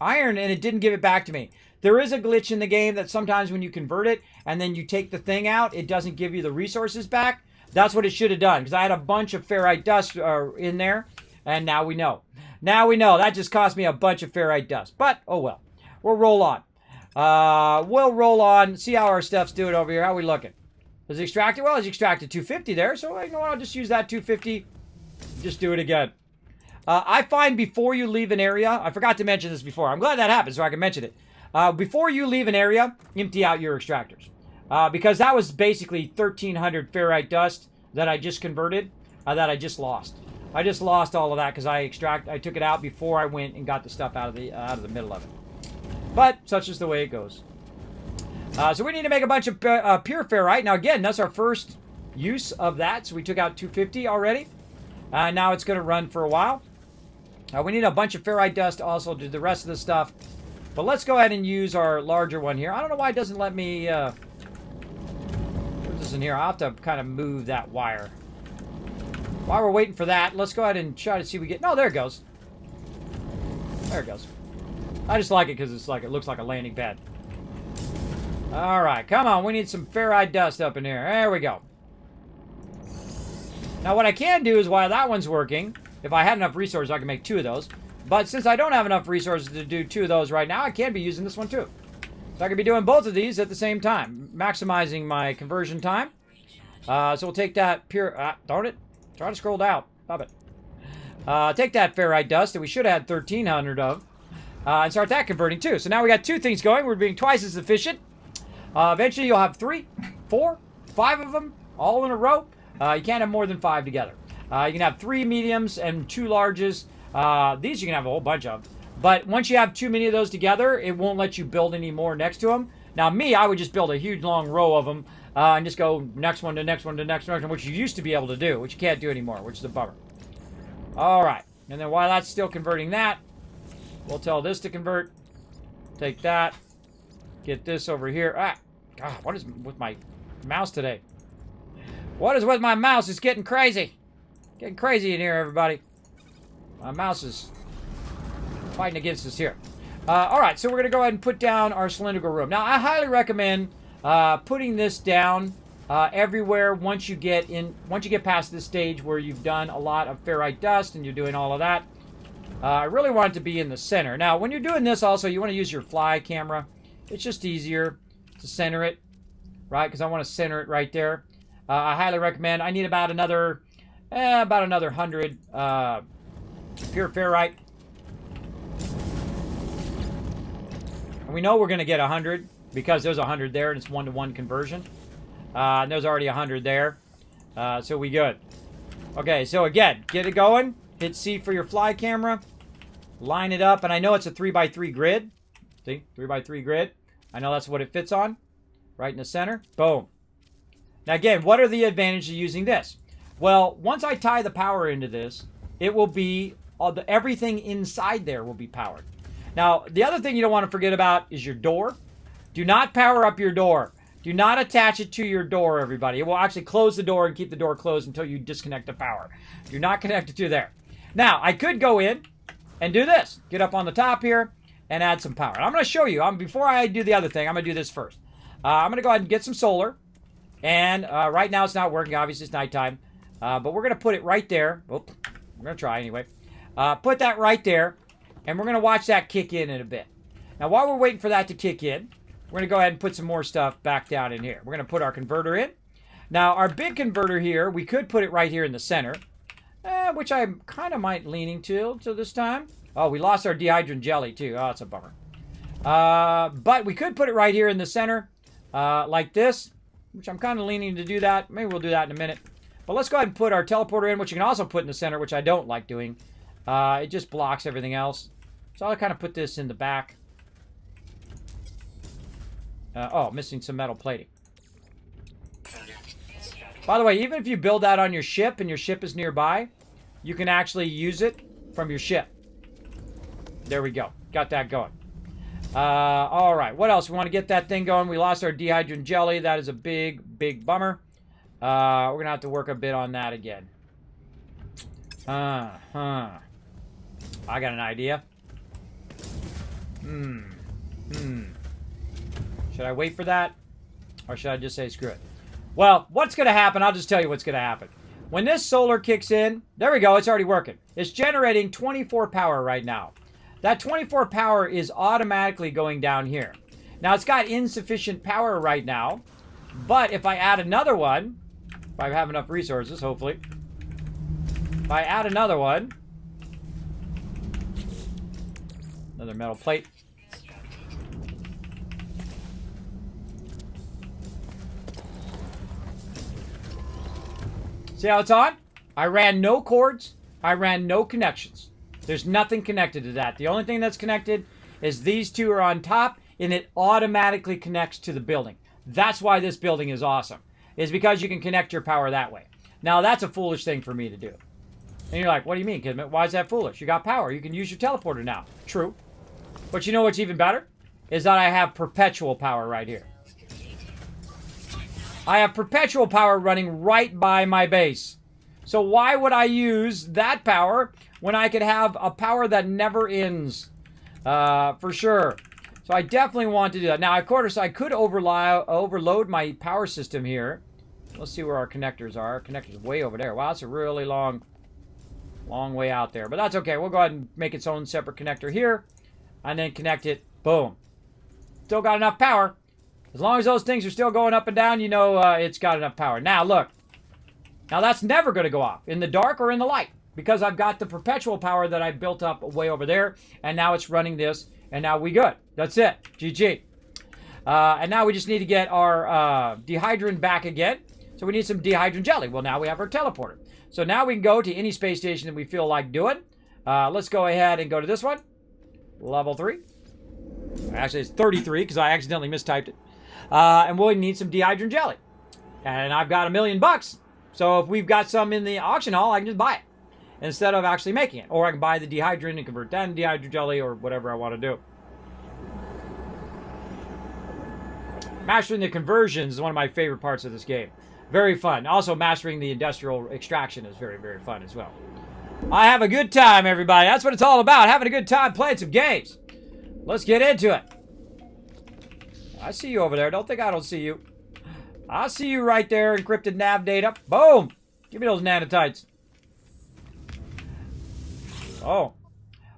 iron, and it didn't give it back to me. There is a glitch in the game that sometimes when you convert it, and then you take the thing out, it doesn't give you the resources back. That's what it should have done, because I had a bunch of ferrite dust in there, And now we know. Now we know. That just cost me a bunch of ferrite dust. But, oh well. We'll roll on. We'll roll on. See how our stuff's doing over here. How we looking? Is he extracted? Well, he's extracted 250 there. So, you know what? I'll just use that 250. Just do it again. I find before you leave an area, I forgot to mention this before. I'm glad that happened so I can mention it. Before you leave an area, empty out your extractors. Because that was basically 1,300 ferrite dust that I just converted, that I just lost. I just lost all of that because I took it out before I went and got the stuff out of the middle of it. But such is the way it goes. So we need to make a bunch of pure ferrite. Now again, that's our first use of that. So we took out 250 already. Now it's going to run for a while. We need a bunch of ferrite dust also to do the rest of the stuff. But let's go ahead and use our larger one here. I don't know why it doesn't let me... put this in here. I'll have to kind of move that wire. While we're waiting for that, let's go ahead and try to see if we get... No, there it goes. There it goes. I just like it because it's like it looks like a landing pad. Alright, come on. We need some ferrite dust up in here. There we go. Now, what I can do is while that one's working, if I had enough resources, I can make 2 of those. But since I don't have enough resources to do 2 of those right now, I can be using this one too. So I can be doing both of these at the same time, maximizing my conversion time. So we'll take that pure... darn it. Try to scroll down. Stop it. Take that ferrite dust that we should have had 1,300 of. And start that converting too. So now we got 2 things going. We're being twice as efficient. Eventually you'll have 3, 4, 5 of them all in a row. You can't have more than 5 together. You can have 3 mediums and 2 larges. These you can have a whole bunch of. But once you have too many of those together, it won't let you build any more next to them. Now me, I would just build a huge long row of them and just go next one to next one to next one, which you used to be able to do, which you can't do anymore, which is a bummer. All right. And then while that's still converting that, we'll tell this to convert. Take that. Get this over here. God, what is with my mouse today? What is with my mouse? It's getting crazy. Getting crazy in here, everybody. My mouse is fighting against us here. All right, so we're going to go ahead and put down our cylindrical room. Now, I highly recommend putting this down everywhere once you get past this stage where you've done a lot of ferrite dust and you're doing all of that. I really want it to be in the center. Now, when you're doing this also, you want to use your fly camera. It's just easier to center it, right? Because I want to center it right there. I highly recommend. I need about another 100 pure ferrite. And we know we're going to get 100 because there's 100 there and it's 1-to-1 conversion. And there's already 100 there. So we good. Okay, so again, get it going. Hit C for your fly camera. Line it up. And I know it's a 3x3 grid. See? 3x3 grid. I know that's what it fits on. Right in the center. Boom. Now again, what are the advantages of using this? Well, once I tie the power into this, it will be... everything inside there will be powered. Now, the other thing you don't want to forget about is your door. Do not power up your door. Do not attach it to your door, everybody. It will actually close the door and keep the door closed until you disconnect the power. Do not connect it to there. Now, I could go in and do this. Get up on the top here and add some power. And I'm going to show you. Before I do the other thing, I'm going to do this first. I'm going to go ahead and get some solar. And right now it's not working. Obviously, it's nighttime. But we're going to put it right there. Oh, we're going to try anyway. Put that right there. And we're going to watch that kick in a bit. Now, while we're waiting for that to kick in, we're going to go ahead and put some more stuff back down in here. We're going to put our converter in. Now, our big converter here, we could put it right here in the center, which I kind of might leaning to this time. Oh, we lost our dehydrogen jelly, too. Oh, that's a bummer. But we could put it right here in the center, like this, which I'm kind of leaning to do that. Maybe we'll do that in a minute. But let's go ahead and put our teleporter in, which you can also put in the center, which I don't like doing. It just blocks everything else. So I'll kind of put this in the back. Missing some metal plating. By the way, even if you build that on your ship and your ship is nearby, you can actually use it from your ship. There we go. Got that going. All right. What else? We want to get that thing going. We lost our dehydrogen jelly. That is a big, big bummer. We're going to have to work a bit on that again. I got an idea. Should I wait for that? Or should I just say screw it? Well, what's going to happen? I'll just tell you what's going to happen. When this solar kicks in, there we go, it's already working. It's generating 24 power right now. That 24 power is automatically going down here. Now, it's got insufficient power right now, but if I add another one, if I have enough resources, hopefully, if I add another one, another metal plate. See how it's on? I ran no cords. I ran no connections. There's nothing connected to that. The only thing that's connected is these two are on top, and it automatically connects to the building. That's why this building is awesome, is because you can connect your power that way. Now, that's a foolish thing for me to do. And you're like, what do you mean, Kismet? Why is that foolish? You got power. You can use your teleporter now. True. But you know what's even better? Is that I have perpetual power right here. I have perpetual power running right by my base. So why would I use that power when I could have a power that never ends? For sure. So I definitely want to do that. Now, of course, I could overload my power system here. Let's see where our connectors are. Our connector's way over there. Wow, that's a really long way out there. But that's okay. We'll go ahead and make its own separate connector here. And then connect it. Boom. Still got enough power. As long as those things are still going up and down, you know it's got enough power. Now, look. Now, that's never going to go off in the dark or in the light because I've got the perpetual power that I built up way over there, and now it's running this, and now we good. That's it. GG. And now we just need to get our dehydrant back again. So we need some dehydrant jelly. Well, now we have our teleporter. So now we can go to any space station that we feel like doing. Let's go ahead and go to this one. Level 3. Actually, it's 33 because I accidentally mistyped it. And we'll need some dehydrant jelly. And I've got $1 million. So if we've got some in the auction hall, I can just buy it instead of actually making it. Or I can buy the dehydrant and convert that into dehydrant jelly or whatever I want to do. Mastering the conversions is one of my favorite parts of this game. Very fun. Also, mastering the industrial extraction is very, very fun as well. I have a good time, everybody. That's what it's all about. Having a good time playing some games. Let's get into it. I see you over there. Don't think I don't see you. I see you right there. Encrypted nav data. Boom. Give me those nanotites. Oh.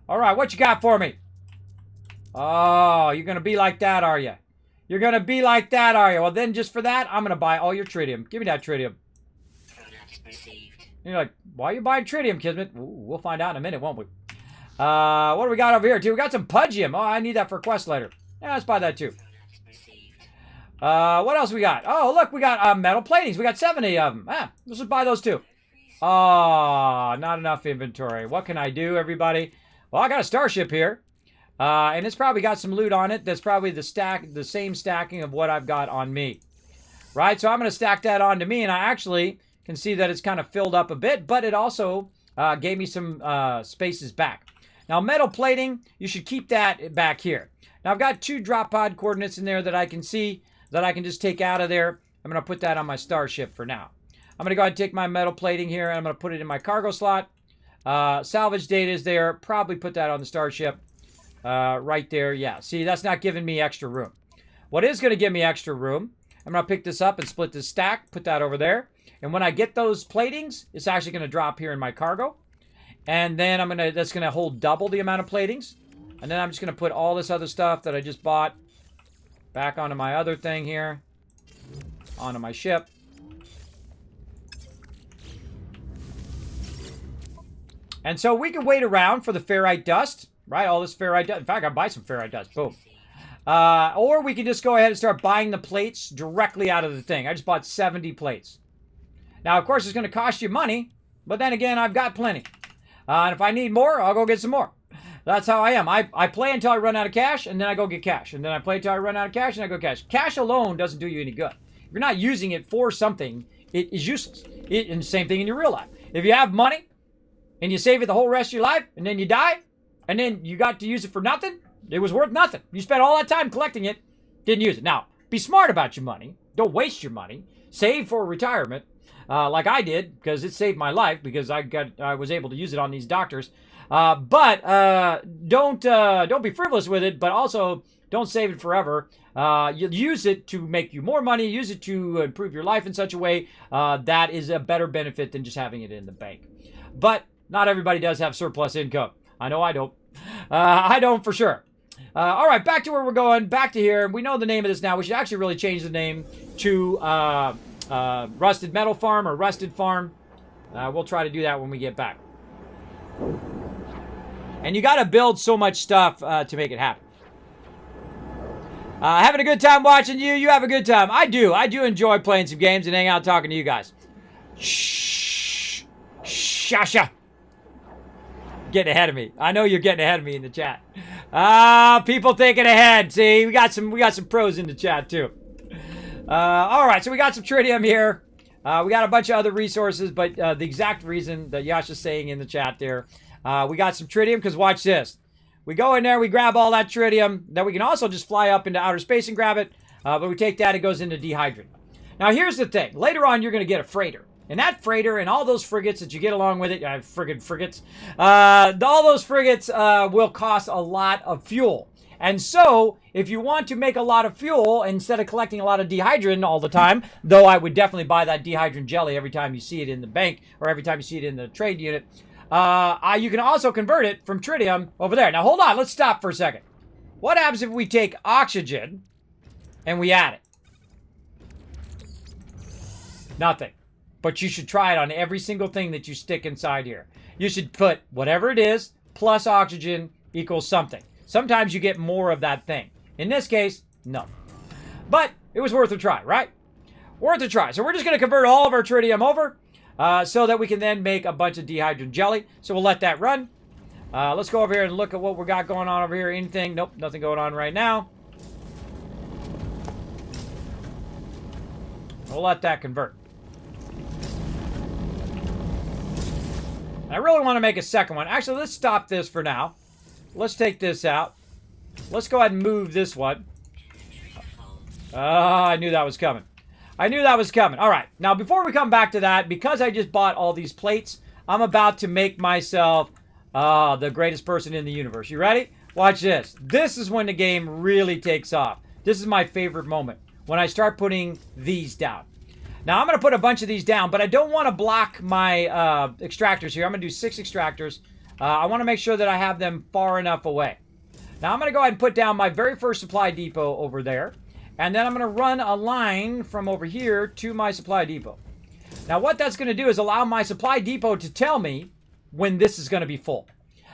All right. What you got for me? Oh, you're going to be like that, are you? You're going to be like that, are you? Well, then just for that, I'm going to buy all your tritium. Give me that tritium. You're like, why are you buying tritium, Kismet? Ooh, we'll find out in a minute, won't we? What do we got over here, too? We got some pudgium. Oh, I need that for a quest later. Yeah, let's buy that, too. What else we got? Oh, look, we got metal platings. We got 70 of them. Let's just buy those, too. Oh, not enough inventory. What can I do, everybody? Well, I got a starship here. And it's probably got some loot on it. That's probably the same stacking of what I've got on me. Right? So I'm going to stack that onto me, and I actually can see that it's kind of filled up a bit, but it also gave me some spaces back. Now, metal plating, you should keep that back here. Now, I've got 2 drop pod coordinates in there that I can see that I can just take out of there. I'm going to put that on my starship for now. I'm going to go ahead and take my metal plating here, and I'm going to put it in my cargo slot. Salvage data is there. Probably put that on the starship. Right there, yeah. See, that's not giving me extra room. What is going to give me extra room, I'm going to pick this up and split this stack, put that over there. And when I get those platings, it's actually going to drop here in my cargo. And then that's going to hold double the amount of platings. And then I'm just going to put all this other stuff that I just bought back onto my other thing here, onto my ship. And so we can wait around for the ferrite dust. Right, all this ferrite dust. In fact, I'll buy some ferrite dust. Boom. Or we can just go ahead and start buying the plates directly out of the thing. I just bought 70 plates. Now, of course, it's going to cost you money. But then again, I've got plenty. And if I need more, I'll go get some more. That's how I am. I play until I run out of cash, and then I go get cash. And then I play until I run out of cash, and I go cash. Cash alone doesn't do you any good. If you're not using it for something, it is useless. And the same thing in your real life. If you have money, and you save it the whole rest of your life, and then you die, and then you got to use it for nothing, it was worth nothing. You spent all that time collecting it, didn't use it. Now, Be smart about your money. Don't waste your money. Save for retirement, like I did, because it saved my life because I was able to use it on these doctors. But don't be frivolous with it. But also don't save it forever. You use it to make you more money. Use it to improve your life in such a way that is a better benefit than just having it in the bank. But not everybody does have surplus income. I know I don't. I don't for sure. All right, back to where we're going. Back to here. We know the name of this now. We should actually really change the name to Rusted Metal Farm or Rusted Farm. We'll try to do that when we get back. And you got to build so much stuff to make it happen. Having a good time watching you. You have a good time. I do. I do enjoy playing some games and hanging out talking to you guys. Shh. Shasha. Getting ahead of me. I know you're getting ahead of me in the chat. People thinking ahead. See, we got some pros in the chat too. All right, so we got some tritium here. We got a bunch of other resources, but the exact reason that Yasha's saying in the chat there, we got some tritium because watch this. We go in there, we grab all that tritium. Then we can also just fly up into outer space and grab it. But we take that, it goes into dehydrin. Now here's the thing. Later on, you're going to get a freighter. And that freighter and all those frigates that you get along with it, friggin' frigates, all those frigates will cost a lot of fuel. And so, if you want to make a lot of fuel, instead of collecting a lot of dehydrin all the time, though I would definitely buy that dehydrin jelly every time you see it in the bank, or every time you see it in the trade unit, you can also convert it from tritium over there. Now, hold on, let's stop for a second. What happens if we take oxygen and we add it? Nothing. But you should try it on every single thing that you stick inside here. You should put whatever it is plus oxygen equals something. Sometimes you get more of that thing. In this case, no. But it was worth a try, right? Worth a try. So we're just going to convert all of our tritium over so that we can then make a bunch of dehydrogen jelly. So we'll let that run. Let's go over here and look at what we got going on over here. Anything? Nope, nothing going on right now. We'll let that convert. I really want to make a second one. Actually, let's stop this for now. Let's take this out. Let's go ahead and move this one. I knew that was coming. I knew that was coming. All right. Now, before we come back to that, because I just bought all these plates, I'm about to make myself the greatest person in the universe. You ready? Watch this. This is when the game really takes off. This is my favorite moment, when I start putting these down. Now, I'm going to put a bunch of these down, but I don't want to block my extractors here. I'm going to do 6 extractors. I want to make sure that I have them far enough away. Now, I'm going to go ahead and put down my very first supply depot over there. And then I'm going to run a line from over here to my supply depot. Now, what that's going to do is allow my supply depot to tell me when this is going to be full.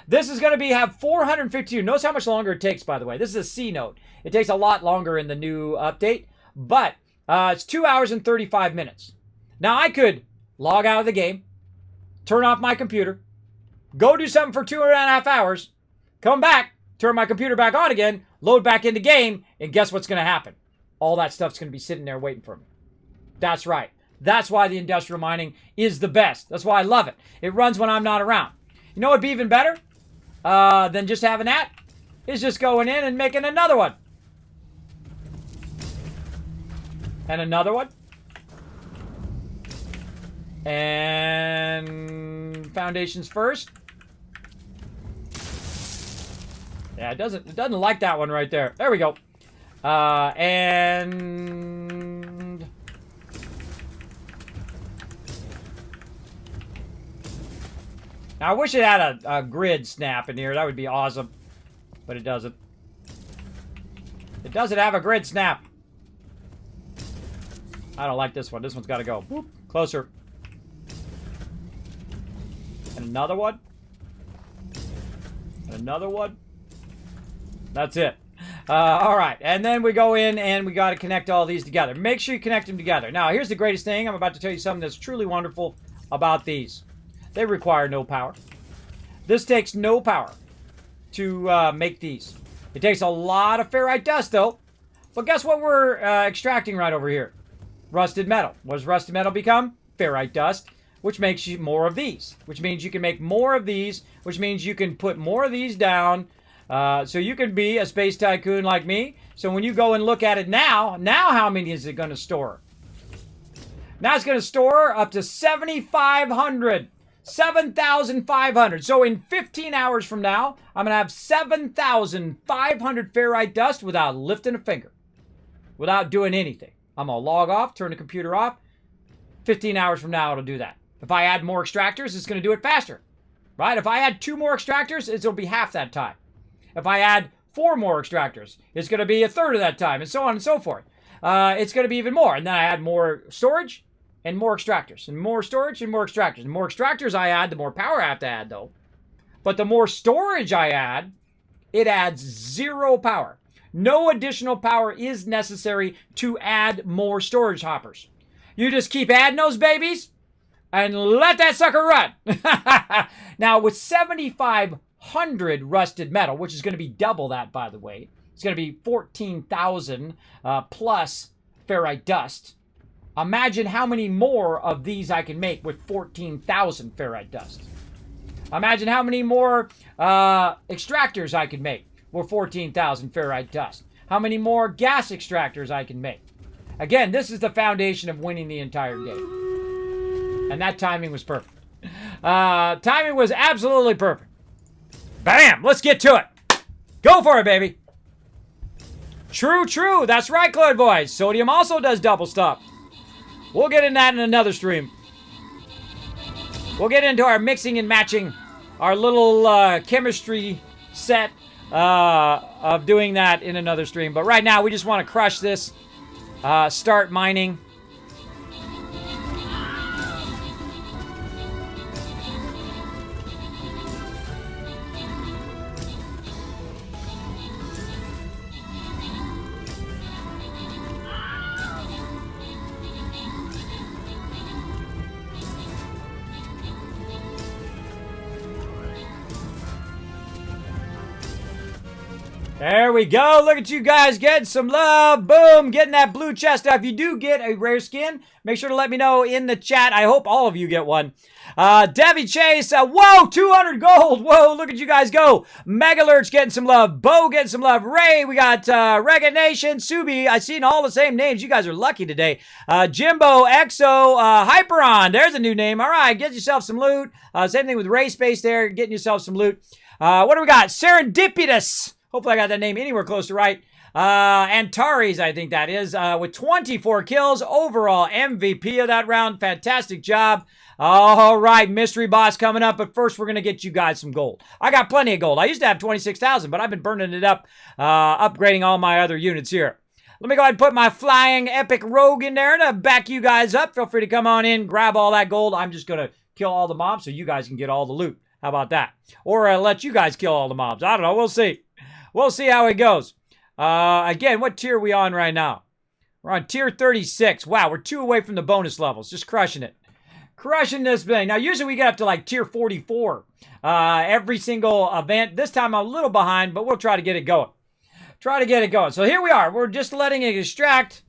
This is going to have 452. Notice how much longer it takes, by the way. This is a C note. It takes a lot longer in the new update. But it's 2 hours and 35 minutes. Now, I could log out of the game, turn off my computer, go do something for 2.5 hours, come back, turn my computer back on again, load back into game, and guess what's going to happen? All that stuff's going to be sitting there waiting for me. That's right. That's why the industrial mining is the best. That's why I love it. It runs when I'm not around. You know what would be even better than just having that? Is just going in and making another one. And another one. And foundations first. Yeah, it doesn't like that one right there. There we go. And now I wish it had a grid snap in here. That would be awesome. But it doesn't. It doesn't have a grid snap. I don't like this one. This one's got to go. Whoop, closer. And another one. And another one. That's it. All right. And then we go in and we got to connect all these together. Make sure you connect them together. Now, here's the greatest thing. I'm about to tell you something that's truly wonderful about these. They require no power. This takes no power to make these. It takes a lot of ferrite dust, though. But guess what we're extracting right over here? Rusted metal. What does rusted metal become? Ferrite dust, which makes you more of these. Which means you can make more of these, which means you can put more of these down So you can be a space tycoon like me. So when you go and look at it now how many is it going to store? Now it's going to store up to 7,500. 7,500. So in 15 hours from now, I'm going to have 7,500 ferrite dust without lifting a finger. Without doing anything. I'm going to log off, turn the computer off. 15 hours from now, it'll do that. If I add more extractors, it's going to do it faster. Right? If I add 2 more extractors, it'll be half that time. If I add 4 more extractors, it's going to be a third of that time, and so on and so forth. It's going to be even more. And then I add more storage and more extractors, and more storage and more extractors. The more extractors I add, the more power I have to add, though. But the more storage I add, it adds 0 power. No additional power is necessary to add more storage hoppers. You just keep adding those babies and let that sucker run. Now, with 7,500 rusted metal, which is going to be double that, by the way, it's going to be 14,000 plus ferrite dust. Imagine how many more of these I can make with 14,000 ferrite dust. Imagine how many more extractors I can make with 14,000 ferrite dust. How many more gas extractors I can make. Again, this is the foundation of winning the entire game. And that timing was perfect. Timing was absolutely perfect. Bam! Let's get to it. Go for it, baby. True, true. That's right, Clairvoyance. Sodium also does double stuff. We'll get into that in another stream. We'll get into our mixing and matching, our little chemistry set of doing that in another stream. But right now, we just want to crush this, start mining. There we go. Look at you guys getting some love. Boom. Getting that blue chest. Now, if you do get a rare skin, make sure to let me know in the chat. I hope all of you get one. Debbie Chase. Whoa, 200 gold. Whoa, look at you guys go. Mega Lurch getting some love. Bo getting some love. Ray, we got Reggae Nation. Subi. I seen all the same names. You guys are lucky today. Jimbo, Exo, Hyperon. There's a new name. All right, get yourself some loot. Same thing with Ray Space there. Getting yourself some loot. What do we got? Serendipitous. Hopefully I got that name anywhere close to right. Antares, I think that is, with 24 kills. Overall MVP of that round. Fantastic job. All right, mystery boss coming up. But first, we're going to get you guys some gold. I got plenty of gold. I used to have 26,000, but I've been burning it up, upgrading all my other units here. Let me go ahead and put my flying epic rogue in there to back you guys up. Feel free to come on in, grab all that gold. I'm just going to kill all the mobs so you guys can get all the loot. How about that? Or let you guys kill all the mobs. I don't know. We'll see. We'll see how it goes. Again, what tier are we on right now? We're on tier 36. Wow, we're 2 away from the bonus levels. Just crushing it. Crushing this thing. Now, usually we get up to like tier 44 every single event. This time I'm a little behind, but we'll try to get it going. Try to get it going. So here we are. We're just letting it extract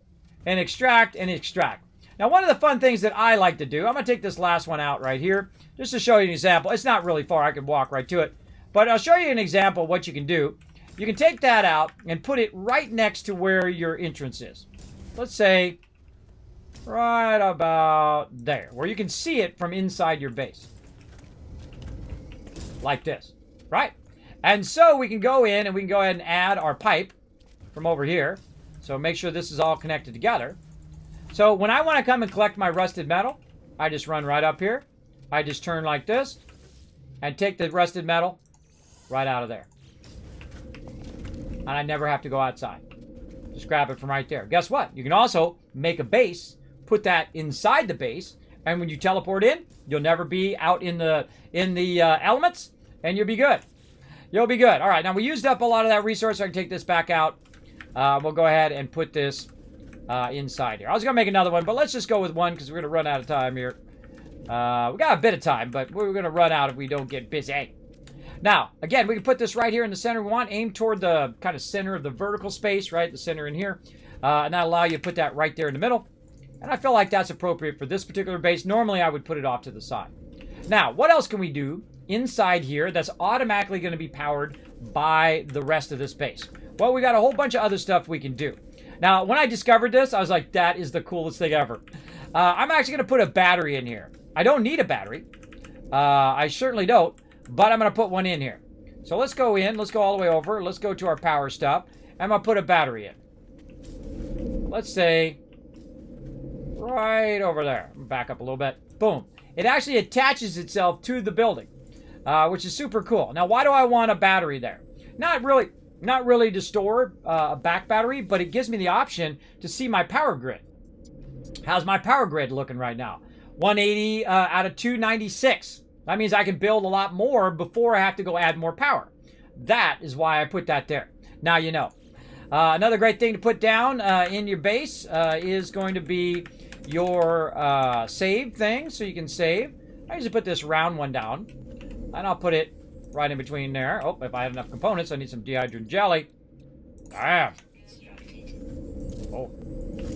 and extract and extract. Now, one of the fun things that I like to do, I'm going to take this last one out right here just to show you an example. It's not really far. I can walk right to it. But I'll show you an example of what you can do. You can take that out and put it right next to where your entrance is. Let's say right about there, where you can see it from inside your base. Like this, right? And so we can go in and we can go ahead and add our pipe from over here. So make sure this is all connected together. So when I want to come and collect my rusted metal, I just run right up here. I just turn like this and take the rusted metal right out of there. And I never have to go outside. Just grab it from right there. Guess what? You can also make a base, put that inside the base, and when you teleport in, you'll never be out in the elements, and you'll be good. You'll be good. All right, now we used up a lot of that resource, so I can take this back out. We'll go ahead and put this inside here. I was going to make another one, but let's just go with one because we're going to run out of time here. We got a bit of time, but we're going to run out if we don't get busy. Now, again, we can put this right here in the center we want. Aim toward the kind of center of the vertical space, right? The center in here. And that'll allow you to put that right there in the middle. And I feel like that's appropriate for this particular base. Normally, I would put it off to the side. Now, what else can we do inside here that's automatically going to be powered by the rest of this base? Well, we got a whole bunch of other stuff we can do. Now, when I discovered this, I was like, that is the coolest thing ever. I'm actually going to put a battery in here. I don't need a battery. I certainly don't, but I'm going to put one in here. So let's go in. Let's go all the way over. Let's go to our power stuff. I'm going to put a battery in. Let's say right over there. Back up a little bit. Boom. It actually attaches itself to the building, which is super cool. Now, why do I want a battery there? Not really to store a back battery, but it gives me the option to see my power grid. How's my power grid looking right now? 180 out of 296. That means I can build a lot more before I have to go add more power. That is why I put that there. Now you know. Another great thing to put down in your base is going to be your save thing, so you can save. I usually put this round one down, and I'll put it right in between there. Oh, if I have enough components, I need some dehydrated jelly. Ah. Oh,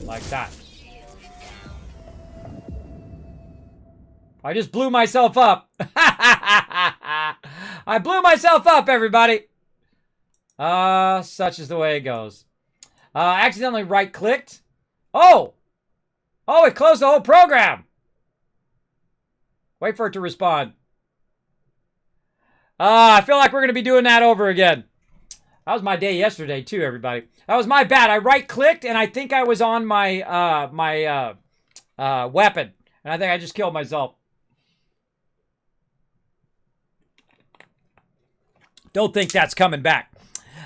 like that. I just blew myself up. I blew myself up, everybody. Such is the way it goes. Accidentally right-clicked. Oh! Oh, it closed the whole program. Wait for it to respond. I feel like we're going to be doing that over again. That was my day yesterday, too, everybody. That was my bad. I right-clicked, and I think I was on my, weapon. And I think I just killed myself. Don't think that's coming back.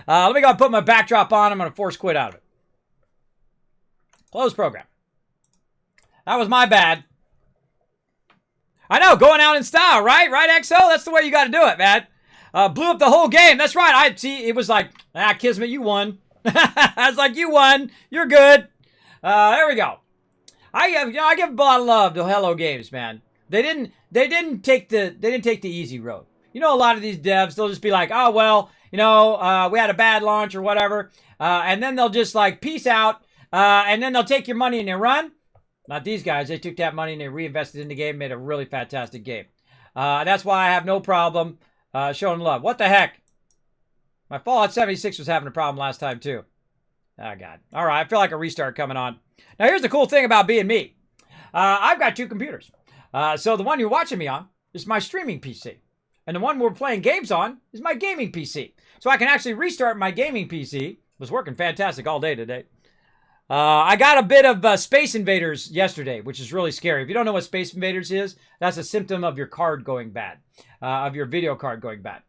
Let me go and put my backdrop on. I'm going to force quit out of it. Close program. That was my bad. I know, going out in style, right? Right, XO? That's the way you got to do it, man. Blew up the whole game. That's right. I see. It was like, Kismet, you won. I was like, you won. You're good. There we go. I give a lot of love to Hello Games, man. They didn't take the easy road. You know, a lot of these devs, they'll just be like, oh, well, you know, we had a bad launch or whatever. And then they'll just like, peace out. And then they'll take your money and they run. Not these guys. They took that money and they reinvested in the game, made a really fantastic game. That's why I have no problem showing love. What the heck? My Fallout 76 was having a problem last time, too. Oh, God. All right. I feel like a restart coming on. Now, here's the cool thing about being me. I've got two computers. So the one you're watching me on is my streaming PC. And the one we're playing games on is my gaming PC. So I can actually restart my gaming PC. It was working fantastic all day today. I got a bit of Space Invaders yesterday, which is really scary. If you don't know what Space Invaders is, that's a symptom of your card going bad, of your video card going bad.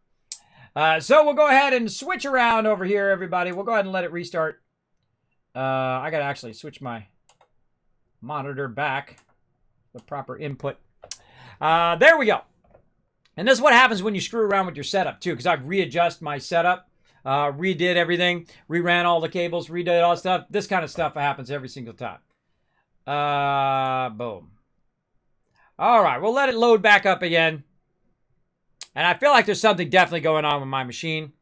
So we'll go ahead and switch around over here, everybody. We'll go ahead and let it restart. I got to actually switch my monitor back, the proper input. There we go. And this is what happens when you screw around with your setup, too, because I've readjusted my setup, redid everything, reran all the cables, redid all the stuff. This kind of stuff happens every single time. Boom. All right, we'll let it load back up again. And I feel like there's something definitely going on with my machine,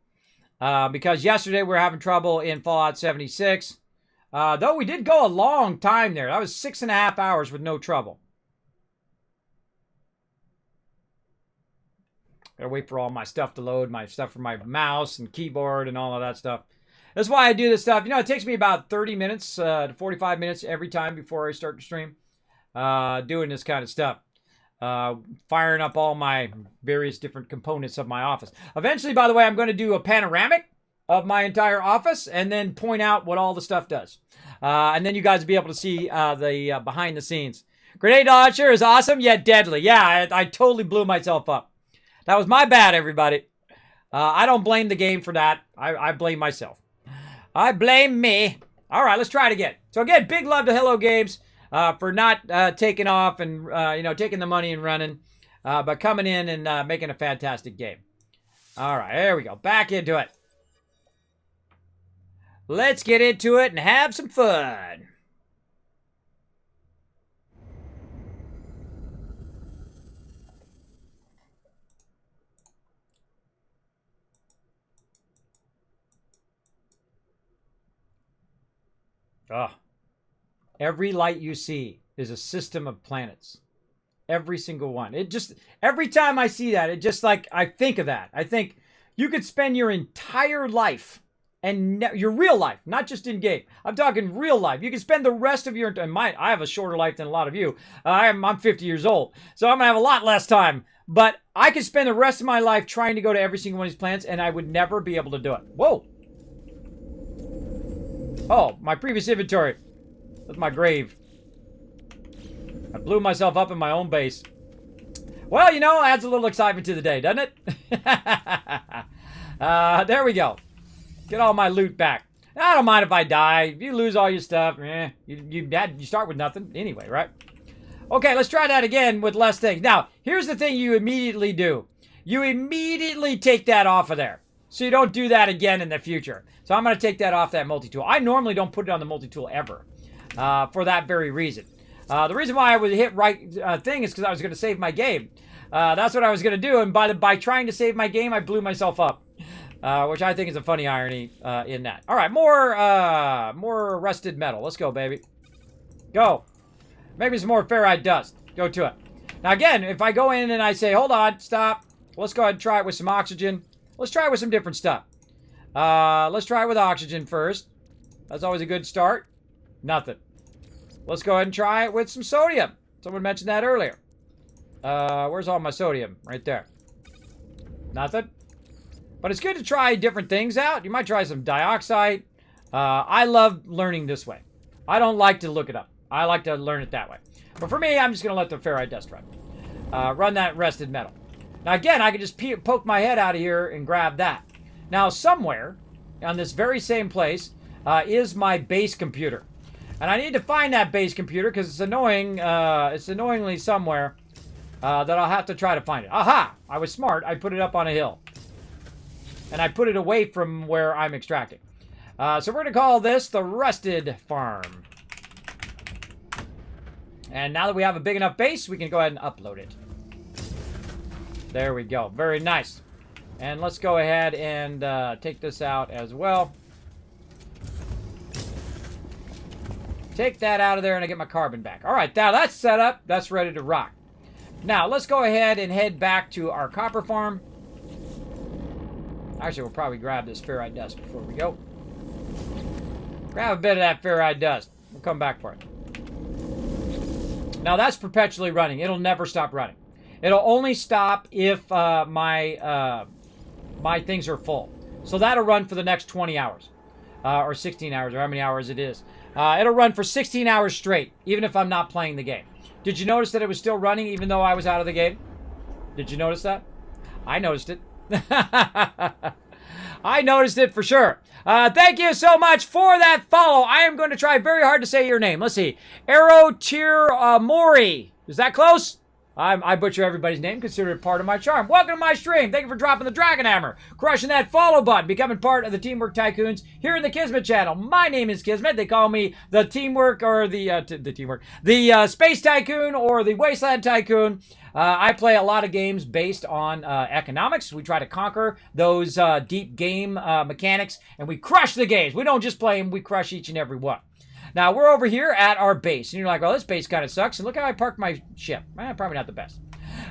because yesterday we were having trouble in Fallout 76. Though we did go a long time there. That was 6.5 hours with no trouble. Gotta wait for all my stuff to load, my stuff for my mouse and keyboard and all of that stuff. That's why I do this stuff. You know, it takes me about 30 minutes to 45 minutes every time before I start to stream, doing this kind of stuff. Firing up all my various different components of my office. Eventually, by the way, I'm going to do a panoramic of my entire office and then point out what all the stuff does. And then you guys will be able to see the behind the scenes. Grenade launcher is awesome yet deadly. Yeah, I totally blew myself up. That was my bad, everybody. I don't blame the game for that. I blame myself. I blame me. All right, let's try it again. So again, big love to Hello Games for not taking off and taking the money and running, but coming in and making a fantastic game. All right, there we go. Back into it. Let's get into it and have some fun. Oh, every light you see is a system of planets. Every single one. It just, every time I see that, it just like, I think of that. I think you could spend your entire life and your real life, not just in game. I'm talking real life. You can spend the rest of your, I have a shorter life than a lot of you. I'm 50 years old, so I'm gonna have a lot less time. But I could spend the rest of my life trying to go to every single one of these planets, and I would never be able to do it. Whoa. Oh, my previous inventory. That's my grave. I blew myself up in my own base. Well, you know, adds a little excitement to the day, doesn't it? There we go. Get all my loot back. I don't mind if I die. If you lose all your stuff, you start with nothing anyway, right? Okay, let's try that again with less things. Now, here's the thing you immediately do. You immediately take that off of there, so you don't do that again in the future. So I'm going to take that off that multi-tool. I normally don't put it on the multi-tool ever, for that very reason. The reason why I would hit right thing is because I was going to save my game. That's what I was going to do, and by trying to save my game, I blew myself up. Which I think is a funny irony in that. All right, more rusted metal. Let's go, baby. Go. Maybe some more ferrite dust. Go to it. Now, again, if I go in and I say, hold on, stop. Let's go ahead and try it with some oxygen. Let's try it with some different stuff. Let's try it with oxygen first. That's always a good start. Nothing. Let's go ahead and try it with some sodium. Someone mentioned that earlier. Where's all my sodium? Right there. Nothing. But it's good to try different things out. You might try some dioxide. I love learning this way. I don't like to look it up. I like to learn it that way. But for me, I'm just going to let the ferrite dust run. Run that rusted metal. Now, again, I can just poke my head out of here and grab that. Now, somewhere on this very same place is my base computer. And I need to find that base computer because it's annoying. It's annoyingly somewhere that I'll have to try to find it. Aha! I was smart. I put it up on a hill. And I put it away from where I'm extracting. So we're going to call this the Rusted Farm. And now that we have a big enough base, we can go ahead and upload it. There we go. Very nice. And let's go ahead and take this out as well. Take that out of there and I get my carbon back. All right, now that's set up. That's ready to rock. Now, let's go ahead and head back to our copper farm. Actually, we'll probably grab this ferrite dust before we go. Grab a bit of that ferrite dust. We'll come back for it. Now, that's perpetually running. It'll never stop running. It'll only stop if my things are full. So that'll run for the next 20 hours. Or 16 hours, or how many hours it is. It'll run for 16 hours straight, even if I'm not playing the game. Did you notice that it was still running even though I was out of the game? Did you notice that? I noticed it. I noticed it for sure. Thank you so much for that follow. I am going to try very hard to say your name. Let's see. Aero Mori. Is that close? I butcher everybody's name. Consider it part of my charm. Welcome to my stream. Thank you for dropping the Dragon Hammer, crushing that follow button, becoming part of the Teamwork Tycoons here in the Kismet channel. My name is Kismet. They call me the Teamwork or the Space Tycoon or the Wasteland Tycoon. I play a lot of games based on economics. We try to conquer those deep game mechanics, and we crush the games. We don't just play them, we crush each and every one. Now, we're over here at our base, and you're like, oh, this base kind of sucks, and look how I parked my ship. Probably not the best.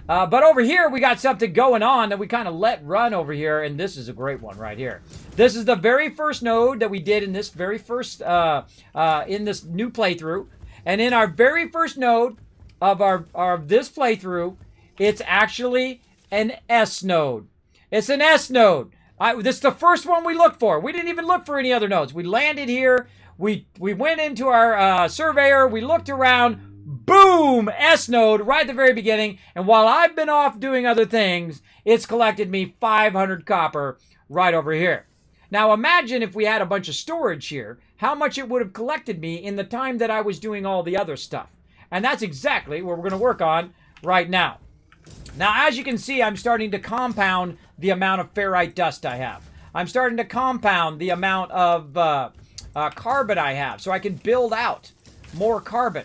But over here, we got something going on that we kind of let run over here, and this is a great one right here. This is the very first node that we did in this very first, in this new playthrough. And in our very first node of this playthrough, it's actually an S node. It's an S node. This is the first one we looked for. We didn't even look for any other nodes. We landed here. We went into our surveyor. We looked around. Boom! S node right at the very beginning. And while I've been off doing other things, it's collected me 500 copper right over here. Now imagine if we had a bunch of storage here, how much it would have collected me in the time that I was doing all the other stuff. And that's exactly what we're going to work on right now. Now, as you can see, I'm starting to compound the amount of ferrite dust I have. I'm starting to compound the amount of carbon I have, so I can build out more carbon.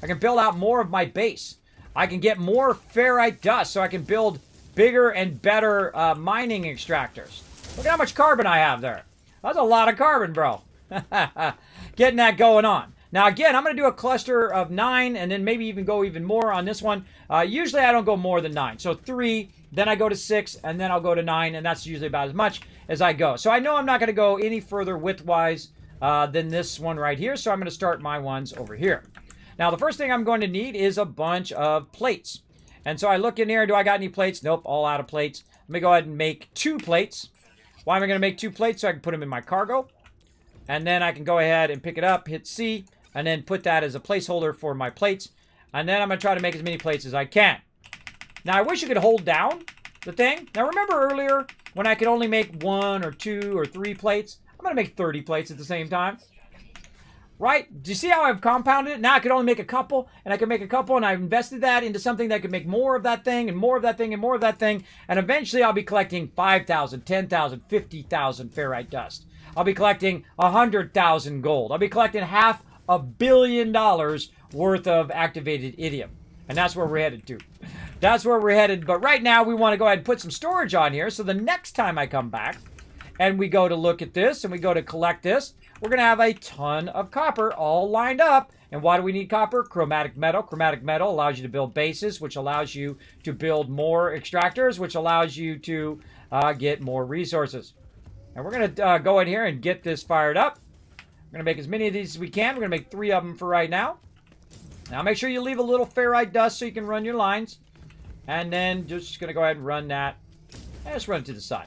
I can build out more of my base. I can get more ferrite dust, so I can build bigger and better mining extractors. Look at how much carbon I have there. That's a lot of carbon, bro. Getting that going on. Now, again, I'm going to do a cluster of 9 and then maybe even go even more on this one. Usually, I don't go more than 9. So 3, then I go to 6, and then I'll go to 9, and that's usually about as much as I go. So I know I'm not going to go any further width-wise than this one right here, so I'm going to start my ones over here. Now, the first thing I'm going to need is a bunch of plates. And so I look in here, do I got any plates? Nope, all out of plates. Let me go ahead and make 2 plates. Why am I going to make 2 plates? So I can put them in my cargo. And then I can go ahead and pick it up, hit C, and then put that as a placeholder for my plates. And then I'm going to try to make as many plates as I can. Now, I wish you could hold down the thing. Now, remember earlier when I could only make 1 or 2 or 3 plates? I'm going to make 30 plates at the same time. Right? Do you see how I've compounded it? Now I could only make a couple, and I can make a couple, and I've invested that into something that could make more of that thing, and more of that thing, and more of that thing. And eventually I'll be collecting 5,000, 10,000, 50,000 ferrite dust. I'll be collecting 100,000 gold. I'll be collecting $500 million worth of activated idiom. And that's where we're headed to. That's where we're headed. But right now, we want to go ahead and put some storage on here. So the next time I come back and we go to look at this and we go to collect this, we're going to have a ton of copper all lined up. And why do we need copper? Chromatic metal. Chromatic metal allows you to build bases, which allows you to build more extractors, which allows you to get more resources. And we're going to go in here and get this fired up. We're going to make as many of these as we can. We're going to make 3 of them for right now. Now make sure you leave a little ferrite dust so you can run your lines. And then just going to go ahead and run that. And just run it to the side.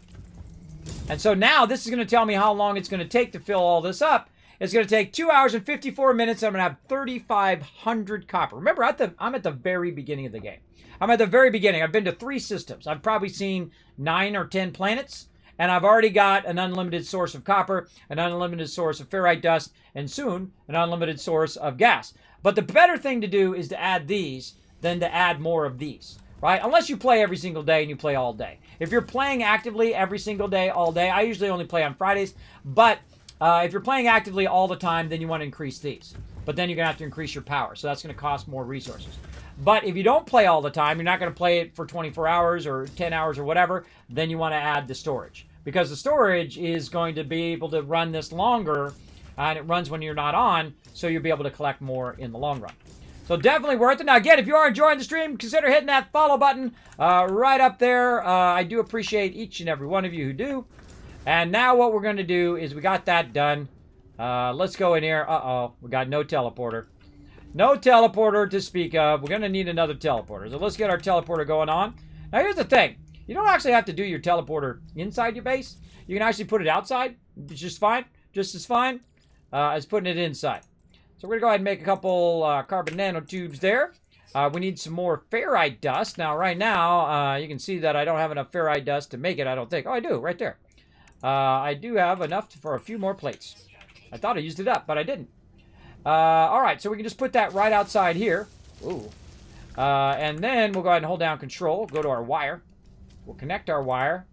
And so now this is going to tell me how long it's going to take to fill all this up. It's going to take 2 hours and 54 minutes. I'm going to have 3,500 copper. Remember, I'm at the very beginning of the game. I'm at the very beginning. I've been to 3 systems. I've probably seen 9 or 10 planets. And I've already got an unlimited source of copper, an unlimited source of ferrite dust, and soon an unlimited source of gas. But the better thing to do is to add these than to add more of these, right? Unless you play every single day and you play all day. If you're playing actively every single day, all day, I usually only play on Fridays. But if you're playing actively all the time, then you want to increase these. But then you're going to have to increase your power. So that's going to cost more resources. But if you don't play all the time, you're not going to play it for 24 hours or 10 hours or whatever, then you want to add the storage. Because the storage is going to be able to run this longer, and it runs when you're not on, so you'll be able to collect more in the long run. So definitely worth it. Now, again, if you are enjoying the stream, consider hitting that follow button right up there. I do appreciate each and every one of you who do. And now what we're going to do is we got that done. Let's go in here. Uh-oh, we got no teleporter. No teleporter to speak of. We're going to need another teleporter. So let's get our teleporter going on. Now, here's the thing. You don't actually have to do your teleporter inside your base. You can actually put it outside. It's just fine. Just as fine as putting it inside. So we're going to go ahead and make a couple carbon nanotubes there. We need some more ferrite dust. Now, right now, you can see that I don't have enough ferrite dust to make it, I don't think. Oh, I do, right there. I do have enough for a few more plates. I thought I used it up, but I didn't. All right, so we can just put that right outside here. Ooh. And then we'll go ahead and hold down Control, go to our wire. We'll connect our wire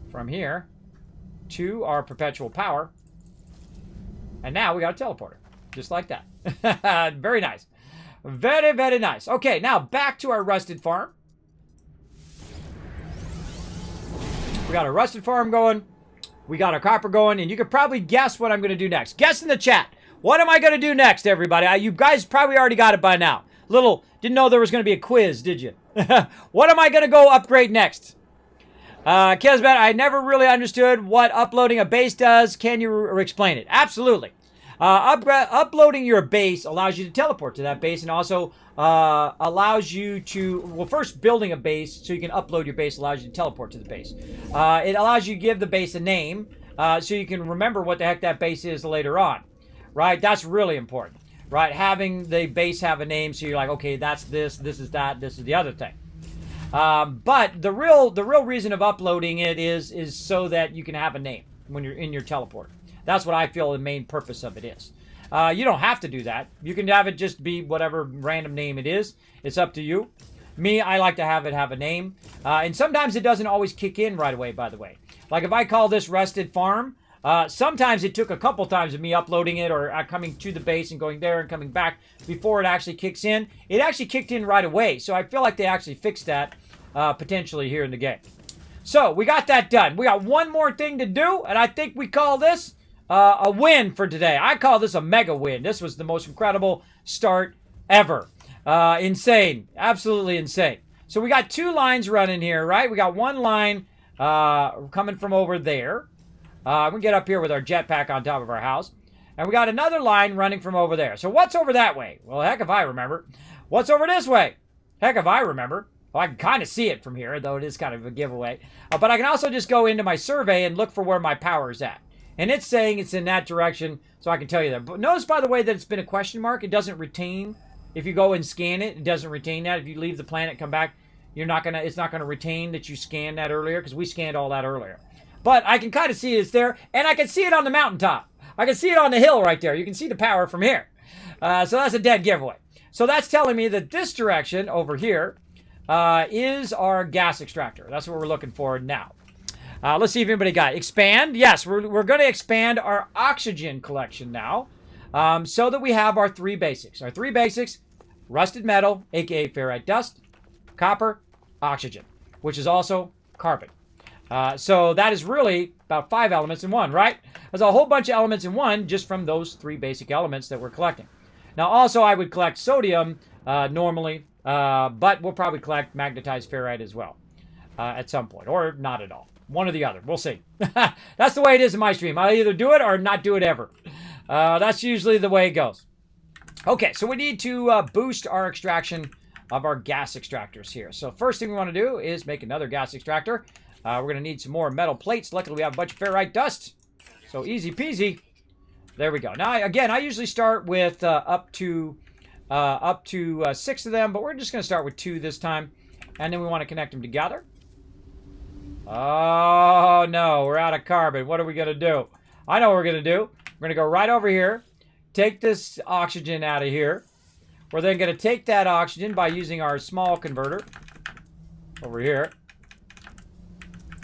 from here to our perpetual power. And now we got a teleporter. Just like that. Very nice. Very, very nice. Okay, now back to our rusted farm. We got a rusted farm going. We got our copper going. And you could probably guess what I'm going to do next. Guess in the chat. What am I going to do next, everybody? You guys probably already got it by now. Didn't know there was going to be a quiz, did you? What am I going to go upgrade next? Kismet, I never really understood what uploading a base does. Can you explain it? Absolutely. Uploading your base allows you to teleport to that base and also allows you to, well, first building a base so you can upload your base allows you to teleport to the base. It allows you to give the base a name so you can remember what the heck that base is later on. Right? That's really important. Right? Having the base have a name so you're like, okay, that's this is that, this is the other thing. But the real reason of uploading it is so that you can have a name when you're in your teleporter. That's what I feel the main purpose of it is. You don't have to do that. You can have it just be whatever random name it is. It's up to you. Me, I like to have it have a name. And sometimes it doesn't always kick in right away, by the way. Like if I call this Rusted Farm, sometimes it took a couple times of me uploading it or coming to the base and going there and coming back before it actually kicks in. It actually kicked in right away. So I feel like they actually fixed that potentially here in the game. So we got that done. We got one more thing to do, and I think we call this a win for today. I call this a mega win. This was the most incredible start ever. Insane. Absolutely insane. So we got 2 lines running here, right? We got 1 line coming from over there. We get up here with our jetpack on top of our house. And we got another line running from over there. So what's over that way? Well, heck if I remember. What's over this way? Heck if I remember. Well, I can kind of see it from here, though it is kind of a giveaway. But I can also just go into my survey and look for where my power is at. And it's saying it's in that direction, so I can tell you that. But notice, by the way, that it's been a question mark. It doesn't retain. If you go and scan it, it doesn't retain that. If you leave the planet, come back, it's not gonna retain that you scanned that earlier, because we scanned all that earlier. But I can kind of see it's there, and I can see it on the mountaintop. I can see it on the hill right there. You can see the power from here. So that's a dead giveaway. So that's telling me that this direction over here is our gas extractor. That's what we're looking for now. Let's see if anybody got it. Expand. Yes, we're going to expand our oxygen collection now, so that we have our 3 basics. Our 3 basics: rusted metal, aka ferrite dust, copper, oxygen, which is also carbon. So that is really about 5 elements in one, right? There's a whole bunch of elements in one just from those 3 basic elements that we're collecting. Now, also, I would collect sodium normally, but we'll probably collect magnetized ferrite as well at some point, or not at all. One or the other. We'll see. That's the way it is in my stream. I'll either do it or not do it ever. That's usually the way it goes. Okay, so we need to boost our extraction of our gas extractors here. So first thing we want to do is make another gas extractor. We're going to need some more metal plates. Luckily, we have a bunch of ferrite dust. So easy peasy. There we go. Now, again, I usually start with up to 6 of them, but we're just going to start with 2 this time. And then we want to connect them together. Oh, no, we're out of carbon. What are we going to do? I know what we're going to do. We're going to go right over here, take this oxygen out of here. We're then going to take that oxygen by using our small converter over here.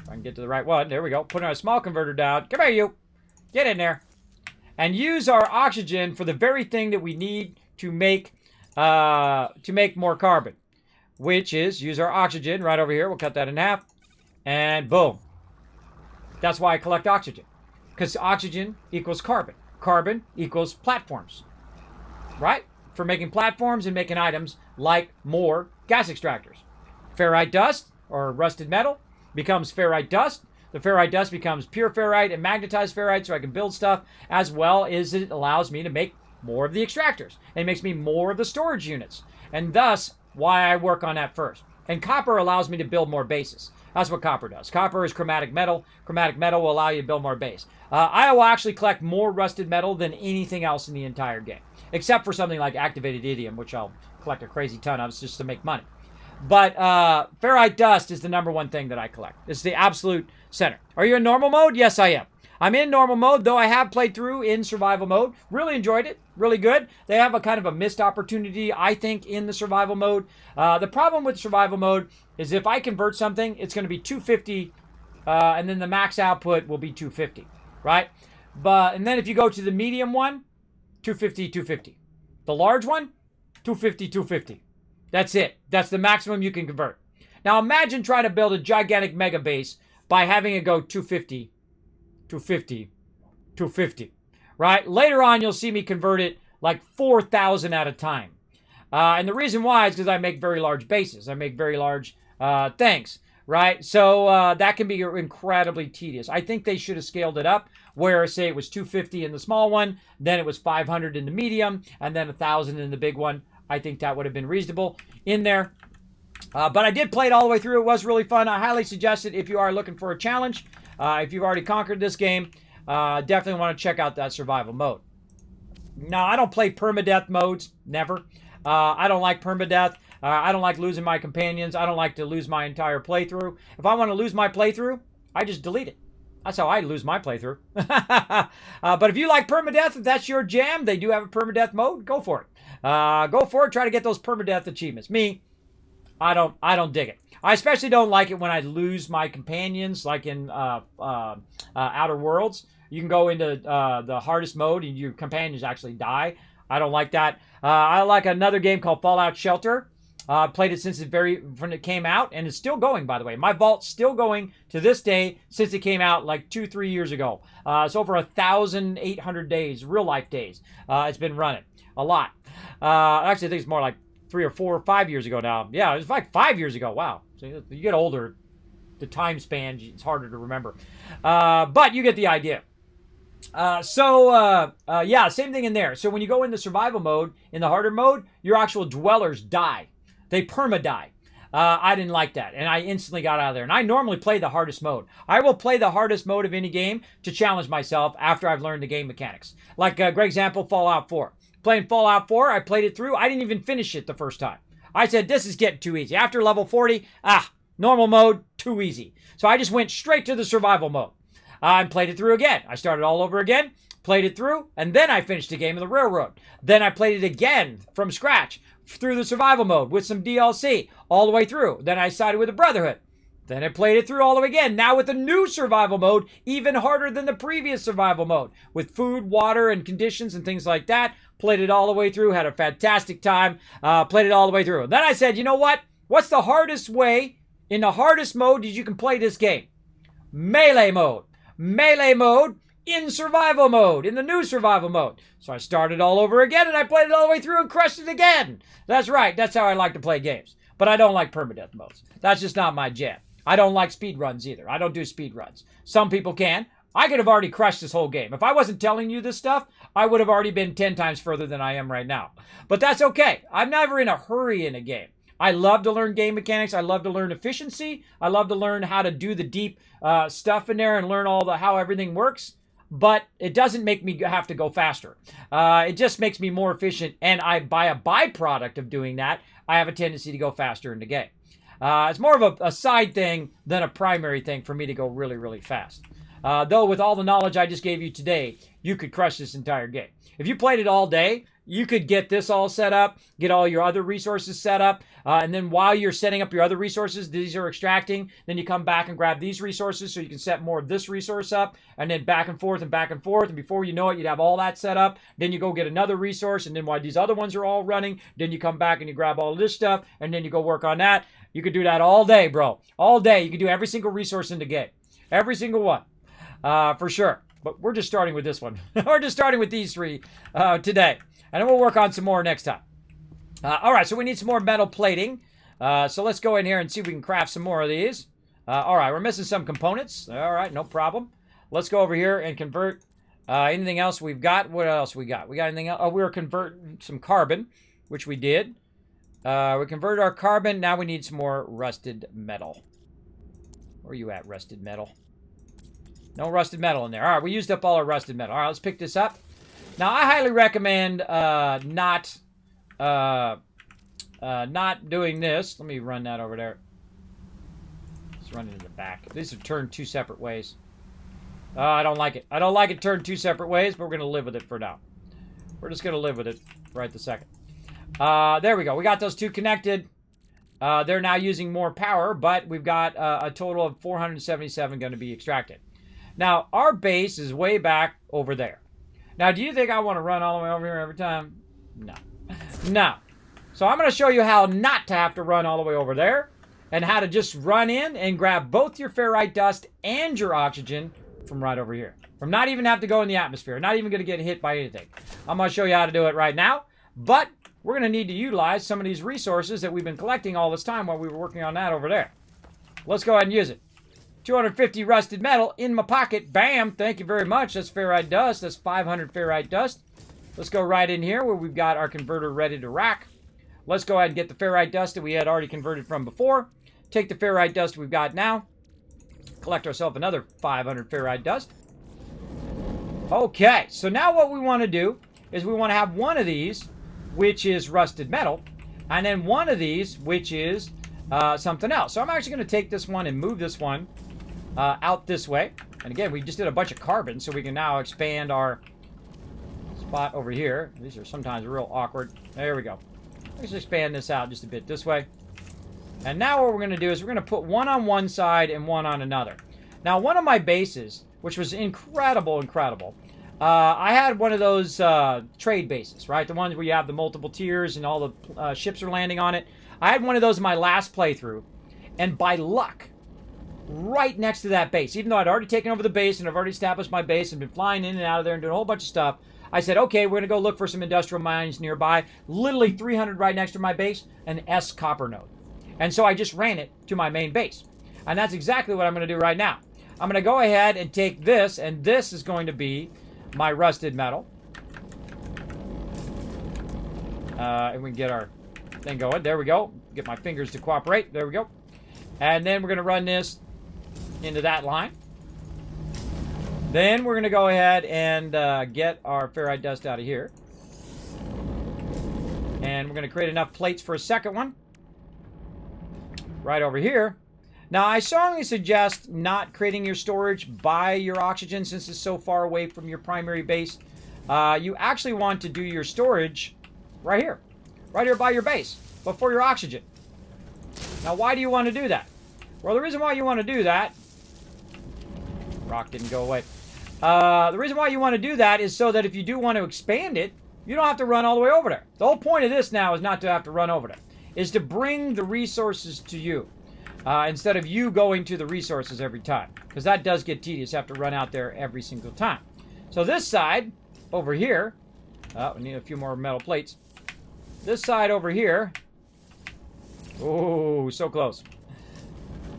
If I can get to the right one. There we go. Put our small converter down. Come here, you. Get in there. And use our oxygen for the very thing that we need to make more carbon, which is use our oxygen right over here. We'll cut that in half. And boom. That's why I collect oxygen. Because oxygen equals carbon. Carbon equals platforms. Right? For making platforms and making items like more gas extractors. Ferrite dust, or rusted metal, becomes ferrite dust. The ferrite dust becomes pure ferrite and magnetized ferrite, so I can build stuff, as well as it allows me to make more of the extractors. And it makes me more of the storage units. And thus, why I work on that first. And copper allows me to build more bases. That's what copper does. Copper is chromatic metal. Chromatic metal will allow you to build more base. I will actually collect more rusted metal than anything else in the entire game. Except for something like activated iridium, which I'll collect a crazy ton of just to make money. But ferrite dust is the #1 thing that I collect. It's the absolute center. Are you in normal mode? Yes, I am. I'm in normal mode, though I have played through in survival mode. Really enjoyed it. Really good. They have a kind of a missed opportunity, I think, in the survival mode. The problem with survival mode is if I convert something, it's going to be 250, and then the max output will be 250, right? And then if you go to the medium one, 250, 250. The large one, 250, 250. That's it. That's the maximum you can convert. Now imagine trying to build a gigantic mega base by having it go 250, 250, 250, right? Later on, you'll see me convert it like 4,000 at a time. And the reason why is because I make very large bases. I make very large things, right? So that can be incredibly tedious. I think they should have scaled it up where, say, it was 250 in the small one, then it was 500 in the medium, and then 1,000 in the big one. I think that would have been reasonable in there. But I did play it all the way through. It was really fun. I highly suggest it if you are looking for a challenge. If you've already conquered this game, definitely want to check out that survival mode. No, I don't play permadeath modes. Never. I don't like permadeath. I don't like losing my companions. I don't like to lose my entire playthrough. If I want to lose my playthrough, I just delete it. That's how I lose my playthrough. But if you like permadeath, if that's your jam, they do have a permadeath mode. Go for it. Go for it. Try to get those permadeath achievements. Me, I don't dig it. I especially don't like it when I lose my companions, like in Outer Worlds. You can go into the hardest mode and your companions actually die. I don't like that. I like another game called Fallout Shelter. Played it since when it came out, and it's still going, by the way. My vault's still going to this day since it came out like 2-3 years ago. It's over 1,800 days, real life days. It's been running a lot. Actually, I think it's more like 3 or 4 or 5 years ago now. Yeah, it was like 5 years ago. Wow. So you get older, the time span, it's harder to remember. But you get the idea. Yeah, same thing in there. So when you go into survival mode, in the harder mode, your actual dwellers die. They perma-die. I didn't like that, and I instantly got out of there. And I normally play the hardest mode. I will play the hardest mode of any game to challenge myself after I've learned the game mechanics. Like, great example, Fallout 4. Playing Fallout 4, I played it through. I didn't even finish it the first time. I said, this is getting too easy. After level 40, normal mode, too easy. So I just went straight to the survival mode. And played it through again. I started all over again, played it through, and then I finished the game of the railroad. Then I played it again from scratch through the survival mode with some DLC all the way through. Then I sided with the Brotherhood. Then I played it through all the way again. Now with the new survival mode, even harder than the previous survival mode. With food, water, and conditions and things like that. Played it all the way through, had a fantastic time, played it all the way through. And then I said, you know what? What's the hardest way, in the hardest mode that you can play this game? Melee mode. Melee mode in survival mode, in the new survival mode. So I started all over again, and I played it all the way through and crushed it again. That's right. That's how I like to play games. But I don't like permadeath modes. That's just not my jam. I don't like speed runs either. I don't do speed runs. Some people can. I could have already crushed this whole game. If I wasn't telling you this stuff, I would have already been 10 times further than I am right now. But that's okay. I'm never in a hurry in a game. I love to learn game mechanics. I love to learn efficiency. I love to learn how to do the deep stuff in there and learn how everything works. But it doesn't make me have to go faster. It just makes me more efficient. And by a byproduct of doing that, I have a tendency to go faster in the game. It's more of a side thing than a primary thing for me to go really, really fast. Though with all the knowledge I just gave you today, you could crush this entire game. If you played it all day, you could get this all set up, get all your other resources set up, and then while you're setting up your other resources, these are extracting, then you come back and grab these resources so you can set more of this resource up, and then back and forth, and before you know it, you'd have all that set up, then you go get another resource, and then while these other ones are all running, then you come back and you grab all of this stuff, and then you go work on that. You could do that all day, bro. All day. You could do every single resource in the game. Every single one. For sure. But we're just starting with this one. We're just starting with these three today. And then we'll work on some more next time. All right, so we need some more metal plating. So let's go in here and see if we can craft some more of these. All right, we're missing some components. All right, no problem. Let's go over here and convert anything else we've got. What else we got? We got anything else? Oh, we were converting some carbon, which we did. We converted our carbon. Now we need some more rusted metal. Where are you at, rusted metal? No rusted metal in there. All right, we used up all our rusted metal. All right, let's pick this up. Now, I highly recommend not doing this. Let me run that over there. Let's run it in the back. These are turned two separate ways. I don't like it. I don't like it turned two separate ways, but we're going to live with it for now. We're just going to live with it right this second. There we go. We got those two connected. They're now using more power, but we've got a total of 477 going to be extracted. Now, our base is way back over there. Now, do you think I want to run all the way over here every time? No. No. So I'm going to show you how not to have to run all the way over there and how to just run in and grab both your ferrite dust and your oxygen from right over here. From not even have to go in the atmosphere. Not even going to get hit by anything. I'm going to show you how to do it right now. But we're going to need to utilize some of these resources that we've been collecting all this time while we were working on that over there. Let's go ahead and use it. 250 rusted metal in my pocket. Bam! Thank you very much. That's ferrite dust. That's 500 ferrite dust. Let's go right in here where we've got our converter ready to rack. Let's go ahead and get the ferrite dust that we had already converted from before. Take the ferrite dust we've got now. Collect ourselves another 500 ferrite dust. Okay, so now what we want to do is we want to have one of these, which is rusted metal, and then one of these, which is something else. So I'm actually going to take this one and move this one out this way. And again, we just did a bunch of carbon, so we can now expand our spot over here. These are sometimes real awkward. There we go. Let's expand this out just a bit this way. And now what we're going to do is we're going to put one on one side and one on another. Now, one of my bases, which was incredible, I had one of those trade bases, right? The ones where you have the multiple tiers and all the ships are landing on it. I had one of those in my last playthrough, and by luck, right next to that base, even though I'd already taken over the base and I've already established my base and been flying in and out of there and doing a whole bunch of stuff, I said, okay, we're going to go look for some industrial mines nearby. Literally 300 right next to my base, an S copper node. And so I just ran it to my main base. And that's exactly what I'm going to do right now. I'm going to go ahead and take this, and this is going to be my rusted metal. And we can get our thing going. There we go. Get my fingers to cooperate. There we go. And then we're going to run this into that line. Then we're going to go ahead and get our ferrite dust out of here. And we're going to create enough plates for a second one. Right over here. Now, I strongly suggest not creating your storage by your oxygen since it's so far away from your primary base. You actually want to do your storage right here. Right here by your base, before your oxygen. Now, why do you want to do that? Well, the reason why you want to do that... Rock didn't go away. The reason why you want to do that is so that if you do want to expand it, you don't have to run all the way over there. The whole point of this now is not to have to run over there. Is to bring the resources to you. Instead of you going to the resources every time. Because that does get tedious. You have to run out there every single time. So this side, over here... Oh, we need a few more metal plates. This side over here... Oh, so close.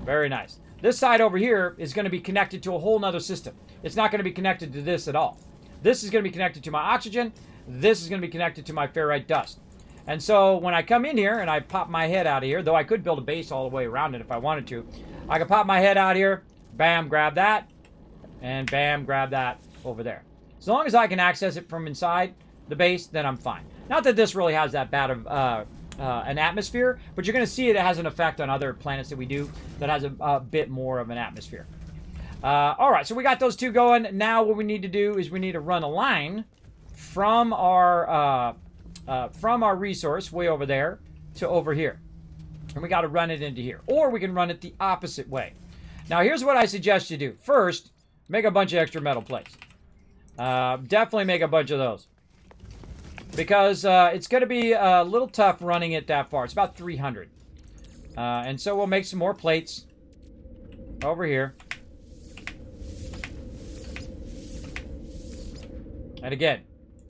Very nice. This side over here is going to be connected to a whole nother system. It's not going to be connected to this at all. This is going to be connected to my oxygen. This is going to be connected to my ferrite dust. And so when I come in here and I pop my head out of here, though I could build a base all the way around it if I wanted to, I could pop my head out here, bam, grab that, and bam, grab that over there. As long as I can access it from inside the base, then I'm fine. Not that this really has that bad of an atmosphere, but you're going to see it has an effect on other planets that we do that has a bit more of an atmosphere. All right, so we got those two going. Now what we need to do is we need to run a line from our resource way over there to over here. And we got to run it into here. Or we can run it the opposite way. Now, here's what I suggest you do. First, make a bunch of extra metal plates. Definitely make a bunch of those. Because it's going to be a little tough running it that far. It's about 300. And so we'll make some more plates over here. And again,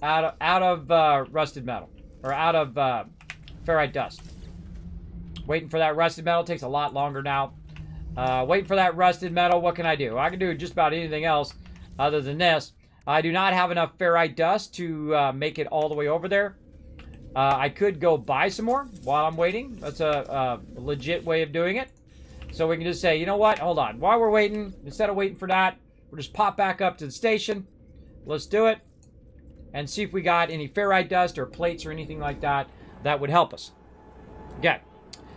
out of rusted metal. Or out of ferrite dust. Waiting for that rusted metal takes a lot longer now. Waiting for that rusted metal, what can I do? I can do just about anything else other than this. I do not have enough ferrite dust to make it all the way over there. I could go buy some more while I'm waiting. That's a legit way of doing it. So we can just say, you know what? Hold on. While we're waiting, instead of waiting for that, we'll just pop back up to the station. Let's do it. And see if we got any ferrite dust or plates or anything like that that would help us. Okay.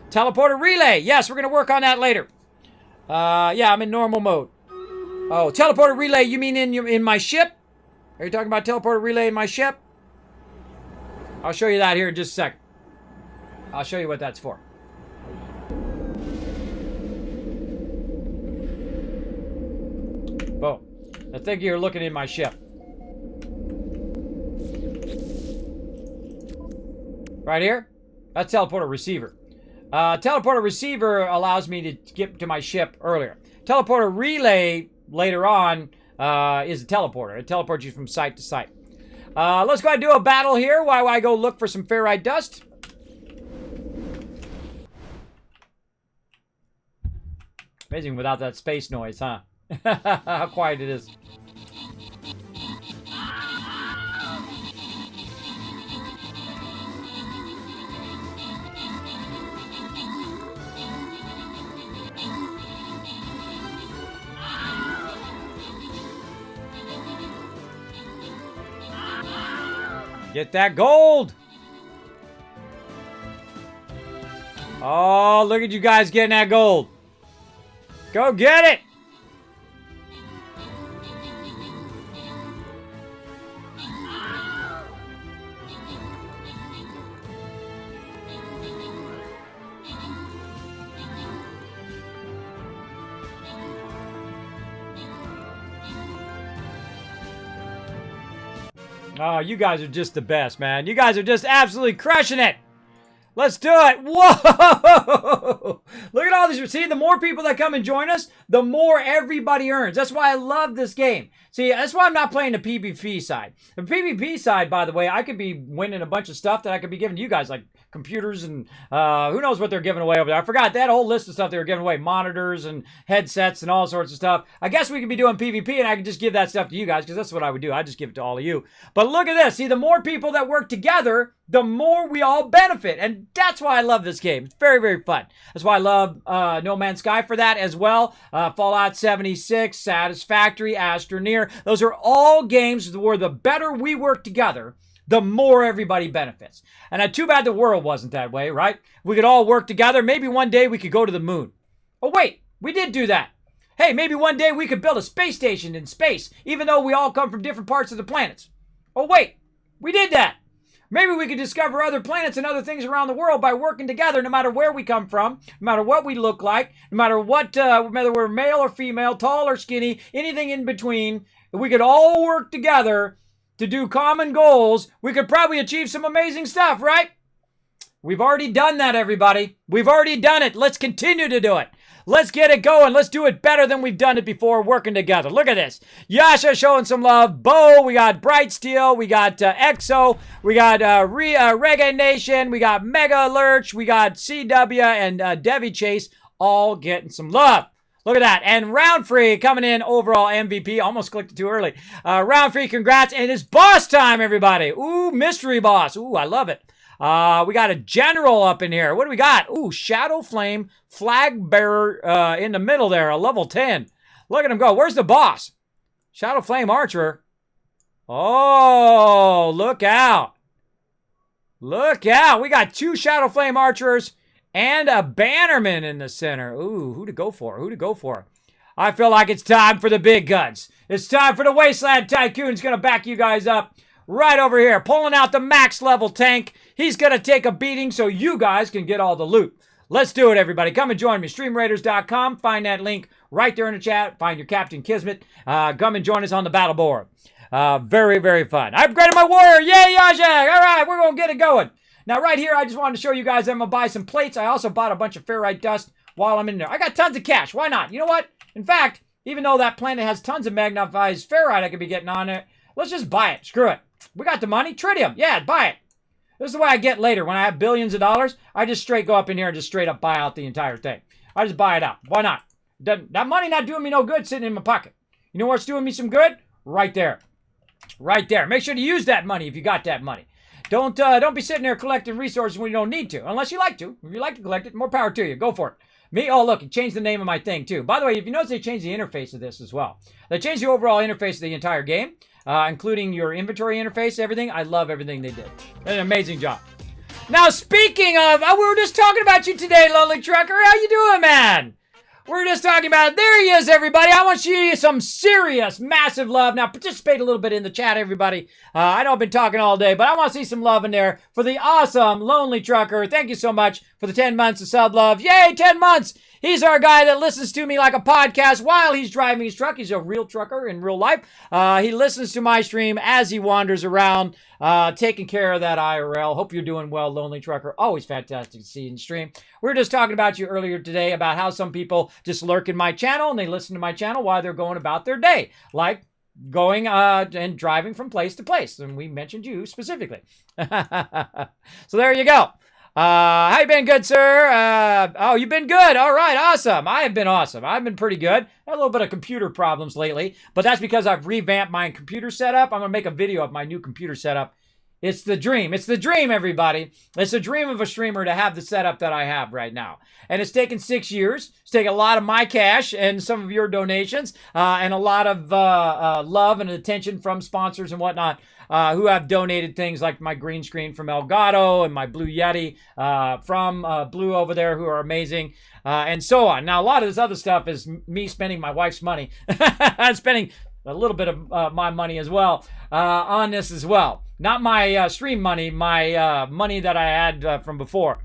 Teleporter relay. Yes, we're going to work on that later. Yeah, I'm in normal mode. Oh, teleporter relay, you mean in my ship? Are you talking about teleporter relay in my ship? I'll show you that here in just a second. I'll show you what that's for. Boom. I think you're looking in my ship. Right here? That's teleporter receiver. Teleporter receiver allows me to get to my ship earlier. Teleporter relay later on is a teleporter. It teleports you from site to site. Let's go ahead and do a battle here while I go look for some ferrite dust. Amazing without that space noise, huh? How quiet it is. Get that gold! Oh, look at you guys getting that gold. Go get it! Oh, you guys are just the best, man. You guys are just absolutely crushing it. Let's do it. Whoa! Look at all these. See, the more people that come and join us, the more everybody earns. That's why I love this game. See, that's why I'm not playing the PvP side. The PvP side, by the way, I could be winning a bunch of stuff that I could be giving to you guys, like computers and who knows what they're giving away over there. I forgot that whole list of stuff they were giving away, monitors and headsets and all sorts of stuff. I guess we could be doing PvP and I could just give that stuff to you guys because that's what I would do. I'd just give it to all of you. But look at this. See, the more people that work together, the more we all benefit. And that's why I love this game. It's very, very fun. That's why I love No Man's Sky for that as well. Fallout 76, Satisfactory, Astroneer. Those are all games where the better we work together, the more everybody benefits. And too bad the world wasn't that way, right? We could all work together. Maybe one day we could go to the moon. Oh, wait, we did do that. Hey, maybe one day we could build a space station in space, even though we all come from different parts of the planets. Oh, wait, we did that. Maybe we could discover other planets and other things around the world by working together, no matter where we come from, no matter what we look like, no matter what, whether we're male or female, tall or skinny, anything in between. If we could all work together to do common goals, we could probably achieve some amazing stuff, right? We've already done that, everybody. We've already done it. Let's continue to do it. Let's get it going. Let's do it better than we've done it before, working together. Look at this. Yasha showing some love. Bo, we got Bright Steel. We got EXO. We got Reggae Nation. We got Mega Lurch. We got CW and Devi Chase all getting some love. Look at that. And Round Free coming in overall MVP. Almost clicked it too early. Round Free, congrats. And it's boss time, everybody. Ooh, mystery boss. Ooh, I love it. We got a general up in here. What do we got? Ooh, Shadow Flame, Flag Bearer in the middle there, a level 10. Look at him go. Where's the boss? Shadow Flame Archer. Oh, look out. Look out. We got 2 Shadow Flame Archers and a Bannerman in the center. Ooh, who to go for? Who to go for? I feel like it's time for the big guns. It's time for the Wasteland Tycoon. It's going to back you guys up. Right over here, pulling out the max level tank. He's going to take a beating so you guys can get all the loot. Let's do it, everybody. Come and join me. StreamRaiders.com. Find that link right there in the chat. Find your Captain Kismet. Come and join us on the battle board. Very, very fun. I upgraded my warrior. Yay, Yajak. All right, we're going to get it going. Now, right here, I just wanted to show you guys I'm going to buy some plates. I also bought a bunch of ferrite dust while I'm in there. I got tons of cash. Why not? You know what? In fact, even though that planet has tons of magnetized ferrite I could be getting on it, let's just buy it. Screw it. We got the money. Tritium. Yeah, buy it. This is the way I get later. When I have billions of dollars, I just straight go up in here and just straight up buy out the entire thing. I just buy it out. Why not? That money not doing me no good sitting in my pocket. You know what's doing me some good? Right there. Right there. Make sure to use that money if you got that money. Don't be sitting there collecting resources when you don't need to. Unless you like to. If you like to collect it, more power to you. Go for it. Me? Oh, look, it changed the name of my thing, too. By the way, if you notice, they changed the interface of this as well. They changed the overall interface of the entire game, including your inventory interface, everything. I love everything they did. An amazing job. Now, speaking of, we were just talking about you today, Lonely Trucker. How you doing, man? We're just talking about, there he is, everybody. I want to show you some serious, massive love. Now, participate a little bit in the chat, everybody. I know I've been talking all day, but I want to see some love in there for the awesome Lonely Trucker. Thank you so much for the 10 months of sub love. Yay, 10 months. He's our guy that listens to me like a podcast while he's driving his truck. He's a real trucker in real life. He listens to my stream as he wanders around, taking care of that IRL. Hope you're doing well, Lonely Trucker. Always fantastic to see you in stream. We were just talking about you earlier today about how some people just lurk in my channel and they listen to my channel while they're going about their day, like going and driving from place to place. And we mentioned you specifically. So there you go. How you been, good sir? Oh, you've been good. All right, awesome. I have been awesome. I've been pretty good. Had a little bit of computer problems lately, but that's because I've revamped my computer setup. I'm going to make a video of my new computer setup. It's the dream. It's the dream, everybody. It's the dream of a streamer to have the setup that I have right now. And it's taken 6 years. It's taken a lot of my cash and some of your donations and a lot of love and attention from sponsors and whatnot who have donated things like my green screen from Elgato and my Blue Yeti from Blue over there, who are amazing, and so on. Now, a lot of this other stuff is me spending my wife's money. I'm spending a little bit of my money as well on this as well. Not my stream money, my money that I had from before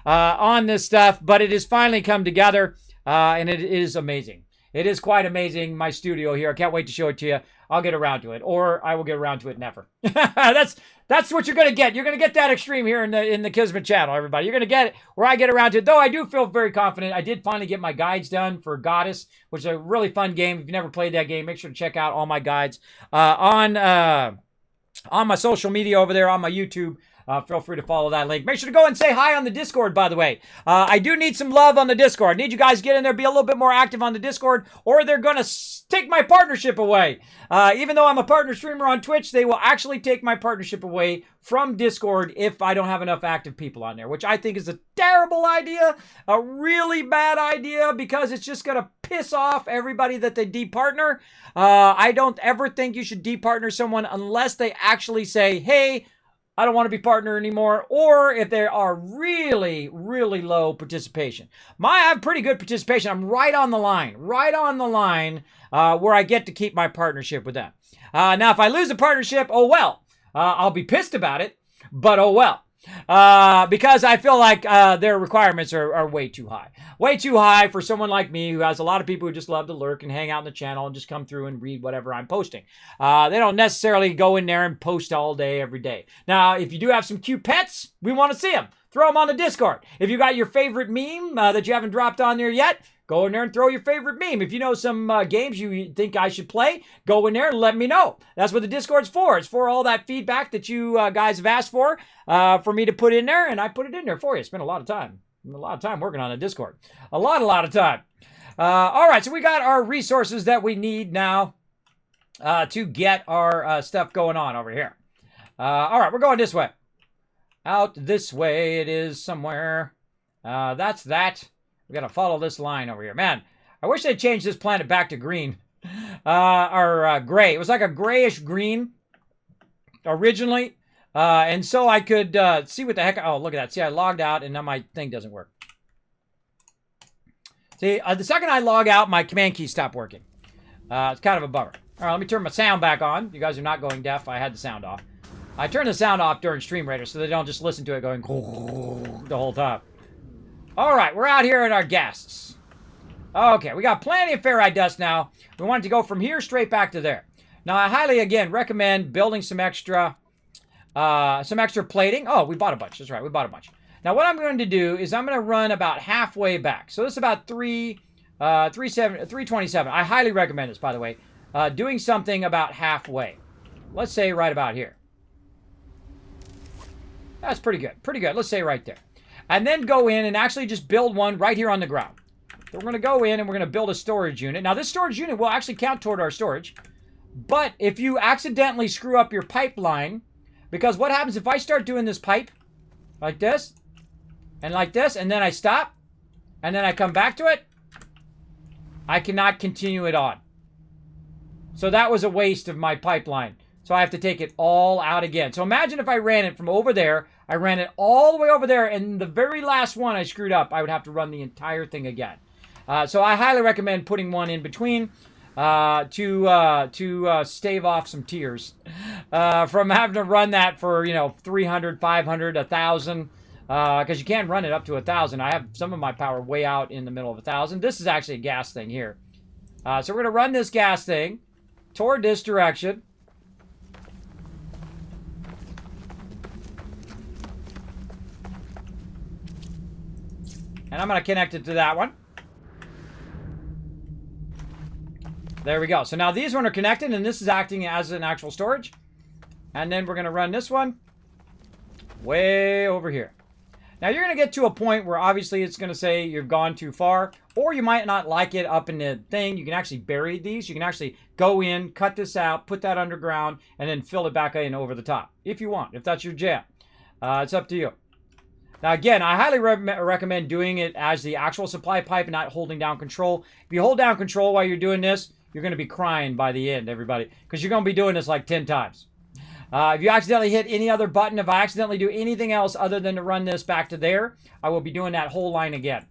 on this stuff, but it has finally come together, and it is amazing. It is quite amazing, my studio here. I can't wait to show it to you. I'll get around to it, or I will get around to it never. That's what you're going to get. You're going to get that extreme here in the Kismet channel, everybody. You're going to get it where I get around to it. Though I do feel very confident. I did finally get my guides done for Goddess, which is a really fun game. If you've never played that game, make sure to check out all my guides on my social media over there, on my YouTube. Feel free to follow that link. Make sure to go and say hi on the Discord, by the way. I do need some love on the Discord. I need you guys to get in there, be a little bit more active on the Discord, or they're going to take my partnership away. Even though I'm a partner streamer on Twitch, they will actually take my partnership away from Discord if I don't have enough active people on there, which I think is a terrible idea, a really bad idea, because it's just going to piss off everybody that they departner. I don't ever think you should departner someone unless they actually say, hey, I don't want to be partner anymore, or if they are really, really low participation. I have pretty good participation. I'm right on the line where I get to keep my partnership with them. Now, if I lose a partnership, oh well. I'll be pissed about it, but oh well. Because I feel like their requirements are way too high. Way too high for someone like me who has a lot of people who just love to lurk and hang out in the channel and just come through and read whatever I'm posting. They don't necessarily go in there and post all day, every day. Now, if you do have some cute pets, we want to see them. Throw them on the Discord. If you got your favorite meme that you haven't dropped on there yet, go in there and throw your favorite meme. If you know some games you think I should play, go in there and let me know. That's what the Discord's for. It's for all that feedback that you guys have asked for me to put in there, and I put it in there for you. Spent a lot of time. Working on the Discord. A lot of time. All right, so we got our resources that we need now to get our stuff going on over here. All right, we're going this way. Out this way it is somewhere. That's that. We got to follow this line over here. Man, I wish they'd change this planet back to green. Or gray. It was like a grayish green originally. And so I could see what the heck... Oh, look at that. See, I logged out and now my thing doesn't work. See, the second I log out, my command keys stop working. It's kind of a bummer. All right, let me turn my sound back on. You guys are not going deaf. I had the sound off. I turned the sound off during Stream Raider so they don't just listen to it going the whole time. All right, we're out here at our gases. Okay, we got plenty of ferrite dust now. We want it to go from here straight back to there. Now, I highly, again, recommend building some extra plating. Oh, we bought a bunch. That's right, we bought a bunch. Now, what I'm going to do is I'm going to run about halfway back. So this is about 327. I highly recommend this, by the way. Doing something about halfway. Let's say right about here. That's pretty good. Pretty good. Let's say right there. And then go in and actually just build one right here on the ground. So we're going to go in and we're going to build a storage unit. Now, this storage unit will actually count toward our storage. But if you accidentally screw up your pipeline, because what happens if I start doing this pipe like this, and then I stop, and then I come back to it, I cannot continue it on. So that was a waste of my pipeline. So I have to take it all out again. So imagine if I ran it from over there, I ran it all the way over there, and the very last one I screwed up, I would have to run the entire thing again. So I highly recommend putting one in between to stave off some tears from having to run that for, 300, 500, 1,000, because you can run it up to 1,000. I have some of my power way out in the middle of 1,000. This is actually a gas thing here. So we're going to run this gas thing toward this direction. And I'm going to connect it to that one. There we go. So now these one are connected, and this is acting as an actual storage. And then we're going to run this one way over here. Now you're going to get to a point where obviously it's going to say you've gone too far, or you might not like it up in the thing. You can actually bury these. You can actually go in, cut this out, put that underground, and then fill it back in over the top if you want, if that's your jam. It's up to you. Now, again, I highly recommend doing it as the actual supply pipe and not holding down control. If you hold down control while you're doing this, you're going to be crying by the end, everybody, because you're going to be doing this like 10 times. If you accidentally hit any other button, if I accidentally do anything else other than to run this back to there, I will be doing that whole line again.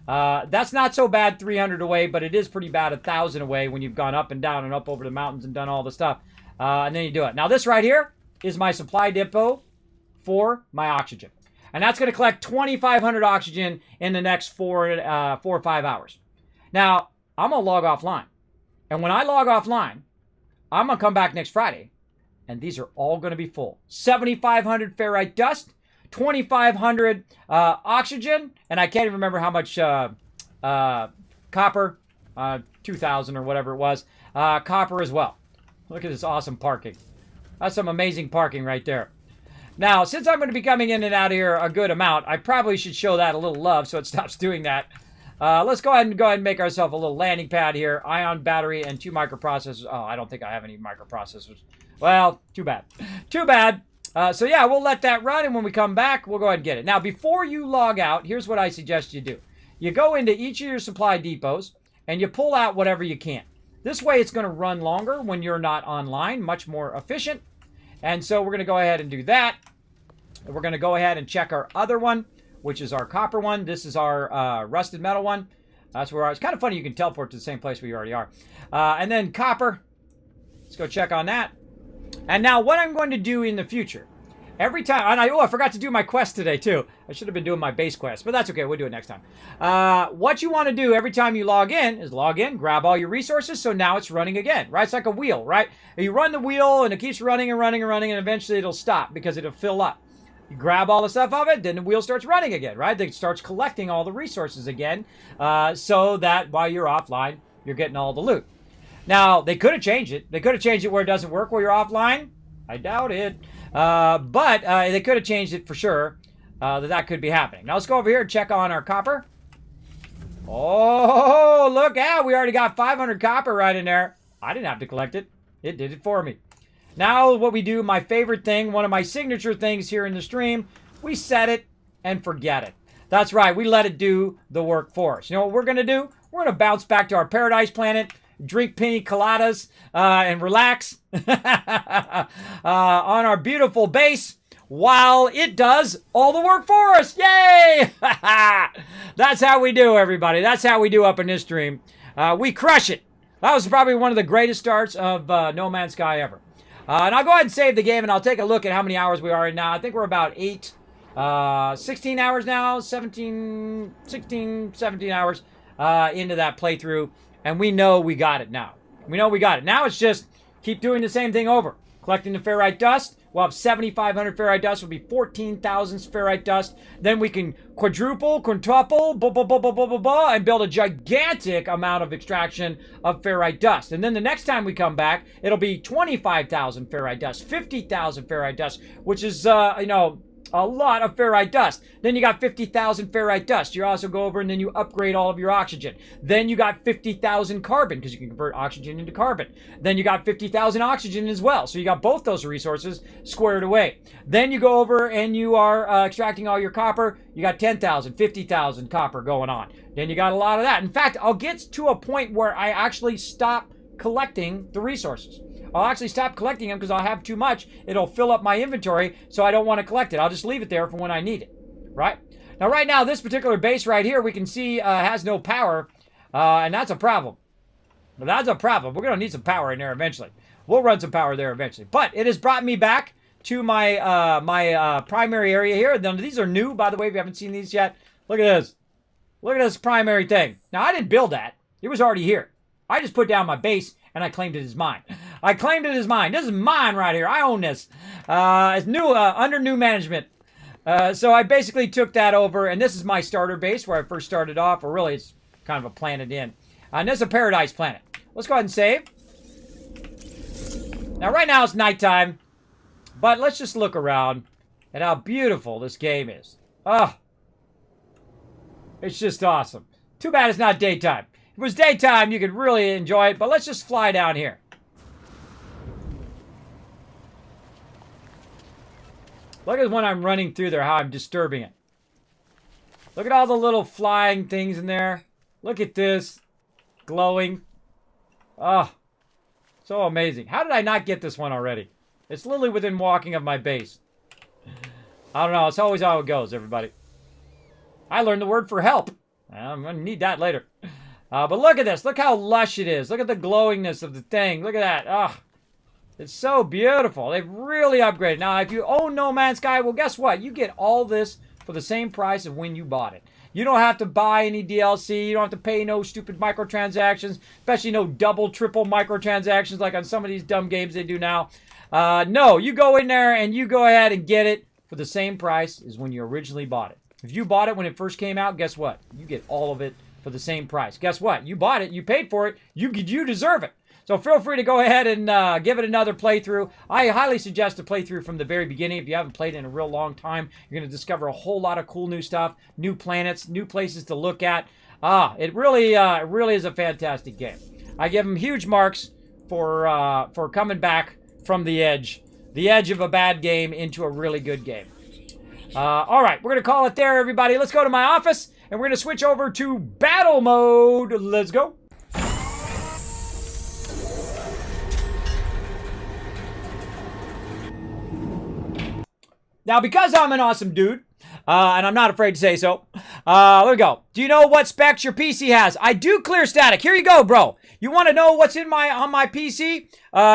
That's not so bad 300 away, but it is pretty bad 1,000 away when you've gone up and down and up over the mountains and done all the stuff. And then you do it. Now, this right here is my supply depot for my oxygen. And that's going to collect 2,500 oxygen in the next 4 or 5 hours. Now, I'm going to log offline. And when I log offline, I'm going to come back next Friday, and these are all going to be full. 7,500 ferrite dust, 2,500 oxygen, and I can't even remember how much copper, 2,000 or whatever it was, copper as well. Look at this awesome parking. That's some amazing parking right there. Now, since I'm going to be coming in and out of here a good amount, I probably should show that a little love so it stops doing that. Let's go ahead and make ourselves a little landing pad here. Ion battery and 2 microprocessors. Oh, I don't think I have any microprocessors. Well, too bad. Too bad. So yeah, we'll let that run, and when we come back, we'll go ahead and get it. Now, before you log out, here's what I suggest you do. You go into each of your supply depots, and you pull out whatever you can. This way, it's going to run longer when you're not online, much more efficient. And so we're going to go ahead and do that. We're going to go ahead and check our other one, which is our copper one. This is our rusted metal one. That's where it's kind of funny you can teleport to the same place where you already are. And then copper. Let's go check on that. And now what I'm going to do in the future, every time, and I forgot to do my quest today too. I should have been doing my base quest, but that's okay. We'll do it next time. What you want to do every time you log in is log in, grab all your resources, so now it's running again, right? It's like a wheel, right? You run the wheel and it keeps running and running and running, and eventually it'll stop because it'll fill up. You grab all the stuff of it, then the wheel starts running again, right? It starts collecting all the resources again, so that while you're offline, you're getting all the loot. Now, they could have changed it. They could have changed it where it doesn't work while you're offline. I doubt it. But they could have changed it for sure, that could be happening. Now, let's go over here and check on our copper. Oh, look out. We already got 500 copper right in there. I didn't have to collect it. It did it for me. Now, what we do, my favorite thing, one of my signature things here in the stream, we set it and forget it. That's right. We let it do the work for us. You know what we're going to do? We're going to bounce back to our paradise planet, drink pina coladas, and relax on our beautiful base while it does all the work for us. Yay! That's how we do, everybody. That's how we do up in this stream. We crush it. That was probably one of the greatest starts of No Man's Sky ever. And I'll go ahead and save the game, and I'll take a look at how many hours we are in now. I think we're about 16 hours now, 17 hours into that playthrough. And we know we got it now. We know we got it. Now it's just keep doing the same thing over. Collecting the ferrite dust. We'll have 7,500 ferrite dust. Will be 14,000 ferrite dust. Then we can quadruple, quintuple, and build a gigantic amount of extraction of ferrite dust. And then the next time we come back, it'll be 25,000 ferrite dust, 50,000 ferrite dust, which is, a lot of ferrite dust. Then you got 50,000 ferrite dust. You also go over and then you upgrade all of your oxygen. Then you got 50,000 carbon because you can convert oxygen into carbon. Then you got 50,000 oxygen as well. So you got both those resources squared away. Then you go over and you are extracting all your copper. You got 10,000, 50,000 copper going on. Then you got a lot of that. In fact, I'll get to a point where I actually stop collecting the resources. I'll actually stop collecting them because I'll have too much. It'll fill up my inventory, so I don't want to collect it. I'll just leave it there for when I need it, right? Now, right now, this particular base right here, we can see has no power, and that's a problem. That's a problem. We're going to need some power in there eventually. We'll run some power there eventually. But it has brought me back to my primary area here. Now, these are new, by the way, if you haven't seen these yet. Look at this. Look at this primary thing. Now, I didn't build that. It was already here. I just put down my base, and I claimed it as mine. I claimed it as mine. This is mine right here. I own this. It's new, under new management. So I basically took that over, and this is my starter base where I first started off, or really it's kind of a planet in. And this is a paradise planet. Let's go ahead and save. Now right now it's nighttime, but let's just look around at how beautiful this game is. Oh, it's just awesome. Too bad it's not daytime. If it was daytime, you could really enjoy it, but let's just fly down here. Look at when I'm running through there, how I'm disturbing it. Look at all the little flying things in there. Look at this. Glowing. Oh, so amazing. How did I not get this one already? It's literally within walking of my base. I don't know. It's always how it goes, everybody. I learned the word for help. I'm going to need that later. But look at this. Look how lush it is. Look at the glowingness of the thing. Look at that. Oh, it's so beautiful. They've really upgraded. Now, if you own No Man's Sky, well, guess what? You get all this for the same price of when you bought it. You don't have to buy any DLC. You don't have to pay no stupid microtransactions, especially no double, triple microtransactions like on some of these dumb games they do now. No, you go in there and you go ahead and get it for the same price as when you originally bought it. If you bought it when it first came out, guess what? You get all of it for the same price. Guess what? You bought it. You paid for it. You deserve it. So feel free to go ahead and give it another playthrough. I highly suggest a playthrough from the very beginning. If you haven't played it in a real long time, you're going to discover a whole lot of cool new stuff, new planets, new places to look at. It really is a fantastic game. I give them huge marks for coming back from the edge of a bad game into a really good game. All right, we're going to call it there, everybody. Let's go to my office, and we're going to switch over to battle mode. Let's go. Now, because I'm an awesome dude, and I'm not afraid to say so, there we go. Do you know what specs your PC has? I do clear static. Here you go, bro. You want to know what's on my PC?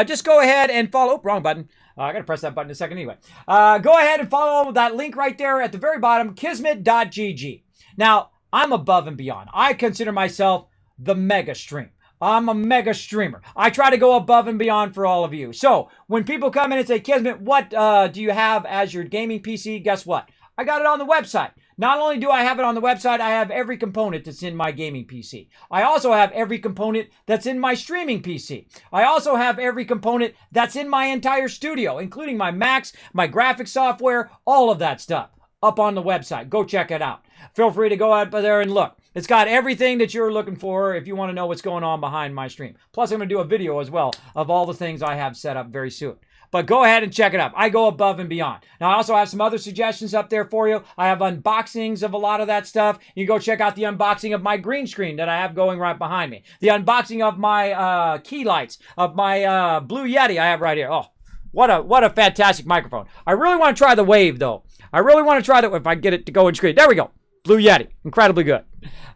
Just go ahead and follow. Oh, wrong button. I got to press that button in a second anyway. Go ahead and follow that link right there at the very bottom, kismet.gg. Now, I'm above and beyond. I consider myself the mega stream. I'm a mega streamer. I try to go above and beyond for all of you. So when people come in and say, Kismet, what do you have as your gaming PC? Guess what? I got it on the website. Not only do I have it on the website, I have every component that's in my gaming PC. I also have every component that's in my streaming PC. I also have every component that's in my entire studio, including my Macs, my graphics software, all of that stuff up on the website. Go check it out. Feel free to go out there and look. It's got everything that you're looking for if you want to know what's going on behind my stream. Plus, I'm going to do a video as well of all the things I have set up very soon. But go ahead and check it out. I go above and beyond. Now, I also have some other suggestions up there for you. I have unboxings of a lot of that stuff. You can go check out the unboxing of my green screen that I have going right behind me. The unboxing of my key lights, of my Blue Yeti I have right here. Oh, what a fantastic microphone. I really want to try the Wave, though. I really want to try that if I get it to go in screen. There we go. Blue Yeti. Incredibly good.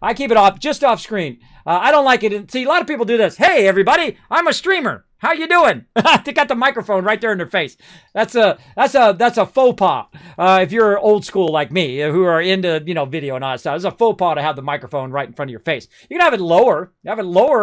I keep it off, just off screen. I don't like it. See, a lot of people do this. Hey, everybody, I'm a streamer. How you doing? They got the microphone right there in their face. That's a faux pas. If you're old school like me, who are into video and all that stuff, it's a faux pas to have the microphone right in front of your face. You can have it lower.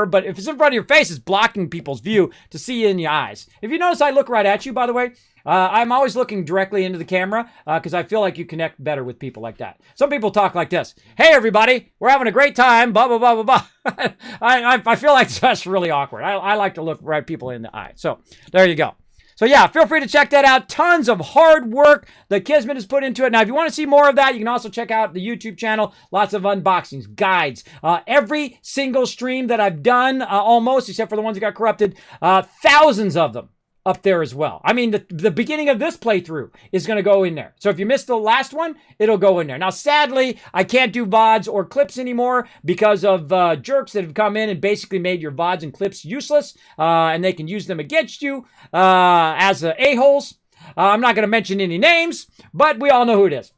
But if it's in front of your face, it's blocking people's view to see you in your eyes. If you notice, I look right at you. By the way. I'm always looking directly into the camera because I feel like you connect better with people like that. Some people talk like this. Hey, everybody, we're having a great time, blah, blah, blah, blah, blah. I feel like that's really awkward. I like to look right people in the eye. So there you go. So yeah, feel free to check that out. Tons of hard work that Kismet has put into it. Now, if you want to see more of that, you can also check out the YouTube channel. Lots of unboxings, guides. Every single stream that I've done, almost, except for the ones that got corrupted, thousands of them. Up there as well. I mean, the beginning of this playthrough is going to go in there. So if you missed the last one, it'll go in there. Now, sadly, I can't do VODs or clips anymore because of jerks that have come in and basically made your VODs and clips useless, and they can use them against you as a-holes. I'm not going to mention any names, but we all know who it is.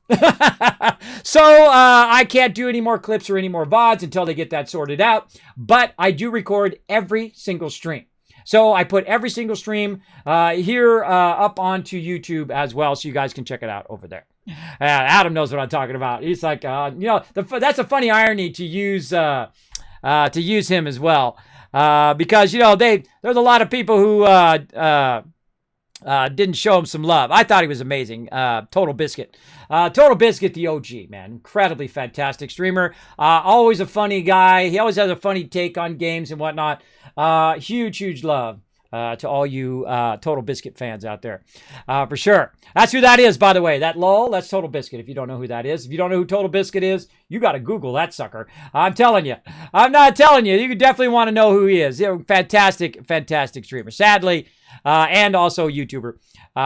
So I can't do any more clips or any more VODs until they get that sorted out, but I do record every single stream. So I put every single stream here up onto YouTube as well, so you guys can check it out over there. Adam knows what I'm talking about. He's like, that's a funny irony to use him as well, because there's a lot of people who didn't show him some love. I thought he was amazing. Total Biscuit. Total Biscuit, the OG, man. Incredibly fantastic streamer. Always a funny guy. He always has a funny take on games and whatnot. Huge love to all you Total Biscuit fans out there. For sure. That's who that is, by the way. That lol, that's Total Biscuit, if you don't know who that is. If you don't know who Total Biscuit is, you got to Google that sucker. I'm telling you. I'm not telling you. You definitely want to know who he is. Fantastic streamer. Sadly, and also YouTuber.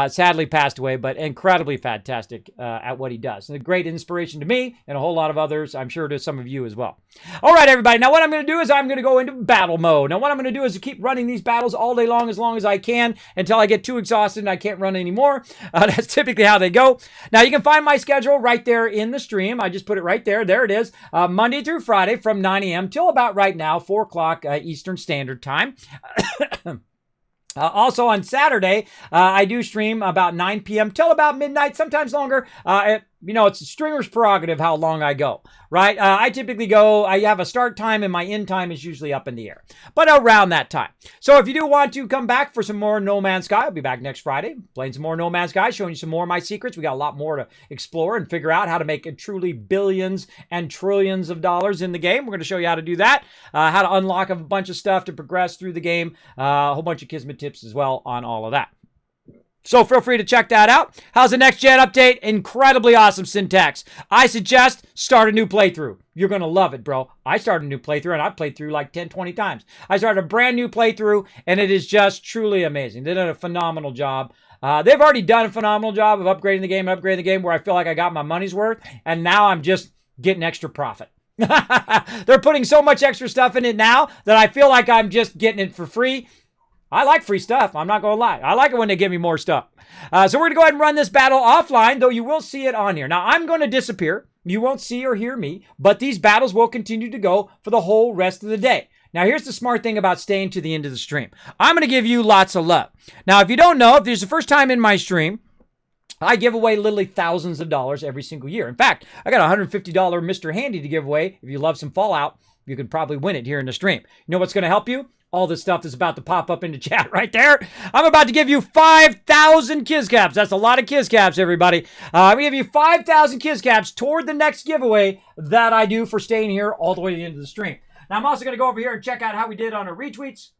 Sadly passed away, but incredibly fantastic at what he does. And a great inspiration to me and a whole lot of others, I'm sure to some of you as well. All right, everybody. Now, what I'm going to do is I'm going to go into battle mode. Now, what I'm going to do is to keep running these battles all day long as I can until I get too exhausted and I can't run anymore. That's typically how they go. Now, you can find my schedule right there in the stream. I just put it right there. There it is. Monday through Friday from 9 a.m. till about right now, 4 o'clock Eastern Standard Time. Also on Saturday, I do stream about 9 p.m. till about midnight, sometimes longer. it's a streamer's prerogative how long I go, right? I typically go, I have a start time and my end time is usually up in the air, but around that time. So if you do want to come back for some more No Man's Sky, I'll be back next Friday playing some more No Man's Sky, showing you some more of my secrets. We got a lot more to explore and figure out how to make truly billions and trillions of dollars in the game. We're going to show you how to do that, how to unlock a bunch of stuff to progress through the game, a whole bunch of Kismet tips as well on all of that. So feel free to check that out. How's the next gen update? Incredibly awesome syntax. I suggest start a new playthrough. You're going to love it, bro. I started a new playthrough and I've played through like 10, 20 times. I started a brand new playthrough and it is just truly amazing. They did a phenomenal job. They've already done a phenomenal job of upgrading the game where I feel like I got my money's worth. And now I'm just getting extra profit. They're putting so much extra stuff in it now that I feel like I'm just getting it for free. I like free stuff. I'm not going to lie. I like it when they give me more stuff. So we're going to go ahead and run this battle offline, though you will see it on here. Now, I'm going to disappear. You won't see or hear me, but these battles will continue to go for the whole rest of the day. Now, here's the smart thing about staying to the end of the stream. I'm going to give you lots of love. Now, if you don't know, if this is the first time in my stream, I give away literally thousands of dollars every single year. In fact, I got a $150 Mr. Handy to give away. If you love some Fallout, you can probably win it here in the stream. You know what's going to help you? All this stuff that's about to pop up in the chat right there. I'm about to give you 5,000 Kiz Caps. That's a lot of Kiz Caps, everybody. I'm going to give you 5,000 Kiz Caps toward the next giveaway that I do for staying here all the way to the end of the stream. Now, I'm also going to go over here and check out how we did on our retweets.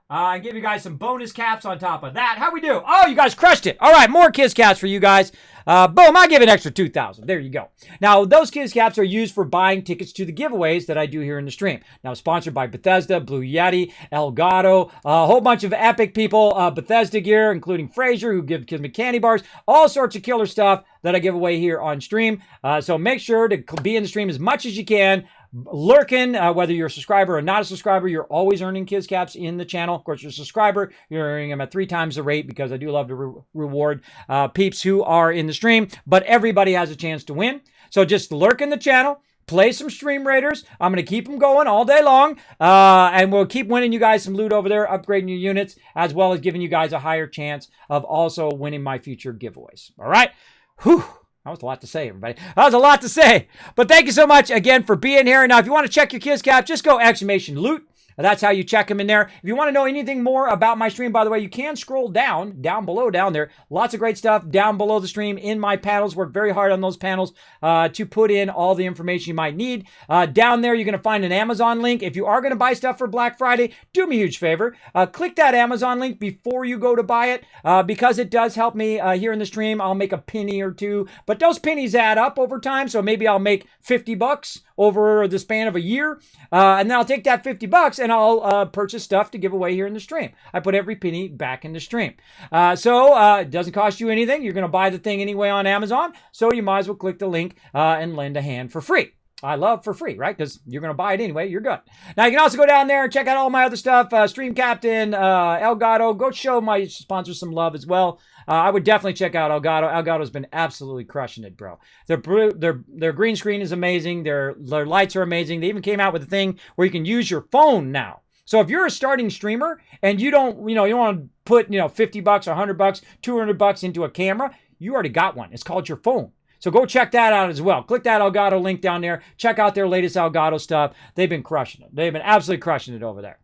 And give you guys some bonus caps on top of that. How we do? Oh, you guys crushed it. All right, more Kiz Caps for you guys. Boom, I give an extra 2,000. There you go. Now, those Kiz Caps are used for buying tickets to the giveaways that I do here in the stream. Now, sponsored by Bethesda, Blue Yeti, Elgato, a whole bunch of epic people, Bethesda gear, including Fraser, who give Kismet candy bars, all sorts of killer stuff that I give away here on stream. So make sure to be in the stream as much as you can. Lurking, whether you're a subscriber or not a subscriber, you're always earning Kiz Caps in the channel. Of course, you're a subscriber, you're earning them at 3 times the rate because I do love to reward peeps who are in the stream, but everybody has a chance to win. So just lurk in the channel, play some Stream Raiders. I'm going to keep them going all day long, and we'll keep winning you guys some loot over there, upgrading your units, as well as giving you guys a higher chance of also winning my future giveaways. All right? Whew. That was a lot to say, everybody. That was a lot to say. But thank you so much again for being here. Now, if you want to check your Kiz Cap, just go !loot. That's how you check them in there. If you want to know anything more about my stream, by the way, you can scroll down below down there. Lots of great stuff down below the stream in my panels. Work very hard on those panels to put in all the information you might need. Down there, you're going to find an Amazon link. If you are going to buy stuff for Black Friday, do me a huge favor. Click that Amazon link before you go to buy it because it does help me here in the stream. I'll make a penny or two, but those pennies add up over time. So maybe I'll make $50 over the span of a year. And then I'll take that $50 and I'll purchase stuff to give away here in the stream. I put every penny back in the stream. So it doesn't cost you anything. You're going to buy the thing anyway on Amazon. So you might as well click the link and lend a hand for free. I love for free, right? Because you're going to buy it anyway. You're good. Now, you can also go down there and check out all my other stuff. Stream Captain, Elgato. Go show my sponsors some love as well. I would definitely check out Elgato. Elgato's been absolutely crushing it, bro. Their green screen is amazing. Their lights are amazing. They even came out with a thing where you can use your phone now. So if you're a starting streamer and you don't, you don't want to put, $50 or $100, $200 into a camera, you already got one. It's called your phone. So go check that out as well. Click that Elgato link down there. Check out their latest Elgato stuff. They've been crushing it. They've been absolutely crushing it over there.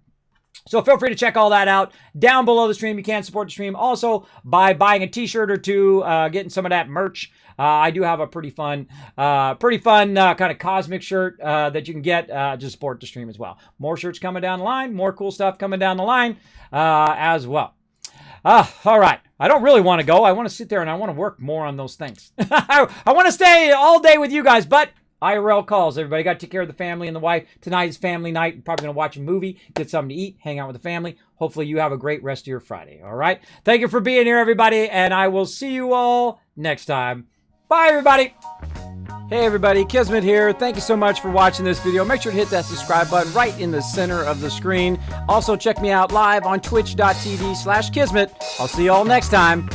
So feel free to check all that out down below the stream. You can support the stream also by buying a t-shirt or two, getting some of that merch. I do have a pretty fun kind of cosmic shirt that you can get to support the stream as well. More shirts coming down the line, more cool stuff coming down the line as well. All right. I don't really want to go. I want to sit there and I want to work more on those things. I want to stay all day with you guys, but IRL calls. Everybody got to take care of the family and the wife. Tonight is family night. You're probably going to watch a movie, get something to eat, hang out with the family. Hopefully you have a great rest of your Friday. All right. Thank you for being here, everybody. And I will see you all next time. Bye, everybody. Hey, everybody. Kismet here. Thank you so much for watching this video. Make sure to hit that subscribe button right in the center of the screen. Also, check me out live on twitch.tv/Kismet. I'll see you all next time.